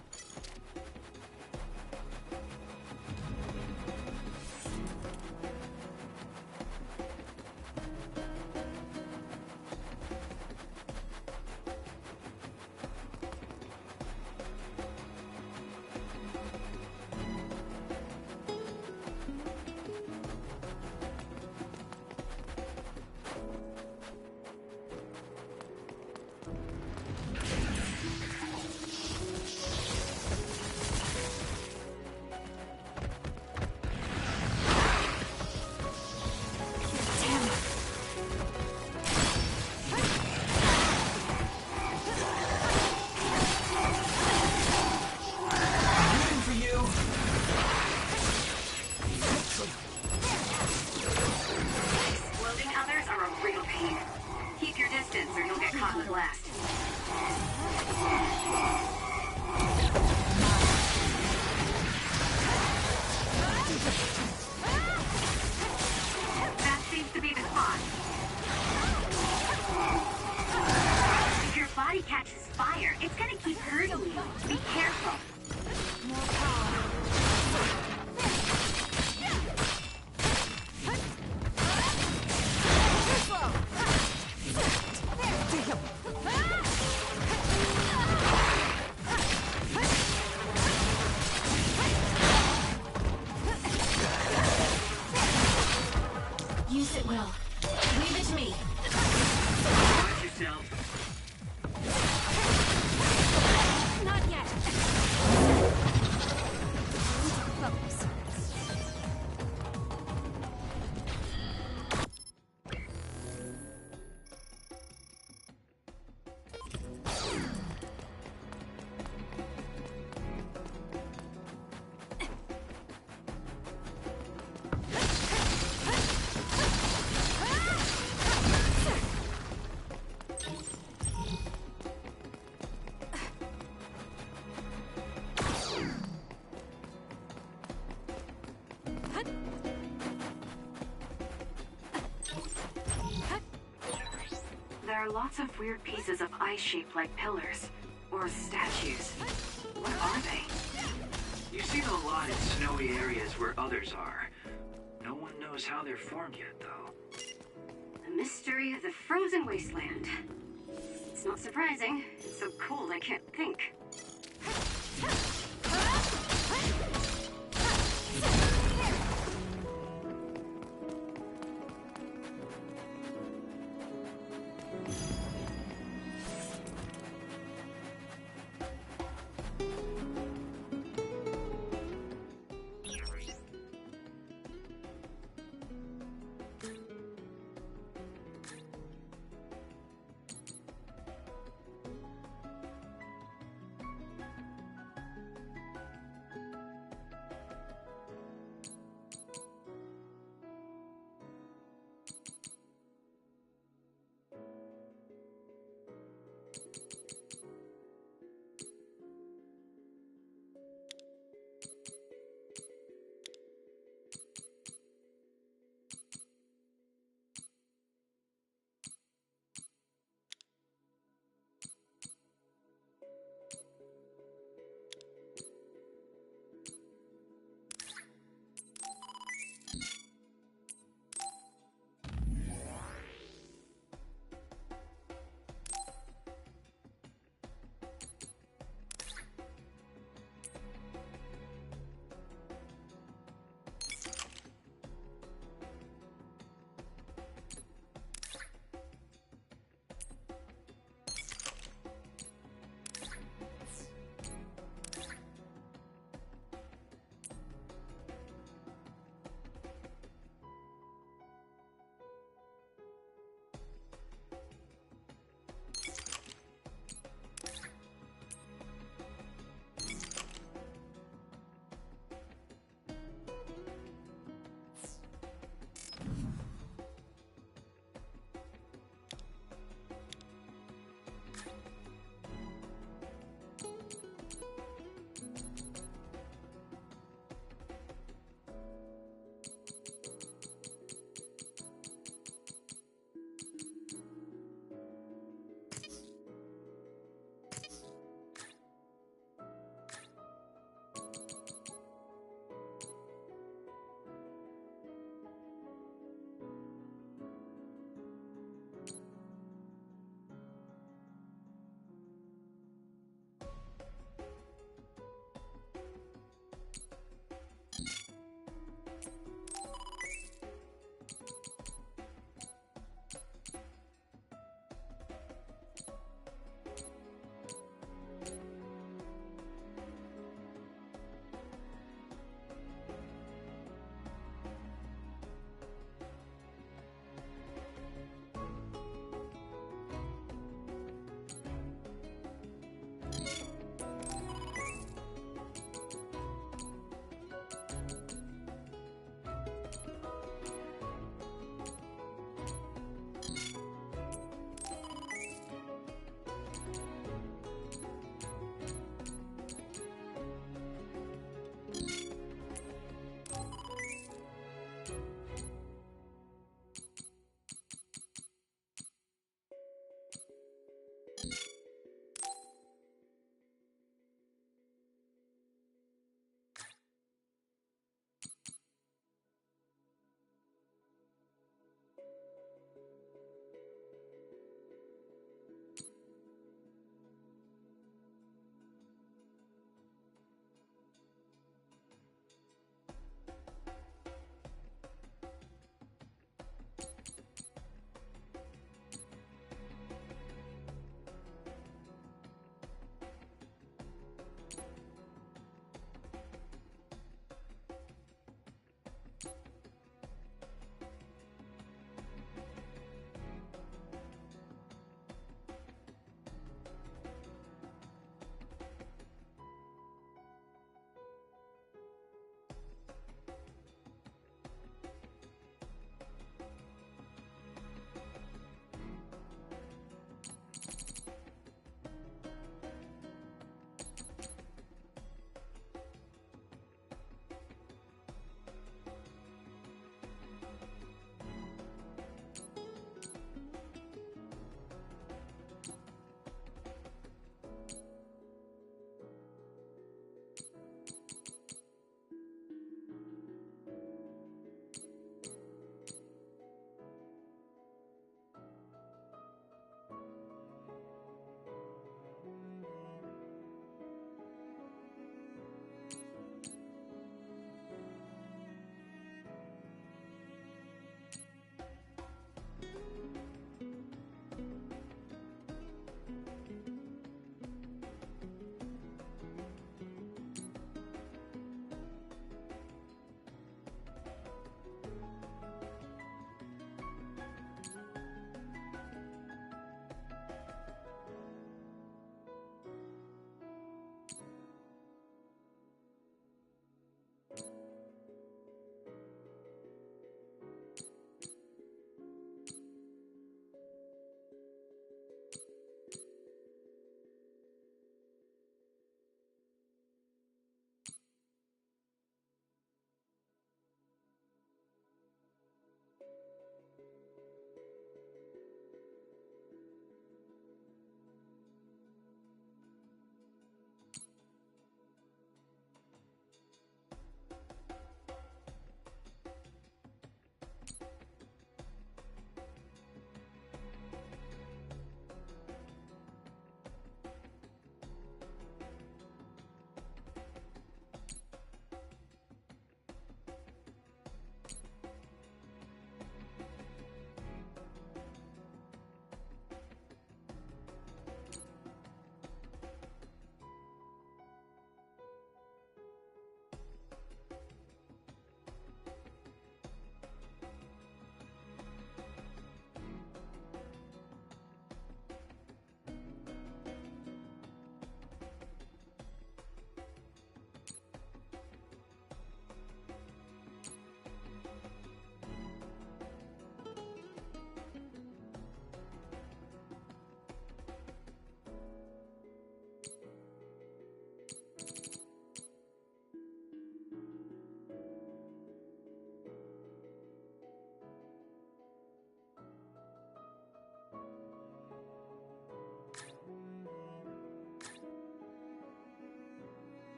Speaker 6: There are lots of weird pieces of ice shaped like pillars. Or statues. What are they?
Speaker 14: You see them a lot in snowy areas where others are. No one knows how they're formed yet, though.
Speaker 6: The mystery of the frozen wasteland. It's not surprising. It's so cold I can't think.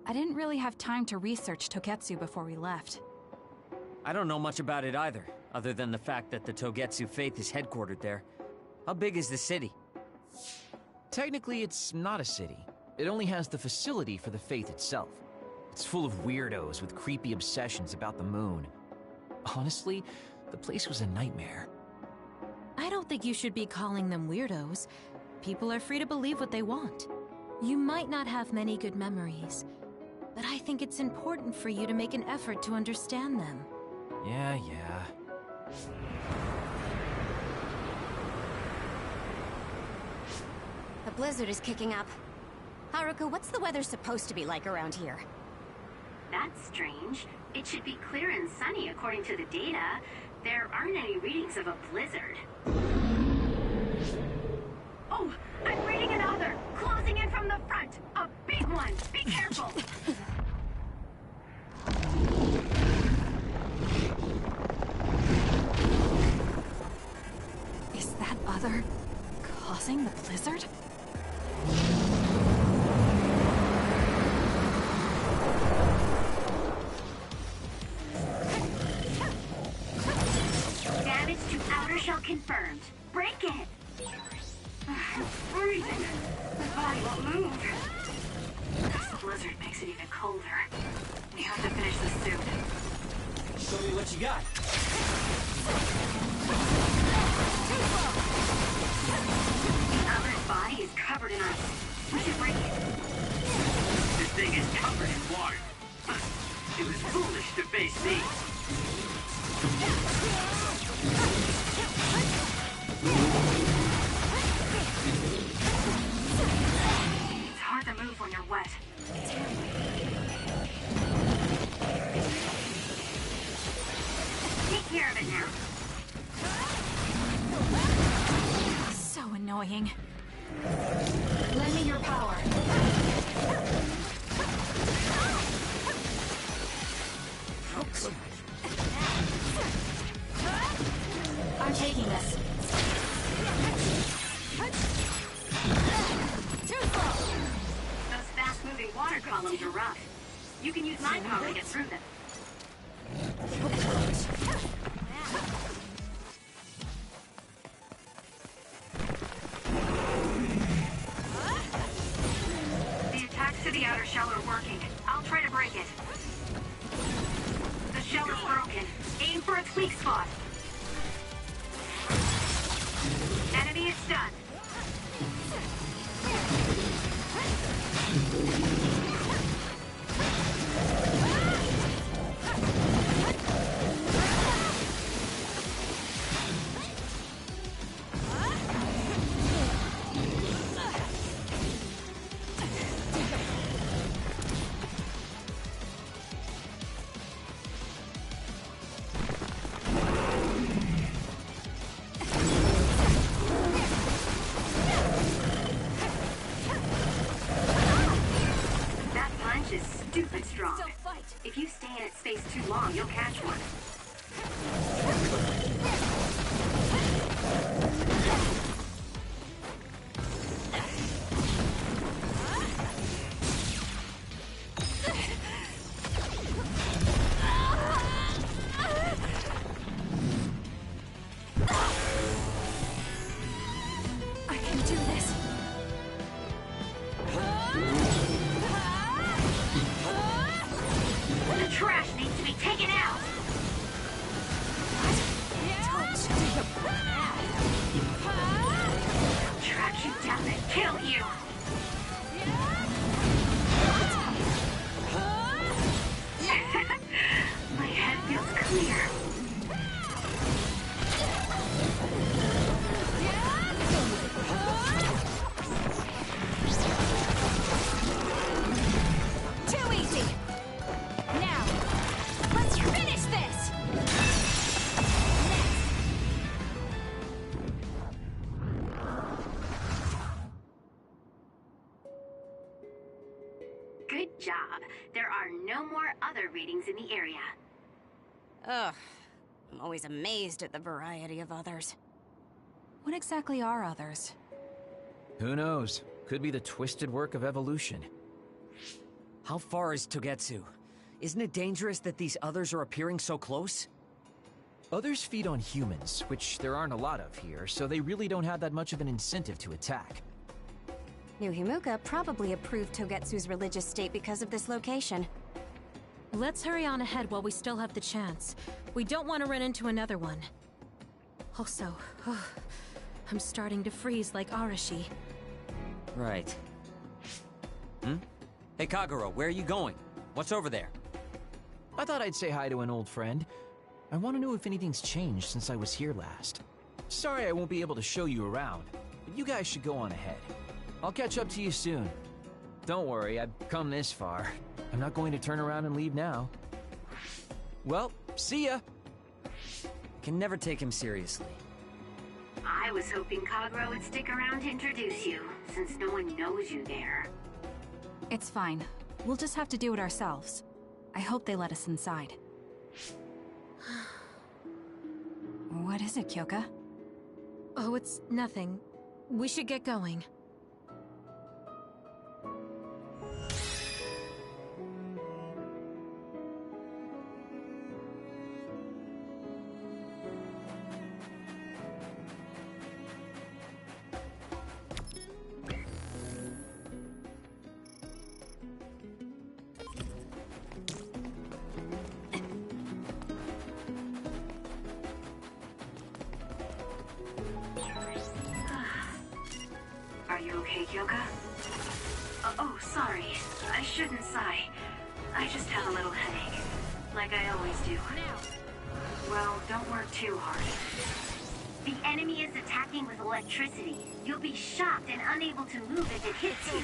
Speaker 17: I didn't really have time to research Togetsu before we left.
Speaker 4: I don't know much about it either, other than the fact that the Togetsu faith is headquartered there. How big is the city?
Speaker 13: Technically, it's not a city. It only has the facility for the faith itself. It's full of weirdos with creepy obsessions about the moon. Honestly, the place was a nightmare.
Speaker 1: I don't think you should be calling them weirdos. People are free to believe what they want. You might not have many good memories, but I think it's important for you to make an effort to understand them.
Speaker 13: Yeah.
Speaker 2: The blizzard is kicking up. Haruka, what's the weather supposed to be like around here?
Speaker 15: That's strange. It should be clear and sunny according to the data. There aren't any readings of a blizzard. Oh, I'm reading another! Closing in from the front! A big one! Be careful!
Speaker 17: Is that other causing the blizzard?
Speaker 15: Damage to outer shell confirmed. Break it! I'm freezing. My body won't move. This blizzard makes it even colder. We have to finish this soon.
Speaker 4: Show me what you got.
Speaker 15: The other's body is covered in ice. We should break it.
Speaker 14: This thing is covered in water. It was foolish to face me.
Speaker 15: It's hard to move when you're wet. Take care of it now.
Speaker 17: So annoying.
Speaker 1: Lend me your power. I'm taking this.
Speaker 15: Those fast-moving water columns are rough. You can use my power to get through them. The attacks to the outer shell are working. I'll try to break it. The shell is broken. Aim for its weak spot. Enemy is stunned. That punch is stupid strong. If you stay in its space too long, you'll catch one.
Speaker 17: I can do this.
Speaker 15: The trash needs to be taken out! I'll track you down and kill you! My head feels clear.
Speaker 17: Too easy. Now, let's finish this.
Speaker 15: Good job. There are no more other readings in the area.
Speaker 2: Ugh. I'm always amazed at the variety of others.
Speaker 17: What exactly are others?
Speaker 13: Who knows? Could be the twisted work of evolution.
Speaker 4: How far is Togetsu? Isn't it dangerous that these others are appearing so close?
Speaker 13: Others feed on humans, which there aren't a lot of here, so they really don't have that much of an incentive to attack.
Speaker 2: New Himuka probably approved Togetsu's religious state because of this location.
Speaker 1: Let's hurry on ahead while we still have the chance. We don't want to run into another one. Also, I'm starting to freeze like Arashi.
Speaker 4: Right. Hey Kagero, where are you going? What's over there?
Speaker 13: I thought I'd say hi to an old friend. I want to know if anything's changed since I was here last. Sorry I won't be able to show you around, but you guys should go on ahead. I'll catch up to you soon. Don't worry, I've come this far. I'm not going to turn around and leave now. Well, see ya!
Speaker 4: Can never take him seriously.
Speaker 15: I was hoping Kagero would stick around to introduce you, since no one knows you there.
Speaker 17: It's fine. We'll just have to do it ourselves. I hope they let us inside. What is it, Kyoka?
Speaker 1: Oh, it's nothing. We should get going.
Speaker 15: Are you okay, Kyoka? Oh, sorry. I shouldn't sigh. I just have a little headache. Like I always do. Well, don't work too hard. The enemy is attacking with electricity. You'll be shocked and unable to move if it hits you.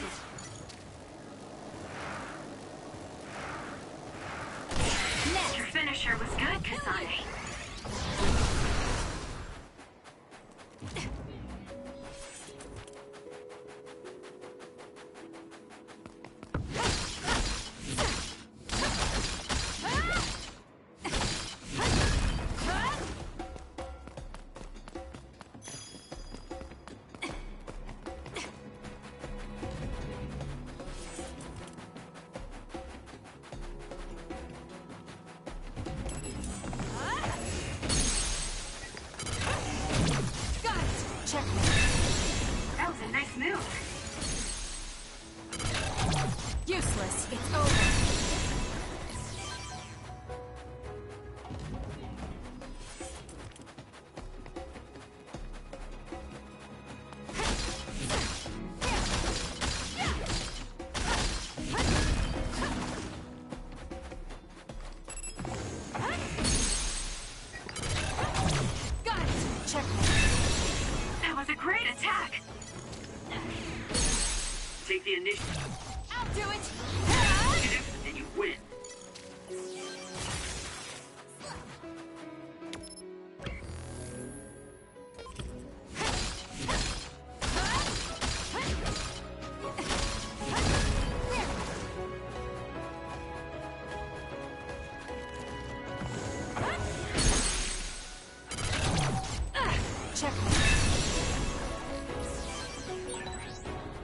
Speaker 15: Your finisher was good, Kasane. That was a nice move.
Speaker 1: Useless. It's over.
Speaker 15: Got it. Checkmate. That was a great attack.
Speaker 14: Take the initiative.
Speaker 1: I'll do it.
Speaker 14: And you win.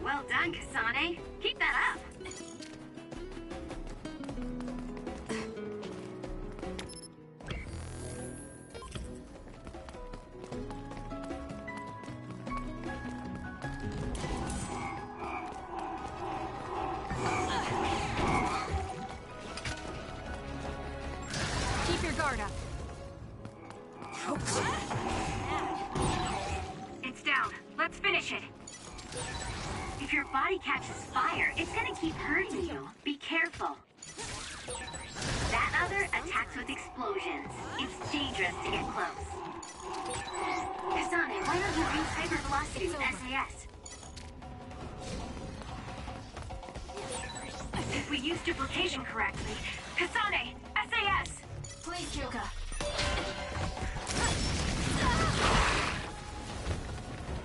Speaker 15: Well done, Kasane. Keep that up.
Speaker 1: Keep your guard up.
Speaker 15: It's down. Let's finish it. If your body catches fire, it's gonna keep hurting you. Be careful. That other attacks with explosions. It's dangerous to get close. Kasane, why don't you use hypervelocity with SAS? If we use duplication correctly, Kasane, SAS!
Speaker 5: Please, Kyoka.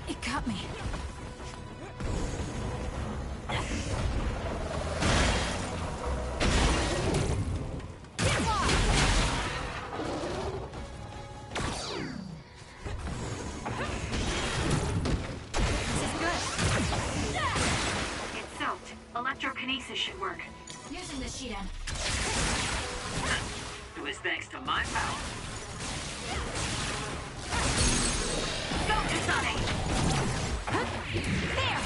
Speaker 17: It got me. Shiden.
Speaker 22: It was thanks to my power.
Speaker 15: Go, Kasane!
Speaker 17: There!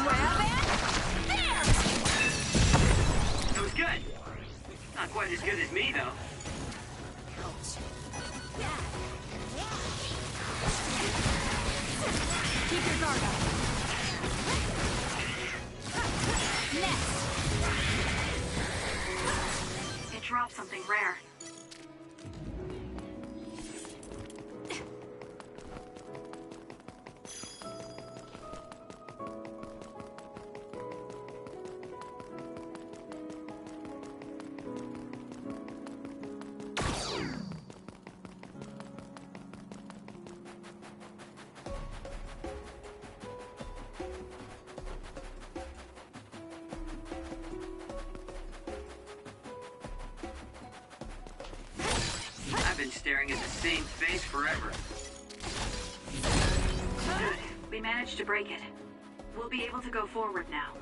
Speaker 17: Grab it! There!
Speaker 22: It was good. Not quite as good as me, though.
Speaker 17: Keep your guard up. Next!
Speaker 6: It dropped something rare.
Speaker 22: I've been staring at the same face forever.
Speaker 6: Good. We managed to break it. We'll be able to go forward now.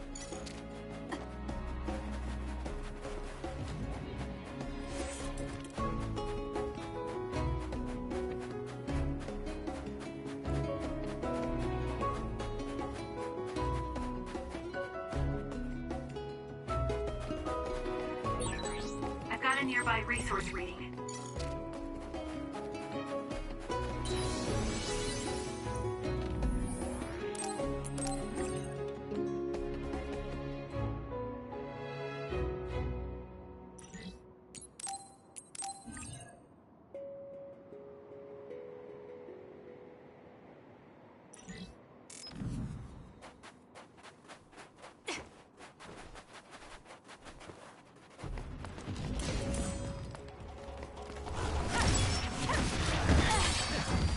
Speaker 6: I've got a nearby resource reading.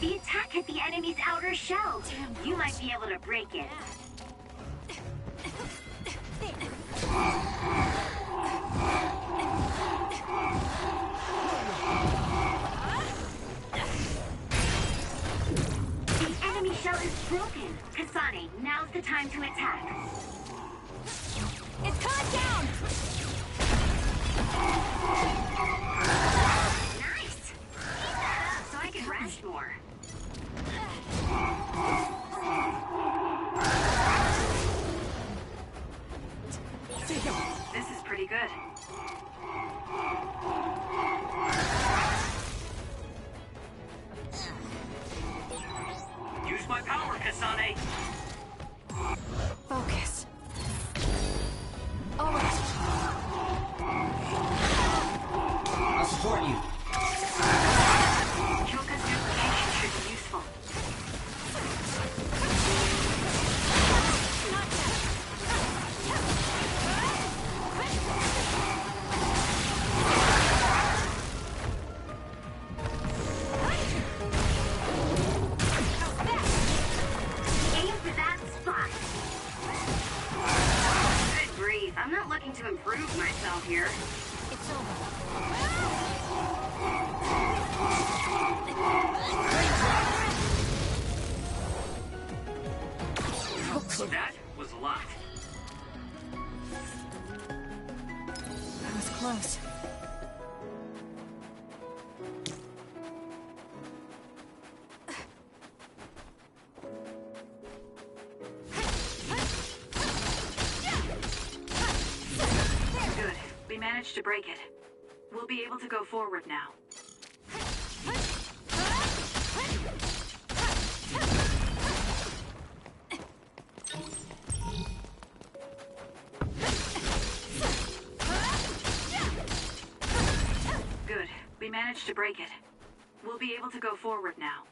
Speaker 6: The attack hit the enemy's outer shell. You might be able to break it. The enemy shell is broken. Kasane, now's the time to attack.
Speaker 17: It's coming down!
Speaker 6: Nice! So I can rest more. This is pretty good.
Speaker 22: Use my power, Kasane!
Speaker 17: Focus. All right.
Speaker 12: I'll support you.
Speaker 6: Kyoka's duplication should be useful. Aim for that spot. Good grief, I'm not looking to improve myself here.
Speaker 17: It's over.
Speaker 22: That was a lot.
Speaker 17: That was close.
Speaker 6: Good. We managed to break it. We'll be able to go forward now. Good. We managed to break it. We'll be able to go forward now.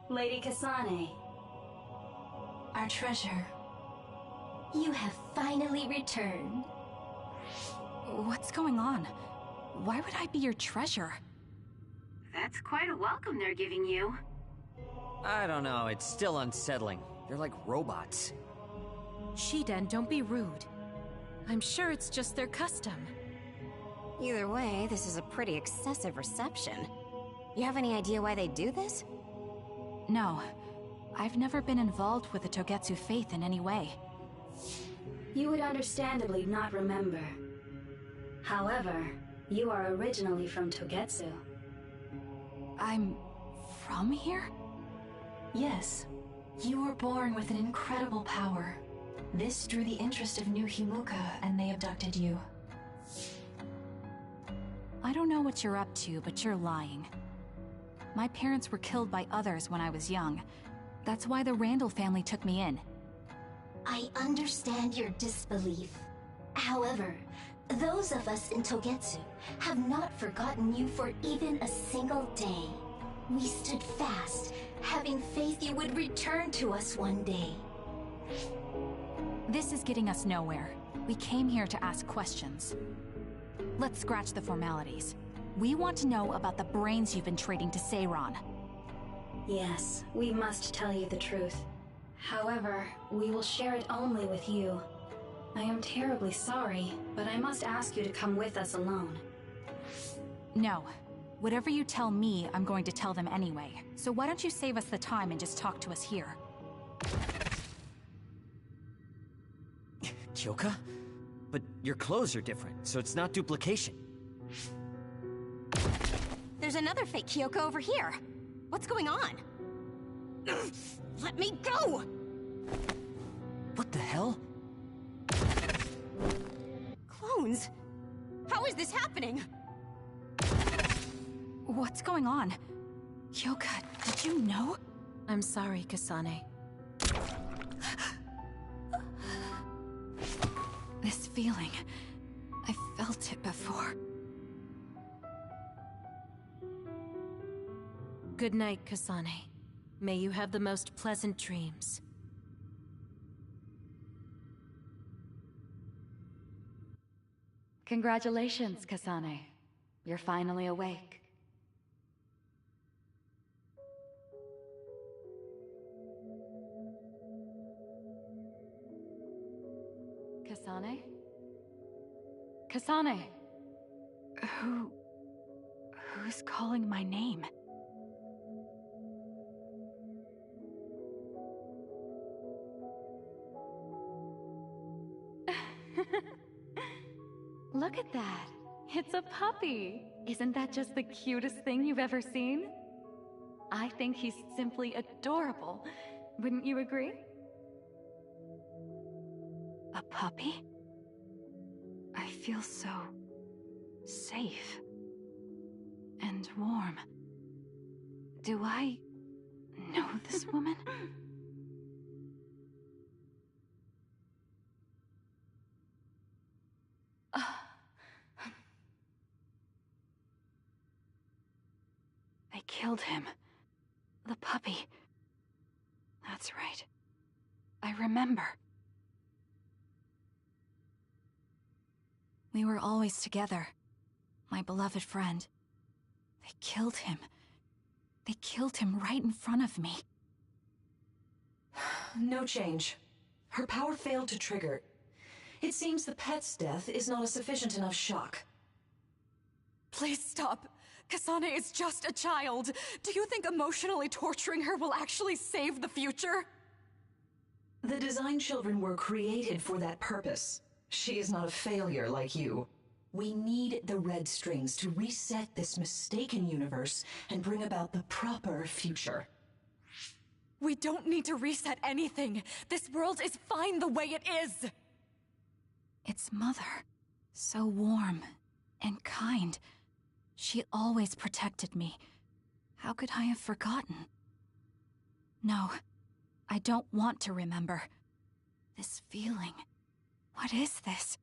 Speaker 8: Lady Kasane.
Speaker 1: Our treasure.
Speaker 10: You have finally returned.
Speaker 17: What's going on? Why would I be your treasure?
Speaker 15: That's quite a welcome they're giving you.
Speaker 4: I don't know, it's still unsettling. They're like robots.
Speaker 1: Shiden, don't be rude. I'm sure it's just their custom.
Speaker 2: Either way, this is a pretty excessive reception. You have any idea why they do this?
Speaker 17: No. I've never been involved with the Togetsu faith in any way.
Speaker 8: You would understandably not remember. However, you are originally from Togetsu.
Speaker 17: I'm from here?
Speaker 18: Yes. You were born with an incredible power. This drew the interest of New Himuka, and they abducted you.
Speaker 17: I don't know what you're up to, but you're lying. My parents were killed by others when I was young. That's why the Randall family took me in.
Speaker 10: I understand your disbelief. However, those of us in Togetsu have not forgotten you for even a single day. We stood fast, having faith you would return to us one day.
Speaker 17: This is getting us nowhere. We came here to ask questions. Let's scratch the formalities. We want to know about the brains you've been trading to Seiran.
Speaker 8: Yes, we must tell you the truth. However, we will share it only with you. I am terribly sorry, but I must ask you to come with us alone.
Speaker 17: No. Whatever you tell me, I'm going to tell them anyway. So why don't you save us the time and just talk to us here?
Speaker 4: Kyoka? But your clothes are different, so it's not duplication.
Speaker 2: There's another fake Kyoko over here. What's going on? Let me go!
Speaker 4: What the hell?
Speaker 2: Clones? How is this happening?
Speaker 17: What's going on? Kyoka, did you know?
Speaker 1: I'm sorry, Kasane.
Speaker 17: This feeling... I felt it before.
Speaker 1: Good night, Kasane. May you have the most pleasant dreams.
Speaker 3: Congratulations, Kasane. You're finally awake. Kasane? Kasane!
Speaker 17: Who's calling my name?
Speaker 3: Look at that! It's a puppy! Isn't that just the cutest thing you've ever seen? I think he's simply adorable. Wouldn't you agree?
Speaker 17: A puppy? I feel so... safe. And warm. Do I... know this woman? I killed him. The puppy. That's right. I remember. We were always together. My beloved friend. They killed him. They killed him right in front of me.
Speaker 18: No change. Her power failed to trigger. It seems the pet's death is not a sufficient enough shock.
Speaker 16: Please stop. Kasane is just a child. Do you think emotionally torturing her will actually save the future?
Speaker 18: The design children were created for that purpose. She is not a failure like you. We need the red strings to reset this mistaken universe and bring about the proper future.
Speaker 16: We don't need to reset anything. This world is fine the way it is.
Speaker 17: It's Mother. So warm and kind. She always protected me. How could I have forgotten? No, I don't want to remember. This feeling. What is this?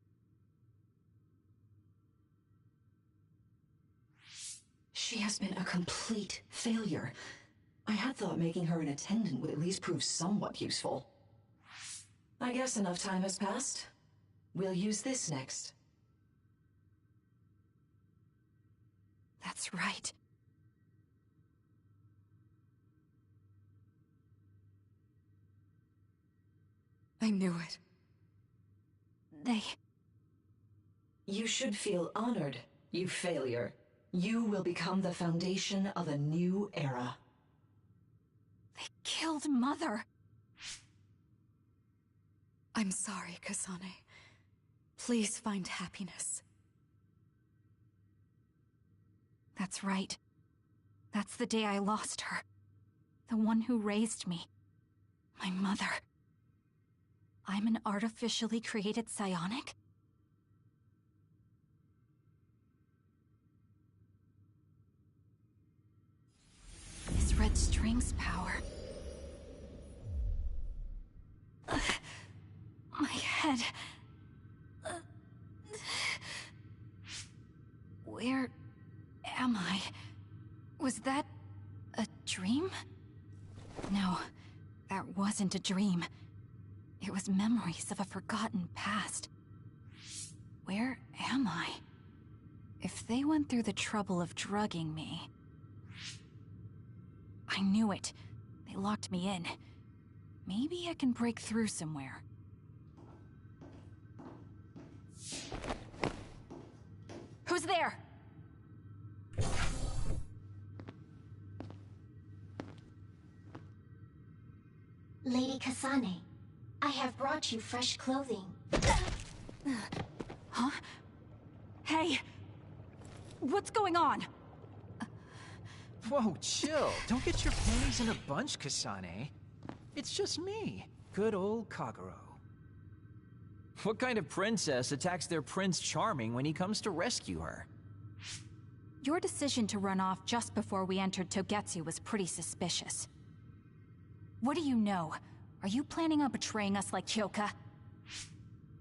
Speaker 18: She has been a complete failure. I had thought making her an attendant would at least prove somewhat useful. I guess enough time has passed. We'll use this next.
Speaker 17: That's right. I knew it.
Speaker 18: You should feel honored, you failure. You will become the foundation of a new era.
Speaker 17: They killed Mother.
Speaker 16: I'm sorry, Kasane. Please find happiness.
Speaker 17: That's right. That's the day I lost her. The one who raised me. My mother. I'm an artificially created psionic? This red string's power. My head. Where am I? Was that a dream? No, that wasn't a dream. It was memories of a forgotten past. Where am I? If they went through the trouble of drugging me... I knew it. They locked me in. Maybe I can break through somewhere. Who's there?
Speaker 10: Lady Kasane, I have brought you fresh clothing.
Speaker 17: Huh? Hey! What's going on?
Speaker 13: Whoa, chill. Don't get your panties in a bunch, Kasane. It's just me. Good old Kagero. What kind of princess attacks their Prince Charming when he comes to rescue her?
Speaker 17: Your decision to run off just before we entered Togetsu was pretty suspicious. What do you know? Are you planning on betraying us like Kyoka?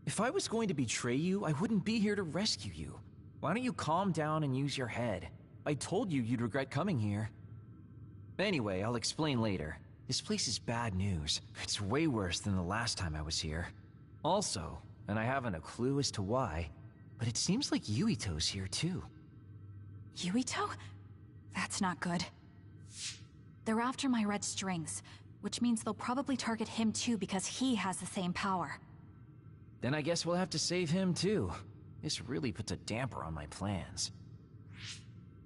Speaker 13: If I was going to betray you, I wouldn't be here to rescue you. Why don't you calm down and use your head? I told you you'd regret coming here. Anyway, I'll explain later. This place is bad news. It's way worse than the last time I was here. Also, and I haven't a clue as to why, but it seems like Yuito's here too.
Speaker 17: Yuito? That's not good. They're after my red strings, which means they'll probably target him too because he has the same power.
Speaker 13: Then I guess we'll have to save him too. This really puts a damper on my plans.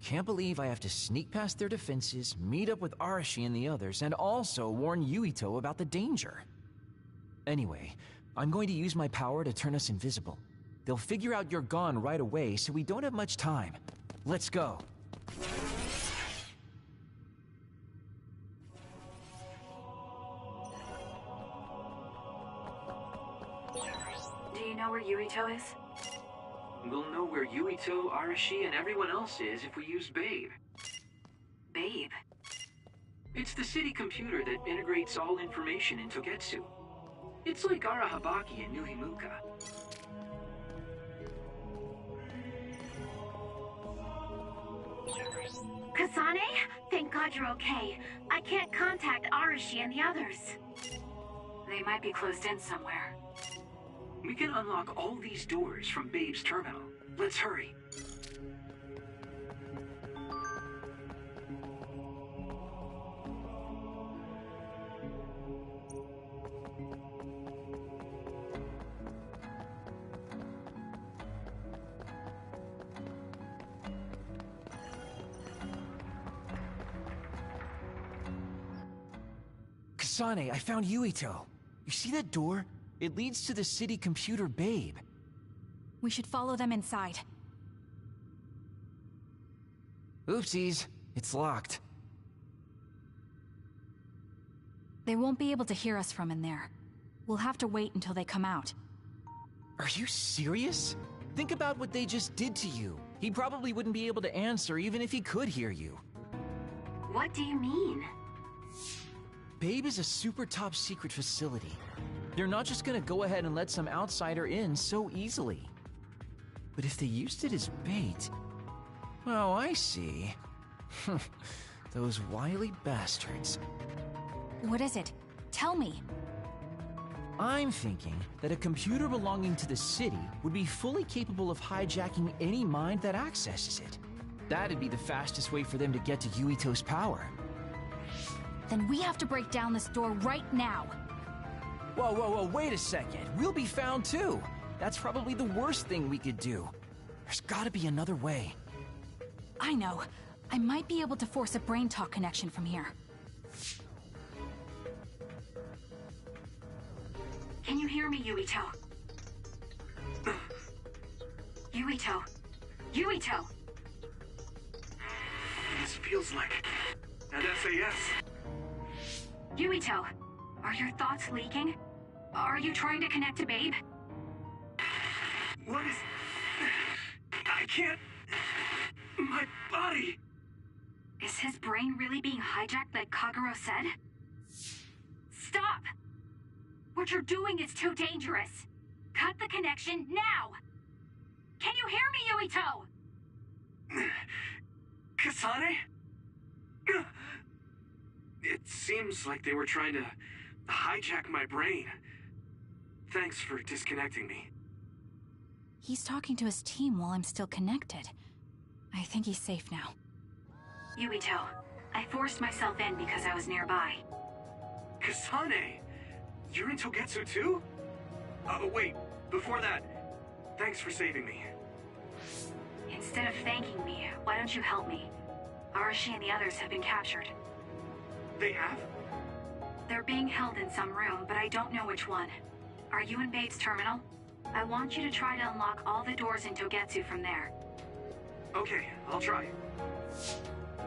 Speaker 13: Can't believe I have to sneak past their defenses, meet up with Arashi and the others, and also warn Yuito about the danger. Anyway, I'm going to use my power to turn us invisible. They'll figure out you're gone right away, so we don't have much time. Let's go.
Speaker 6: Do you know where Yuito is?
Speaker 22: We'll know where Yuito, Arashi, and everyone else is if we use Babe.
Speaker 6: Babe?
Speaker 22: It's the city computer that integrates all information in Togetsu. It's like Arahabaki and New Himuka.
Speaker 15: Kasane? Thank God you're okay. I can't contact Arashi and the others.
Speaker 6: They might be closed in somewhere.
Speaker 22: We can unlock all these doors from Babe's terminal. Let's hurry.
Speaker 13: Kasane, I found Yuito. You see that door? It leads to the city computer Babe.
Speaker 17: We should follow them inside.
Speaker 13: Oopsies, it's locked.
Speaker 17: They won't be able to hear us from in there. We'll have to wait until they come out.
Speaker 13: Are you serious? Think about what they just did to you. He probably wouldn't be able to answer even if he could hear you.
Speaker 15: What do you mean?
Speaker 13: Babe is a super top secret facility. They're not just gonna go ahead and let some outsider in so easily. But if they used it as bait... Oh, I see. Those wily bastards.
Speaker 17: What is it? Tell me.
Speaker 13: I'm thinking that a computer belonging to the city would be fully capable of hijacking any mind that accesses it. That'd be the fastest way for them to get to Yuito's power.
Speaker 17: Then we have to break down this door right now.
Speaker 13: Whoa, wait a second. We'll be found too. That's probably the worst thing we could do. There's gotta be another way.
Speaker 17: I know. I might be able to force a brain talk connection from here.
Speaker 6: Can you hear me, Yuito? Yuito? Yuito!
Speaker 7: This feels like an SAS.
Speaker 6: Yuito, are your thoughts leaking? Are you trying to connect to Babe?
Speaker 7: What is... I can't... My body...
Speaker 6: Is his brain really being hijacked like Kagero said? Stop! What you're doing is too dangerous. Cut the connection now! Can you hear me, Yuito?
Speaker 7: Kasane? It seems like they were trying to hijack my brain. Thanks for disconnecting me.
Speaker 17: He's talking to his team while I'm still connected. I think he's safe now.
Speaker 6: Yuito, I forced myself in because I was nearby.
Speaker 7: Kasane? You're in Togetsu too? Oh, wait. Before that, thanks for saving me.
Speaker 6: Instead of thanking me, why don't you help me? Arashi and the others have been captured.
Speaker 7: They have?
Speaker 6: They're being held in some room, but I don't know which one. Are you in Babe's terminal? I want you to try to unlock all the doors in Togetsu from there.
Speaker 7: Okay, I'll try.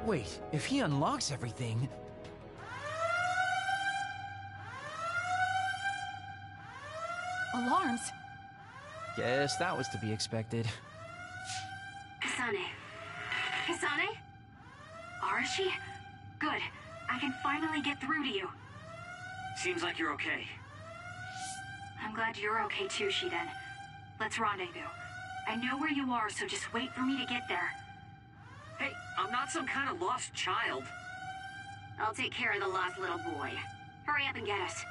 Speaker 13: Wait, if he unlocks everything...
Speaker 17: Alarms?
Speaker 13: Guess that was to be expected.
Speaker 6: Kasane. Kasane? Arashi? Good. I can finally get through to you.
Speaker 22: Seems like you're okay.
Speaker 6: I'm glad you're okay too, Shiden. Let's rendezvous. I know where you are, so just wait for me to get there.
Speaker 22: Hey, I'm not some kind of lost child.
Speaker 6: I'll take care of the lost little boy. Hurry up and get us.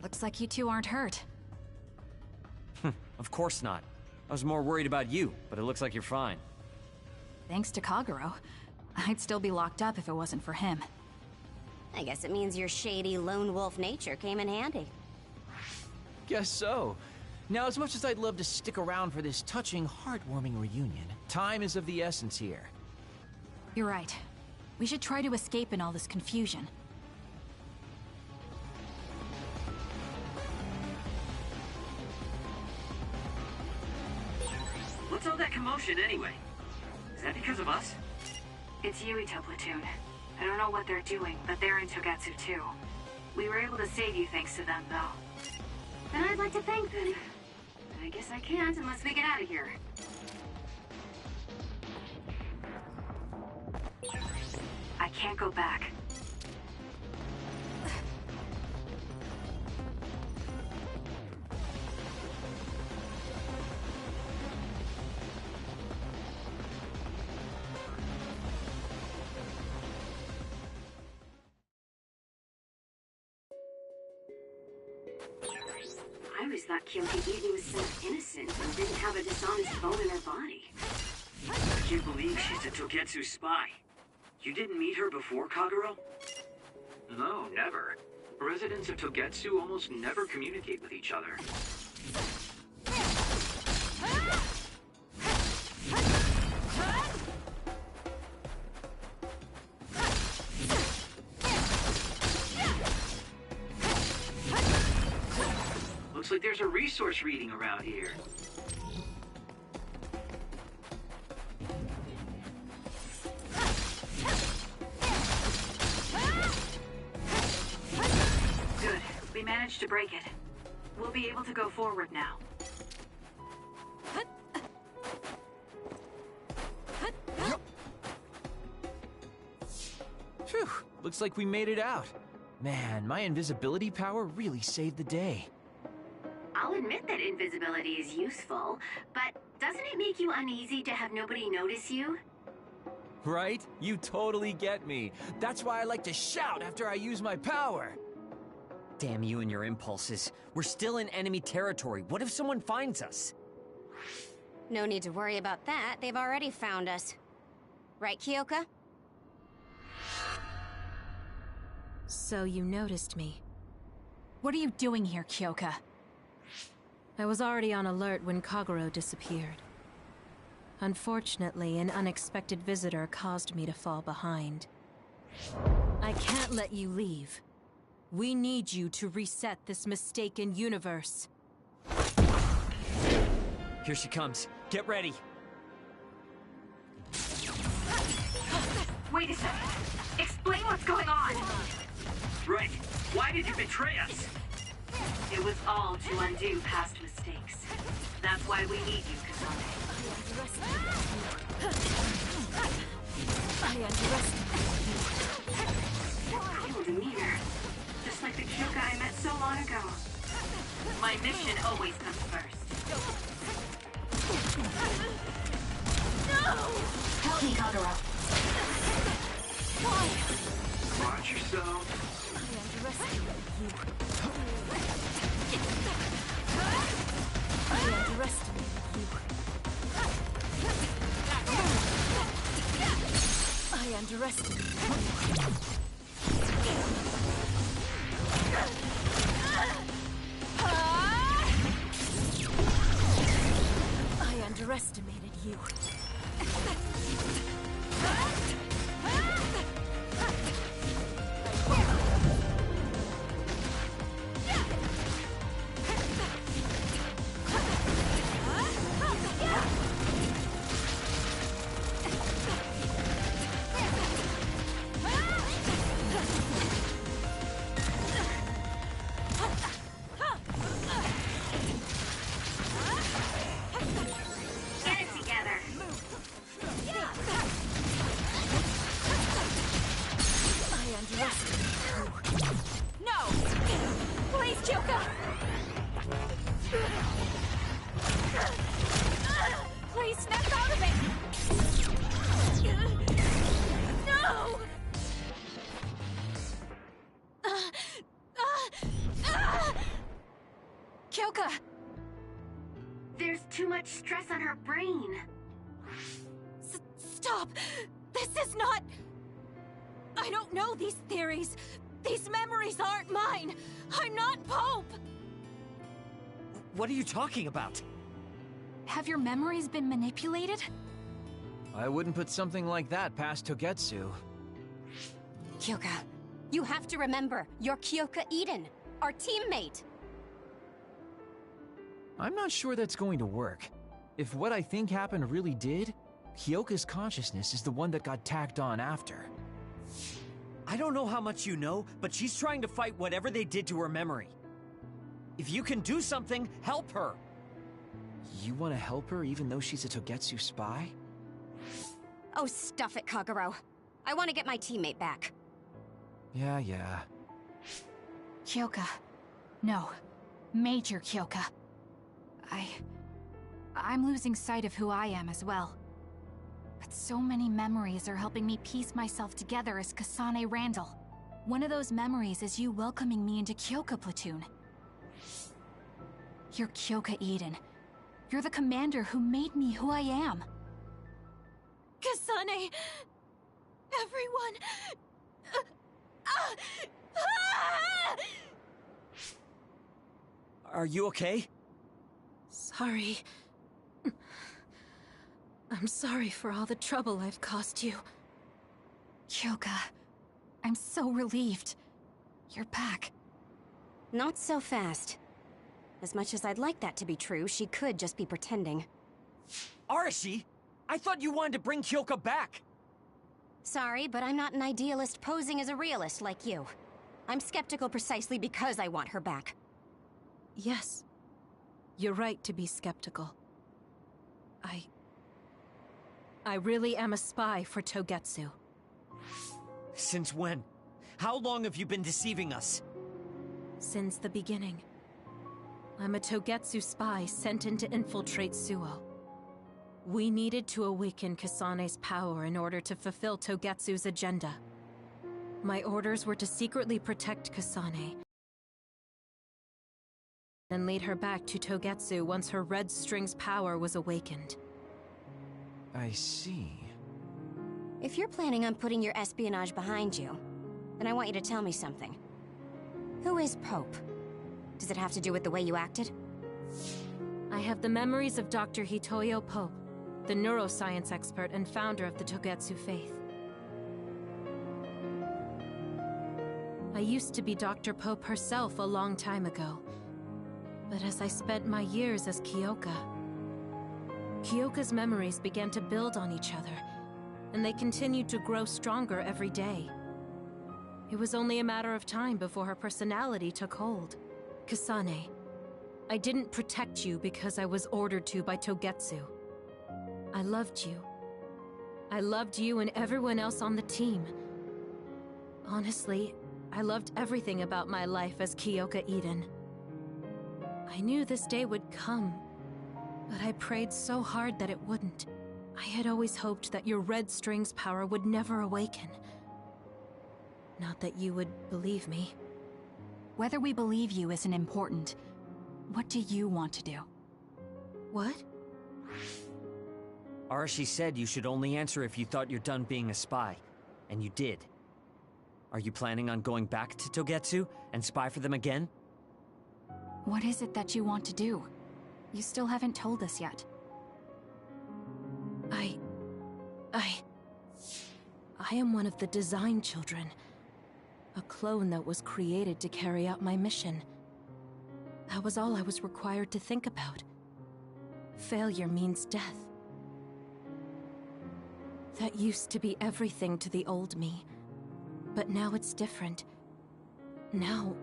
Speaker 17: Looks like you two aren't hurt.
Speaker 4: Of course not. I was more worried about you, but it looks like you're fine.
Speaker 17: Thanks to Kagero. I'd still be locked up if it wasn't for him.
Speaker 2: I guess it means your shady lone wolf nature came in handy.
Speaker 13: Guess so. Now, as much as I'd love to stick around for this touching, heartwarming reunion, time is of the essence here.
Speaker 17: You're right. We should try to escape in all this confusion.
Speaker 22: What's all that commotion anyway? Is that because of us?
Speaker 6: It's Yuito Platoon. I don't know what they're doing, but they're in Togetsu too. We were able to save you thanks to them, though. And I'd like to thank them. I guess I can't unless we get out of here. I can't go back. I always thought Kyokigiri was so innocent and didn't have a dishonest bone in her body.
Speaker 22: I can't believe she's a Togetsu spy. You didn't meet her before, Kagero?
Speaker 14: No, never. Residents of Togetsu almost never communicate with each other.
Speaker 22: Looks like there's a resource reading around here.
Speaker 6: We managed to break it. We'll be able to go forward now.
Speaker 13: Phew, looks like we made it out. Man, my invisibility power really saved the day.
Speaker 15: I'll admit that invisibility is useful, but doesn't it make you uneasy to have nobody notice you?
Speaker 13: Right? You totally get me. That's why I like to shout after I use my power.
Speaker 4: Damn you and your impulses. We're still in enemy territory. What if someone finds us?
Speaker 2: No need to worry about that. They've already found us. Right, Kyoka?
Speaker 1: So you noticed me.
Speaker 17: What are you doing here, Kyoka?
Speaker 1: I was already on alert when Kagero disappeared. Unfortunately, an unexpected visitor caused me to fall behind. I can't let you leave. We need you to reset this mistaken universe.
Speaker 4: Here she comes. Get ready.
Speaker 6: Wait a second. Explain what's going on.
Speaker 22: Right. Why did you betray us?
Speaker 6: It was all to undo past mistakes. That's why we need you, Kasane.
Speaker 1: I underestimated you.
Speaker 6: Cool demeanor. Just like the Kyoka I met so long ago. My mission always comes first.
Speaker 1: No!
Speaker 10: Help me, Kagero.
Speaker 1: Why?
Speaker 22: Watch yourself.
Speaker 1: I underestimated you. I underestimated you. I underestimated you. I underestimated you. Please snap out of it! No!
Speaker 17: Kyoka!
Speaker 15: There's too much stress on her brain.
Speaker 1: Stop! This is not... I don't know these theories. These memories aren't mine. I'm not Pope!
Speaker 4: What are you talking about?
Speaker 17: Have your memories been manipulated?
Speaker 13: I wouldn't put something like that past Togetsu.
Speaker 2: Kyoka, you have to remember, you're Kyoka Eden, our teammate!
Speaker 13: I'm not sure that's going to work. If what I think happened really did, Kyoka's consciousness is the one that got tacked on after.
Speaker 4: I don't know how much you know, but she's trying to fight whatever they did to her memory. If you can do something, help her!
Speaker 13: You want to help her even though she's a Togetsu spy?
Speaker 2: Oh, stuff it, Kagero. I want to get my teammate back.
Speaker 13: Yeah.
Speaker 17: Kyoka. No. Major Kyoka. I'm losing sight of who I am as well. But so many memories are helping me piece myself together as Kasane Randall. One of those memories is you welcoming me into Kyoka Platoon. You're Kyoka Eden. You're the commander who made me who I am.
Speaker 1: Kasane! Everyone!
Speaker 4: Are you okay?
Speaker 1: Sorry. I'm sorry for all the trouble I've caused you.
Speaker 17: Kyoka, I'm so relieved. You're back.
Speaker 2: Not so fast. As much as I'd like that to be true, she could just be pretending.
Speaker 4: Arashi! I thought you wanted to bring Kyoka back!
Speaker 2: Sorry, but I'm not an idealist posing as a realist like you. I'm skeptical precisely because I want her back.
Speaker 1: Yes. You're right to be skeptical. I really am a spy for Togetsu.
Speaker 4: Since when? How long have you been deceiving us?
Speaker 1: Since the beginning. I'm a Togetsu spy sent in to infiltrate Suo. We needed to awaken Kasane's power in order to fulfill Togetsu's agenda. My orders were to secretly protect Kasane and lead her back to Togetsu once her Red String's power was awakened.
Speaker 13: I see.
Speaker 2: If you're planning on putting your espionage behind you, then I want you to tell me something. Who is Pope? Does it have to do with the way you acted?
Speaker 1: I have the memories of Dr. Hitoyo Pope, the neuroscience expert and founder of the Togetsu faith. I used to be Dr. Pope herself a long time ago. But as I spent my years as Kyoka, Kyoka's memories began to build on each other, and they continued to grow stronger every day. It was only a matter of time before her personality took hold. Kasane, I didn't protect you because I was ordered to by Togetsu. I loved you. I loved you and everyone else on the team. Honestly, I loved everything about my life as Kyoka Eden. I knew this day would come, but I prayed so hard that it wouldn't. I had always hoped that your Red String's power would never awaken. Not that you would believe me.
Speaker 17: Whether we believe you isn't important. What do you want to do?
Speaker 1: What?
Speaker 4: Arashi said you should only answer if you thought you're done being a spy, and you did. Are you planning on going back to Togetsu and spy for them again?
Speaker 17: What is it that you want to do? You still haven't told us yet.
Speaker 1: I am one of the design children. A clone that was created to carry out my mission. That was all I was required to think about. Failure means death. That used to be everything to the old me. But now it's different. Now,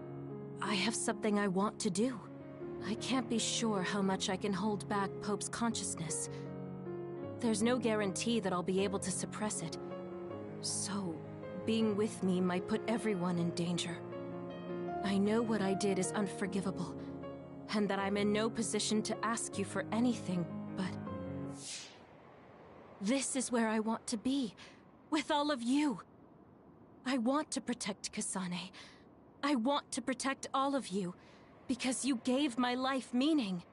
Speaker 1: I have something I want to do. I can't be sure how much I can hold back Pope's consciousness. There's no guarantee that I'll be able to suppress it. So, being with me might put everyone in danger. I know what I did is unforgivable, and that I'm in no position to ask you for anything, but... this is where I want to be, with all of you. I want to protect Kasane. I want to protect all of you, because you gave my life meaning.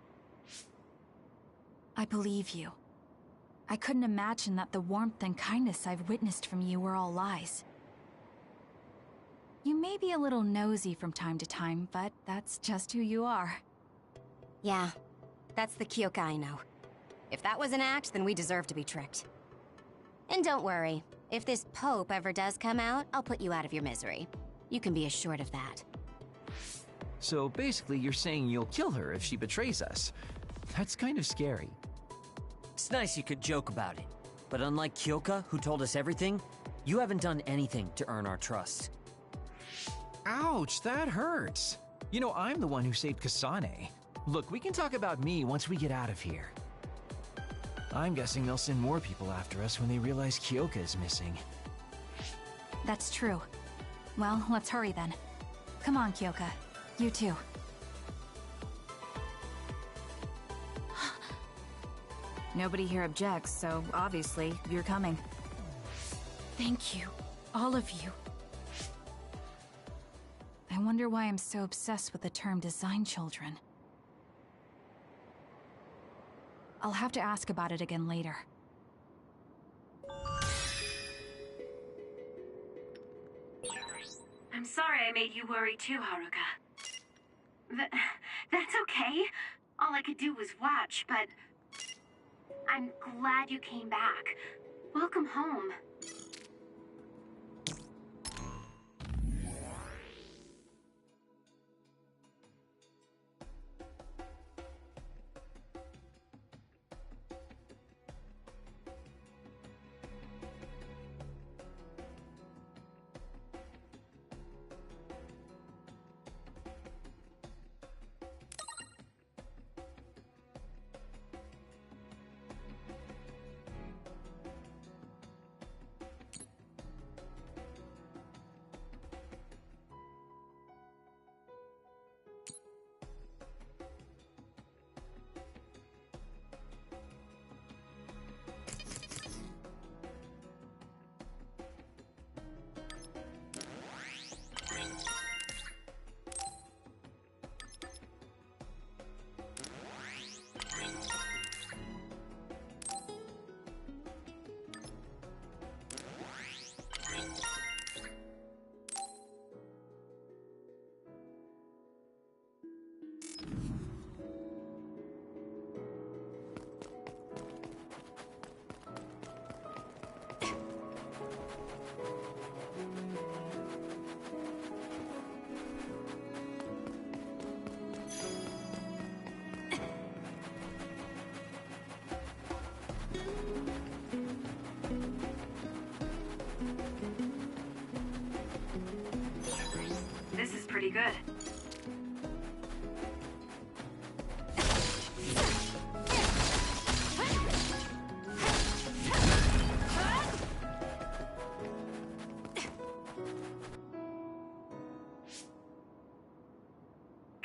Speaker 17: I believe you. I couldn't imagine that the warmth and kindness I've witnessed from you were all lies. You may be a little nosy from time to time, but that's just who you are.
Speaker 2: Yeah, that's the Kyoka I know. If that was an act, then we deserve to be tricked. And don't worry, if this Pope ever does come out, I'll put you out of your misery. You can be assured of that.
Speaker 13: So basically you're saying you'll kill her if she betrays us. That's kind of scary.
Speaker 4: It's nice you could joke about it, but unlike Kyoka, who told us everything, you haven't done anything to earn our trust.
Speaker 13: Ouch, that hurts. You know, I'm the one who saved Kasane. Look, we can talk about me once we get out of here. I'm guessing they'll send more people after us when they realize Kyoka is missing.
Speaker 17: That's true. Well, let's hurry then. Come on, Kyoka. You too.
Speaker 3: Nobody here objects, so obviously you're coming.
Speaker 1: Thank you, all of you.
Speaker 17: I wonder why I'm so obsessed with the term design children. I'll have to ask about it again later.
Speaker 6: I'm sorry I made you worry too, Haruka. That's okay. All I could do was watch, but... I'm glad you came back. Welcome home.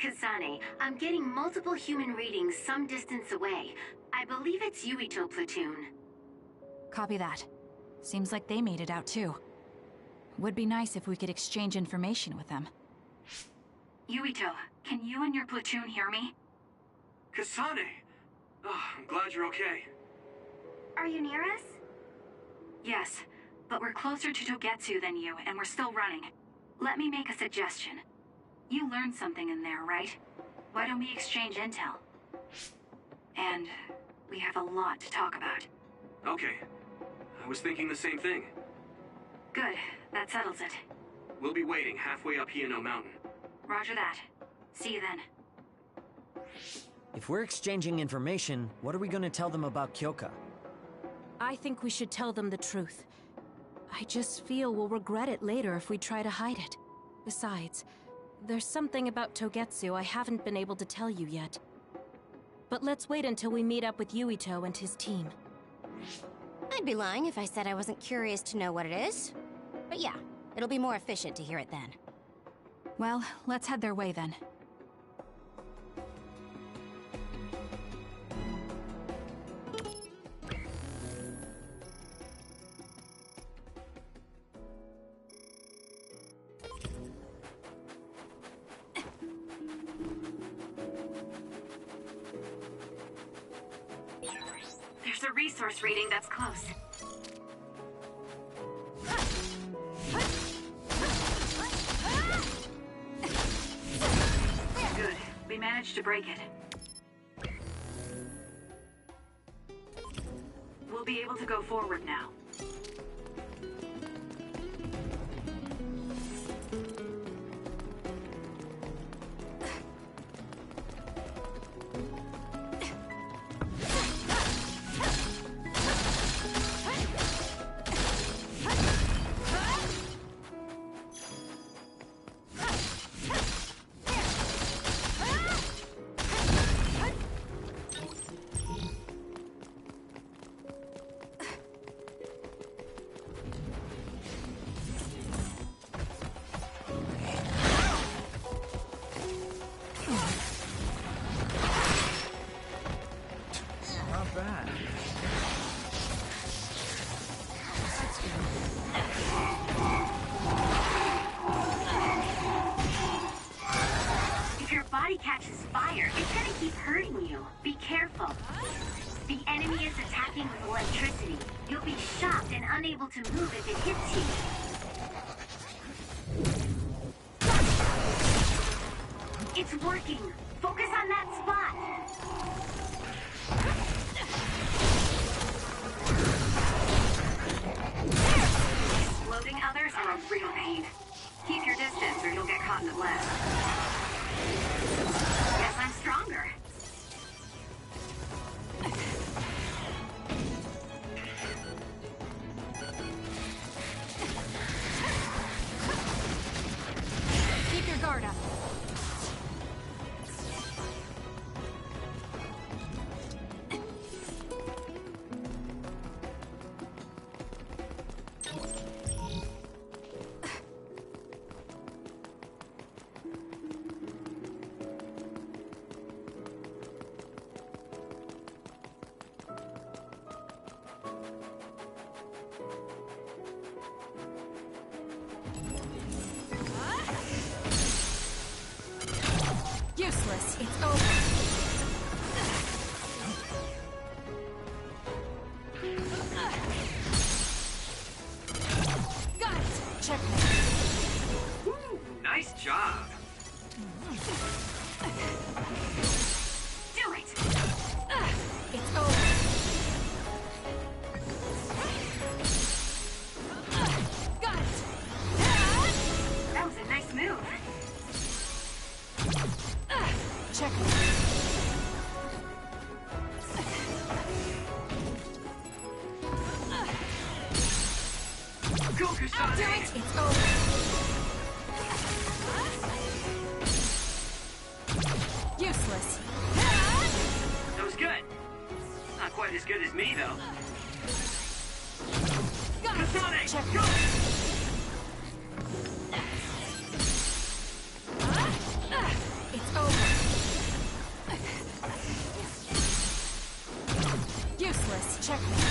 Speaker 15: Kasane, I'm getting multiple human readings some distance away. I believe it's Yuito platoon.
Speaker 17: Copy that. Seems like they made it out too. Would be nice if we could exchange information with them.
Speaker 6: Yuito, can you and your platoon hear me?
Speaker 7: Kasane! Oh, I'm glad you're okay.
Speaker 20: Are you near us?
Speaker 6: Yes, but we're closer to Togetsu than you, and we're still running. Let me make a suggestion. You learned something in there, right? Why don't we exchange intel? And we have a lot to talk about.
Speaker 7: Okay. I was thinking the same thing.
Speaker 6: Good. That settles it.
Speaker 7: We'll be waiting halfway up Hino Mountain.
Speaker 6: Roger that. See you then.
Speaker 4: If we're exchanging information, what are we gonna tell them about Kyoka?
Speaker 1: I think we should tell them the truth. I just feel we'll regret it later if we try to hide it. Besides, there's something about Togetsu I haven't been able to tell you yet. But let's wait until we meet up with Yuito and his team.
Speaker 2: I'd be lying if I said I wasn't curious to know what it is. But yeah, it'll be more efficient to hear it then.
Speaker 17: Well, let's head their way then.
Speaker 6: There's a resource reading that's close. Good. We managed to break it. We'll be able to go forward now.
Speaker 15: If your body catches fire, it's gonna keep hurting you. Be careful. The enemy is attacking with electricity. You'll be shocked and unable to move if it hits you. It's working. Focus on that spot.
Speaker 6: Exploding others are a real pain. Keep your distance or you'll get caught in the blast. Guess I'm stronger.
Speaker 17: Keep your guard up. Useless. It's over. Got it. Checkmate.
Speaker 14: Woo, nice job.
Speaker 15: Do it.
Speaker 17: It's over. Got it.
Speaker 15: That was a nice move.
Speaker 17: Checkmate.
Speaker 14: Go, Kasane!
Speaker 17: Do it. It's over. Useless.
Speaker 14: That was good. Not quite as good as me, though.
Speaker 17: Got it.
Speaker 14: Kasane,
Speaker 17: Checkmate.
Speaker 14: go!
Speaker 17: It's over. Checkmate.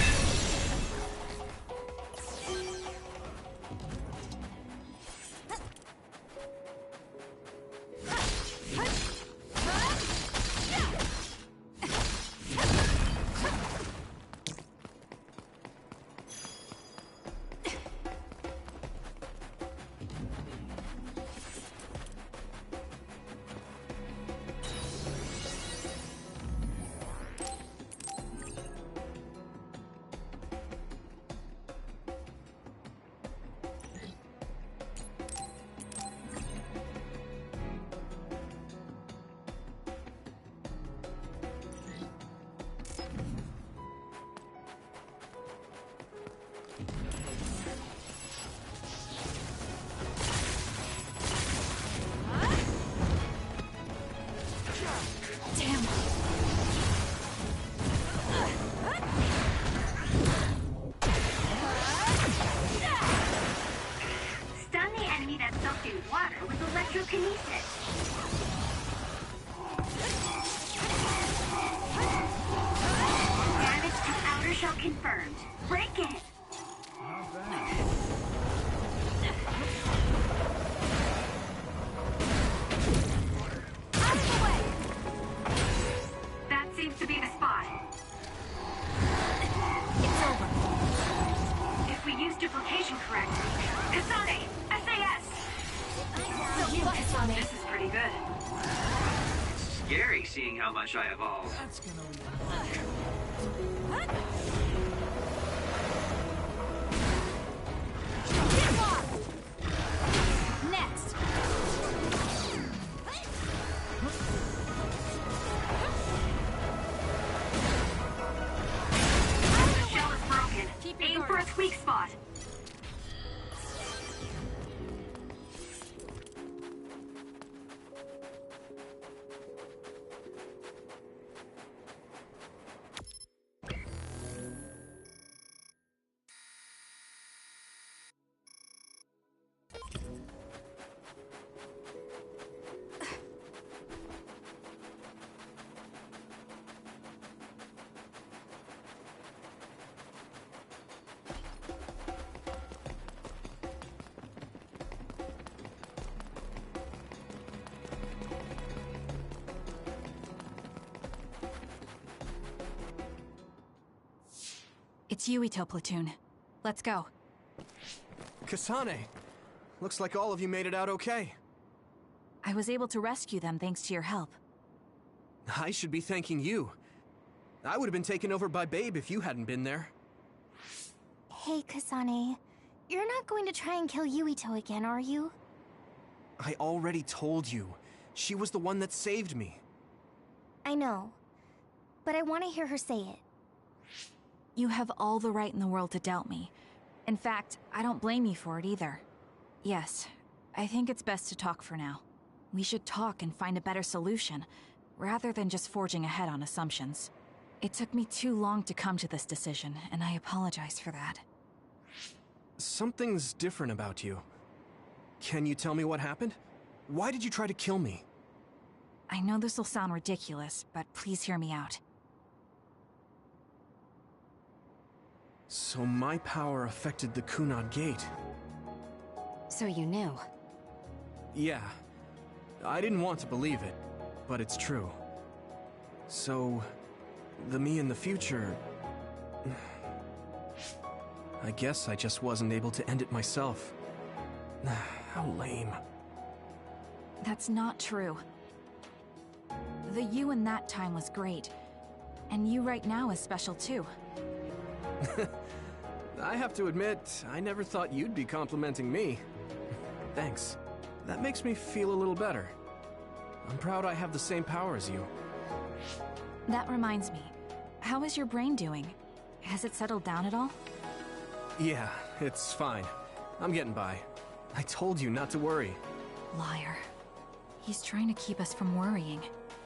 Speaker 6: Confirmed. Break it!
Speaker 13: Not bad.
Speaker 6: Out of the way! That seems to be the spot. It's over. If we use duplication correctly... Kasane! SAS! This is pretty good.
Speaker 14: Scary seeing how much I evolved.
Speaker 13: That's gonna leave.
Speaker 17: Next.
Speaker 6: The shell is broken. Aim for its weak spot.
Speaker 17: It's Yuito platoon. Let's go.
Speaker 21: Kasane! Looks like all of you made it out okay.
Speaker 17: I was able to rescue them thanks to your help.
Speaker 21: I should be thanking you. I would have been taken over by Babe if you hadn't been there.
Speaker 10: Hey, Kasane. You're not going to try and kill Yuito again, are you?
Speaker 21: I already told you. She was the one that saved me.
Speaker 10: I know. But I want to hear her say it.
Speaker 17: You have all the right in the world to doubt me. In fact, I don't blame you for it either. Yes, I think it's best to talk for now. We should talk and find a better solution, rather than just forging ahead on assumptions. It took me too long to come to this decision, and I apologize for that.
Speaker 21: Something's different about you. Can you tell me what happened? Why did you try to kill me?
Speaker 17: I know this will sound ridiculous, but please hear me out.
Speaker 21: So my power affected the Kunad Gate.
Speaker 2: So you knew?
Speaker 21: Yeah. I didn't want to believe it, but it's true. So, the me in the future... I guess I just wasn't able to end it myself. How lame.
Speaker 17: That's not true. The you in that time was great, and you right now is special too.
Speaker 21: I have to admit, I never thought you'd be complimenting me. Thanks. That makes me feel a little better. I'm proud I have the same power as you.
Speaker 17: That reminds me, how is your brain doing? Has it settled down at all?
Speaker 21: Yeah, it's fine. I'm getting by. I told you not to worry.
Speaker 17: Liar. He's trying to keep us from worrying,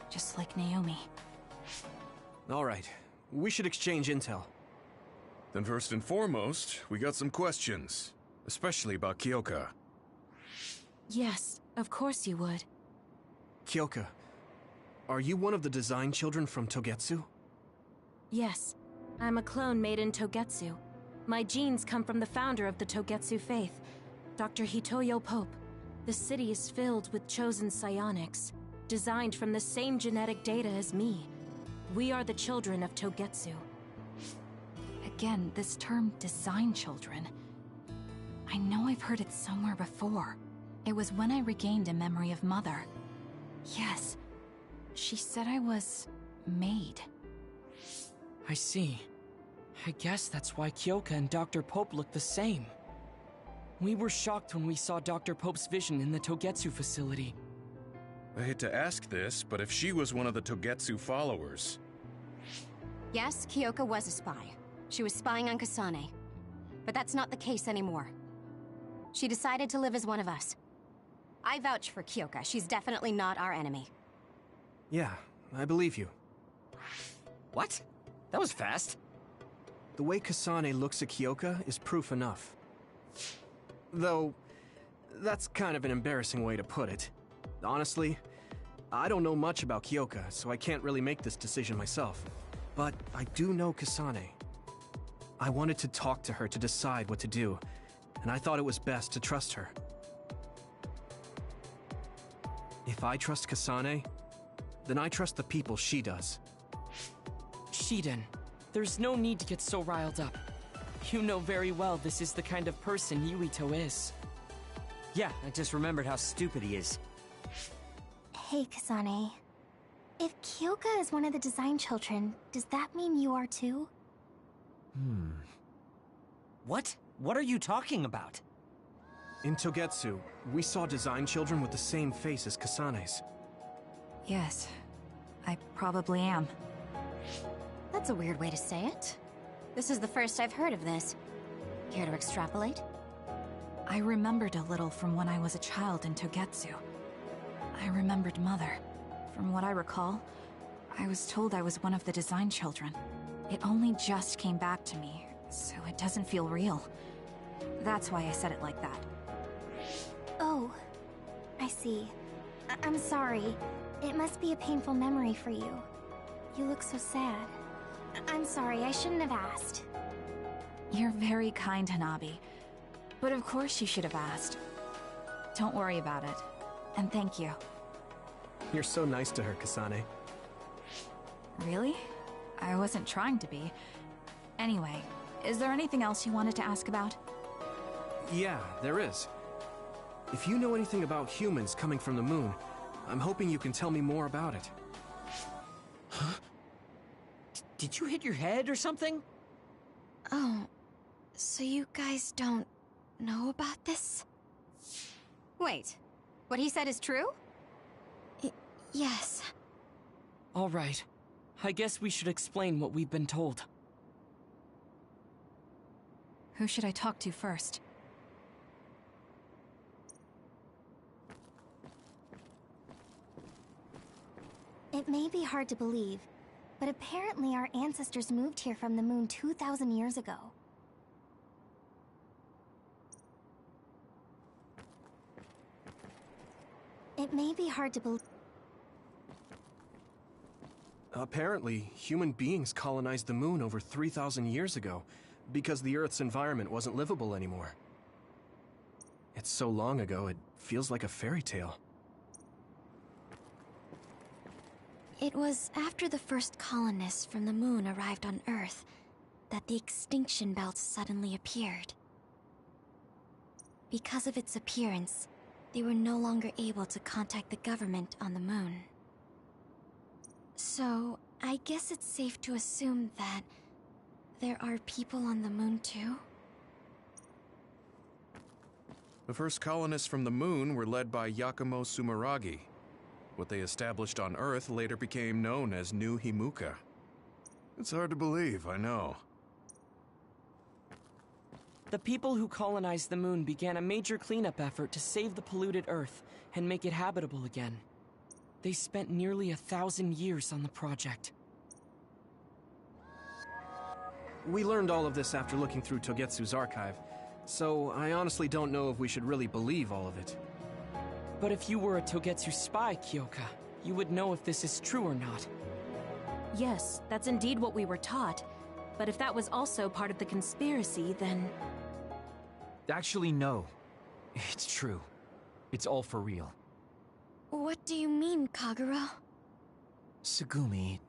Speaker 17: just like Naomi.
Speaker 21: All right, we should exchange intel.
Speaker 9: Then first and foremost, we got some questions, especially about Kyoka.
Speaker 1: Yes, of course you would.
Speaker 21: Kyoka, are you one of the design children from Togetsu?
Speaker 1: Yes, I'm a clone made in Togetsu. My genes come from the founder of the Togetsu faith, Dr. Hitoyo Pope. The city is filled with chosen psionics, designed from the same genetic data as me. We are the children of Togetsu.
Speaker 17: Again, this term, design children. I know I've heard it somewhere before. It was when I regained a memory of Mother. Yes, she said I was made.
Speaker 11: I see. I guess that's why Kyoka and Dr. Pope look the same. We were shocked when we saw Dr. Pope's vision in the Togetsu facility.
Speaker 19: I hate to ask this, but if she was one of the Togetsu followers...
Speaker 2: Yes, Kyoka was a spy. She was spying on Kasane. But that's not the case anymore. She decided to live as one of us. I vouch for Kyoka. She's definitely not our enemy.
Speaker 21: Yeah, I believe you.
Speaker 4: What? That was fast.
Speaker 21: The way Kasane looks at Kyoka is proof enough. Though, that's kind of an embarrassing way to put it. Honestly, I don't know much about Kyoka, so I can't really make this decision myself. But I do know Kasane. I wanted to talk to her to decide what to do, and I thought it was best to trust her. If I trust Kasane, then I trust the people she does.
Speaker 11: Shiden, there's no need to get so riled up. You know very well this is the kind of person Yuito is.
Speaker 4: Yeah, I just remembered how stupid he is.
Speaker 10: Hey, Kasane. If Kyoka is one of the design children, does that mean you are too?
Speaker 4: What? What are you talking about?
Speaker 21: In Togetsu, we saw design children with the same face as Kasane's.
Speaker 17: Yes, I probably am.
Speaker 2: That's a weird way to say it. This is the first I've heard of this. Care to extrapolate?
Speaker 17: I remembered a little from when I was a child in Togetsu. I remembered Mother. From what I recall, I was told I was one of the design children. It only just came back to me, so it doesn't feel real. That's why I said it like that.
Speaker 10: Oh, I see. I'm sorry. It must be a painful memory for you. You look so sad. I'm sorry, I shouldn't have asked.
Speaker 17: You're very kind, Hanabi. But of course you should have asked. Don't worry about it. And thank you.
Speaker 21: You're so nice to her, Kasane.
Speaker 17: Really? I wasn't trying to be. Anyway, is there anything else you wanted to ask about?
Speaker 21: Yeah, there is. If you know anything about humans coming from the moon, I'm hoping you can tell me more about it.
Speaker 4: Huh? Did you hit your head or something?
Speaker 8: Oh, so you guys don't know about this?
Speaker 2: Wait, what he said is true?
Speaker 8: Yes.
Speaker 11: All right. I guess we should explain what we've been told.
Speaker 17: Who should I talk to first?
Speaker 10: It may be hard to believe, but apparently our ancestors moved here from the moon 2,000 years ago. It may be hard to believe.
Speaker 21: Apparently, human beings colonized the moon over 3,000 years ago, because the Earth's environment wasn't livable anymore. It's so long ago, it feels like a fairy tale.
Speaker 8: It was after the first colonists from the moon arrived on Earth that the extinction belt suddenly appeared. Because of its appearance, they were no longer able to contact the government on the moon. So, I guess it's safe to assume that there are people on the moon too?
Speaker 19: The first colonists from the moon were led by Yakumo Sumeragi. What they established on Earth later became known as New Himuka. It's hard to believe, I know.
Speaker 11: The people who colonized the moon began a major cleanup effort to save the polluted Earth and make it habitable again. They spent nearly 1,000 years on the project.
Speaker 21: We learned all of this after looking through Togetsu's archive, so I honestly don't know if we should really believe all of it.
Speaker 11: But if you were a Togetsu spy, Kyoka, you would know if this is true or not.
Speaker 1: Yes, that's indeed what we were taught. But if that was also part of the conspiracy, then...
Speaker 13: Actually, no. It's true. It's all for real.
Speaker 16: What do you mean, Kagero?
Speaker 13: Tsugumi,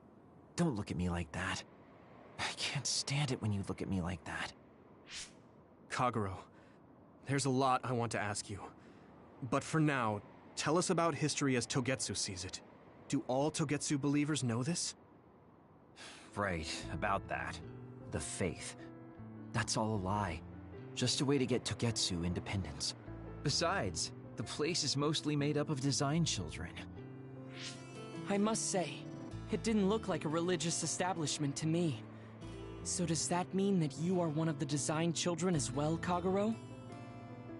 Speaker 13: don't look at me like that. I can't stand it when you look at me like that.
Speaker 21: Kagero, there's a lot I want to ask you. But for now, tell us about history as Togetsu sees it. Do all Togetsu believers know this?
Speaker 13: Right, about that. The faith. That's all a lie. Just a way to get Togetsu independence. Besides, the place is mostly made up of design children.
Speaker 11: I must say, it didn't look like a religious establishment to me. So does that mean that you are one of the design children as well, Kagero?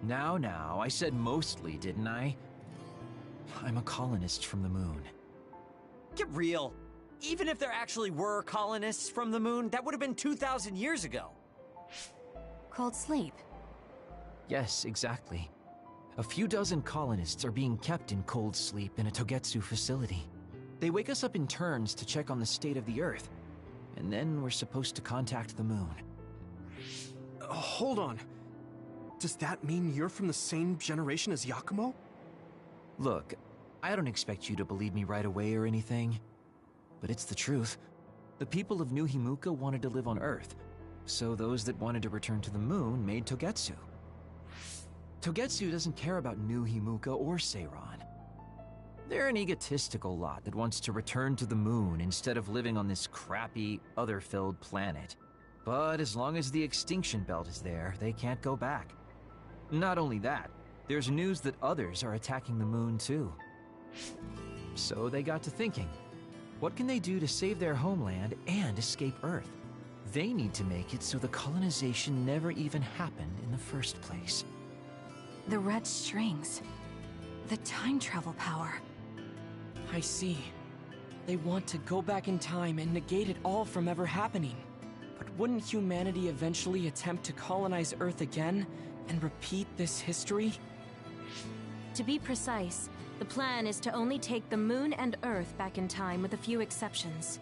Speaker 13: Now, I said mostly, didn't I? I'm a colonist from the moon.
Speaker 4: Get real. Even if there actually were colonists from the moon, that would have been 2,000 years ago.
Speaker 17: Cold sleep.
Speaker 13: Yes, exactly. A few dozen colonists are being kept in cold sleep in a Togetsu facility. They wake us up in turns to check on the state of the Earth, and then we're supposed to contact the moon.
Speaker 21: Hold on. Does that mean you're from the same generation as Yakumo?
Speaker 13: Look, I don't expect you to believe me right away or anything, but it's the truth. The people of New Himuka wanted to live on Earth, so those that wanted to return to the moon made Togetsu. Togetsu doesn't care about New Himuka or Seiran. They're an egotistical lot that wants to return to the moon instead of living on this crappy, other-filled planet. But as long as the extinction belt is there, they can't go back. Not only that, there's news that others are attacking the moon too. So they got to thinking, what can they do to save their homeland and escape Earth? They need to make it so the colonization never even happened in the first place.
Speaker 17: The red strings. The time travel power.
Speaker 11: I see. They want to go back in time and negate it all from ever happening. But wouldn't humanity eventually attempt to colonize Earth again and repeat this history?
Speaker 1: To be precise, the plan is to only take the moon and Earth back in time with a few exceptions.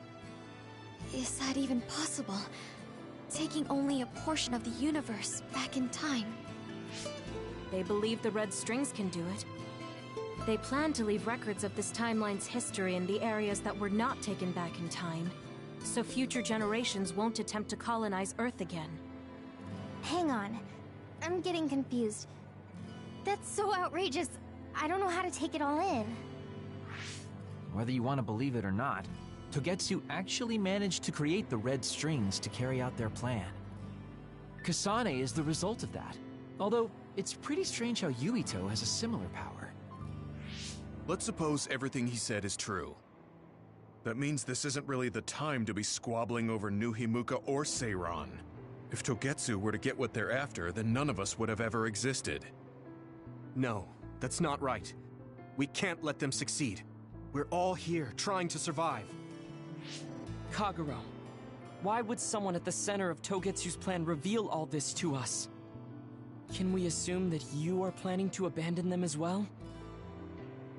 Speaker 16: Is that even possible? Taking only a portion of the universe back in time?
Speaker 1: They believe the red strings can do it. They plan to leave records of this timeline's history in the areas that were not taken back in time, so future generations won't attempt to colonize Earth again.
Speaker 5: Hang on. I'm getting confused. That's so outrageous. I don't know how to take it all in.
Speaker 13: Whether you want to believe it or not, Togetsu actually managed to create the red strings to carry out their plan. Kasane is the result of that, although it's pretty strange how Yuito has a similar power.
Speaker 19: Let's suppose everything he said is true. That means this isn't really the time to be squabbling over New Himuka or Seiran. If Togetsu were to get what they're after, then none of us would have ever existed.
Speaker 21: No, that's not right. We can't let them succeed. We're all here trying to survive.
Speaker 11: Kagero, why would someone at the center of Togetsu's plan reveal all this to us? Can we assume that you are planning to abandon them as well?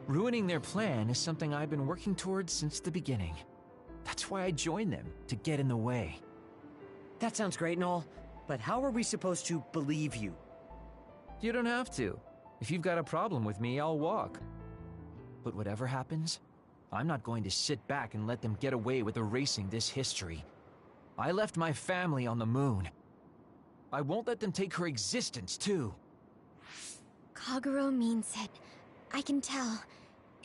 Speaker 13: Ruining their plan is something I've been working towards since the beginning. That's why I joined them, to get in the way.
Speaker 4: That sounds great and all, but how are we supposed to believe you?
Speaker 13: You don't have to. If you've got a problem with me, I'll walk. But whatever happens, I'm not going to sit back and let them get away with erasing this history. I left my family on the moon. I won't let them take her existence, too.
Speaker 16: Kagero means it. I can tell.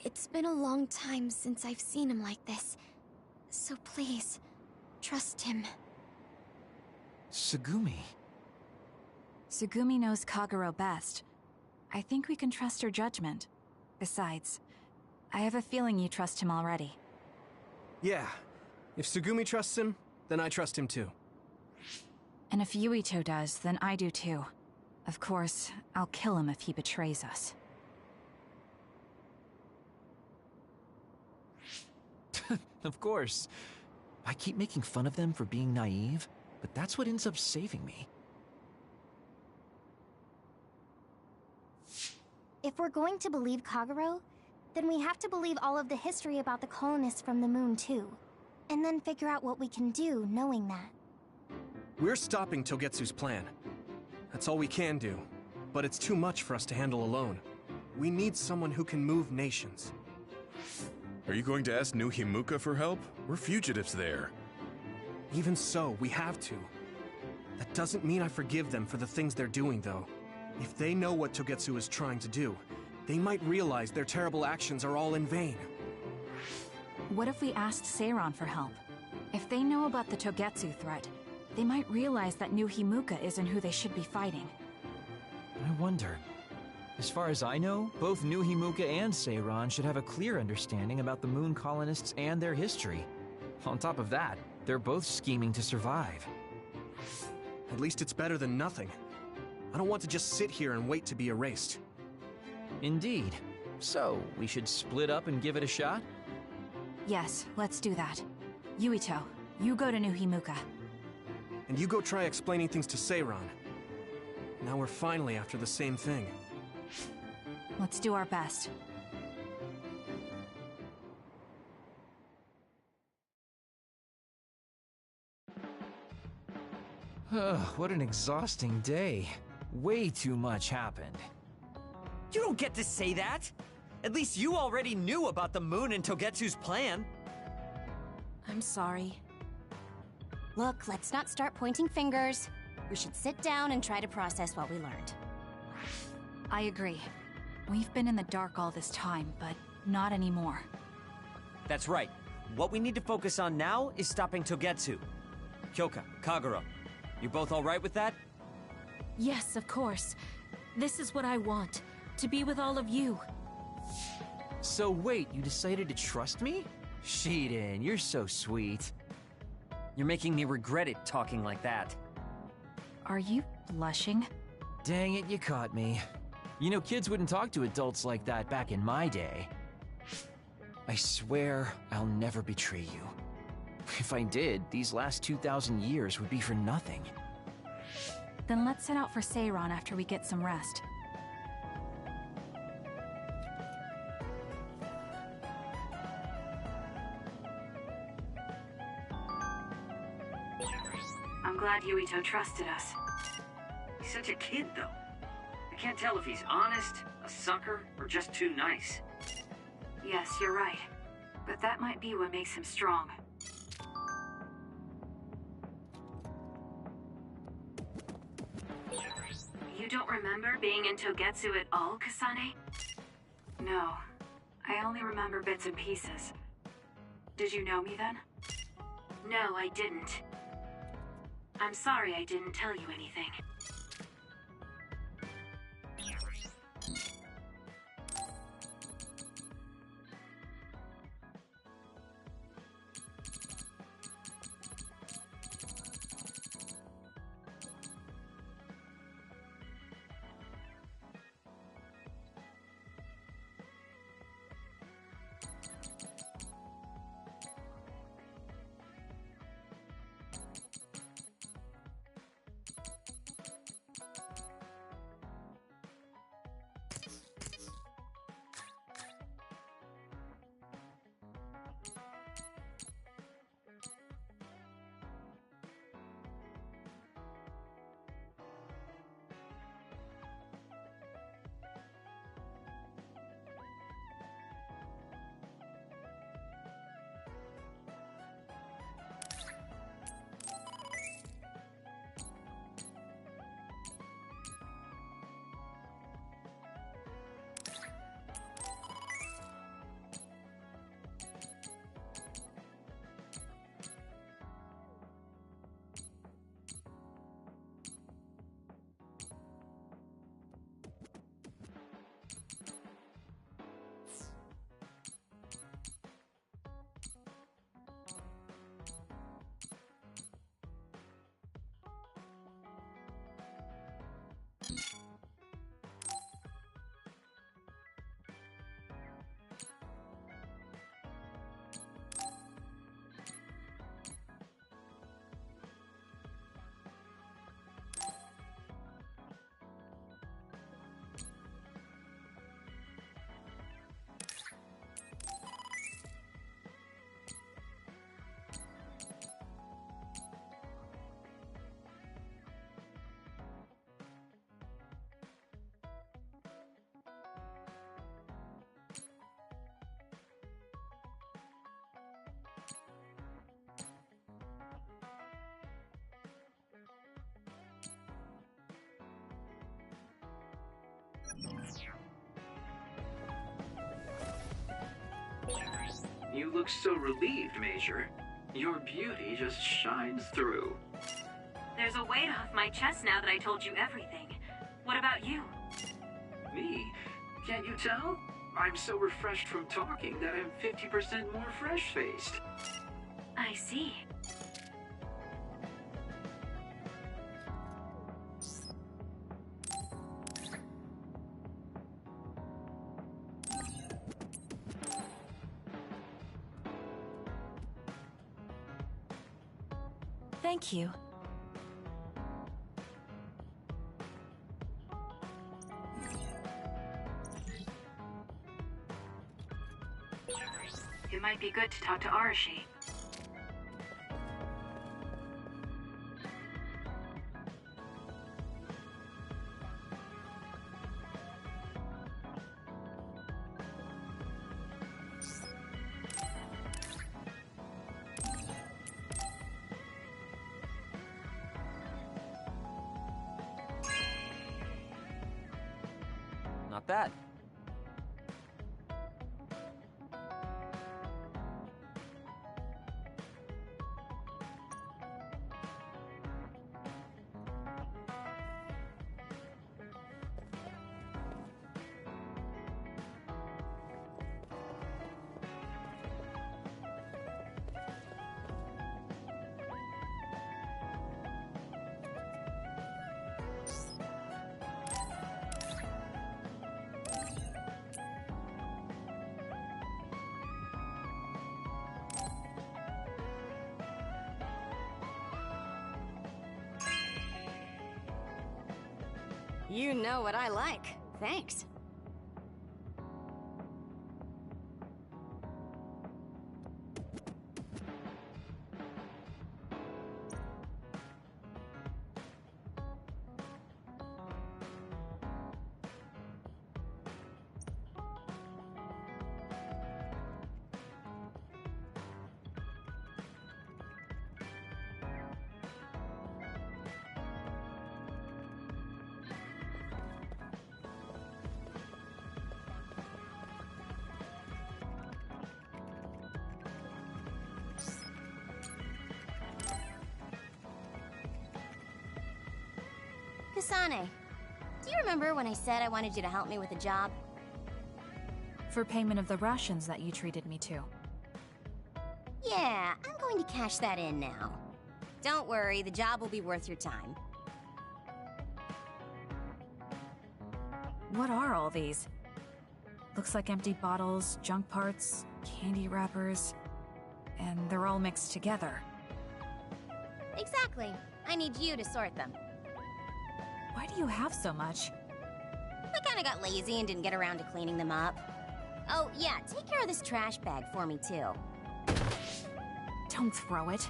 Speaker 16: It's been a long time since I've seen him like this. So please, trust him.
Speaker 13: Tsugumi.
Speaker 17: Tsugumi knows Kagero best. I think we can trust her judgment. Besides, I have a feeling you trust him already.
Speaker 21: Yeah. If Tsugumi trusts him, then I trust him too.
Speaker 17: And if Yuito does, then I do too. Of course, I'll kill him if he betrays us.
Speaker 13: Of course. I keep making fun of them for being naive, but that's what ends up saving me.
Speaker 5: If we're going to believe Kagero, then we have to believe all of the history about the colonists from the moon too. And then figure out what we can do knowing that.
Speaker 21: We're stopping Togetsu's plan. That's all we can do. But it's too much for us to handle alone. We need someone who can move nations.
Speaker 19: Are you going to ask New Himuka for help? We're fugitives there.
Speaker 21: Even so, we have to. That doesn't mean I forgive them for the things they're doing, though. If they know what Togetsu is trying to do, they might realize their terrible actions are all in vain.
Speaker 17: What if we asked Seiran for help? If they know about the Togetsu threat, they might realize that New Himuka isn't who they should be fighting.
Speaker 13: I wonder. As far as I know, both New Himuka and Seiran should have a clear understanding about the Moon colonists and their history. On top of that, they're both scheming to survive.
Speaker 21: At least it's better than nothing. I don't want to just sit here and wait to be erased.
Speaker 13: Indeed. So, we should split up and give it a shot?
Speaker 17: Yes, let's do that. Yuito, you go to New Himuka.
Speaker 21: And you go try explaining things to Seiran. Now we're finally after the same thing.
Speaker 17: Let's do our best.
Speaker 13: What an exhausting day. Way too much happened.
Speaker 4: You don't get to say that! At least you already knew about the moon and Togetsu's plan.
Speaker 1: I'm sorry.
Speaker 2: Look, let's not start pointing fingers. We should sit down and try to process what we learned.
Speaker 17: I agree. We've been in the dark all this time, but not anymore.
Speaker 4: That's right. What we need to focus on now is stopping Togetsu. Kyoka, Kagura, you both alright with that?
Speaker 1: Yes, of course. This is what I want. To be with all of you.
Speaker 13: So wait, you decided to trust me? Shiden, you're so sweet.
Speaker 4: You're making me regret it talking like that.
Speaker 17: Are you blushing?
Speaker 13: Dang it, you caught me. You know, kids wouldn't talk to adults like that back in my day. I swear I'll never betray you. If I did, these last 2,000 years would be for nothing.
Speaker 17: Then let's set out for Seiran after we get some rest.
Speaker 6: I'm glad Yuito trusted us.
Speaker 14: He's such a kid, though. I can't tell if he's honest, a sucker, or just too nice.
Speaker 6: Yes, you're right. But that might be what makes him strong. You don't remember being in Togetsu at all, Kasane? No. I only remember bits and pieces. Did you know me then? No, I didn't. I'm sorry I didn't tell you anything.
Speaker 14: You look so relieved, Major. Your beauty just shines through.
Speaker 15: There's a weight off my chest now that I told you everything. What about you?
Speaker 14: Me? Can't you tell? I'm so refreshed from talking that I'm 50% more fresh-faced.
Speaker 15: I see.
Speaker 17: Thank you.
Speaker 15: It might be good to talk to Arashi.
Speaker 4: Not bad.
Speaker 2: You know what I like. Thanks. Kasane, do you remember when I said I wanted you to help me with a job?
Speaker 17: For payment of the rations that you treated me to.
Speaker 2: Yeah, I'm going to cash that in now. Don't worry, the job will be worth your time.
Speaker 17: What are all these? Looks like empty bottles, junk parts, candy wrappers, and they're all mixed together.
Speaker 2: Exactly. I need you to sort them.
Speaker 17: Why do you have so much?
Speaker 2: I kinda got lazy and didn't get around to cleaning them up. Oh, yeah, take care of this trash bag for me, too.
Speaker 17: Don't throw it.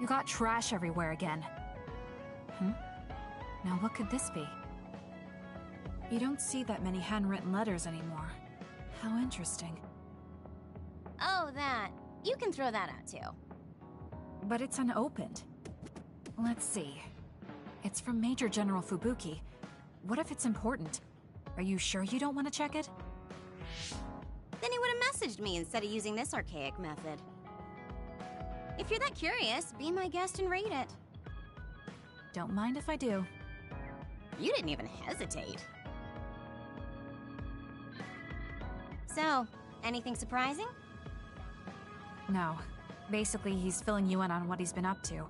Speaker 17: You got trash everywhere again. Now what could this be? You don't see that many handwritten letters anymore. How interesting.
Speaker 2: Oh, that. You can throw that out, too.
Speaker 17: But it's unopened. Let's see. It's from Major General Fubuki. What if it's important? Are you sure you don't want to check it?
Speaker 2: Then he would have messaged me instead of using this archaic method. If you're that curious, be my guest and read it.
Speaker 17: Don't mind if I do.
Speaker 2: You didn't even hesitate. So, anything surprising?
Speaker 17: No. Basically, he's filling you in on what he's been up to.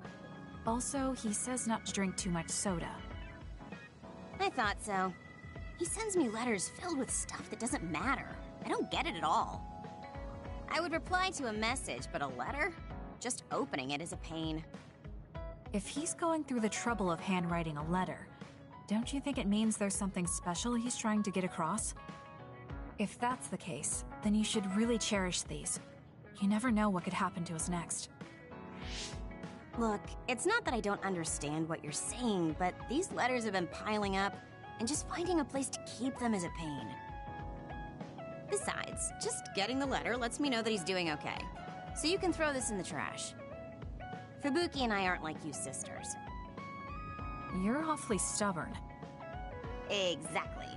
Speaker 17: Also, he says not to drink too much soda.
Speaker 2: I thought so. He sends me letters filled with stuff that doesn't matter. I don't get it at all. I would reply to a message, but a letter? Just opening it is a pain.
Speaker 17: If he's going through the trouble of handwriting a letter, don't you think it means there's something special he's trying to get across? If that's the case, then you should really cherish these. You never know what could happen to us next.
Speaker 2: Look, it's not that I don't understand what you're saying, but these letters have been piling up, and just finding a place to keep them is a pain. Besides, just getting the letter lets me know that he's doing okay. So you can throw this in the trash. Fubuki and I aren't like you sisters.
Speaker 17: You're awfully stubborn.
Speaker 2: Exactly.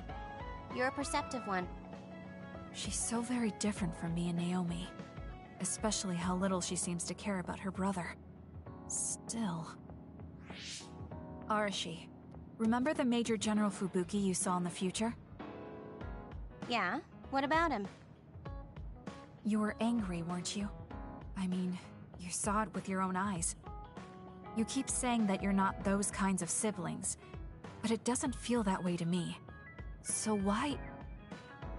Speaker 2: You're a perceptive one.
Speaker 17: She's so very different from me and Naomi.
Speaker 3: especially how little she seems to care about her brother. Still... Arashi, remember the Major General Fubuki you saw in the future?
Speaker 2: Yeah? What about him?
Speaker 3: You were angry, weren't you? I mean, you saw it with your own eyes. You keep saying that you're not those kinds of siblings, but it doesn't feel that way to me. So why...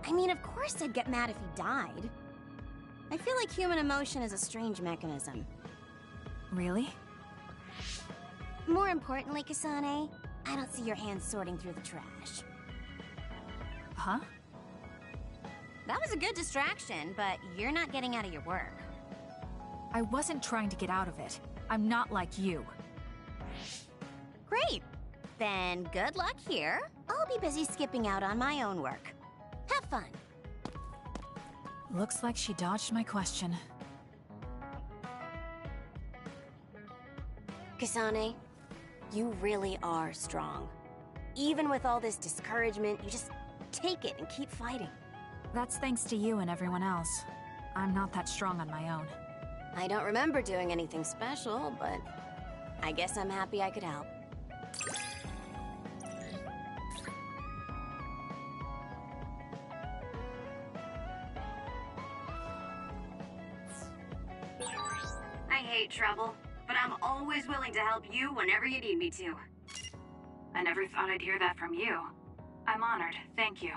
Speaker 2: I mean, of course I'd get mad if he died. I feel like human emotion is a strange mechanism.
Speaker 3: Really?
Speaker 2: More importantly, Kasane, I don't see your hands sorting through the trash.
Speaker 3: Huh?
Speaker 2: That was a good distraction, but you're not getting out of your work.
Speaker 3: I wasn't trying to get out of it. I'm not like you.
Speaker 2: Great! Then good luck here. I'll be busy skipping out on my own work. Have fun.
Speaker 3: Looks like she dodged my question.
Speaker 2: Kasane, you really are strong. Even with all this discouragement, you just take it and keep fighting.
Speaker 3: That's thanks to you and everyone else. I'm not that strong on my own.
Speaker 2: I don't remember doing anything special, but I guess I'm happy I could help.
Speaker 15: I hate trouble, but I'm always willing to help you whenever you need me to. I never thought I'd hear that from you. I'm honored, thank you.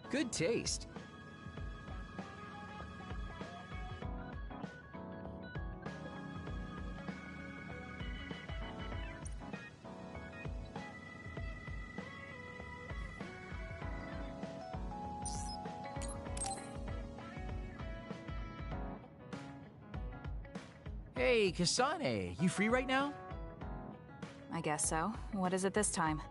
Speaker 13: Good taste. Hey, Kasane, you free right now?
Speaker 3: I guess so. What is it this time?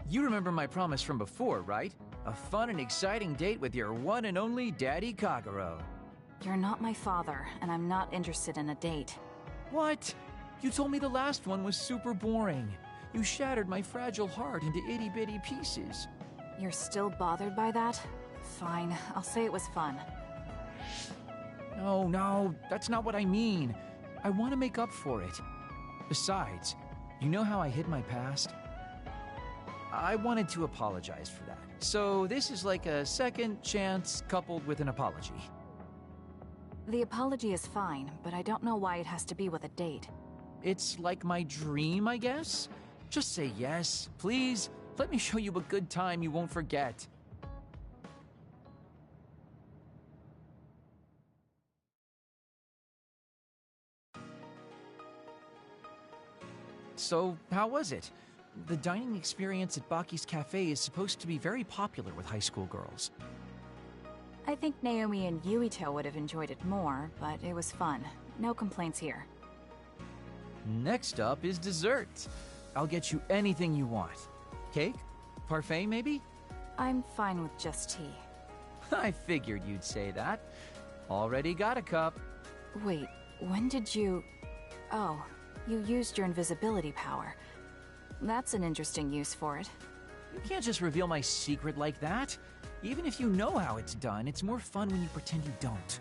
Speaker 13: You remember my promise from before, right? A fun and exciting date with your one and only Daddy Kagero.
Speaker 3: You're not my father, and I'm not interested in a date.
Speaker 13: What? You told me the last one was super boring. You shattered my fragile heart into itty-bitty pieces.
Speaker 3: You're still bothered by that? Fine, I'll say it was fun.
Speaker 13: No, that's not what I mean. I want to make up for it. Besides, you know how I hid my past? I wanted to apologize for that. So this is like a second chance coupled with an apology.
Speaker 3: The apology is fine, but I don't know why it has to be with a date.
Speaker 13: It's like my dream, I guess? Just say yes, please. Let me show you a good time you won't forget. So, how was it? The dining experience at Baki's Cafe is supposed to be very popular with high school girls.
Speaker 3: I think Naomi and Yuito would have enjoyed it more, but it was fun. No complaints here.
Speaker 13: Next up is dessert. I'll get you anything you want. Cake? Parfait, maybe?
Speaker 3: I'm fine with just tea.
Speaker 13: I figured you'd say that. Already got a cup.
Speaker 3: Wait, when did you... Oh, you used your invisibility power. That's an interesting use for it.
Speaker 13: You can't just reveal my secret like that. Even if you know how it's done, it's more fun when you pretend you don't.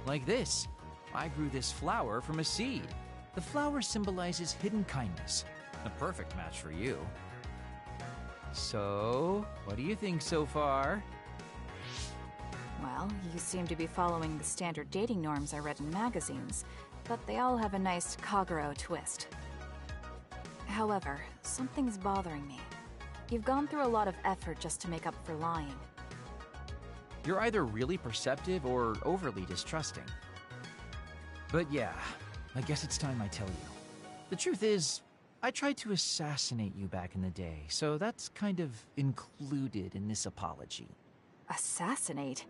Speaker 13: Like this. I grew this flower from a seed. The flower symbolizes hidden kindness. A perfect match for you. So, what do you think so far?
Speaker 3: Well, you seem to be following the standard dating norms I read in magazines, but they all have a nice Kagero twist. However, something's bothering me. You've gone through a lot of effort just to make up for lying.
Speaker 13: You're either really perceptive or overly distrusting. But yeah, I guess it's time I tell you. The truth is, I tried to assassinate you back in the day, so that's kind of included in this apology.
Speaker 3: Assassinate?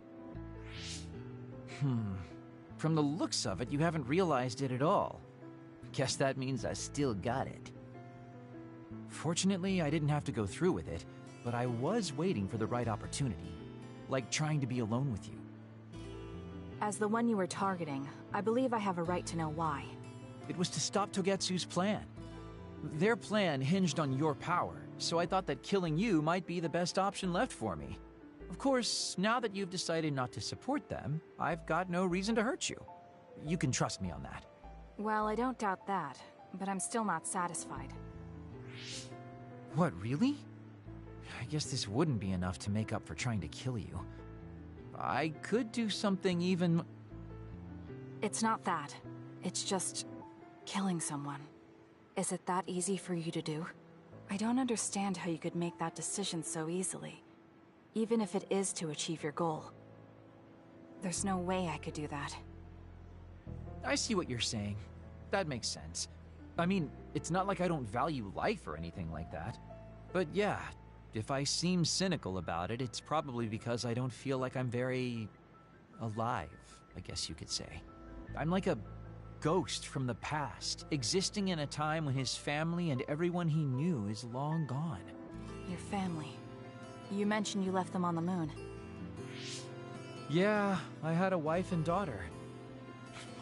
Speaker 13: From the looks of it, you haven't realized it at all. Guess that means I still got it. Fortunately, I didn't have to go through with it, but I was waiting for the right opportunity. Like trying to be alone with you.
Speaker 3: As the one you were targeting, I believe I have a right to know why.
Speaker 13: It was to stop Togetsu's plan. Their plan hinged on your power, so I thought that killing you might be the best option left for me. Of course, now that you've decided not to support them, I've got no reason to hurt you. You can trust me on that.
Speaker 3: Well, I don't doubt that, but I'm still not satisfied.
Speaker 13: What, really? I guess this wouldn't be enough to make up for trying to kill you. I could do something even...
Speaker 3: It's not that. It's just... killing someone. Is it that easy for you to do? I don't understand how you could make that decision so easily, even if it is to achieve your goal. There's no way I could do that.
Speaker 13: I see what you're saying. That makes sense. I mean, it's not like I don't value life or anything like that. But yeah, if I seem cynical about it, it's probably because I don't feel like I'm very... alive, I guess you could say. I'm like a ghost from the past, existing in a time when his family and everyone he knew is long gone.
Speaker 3: Your family. You mentioned you left them on the moon.
Speaker 13: Yeah, I had a wife and daughter.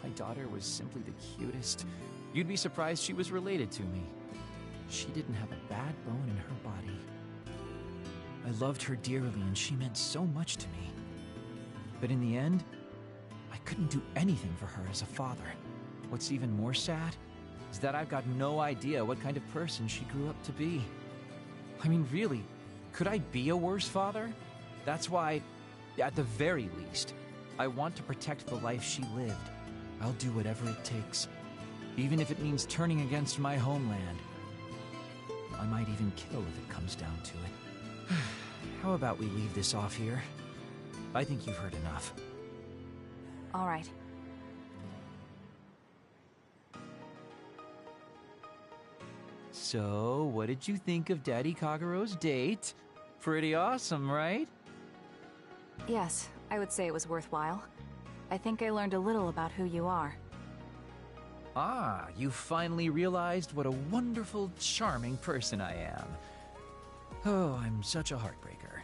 Speaker 13: My daughter was simply the cutest. You'd be surprised she was related to me. She didn't have a bad bone in her body. I loved her dearly and she meant so much to me. But in the end, I couldn't do anything for her as a father. What's even more sad is that I've got no idea what kind of person she grew up to be. I mean, really, could I be a worse father? That's why, at the very least, I want to protect the life she lived. I'll do whatever it takes, even if it means turning against my homeland. I might even kill if it comes down to it. How about we leave this off here? I think you've heard enough.
Speaker 3: All right.
Speaker 13: So, what did you think of Daddy Kagero's date? Pretty awesome, right?
Speaker 3: Yes, I would say it was worthwhile. I think I learned a little about who you are.
Speaker 13: Ah, you finally realized what a wonderful, charming person I am. Oh, I'm such a heartbreaker.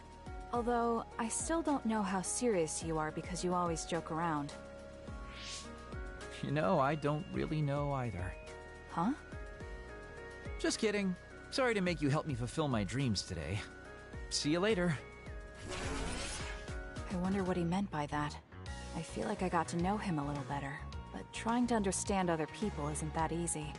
Speaker 3: Although, I still don't know how serious you are because you always joke around.
Speaker 13: You know, I don't really know either.
Speaker 3: Huh?
Speaker 13: Just kidding. Sorry to make you help me fulfill my dreams today. See you later.
Speaker 3: I wonder what he meant by that. I feel like I got to know him a little better, but trying to understand other people isn't that easy.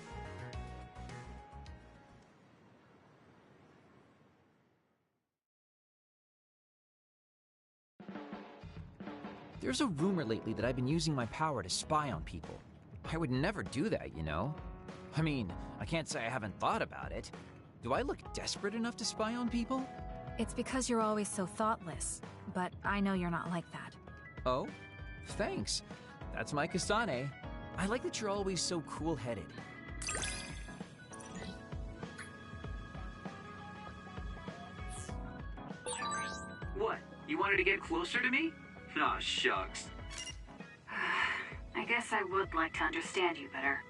Speaker 13: There's a rumor lately that I've been using my power to spy on people. I would never do that, you know? I mean, I can't say I haven't thought about it. Do I look desperate enough to spy on people?
Speaker 1: It's because you're always so thoughtless, but I know you're not like that.
Speaker 13: Oh? Thanks. That's my Kasane. I like that you're always so cool-headed.
Speaker 22: What? You wanted to get closer to me? Aw, shucks.
Speaker 6: I guess I would like to understand you better.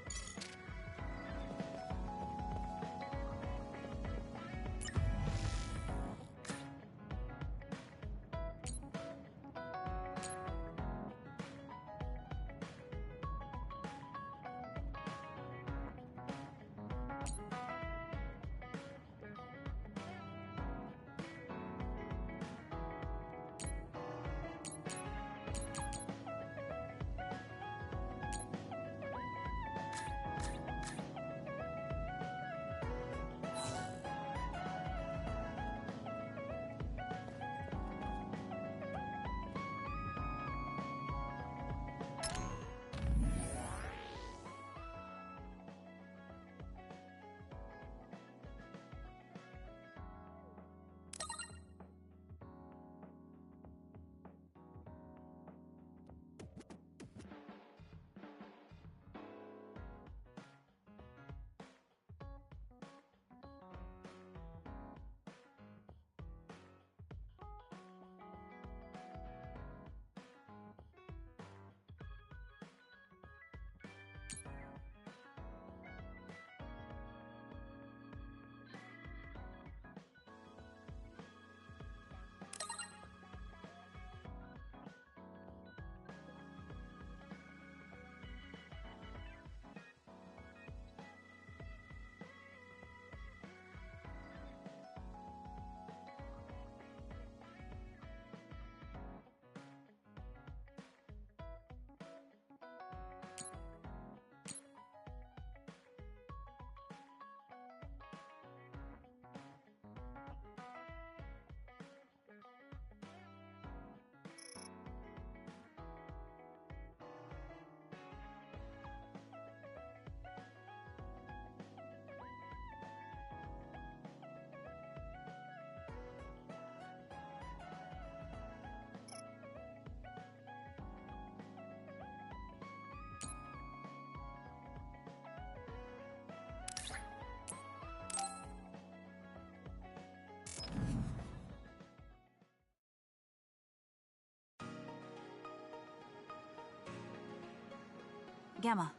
Speaker 3: Gemma.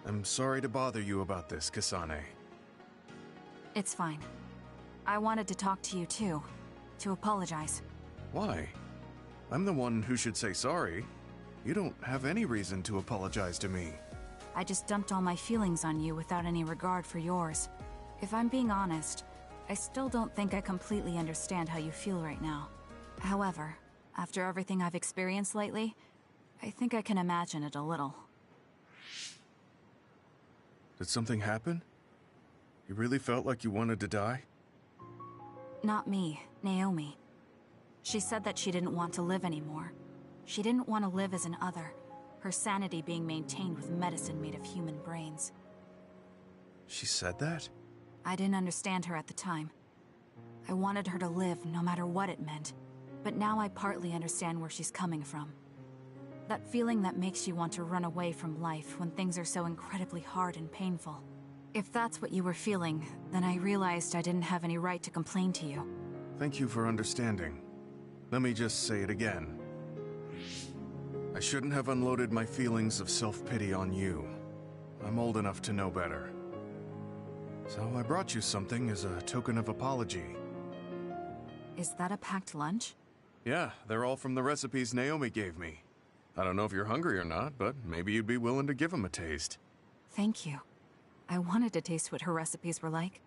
Speaker 19: I'm sorry to bother you about this, Kasane.
Speaker 3: It's fine. I wanted to talk to you too. To apologize.
Speaker 19: Why? I'm the one who should say sorry. You don't have any reason to apologize to me.
Speaker 3: I just dumped all my feelings on you without any regard for yours. If I'm being honest, I still don't think I completely understand how you feel right now. However, after everything I've experienced lately, I think I can imagine it a little.
Speaker 19: Did something happen? You really felt like you wanted to die?
Speaker 3: Not me, Naomi. She said that she didn't want to live anymore. She didn't want to live as an other, her sanity being maintained with medicine made of human brains.
Speaker 19: She said that?
Speaker 3: I didn't understand her at the time. I wanted her to live no matter what it meant, but now I partly understand where she's coming from. That feeling that makes you want to run away from life when things are so incredibly hard and painful. If that's what you were feeling, then I realized I didn't have any right to complain to you.
Speaker 19: Thank you for understanding. Let me just say it again. I shouldn't have unloaded my feelings of self-pity on you. I'm old enough to know better. So I brought you something as a token of apology.
Speaker 3: Is that a packed lunch?
Speaker 19: Yeah, they're all from the recipes Naomi gave me. I don't know if you're hungry or not, but maybe you'd be willing to give them a taste.
Speaker 3: Thank you. I wanted to taste what her recipes were like.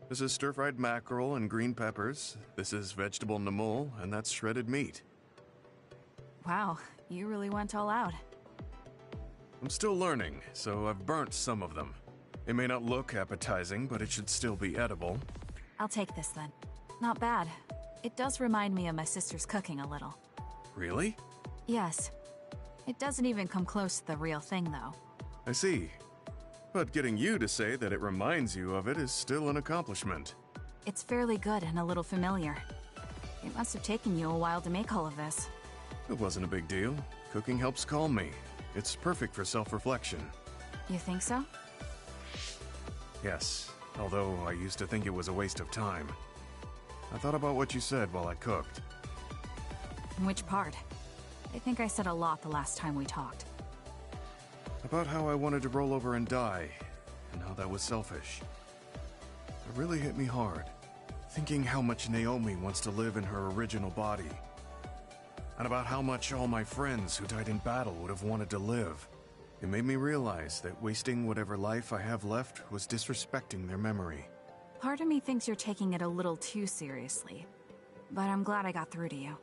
Speaker 19: This is stir-fried mackerel and green peppers. This is vegetable namul, and that's shredded meat.
Speaker 3: Wow, you really went all out.
Speaker 19: I'm still learning, so I've burnt some of them. It may not look appetizing, but it should still be edible.
Speaker 3: I'll take this then. Not bad. It does remind me of my sister's cooking a little.
Speaker 19: Really?
Speaker 3: Yes. It doesn't even come close to the real thing, though.
Speaker 19: I see. But getting you to say that it reminds you of it is still an accomplishment.
Speaker 3: It's fairly good and a little familiar. It must have taken you a while to make all of this.
Speaker 19: It wasn't a big deal. Cooking helps calm me. It's perfect for self-reflection.
Speaker 3: You think so?
Speaker 19: Yes, although I used to think it was a waste of time. I thought about what you said while I cooked.
Speaker 3: Which part? I think I said a lot the last time we talked.
Speaker 19: About how I wanted to roll over and die, and how that was selfish. It really hit me hard, thinking how much Naomi wants to live in her original body. And about how much all my friends who died in battle would have wanted to live. It made me realize that wasting whatever life I have left was disrespecting their memory.
Speaker 3: Part of me thinks you're taking it a little too seriously, but I'm glad I got through to you.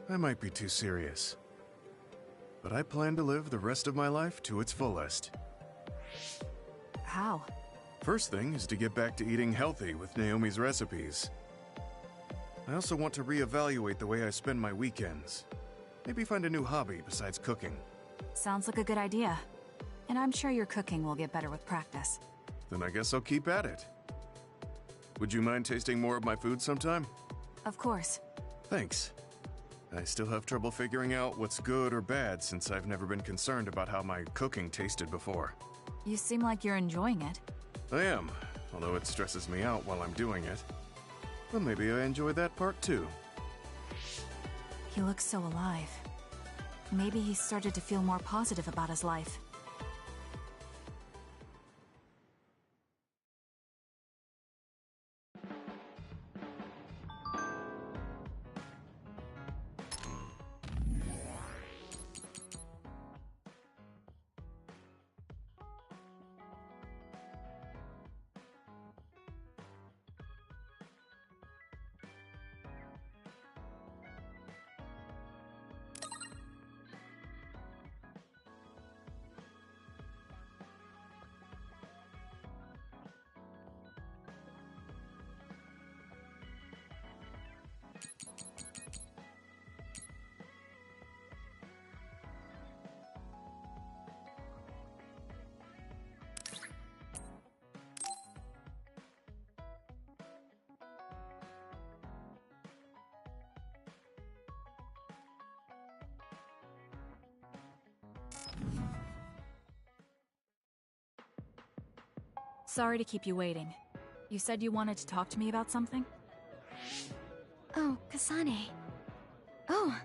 Speaker 19: I might be too serious, but I plan to live the rest of my life to its fullest.
Speaker 3: How?
Speaker 19: First thing is to get back to eating healthy with Naomi's recipes. I also want to reevaluate the way I spend my weekends. Maybe find a new hobby besides cooking.
Speaker 3: Sounds like a good idea. And I'm sure your cooking will get better with practice.
Speaker 19: Then I guess I'll keep at it. Would you mind tasting more of my food sometime?
Speaker 3: Of course.
Speaker 19: Thanks. I still have trouble figuring out what's good or bad since I've never been concerned about how my cooking tasted before.
Speaker 3: You seem like you're enjoying it.
Speaker 19: I am, although it stresses me out while I'm doing it. But maybe I enjoy that part too.
Speaker 3: He looks so alive. Maybe he started to feel more positive about his life. Sorry to keep you waiting. You said you wanted to talk to me about something?
Speaker 5: Oh, Kasane. Oh.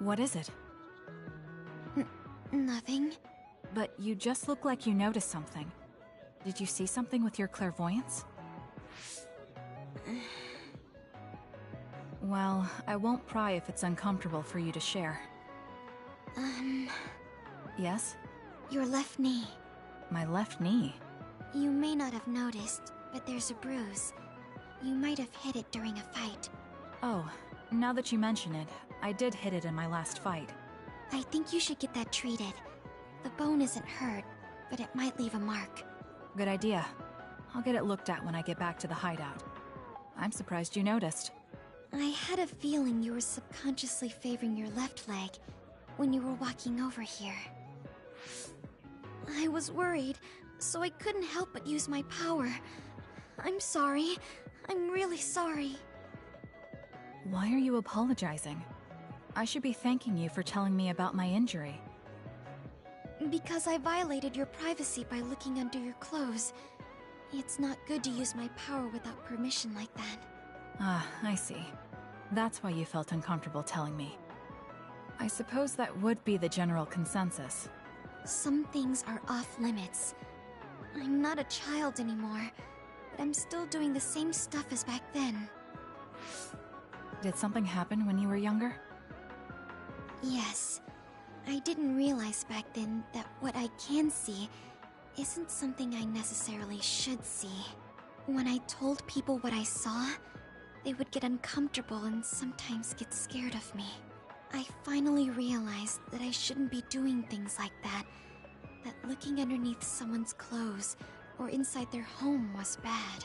Speaker 3: What is it?
Speaker 5: Nothing.
Speaker 17: But you just look like you noticed something. Did you see something with your clairvoyance? Well, I won't pry if it's uncomfortable for you to share. Yes?
Speaker 5: Your left knee.
Speaker 17: My left knee?
Speaker 5: You may not have noticed, but there's a bruise. You might have hit it during a fight.
Speaker 17: Oh, now that you mention it, I did hit it in my last fight.
Speaker 5: I think you should get that treated. The bone isn't hurt, but it might leave a mark.
Speaker 17: Good idea. I'll get it looked at when I get back to the hideout. I'm surprised you noticed.
Speaker 5: I had a feeling you were subconsciously favoring your left leg when you were walking over here. I was worried, so I couldn't help but use my power. I'm sorry. I'm really sorry.
Speaker 17: Why are you apologizing? I should be thanking you for telling me about my injury.
Speaker 5: Because I violated your privacy by looking under your clothes. It's not good to use my power without permission like that.
Speaker 17: Ah, I see. That's why you felt uncomfortable telling me. I suppose that would be the general consensus.
Speaker 5: Some things are off limits. I'm not a child anymore, but I'm still doing the same stuff as back then.
Speaker 17: Did something happen when you were younger?
Speaker 5: Yes. I didn't realize back then that what I can see isn't something I necessarily should see. When I told people what I saw, they would get uncomfortable and sometimes get scared of me. I finally realized that I shouldn't be doing things like that, that looking underneath someone's clothes or inside their home was bad.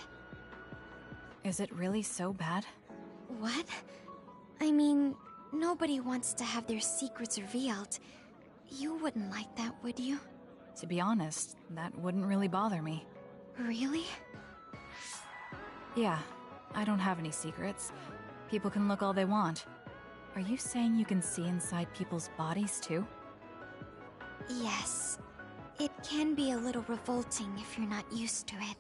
Speaker 17: Is it really so bad?
Speaker 5: What? I mean, nobody wants to have their secrets revealed. You wouldn't like that, would you?
Speaker 17: To be honest, that wouldn't really bother me.
Speaker 5: Really?
Speaker 17: Yeah, I don't have any secrets. People can look all they want. Are you saying you can see inside people's bodies too?
Speaker 5: Yes. It can be a little revolting if you're not used to it.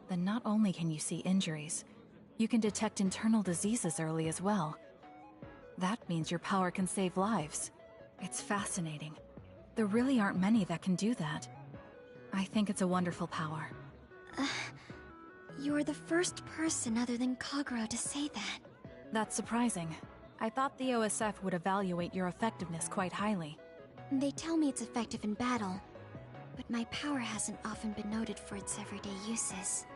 Speaker 17: Then not only can you see injuries, you can detect internal diseases early as well. That means your power can save lives. It's fascinating. There really aren't many that can do that. I think it's a wonderful power.
Speaker 5: You're the first person other than Kagero to say that.
Speaker 17: That's surprising. I thought the OSF would evaluate your effectiveness quite highly.
Speaker 5: They tell me it's effective in battle, but my power hasn't often been noted for its everyday uses.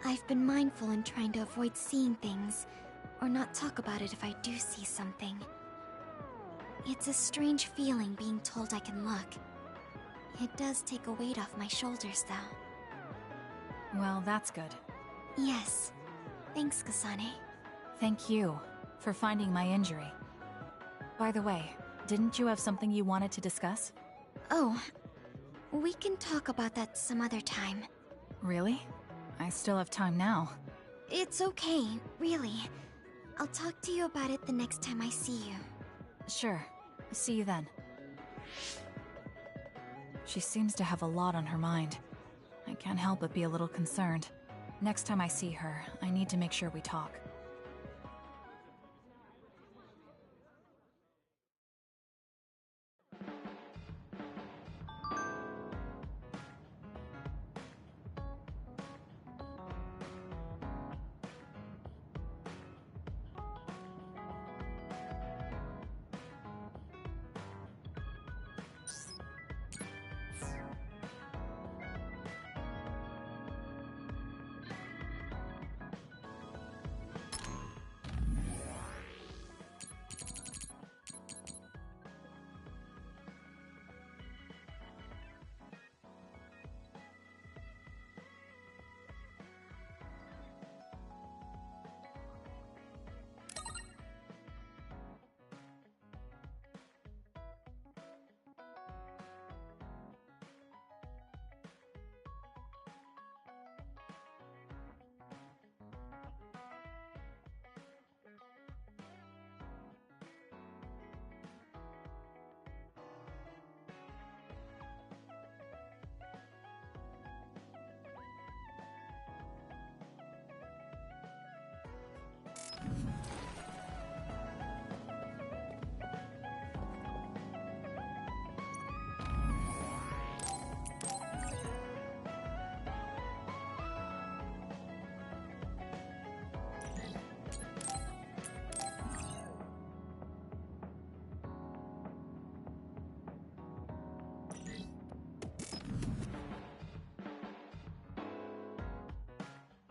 Speaker 5: I've been mindful in trying to avoid seeing things, or not talk about it if I do see something. It's a strange feeling being told I can look. It does take a weight off my shoulders, though.
Speaker 17: Well, that's good.
Speaker 5: Yes. Thanks, Kasane.
Speaker 17: Thank you for finding my injury. By the way, didn't you have something you wanted to discuss?
Speaker 5: Oh, we can talk about that some other time.
Speaker 17: Really? I still have time now.
Speaker 5: It's okay, really. I'll talk to you about it the next time I see you.
Speaker 17: Sure. See you then. She seems to have a lot on her mind. I can't help but be a little concerned. Next time I see her, I need to make sure we talk.